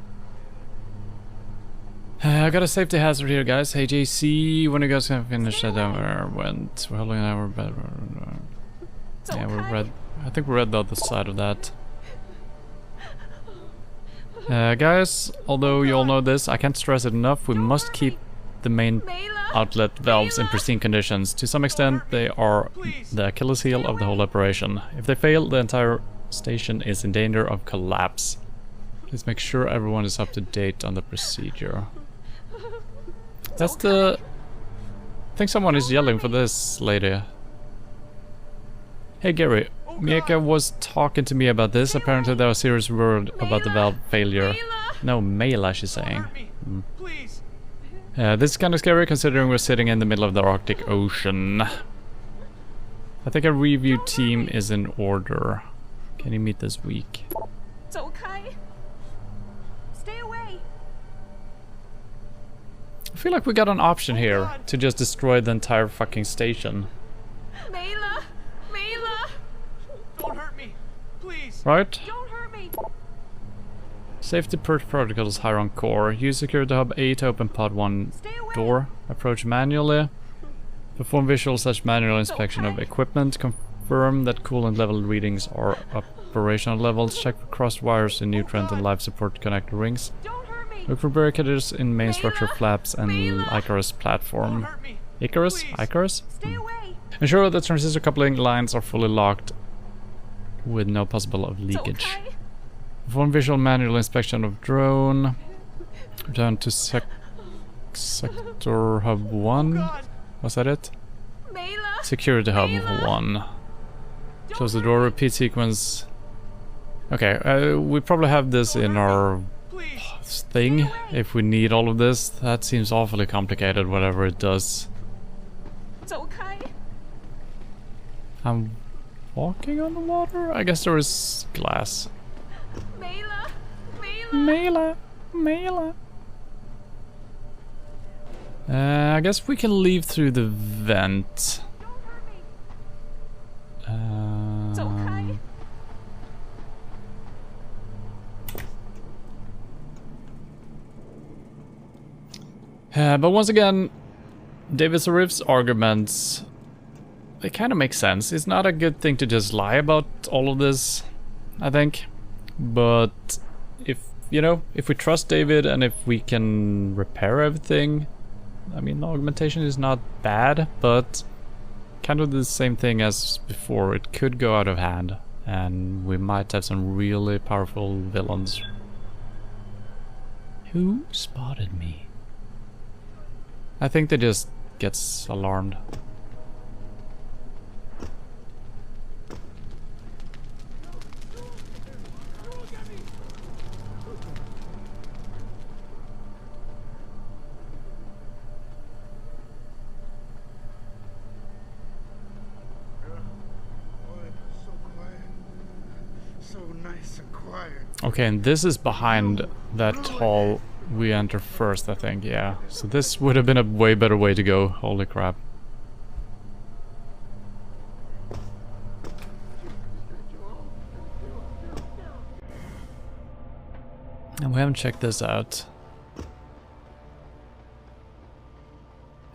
I got a safety hazard here, guys. Hey, JC, when you guys have finished that went. We're holding an hour better. Yeah, we read. I think we read the other side of that. Guys, although you all know this, I can't stress it enough, we must keep the main outlet valves in pristine conditions. To some extent, they are the Achilles heel of the whole operation. If they fail, the entire station is in danger of collapse. Please make sure everyone is up to date on the procedure. That's the... I think someone is yelling for this lady. Hey Gary, Mika was talking to me about this. Apparently there are serious word about the valve failure. No, Mela, she's saying. This is kind of scary considering we're sitting in the middle of the Arctic Ocean. I think a review team is in order. Can you meet this week? Stay away. I feel like we got an option here to just destroy the entire fucking station. Don't hurt me. Please. Right? Don't hurt me. Safety protocols higher on core. Use security hub A to open pod 1 door. Approach manually. Perform visual/manual inspection of equipment. Confirm that coolant level readings are operational levels. Check for crossed wires in nutrient and life support connector rings. Look for barricades in main structure flaps and Icarus platform. Icarus? Icarus? Ensure that transistor coupling lines are fully locked with no possible of leakage. Perform visual manual inspection of drone. Return to sector hub 1. Was that it? Security hub 1. Close the door, repeat sequence. Okay, we probably have this in our thing if we need all of this. That seems awfully complicated, whatever it does. I'm walking on the water? I guess there is glass. Mela. I guess we can leave through the vent. But once again, David Sarif's arguments, they kind of make sense. It's not a good thing to just lie about all of this, I think. But if, you know, if we trust David and if we can repair everything, I mean, augmentation is not bad, but kind of the same thing as before. It could go out of hand, and we might have some really powerful villains. Who spotted me? I think they just gets alarmed. Okay, and this is behind that hall we enter first, I think, yeah. So this would have been a way better way to go, holy crap. And we haven't checked this out.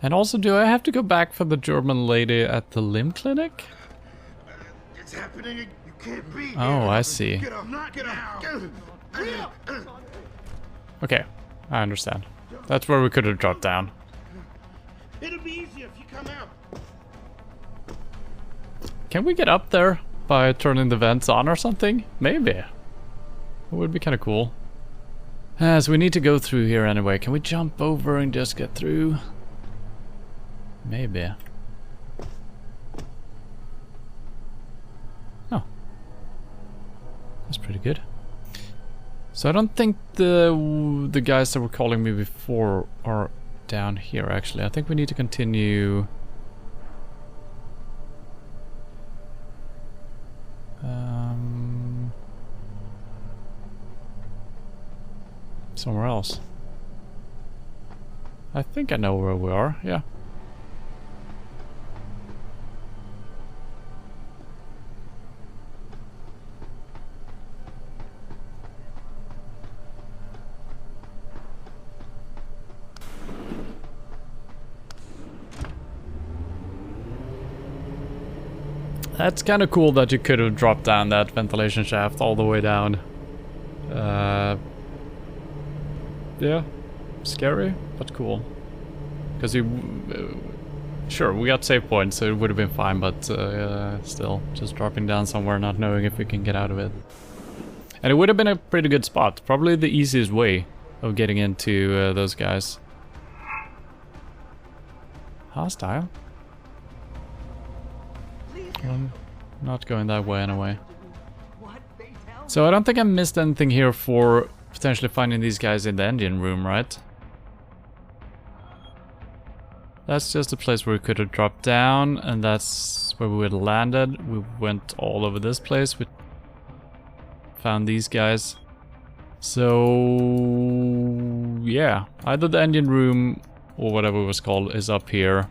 And also, do I have to go back for the German lady at the limb clinic? It's happening. You can't be. Oh, I see. Get up. Get up. Okay, I understand. That's where we could have dropped down. It'll be easier if you come out. Can we get up there by turning the vents on or something? Maybe. It would be kind of cool. So we need to go through here anyway. Can we jump over and just get through? Maybe. Oh. That's pretty good. So I don't think the guys that were calling me before are down here, actually. I think we need to continue... somewhere else. I think I know where we are, yeah. That's kind of cool that you could have dropped down that ventilation shaft all the way down. Yeah, scary, but cool. Because sure, we got save points, so it would have been fine, but still, just dropping down somewhere, not knowing if we can get out of it. And it would have been a pretty good spot, probably the easiest way of getting into those guys. Hostile? I'm not going that way anyway. So I don't think I missed anything here for potentially finding these guys in the engine room, right? That's just a place where we could have dropped down, and that's where we would have landed. We went all over this place. We found these guys. So yeah, either the engine room or whatever it was called is up here.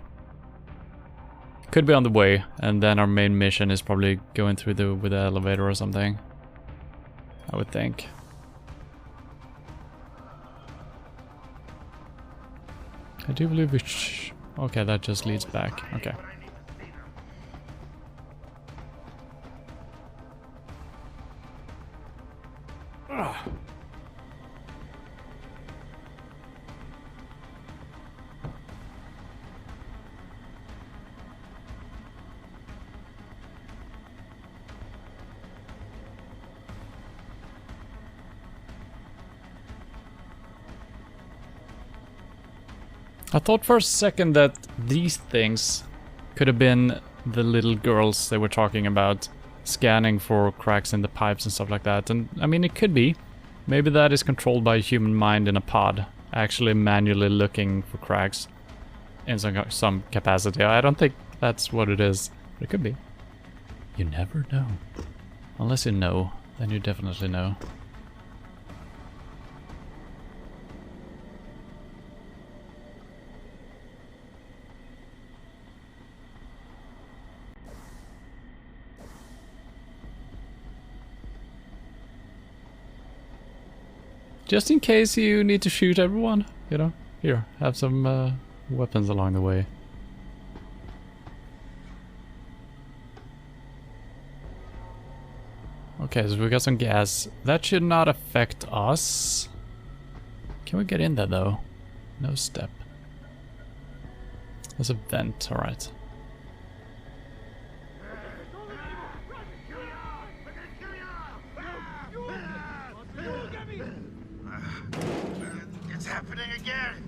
Could be on the way, and then our main mission is probably going through with the elevator or something. I would think. I do believe we okay, that just leads back. Okay. I thought for a second that these things could have been the little girls they were talking about, scanning for cracks in the pipes and stuff like that. And I mean, it could be. Maybe that is controlled by a human mind in a pod, actually manually looking for cracks in some capacity. I don't think that's what it is, but it could be. You never know. Unless you know, then you definitely know. Just in case you need to shoot everyone, you know, here, have some weapons along the way. Okay, so we got some gas. That should not affect us. Can we get in there though? No step. There's a vent, alright. It's happening again.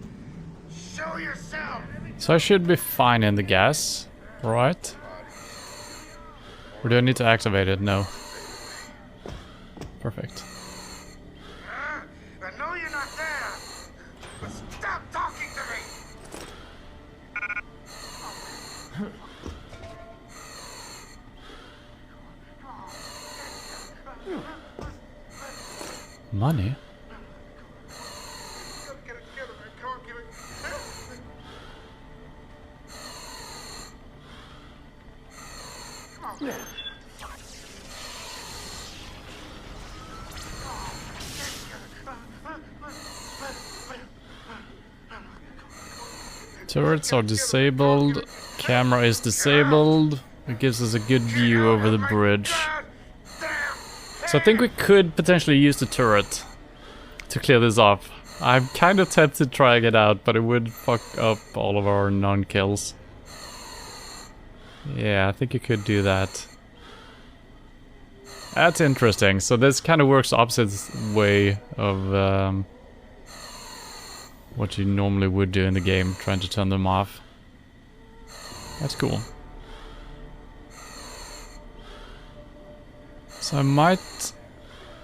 Show yourself. So I should be fine in the gas, right? Or do I need to activate it? No. Perfect. I know you're not there. But stop talking to me. Money? Turrets are disabled, camera is disabled, it gives us a good view over the bridge. So I think we could potentially use the turret to clear this off. I'm kind of tempted trying it out, but it would fuck up all of our non-kills. Yeah, I think you could do that. That's interesting. So this kind of works opposite way of what you normally would do in the game, trying to turn them off. That's cool. So I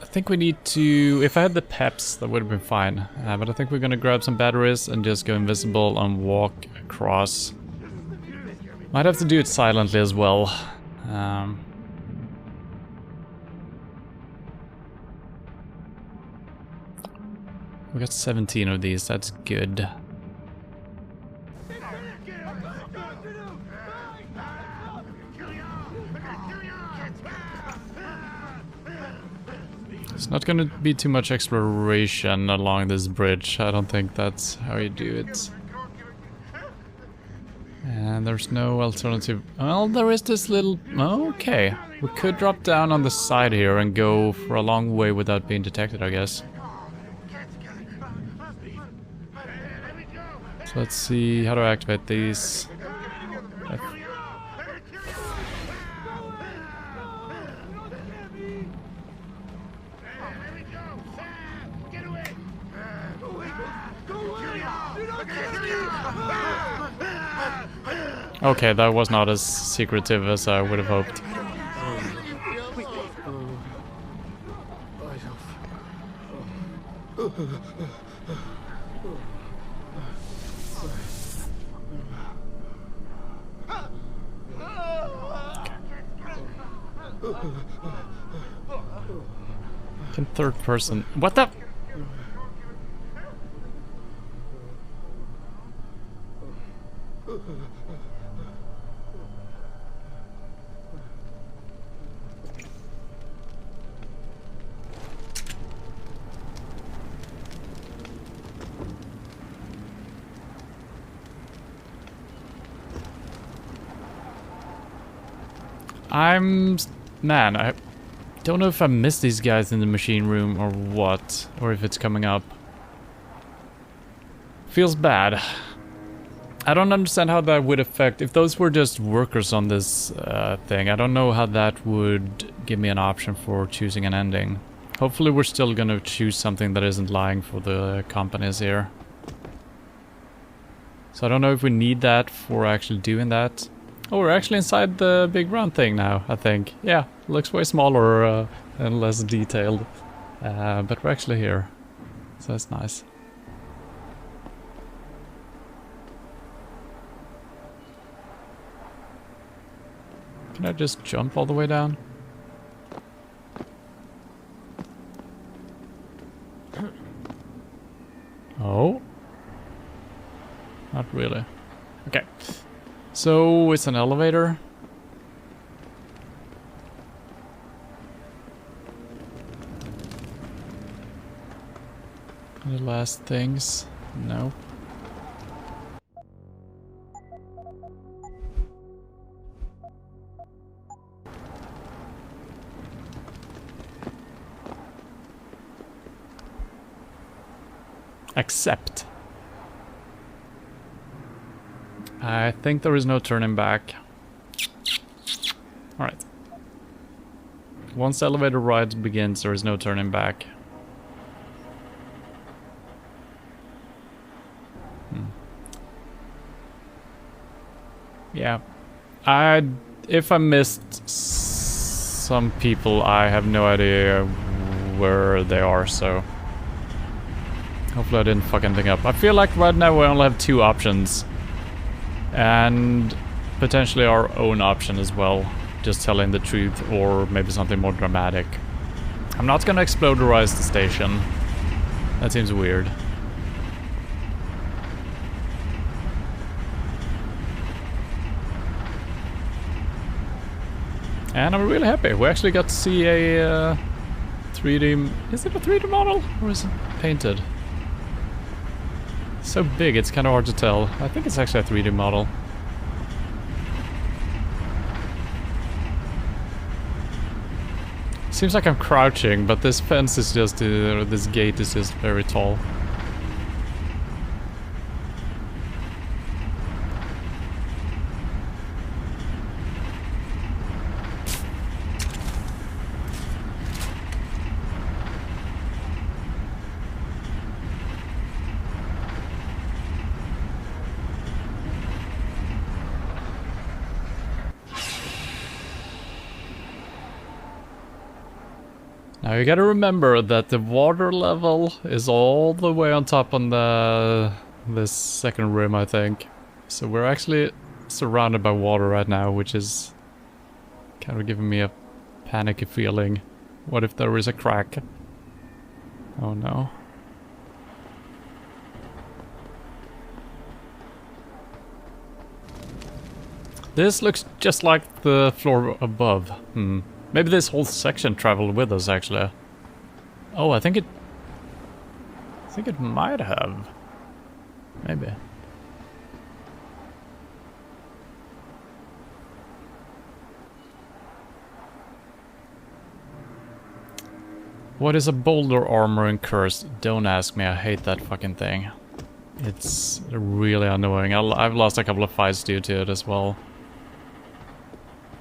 think we need to, if I had the peps, that would have been fine. But I think we're gonna grab some batteries and just go invisible and walk across. Might have to do it silently as well. We got 17 of these, that's good. It's not gonna be too much exploration along this bridge. I don't think that's how you do it. And there's no alternative. Well, there is this little... Okay. We could drop down on the side here and go for a long way without being detected, I guess. So let's see, how do I activate these? Okay, that was not as secretive as I would have hoped. In third person. What the? Man, I don't know if I missed these guys in the machine room or what, or if it's coming up. Feels bad. I don't understand how that would affect, if those were just workers on this thing, I don't know how that would give me an option for choosing an ending. Hopefully we're still gonna choose something that isn't lying for the companies here. So I don't know if we need that for actually doing that. Oh, we're actually inside the big round thing now, I think. Yeah, looks way smaller and less detailed. But we're actually here. So that's nice. Can I just jump all the way down? Oh. Not really. Okay. So it's an elevator. Any last things? No. Accept. I think there is no turning back. Alright. Once the elevator ride begins, there is no turning back. Yeah. If I missed some people, I have no idea where they are, so... Hopefully I didn't fuck anything up. I feel like right now we only have 2 options. And potentially our own option as well. Just telling the truth or maybe something more dramatic. I'm not gonna exploderize the station. That seems weird. And I'm really happy. We actually got to see a 3D... Is it a 3D model? Or is it painted? So big, it's kind of hard to tell. I think it's actually a 3D model. Seems like I'm crouching, but this fence is just... this gate is just very tall. Now you gotta remember that the water level is all the way on top on this second room, I think. So we're actually surrounded by water right now, which is kind of giving me a panicky feeling. What if there is a crack? Oh no. This looks just like the floor above. Maybe this whole section traveled with us, actually. Oh, I think it might have. Maybe. What is a boulder armor in Curse? Don't ask me, I hate that fucking thing. It's really annoying. I've lost a couple of fights due to it as well.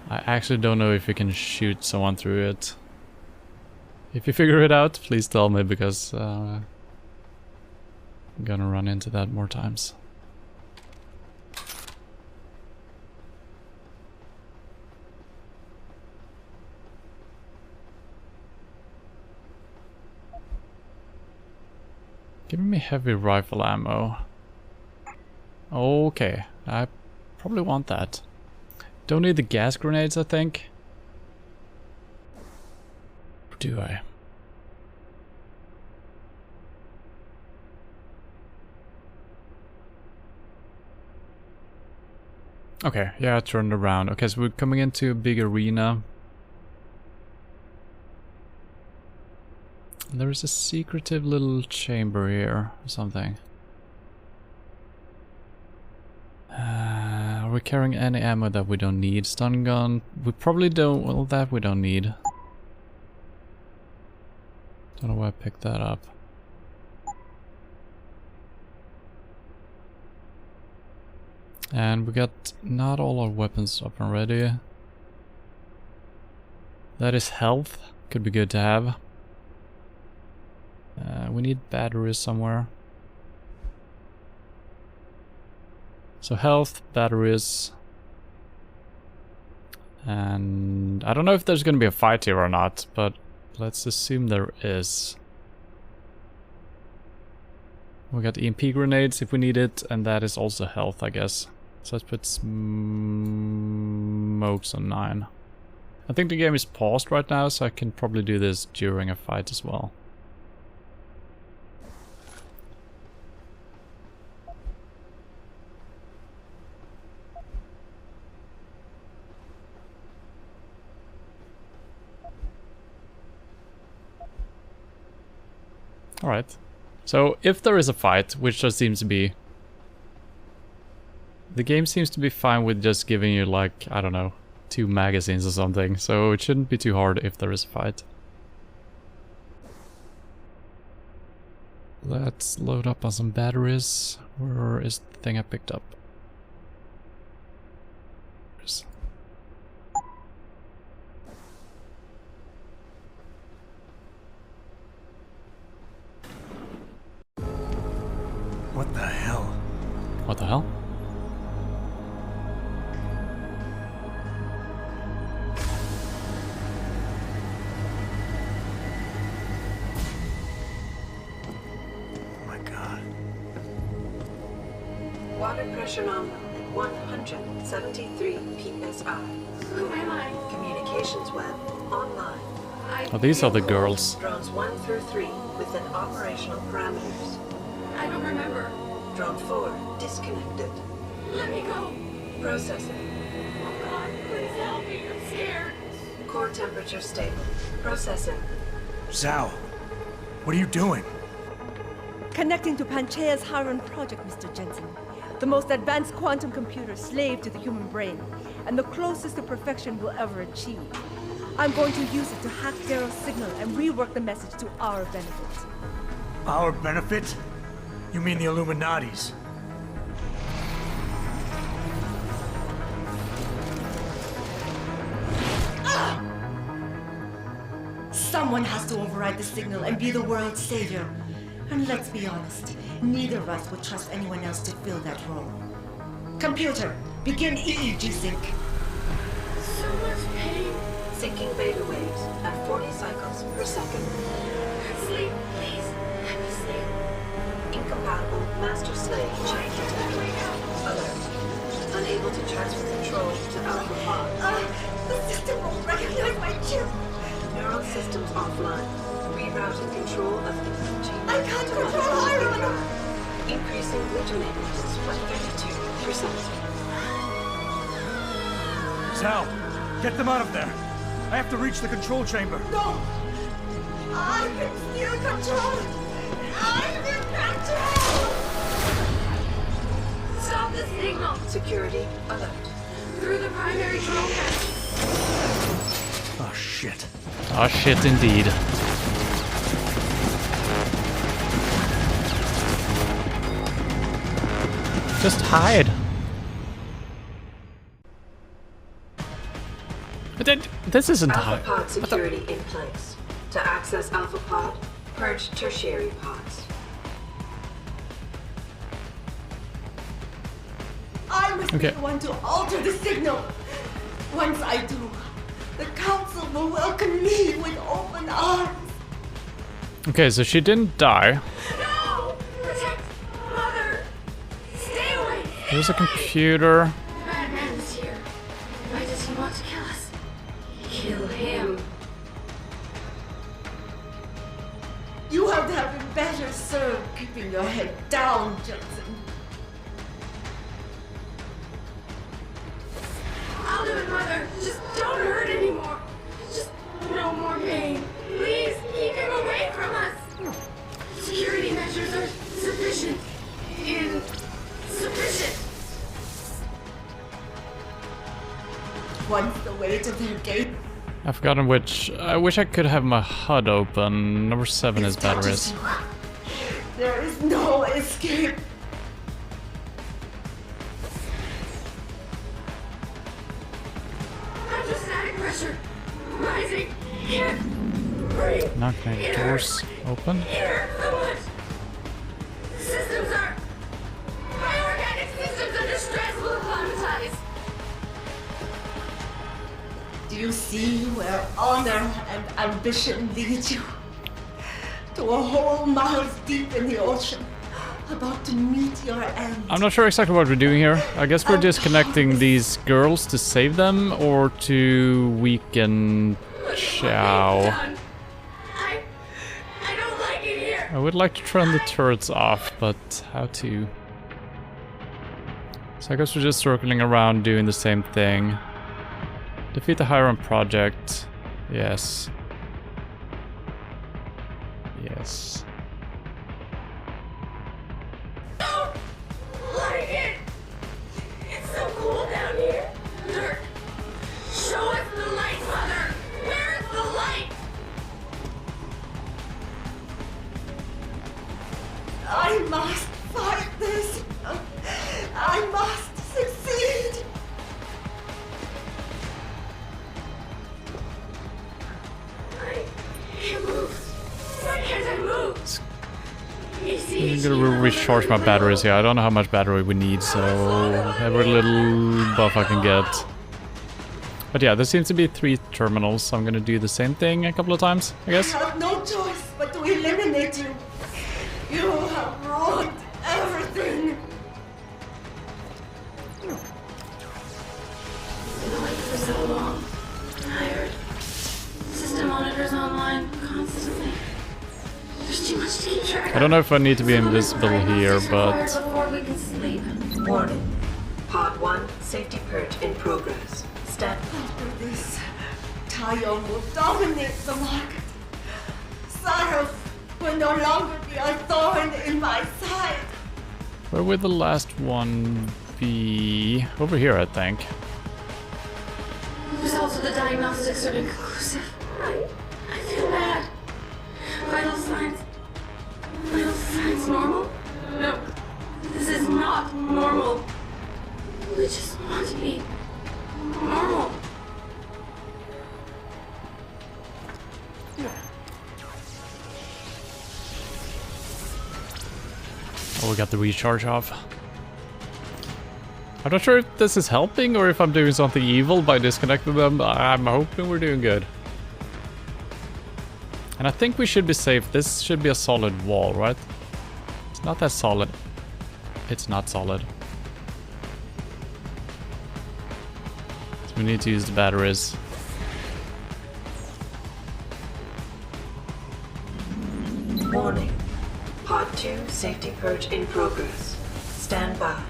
I actually don't know if you can shoot someone through it. If you figure it out, please tell me, because I'm gonna run into that more times. Giving me heavy rifle ammo. Okay, I probably want that. Don't need the gas grenades, I think. Or do I? Okay, yeah, I turned around. Okay, so we're coming into a big arena. There is a secretive little chamber here, or something. Are we carrying any ammo that we don't need? Stun gun? We probably don't. Well, that we don't need. Don't know why I picked that up. And we got not all our weapons up and ready. That is health. Could be good to have. We need batteries somewhere. So health, batteries. And I don't know if there's gonna be a fight here or not, but let's assume there is. We got EMP grenades if we need it, and that is also health, I guess. So let's put smokes on 9. I think the game is paused right now, so I can probably do this during a fight as well. Alright. So, if there is a fight, which there seems to be... The game seems to be fine with just giving you, like, I don't know, 2 magazines or something. So, it shouldn't be too hard if there is a fight. Let's load up on some batteries. Where is the thing I picked up? What the hell? What the hell? Oh my god. Water pressure nominal 173 psi. Who am I? Communications web online. Oh, these are the girls. Drones 1 through 3 within operational parameters. I don't remember. Drone 4 disconnected. Let me go. Processing. Oh God, please help me. I'm scared. Core temperature stable. Processing. Zhao, what are you doing? Connecting to Panchaea's Hiron project, Mr. Jensen. The most advanced quantum computer slave to the human brain, and the closest to perfection we'll ever achieve. I'm going to use it to hack Darrow's signal and rework the message to our benefit. Our benefit? You mean the Illuminati's? Someone has to override the signal and be the world's savior. And let's be honest, neither of us would trust anyone else to fill that role. Computer, begin EEG sync. So much pain. Syncing beta waves at 40 cycles per second. Sleep, please. Let me sleep. Incompatible master slave chain detected. Alert. Unable to transfer control to Alpha Pod. The system won't recognize my chip. Neural systems offline. Rerouting control of the chain. I can't control Hiron! Increasing glitchometers by 32%. Zhao, get them out of there. I have to reach the control chamber. No! I can still control it! I'm in control! Stop the signal! Security alert. Through the primary drone hatch. Oh shit. Oh shit indeed. Just hide. But this isn't Alpha hide. Pod security in place. To access Alpha Pod, purge tertiary pods. I must Okay. be the one to alter the signal. Once I do, the council will welcome me with open arms. Okay, so she didn't die. No! Protect Mother! Stay away! There's a computer. The bad man is here. Why does he want to kill us? Kill him. You have been better served keeping your head down, Johnson. I'll do it, Mother. Just don't hurt anymore. Just no more pain. Please keep him away from us. Security measures are sufficient. Insufficient. Once the way to their gate. I've forgotten which. I wish I could have my HUD open. Number 7 is batteries. There is no escape. Hydrostatic pressure rising. Here. Breathe. Not gonna Here. doors open. Here. So much. Systems are. My organic systems are destroyed. Do you see where honor and ambition lead you? To a hole miles deep in the ocean, about to meet your end. I'm not sure exactly what we're doing here. I guess we're disconnecting these girls to save them or to weaken Chow. I don't like it here. I would like to turn the turrets off, but how to? So I guess we're just circling around doing the same thing. Defeat the Hiram Project. Yes. Yes. Don't like it. It's so cool down here. Dirk, show us the light, Mother. Where is the light? I must fight this. I must succeed. I can't move. Why can't I move? I'm gonna recharge my batteries here. I don't know how much battery we need, so every little buff I can get. But yeah, there seems to be 3 terminals, so I'm gonna do the same thing a couple of times, I guess. I have no choice but to eliminate you. You have ruined everything. Been awake for so long. Tired. System monitors online constantly. There's too much to keep track of. I don't know if I need to be invisible here, but... Before we can sleep. Warning. Pod 1, safety purge in progress. Stand After this, Tyone will dominate the market. Cyrus will no longer be a thorn in my side. Where would the last one be? Over here, I think. Results of the diagnostics are inconclusive. I feel bad. Vital signs. Vital signs normal? No. This is not normal. We just want to be normal. Oh, we got the recharge off. I'm not sure if this is helping or if I'm doing something evil by disconnecting them. I'm hoping we're doing good. And I think we should be safe. This should be a solid wall, right? It's not that solid. It's not solid. So we need to use the batteries. Warning. Pod 2, safety purge in progress. Stand by.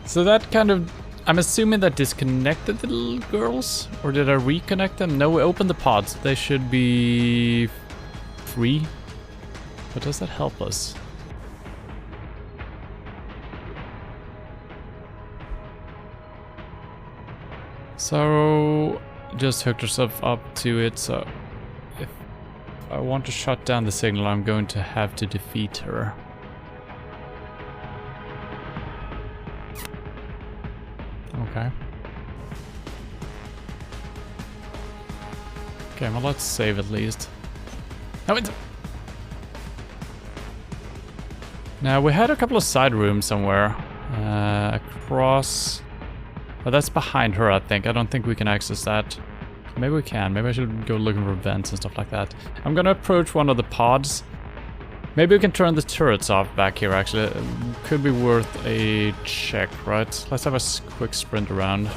So that kind of... I'm assuming that disconnected the little girls? Or did I reconnect them? No, we opened the pods. They should be... free? But does that help us? So... just hooked herself up to it, so... if I want to shut down the signal, I'm going to have to defeat her. Okay. Okay, well let's save at least. No, it's... Now, we had a couple of side rooms somewhere. Across... Oh, that's behind her, I think. I don't think we can access that. Maybe we can. Maybe I should go looking for vents and stuff like that. I'm gonna approach one of the pods. Maybe we can turn the turrets off back here, actually. Could be worth a check, right? Let's have a quick sprint around.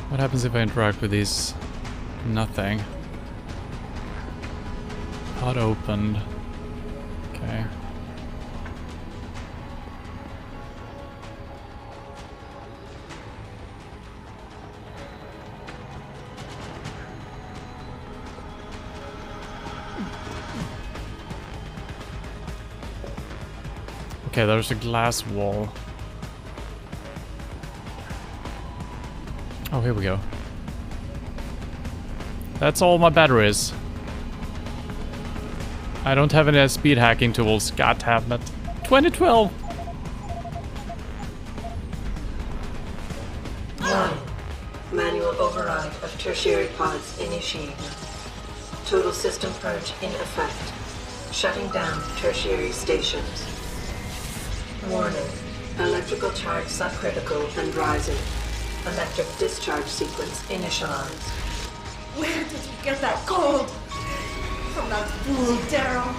What happens if I interact with these? Nothing. Pod opened. Okay. Okay, there's a glass wall. Oh, here we go. That's all my batteries. I don't have any speed hacking tools. God damn it. 2012! Manual override of tertiary pods initiated. Total system purge in effect. Shutting down tertiary stations. Warning. Electrical charge subcritical and rising. Electric discharge sequence initialized. Where did you get that gold? From that fool Daryl.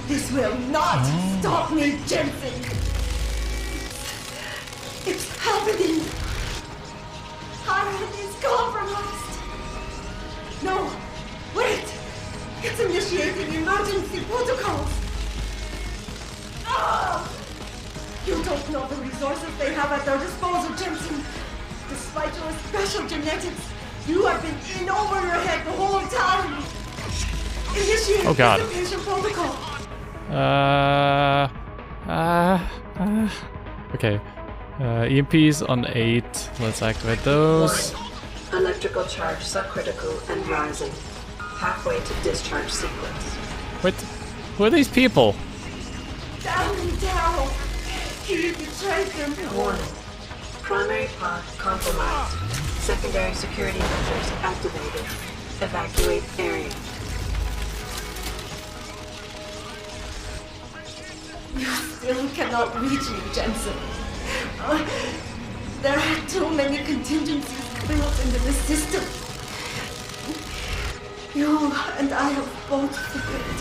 This will not stop me, Jensen. It's happening. Iron is compromised. No, wait. It's initiating emergency protocols. Ah! You don't know the resources they have at their disposal, Jensen. Despite your special genetics, you have been in over your head the whole time. Initiate Oh God. dissipation protocol. Okay. EMPs on 8. Let's activate those. Electrical charge subcritical and rising. Halfway to discharge sequence. Wait, who are these people? Damn Daryl. He betrayed them. Warning. Primary pod compromised. Secondary security measures activated. Evacuate area. You still cannot reach me, Jensen. There are too many contingencies built into the system. You and I have both failed.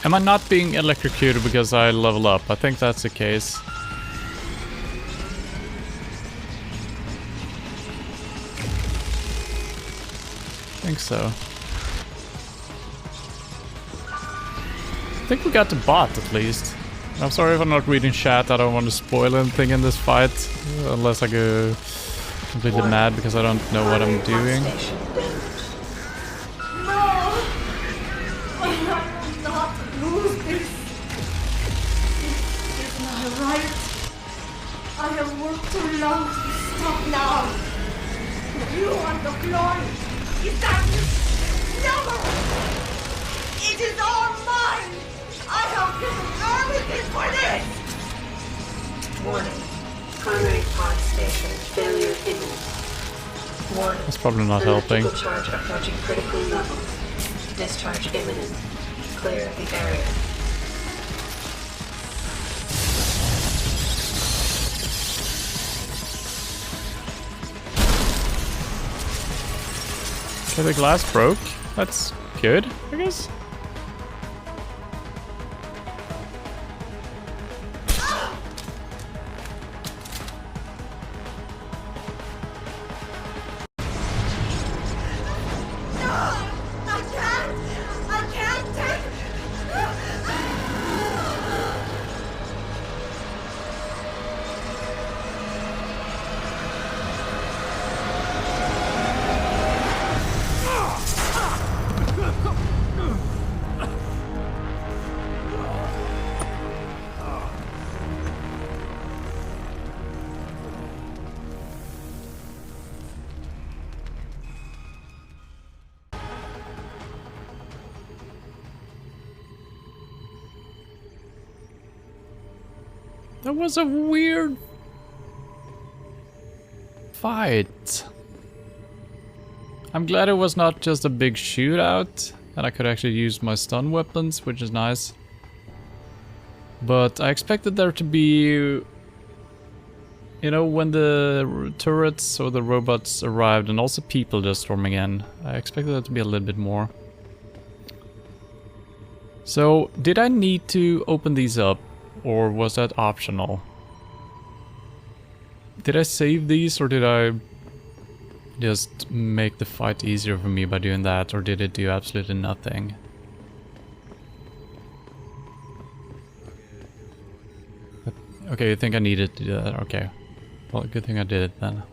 Am I not being electrocuted because I level up? I think that's the case. I think so. I think we got the bot at least. I'm sorry if I'm not reading chat. I don't want to spoil anything in this fight. Unless I go completely mad because I don't know what I'm doing. No! I will not lose this. This is not right. I have worked too long to stop now. You want the glory. Is that never? It is all mine. I have given everything for this. Warning. Primary pod station failure imminent. Warning. That's probably not helping. Electrical charge approaching critical levels. Discharge imminent. Clear the area. Okay, the glass broke. That's good, I guess. That was a weird fight. I'm glad it was not just a big shootout and I could actually use my stun weapons, which is nice. But I expected there to be, you know, when the turrets or the robots arrived and also people just storming in, I expected there to be a little bit more. So, did I need to open these up? Or was that optional? Did I save these or did I just make the fight easier for me by doing that, or did it do absolutely nothing? Okay, I think I needed to do that. Okay. Well, good thing I did it then.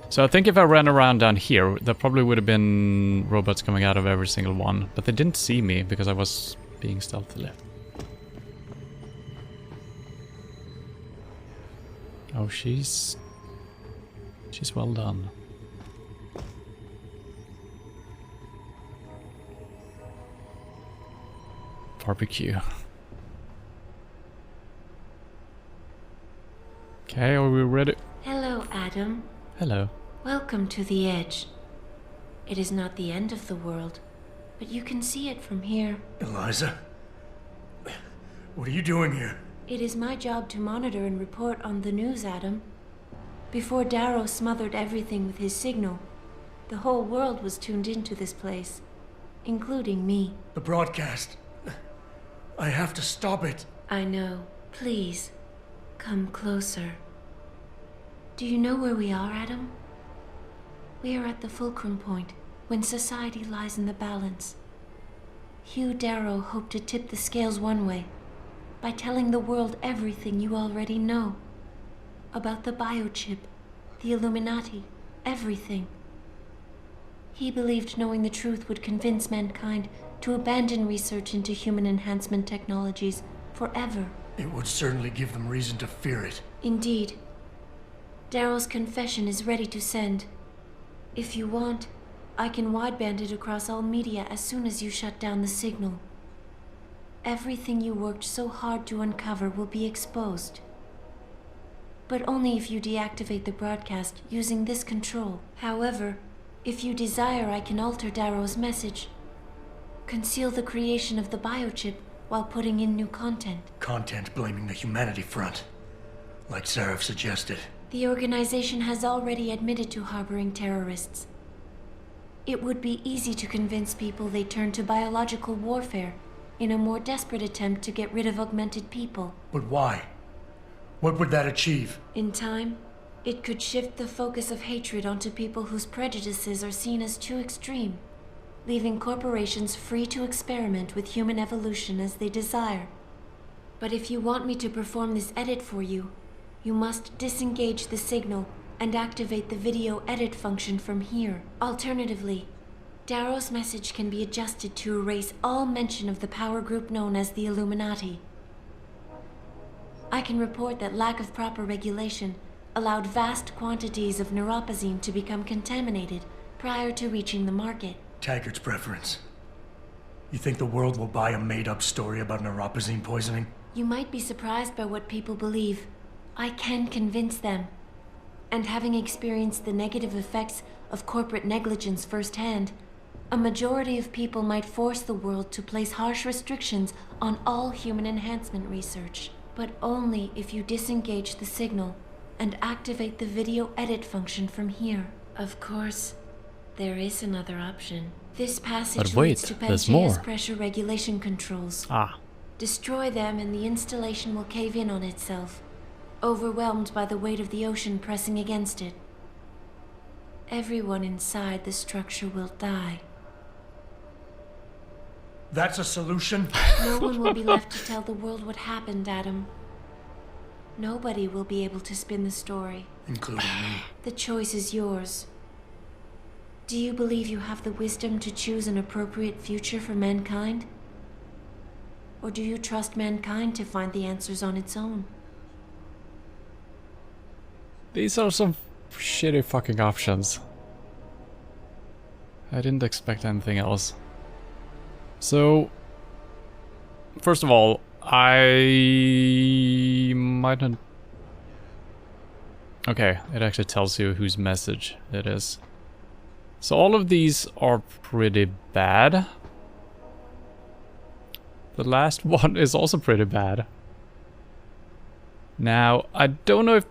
So I think if I ran around down here, there probably would have been robots coming out of every single one. But they didn't see me because I was being stealthily. Oh, she's well done. Barbecue. Okay, are we ready? Hello, Adam. Hello. Welcome to the Edge. It is not the end of the world, but you can see it from here. Eliza? What are you doing here? It is my job to monitor and report on the news, Adam. Before Darrow smothered everything with his signal, the whole world was tuned into this place, including me. The broadcast. I have to stop it. I know. Please, come closer. Do you know where we are, Adam? We are at the fulcrum point, when society lies in the balance. Hugh Darrow hoped to tip the scales one way, by telling the world everything you already know. About the biochip, the Illuminati, everything. He believed knowing the truth would convince mankind to abandon research into human enhancement technologies forever. It would certainly give them reason to fear it. Indeed. Darrow's confession is ready to send. If you want, I can wideband it across all media as soon as you shut down the signal. Everything you worked so hard to uncover will be exposed. But only if you deactivate the broadcast using this control. However, if you desire, I can alter Darrow's message. Conceal the creation of the biochip while putting in new content. Content blaming the humanity front, like Sarif suggested. The organization has already admitted to harboring terrorists. It would be easy to convince people they turn to biological warfare in a more desperate attempt to get rid of augmented people. But why? What would that achieve? In time, it could shift the focus of hatred onto people whose prejudices are seen as too extreme, leaving corporations free to experiment with human evolution as they desire. But if you want me to perform this edit for you, you must disengage the signal and activate the video edit function from here. Alternatively, Darrow's message can be adjusted to erase all mention of the power group known as the Illuminati. I can report that lack of proper regulation allowed vast quantities of neuropozyne to become contaminated prior to reaching the market. Taggart's preference. You think the world will buy a made-up story about neuropozyne poisoning? You might be surprised by what people believe. I can convince them. And having experienced the negative effects of corporate negligence firsthand, a majority of people might force the world to place harsh restrictions on all human enhancement research. But only if you disengage the signal and activate the video edit function from here. Of course, there is another option. This passage leads to Pangea's pressure regulation controls. Destroy them and the installation will cave in on itself, overwhelmed by the weight of the ocean pressing against it. Everyone inside the structure will die. That's a solution? No one will be left to tell the world what happened, Adam. Nobody will be able to spin the story. Including me. The choice is yours. Do you believe you have the wisdom to choose an appropriate future for mankind? Or do you trust mankind to find the answers on its own? These are some shitty fucking options. I didn't expect anything else. So, first of all, I might not... Okay, it actually tells you whose message it is. So all of these are pretty bad. The last one is also pretty bad. Now, I don't know if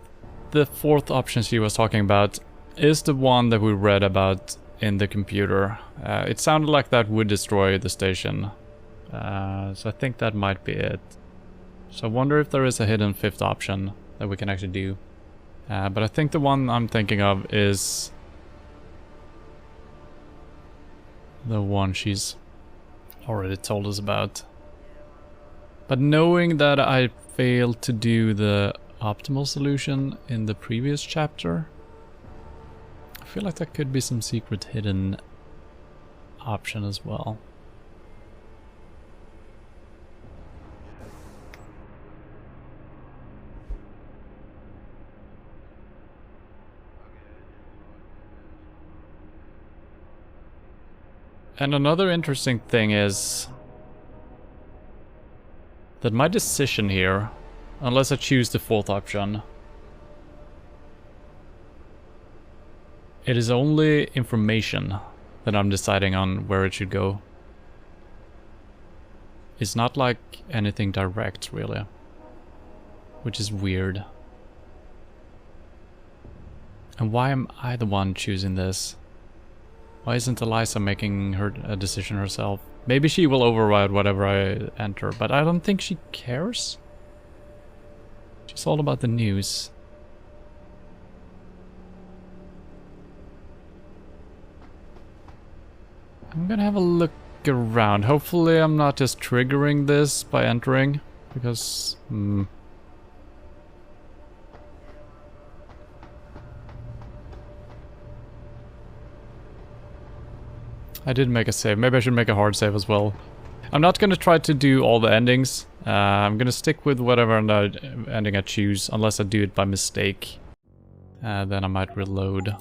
the fourth option she was talking about is the one that we read about in the computer. It sounded like that would destroy the station. So I think that might be it. So I wonder if there is a hidden fifth option that we can actually do. But I think the one I'm thinking of is the one she's already told us about. But knowing that I failed to do the optimal solution in the previous chapter, I feel like there could be some secret hidden option as well. And another interesting thing is that my decision here, unless I choose the fourth option, it is only information then I'm deciding on where it should go. It's not like anything direct, really. Which is weird. And why am I the one choosing this? Why isn't Eliza making a decision herself? Maybe she will override whatever I enter, but I don't think she cares. She's all about the news. I'm gonna have a look around. Hopefully I'm not just triggering this by entering, because... I did make a save. Maybe I should make a hard save as well. I'm not gonna try to do all the endings. I'm gonna stick with whatever ending I choose, unless I do it by mistake. Then I might reload.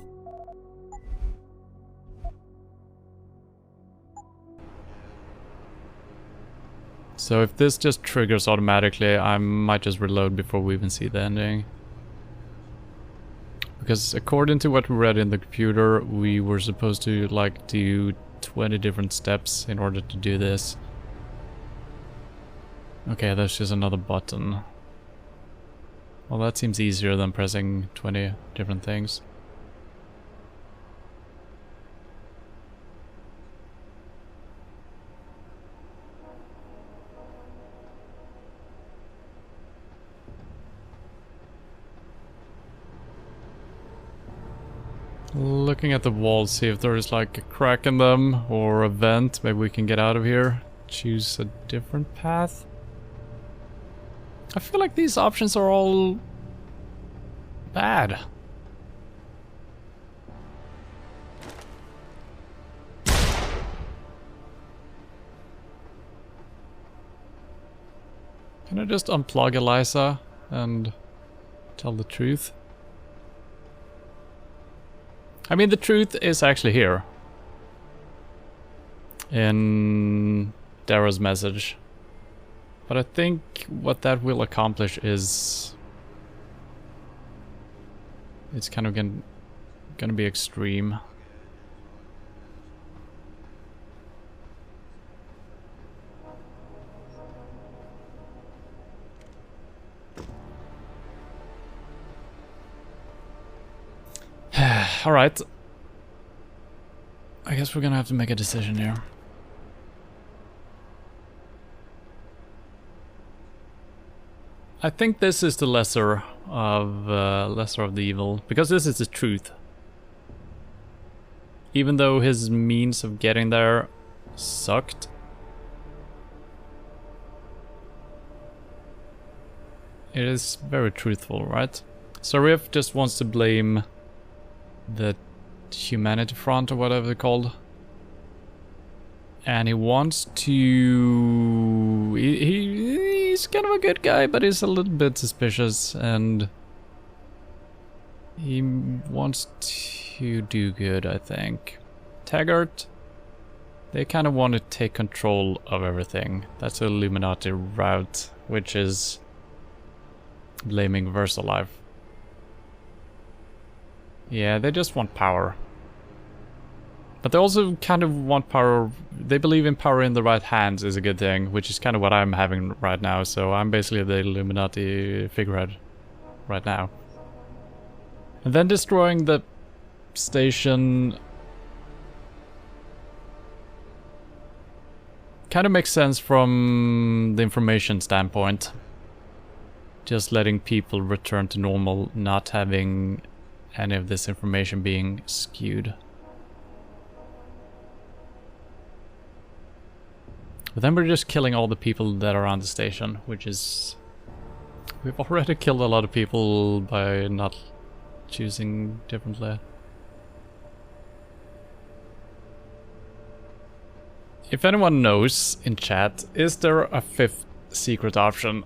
So if this just triggers automatically, I might just reload before we even see the ending. Because according to what we read in the computer, we were supposed to like do 20 different steps in order to do this. Okay, that's just another button. Well, that seems easier than pressing 20 different things. Looking at the walls, see if there is like a crack in them or a vent. Maybe we can get out of here. Choose a different path. I feel like these options are all bad. Can I just unplug Eliza and tell the truth? I mean, the truth is actually here. In Darrow's message. But I think what that will accomplish is... it's kind of gonna be extreme. Alright. I guess we're gonna have to make a decision here. I think this is the lesser of the evil, because this is the truth. Even though his means of getting there sucked. It is very truthful, right? Sarif just wants to blame the Humanity Front or whatever they're called. And he wants to... he's kind of a good guy, but he's a little bit suspicious, and he wants to do good, I think. Taggart, they kind of want to take control of everything. That's the Illuminati route, which is blaming VersaLife. Yeah, they just want power. But they also kind of want power. They believe in power in the right hands is a good thing, which is kind of what I'm having right now. So I'm basically the Illuminati figurehead right now. And then destroying the station kind of makes sense from the information standpoint. Just letting people return to normal, not having any of this information being skewed. But then we're just killing all the people that are on the station, which is... we've already killed a lot of people by not choosing differently. If anyone knows in chat, is there a fifth secret option?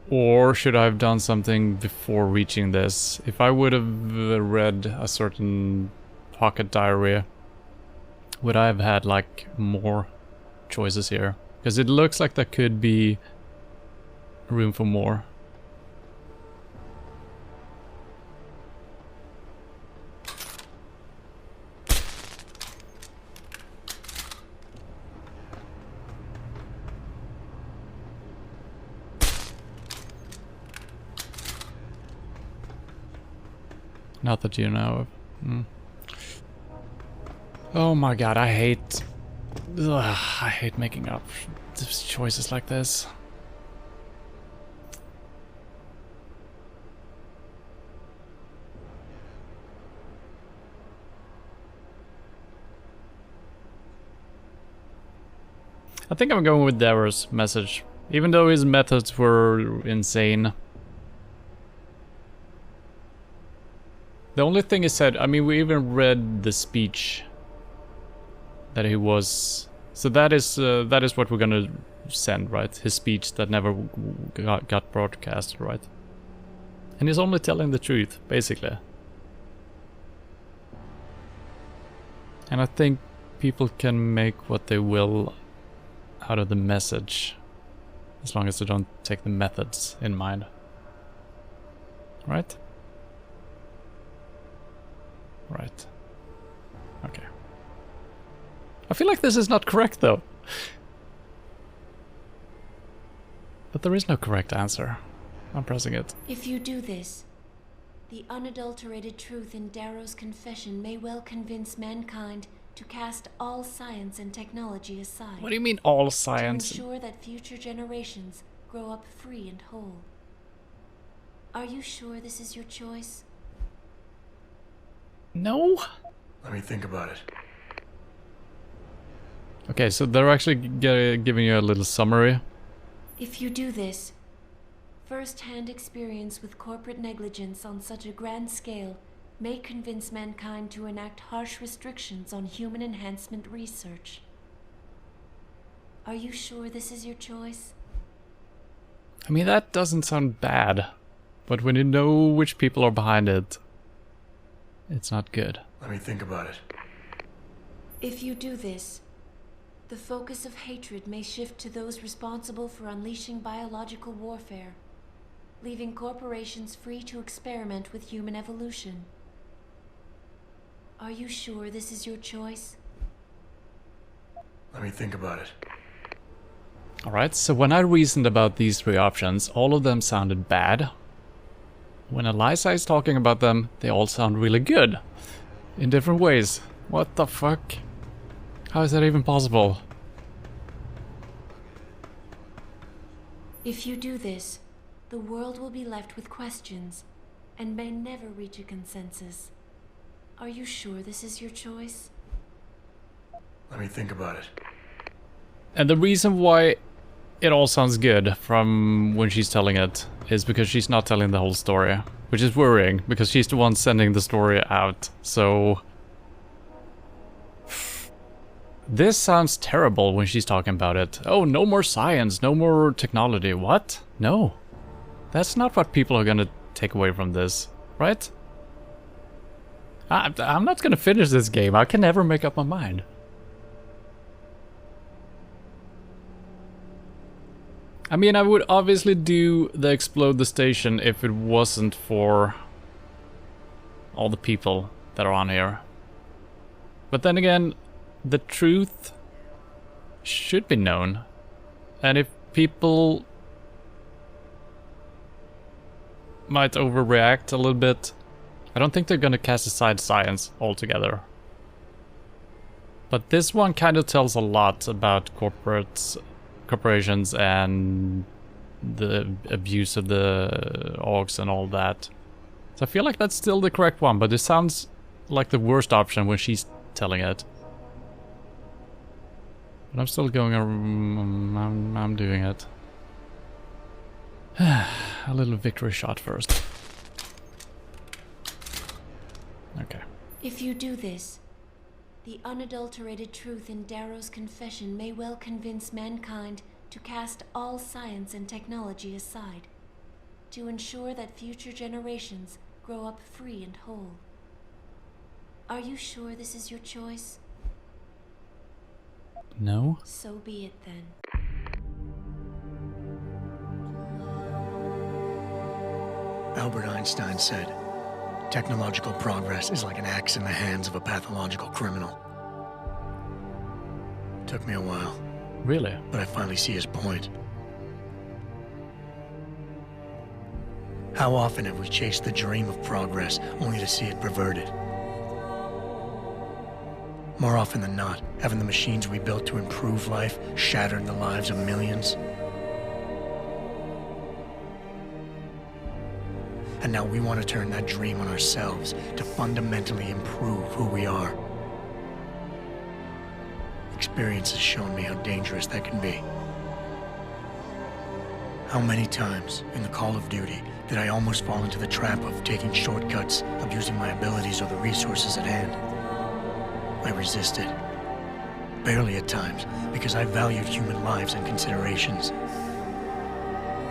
Or should I have done something before reaching this? If I would have read a certain pocket diary, would I have had like more choices here? Because it looks like there could be room for more. Not that you know of. Oh my god, I hate making up choices like this. I think I'm going with Deus' message, even though his methods were insane. The only thing he said, I mean, we even read the speech that he was. So that is what we're gonna send, right? His speech that never got broadcast, right? And he's only telling the truth, basically. And I think people can make what they will out of the message, as long as they don't take the methods in mind. Right? Right. Okay. I feel like this is not correct, though. But there is no correct answer. I'm pressing it. If you do this, the unadulterated truth in Darrow's confession may well convince mankind to cast all science and technology aside. What do you mean, all science? To ensure that future generations grow up free and whole. Are you sure this is your choice? No. Let me think about it. Okay, so they're actually giving you a little summary. If you do this, first-hand experience with corporate negligence on such a grand scale may convince mankind to enact harsh restrictions on human enhancement research. Are you sure this is your choice? I mean, that doesn't sound bad, but when you know which people are behind it, it's not good. Let me think about it. If you do this, the focus of hatred may shift to those responsible for unleashing biological warfare, leaving corporations free to experiment with human evolution. Are you sure this is your choice? Let me think about it. Alright, so when I reasoned about these three options, all of them sounded bad. When Eliza is talking about them, they all sound really good. In different ways. What the fuck? How is that even possible? If you do this, the world will be left with questions and may never reach a consensus. Are you sure this is your choice? Let me think about it. And the reason why it all sounds good from when she's telling it is because she's not telling the whole story. Which is worrying, because she's the one sending the story out, so... This sounds terrible when she's talking about it. Oh, no more science, no more technology. What? No. That's not what people are gonna take away from this, right? I'm not gonna finish this game. I can never make up my mind. I mean, I would obviously do the explode the station if it wasn't for all the people that are on here. But then again, the truth should be known. And if people might overreact a little bit, I don't think they're gonna cast aside science altogether. But this one kind of tells a lot about corporations and the abuse of the orcs and all that. So I feel like that's still the correct one, but it sounds like the worst option when she's telling it. But I'm still going, I'm doing it. A little victory shot first. Okay. If you do this, the unadulterated truth in Darrow's confession may well convince mankind to cast all science and technology aside, to ensure that future generations grow up free and whole. Are you sure this is your choice? No. So be it then. Albert Einstein said, technological progress is like an axe in the hands of a pathological criminal. Took me a while. Really? But I finally see his point. How often have we chased the dream of progress only to see it perverted? More often than not, haven't the machines we built to improve life shattered the lives of millions? And now we want to turn that dream on ourselves to fundamentally improve who we are. Experience has shown me how dangerous that can be. How many times in the Call of Duty did I almost fall into the trap of taking shortcuts, abusing my abilities or the resources at hand? I resisted. Barely at times, because I valued human lives and considerations.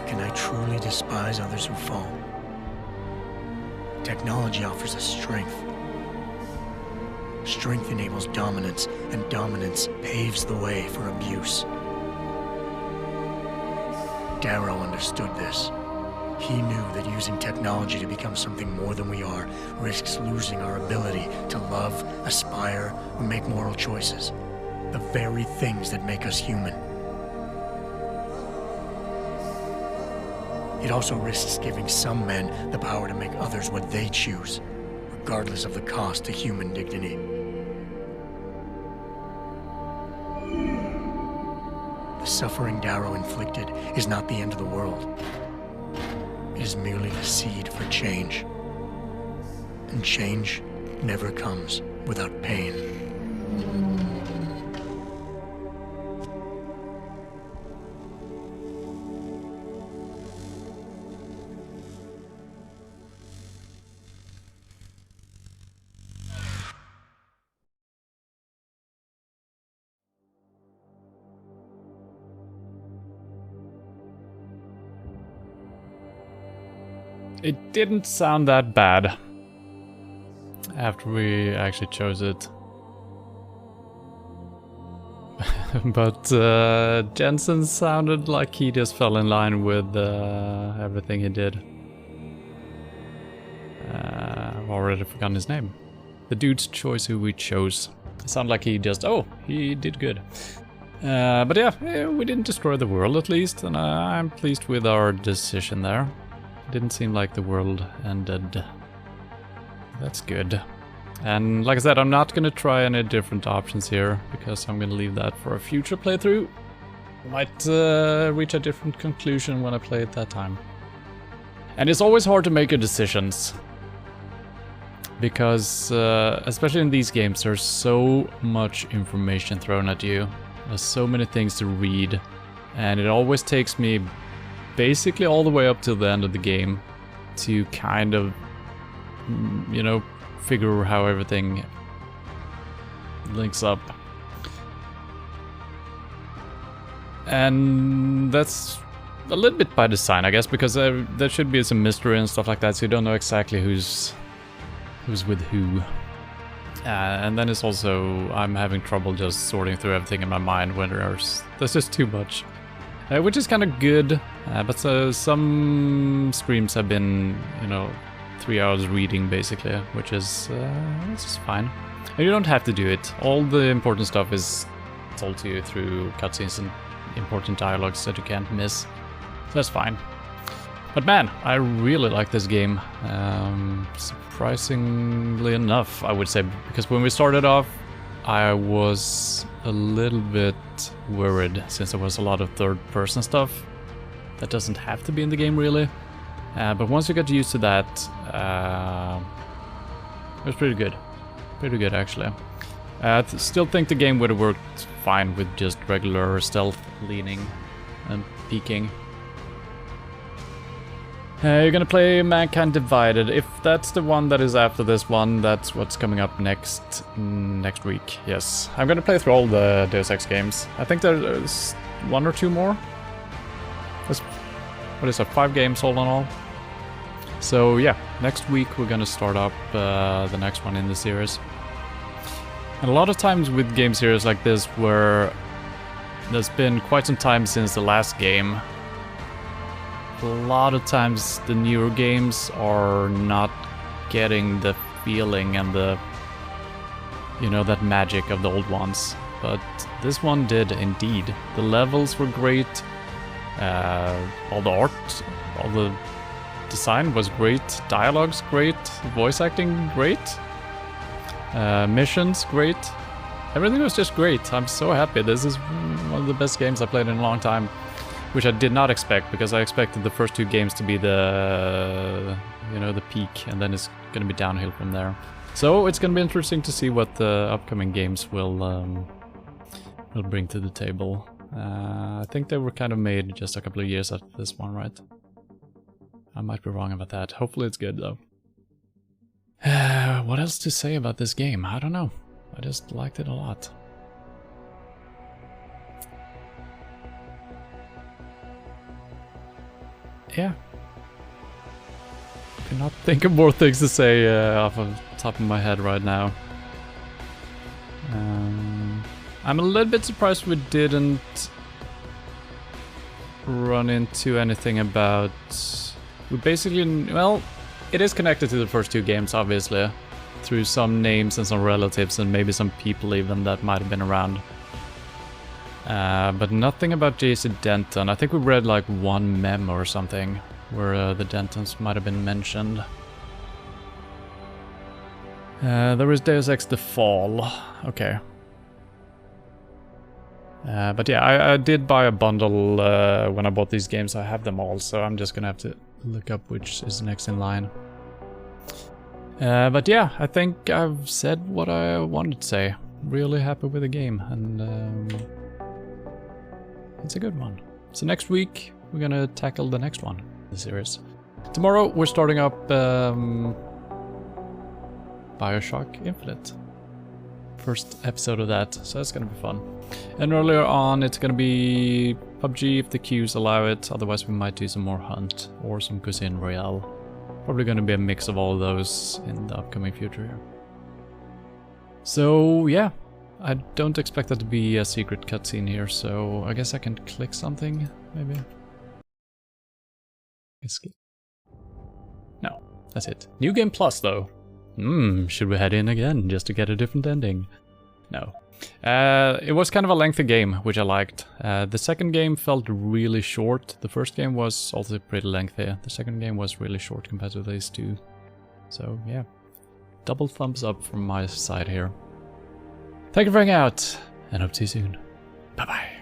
Can I truly despise others who fall? Technology offers us strength. Strength enables dominance, and dominance paves the way for abuse. Darrow understood this. He knew that using technology to become something more than we are risks losing our ability to love, aspire, or make moral choices. The very things that make us human. It also risks giving some men the power to make others what they choose, regardless of the cost to human dignity. The suffering Darrow inflicted is not the end of the world. It is merely the seed for change. And change never comes without pain. It didn't sound that bad after we actually chose it. But Jensen sounded like he just fell in line with everything he did. I've already forgotten his name. The dude's choice who we chose. It sounded like he just, oh, he did good. But yeah, we didn't destroy the world at least, and I'm pleased with our decision there. Didn't seem like the world ended. That's good. And like I said, I'm not gonna try any different options here, because I'm gonna leave that for a future playthrough. Might reach a different conclusion when I play it that time. And it's always hard to make your decisions. Because, especially in these games, there's so much information thrown at you. There's so many things to read. And it always takes me basically all the way up till the end of the game to kind of, you know, figure how everything links up. And that's a little bit by design, I guess, because there should be some mystery and stuff like that, so you don't know exactly who's with who. And then it's also, I'm having trouble just sorting through everything in my mind when there's just too much. Which is kind of good, but some streams have been, you know, 3 hours reading basically, which is fine. And you don't have to do it. All the important stuff is told to you through cutscenes and important dialogues that you can't miss. So that's fine. But man, I really like this game. Surprisingly enough, I would say, because when we started off, I was a little bit worried since there was a lot of third-person stuff that doesn't have to be in the game really. But once you get used to that, it was pretty good. Pretty good actually. I still think the game would have worked fine with just regular stealth leaning and peeking. You're gonna play Mankind Divided. If that's the one that is after this one, that's what's coming up next week. Yes, I'm gonna play through all the Deus Ex games. I think there's 1 or 2 more. What is that, 5 games all in all? So yeah, next week we're gonna start up the next one in the series. And a lot of times with game series like this, where there's been quite some time since the last game, a lot of times the newer games are not getting the feeling and the, you know, that magic of the old ones. But this one did indeed. The levels were great, all the art, all the design was great, dialogue's great, voice acting great, missions great. Everything was just great. I'm so happy. This is one of the best games I played in a long time, which I did not expect, because I expected the first 2 games to be the, you know, the peak, and then it's gonna be downhill from there. So it's gonna be interesting to see what the upcoming games will bring to the table. I think they were kind of made just a couple of years after this one, right? I might be wrong about that. Hopefully it's good though. What else to say about this game? I don't know. I just liked it a lot. Yeah. Cannot think of more things to say off of the top of my head right now. I'm a little bit surprised we didn't run into anything about... We basically... Well, it is connected to the first 2 games, obviously. Through some names and some relatives and maybe some people even that might have been around. But nothing about JC Denton. I think we read like one memo or something where the Dentons might have been mentioned. There is Deus Ex The Fall. Okay. But yeah, I did buy a bundle when I bought these games. I have them all, so I'm just gonna have to look up which is next in line. But yeah, I think I've said what I wanted to say. Really happy with the game, and it's a good one. So next week, we're gonna tackle the next one in the series. Tomorrow, we're starting up BioShock Infinite. First episode of that, so that's gonna be fun. And earlier on, it's gonna be PUBG if the queues allow it. Otherwise, we might do some more Hunt or some Cuisine Royale. Probably gonna be a mix of all of those in the upcoming future here. So yeah, I don't expect that to be a secret cutscene here, so I guess I can click something, maybe? Escape. No, that's it. New Game Plus though. Should we head in again just to get a different ending? No. It was kind of a lengthy game, which I liked. The second game felt really short. The first game was also pretty lengthy. The second game was really short compared to these 2. So yeah, double thumbs up from my side here. Thank you for hanging out, and hope to see you soon. Bye bye.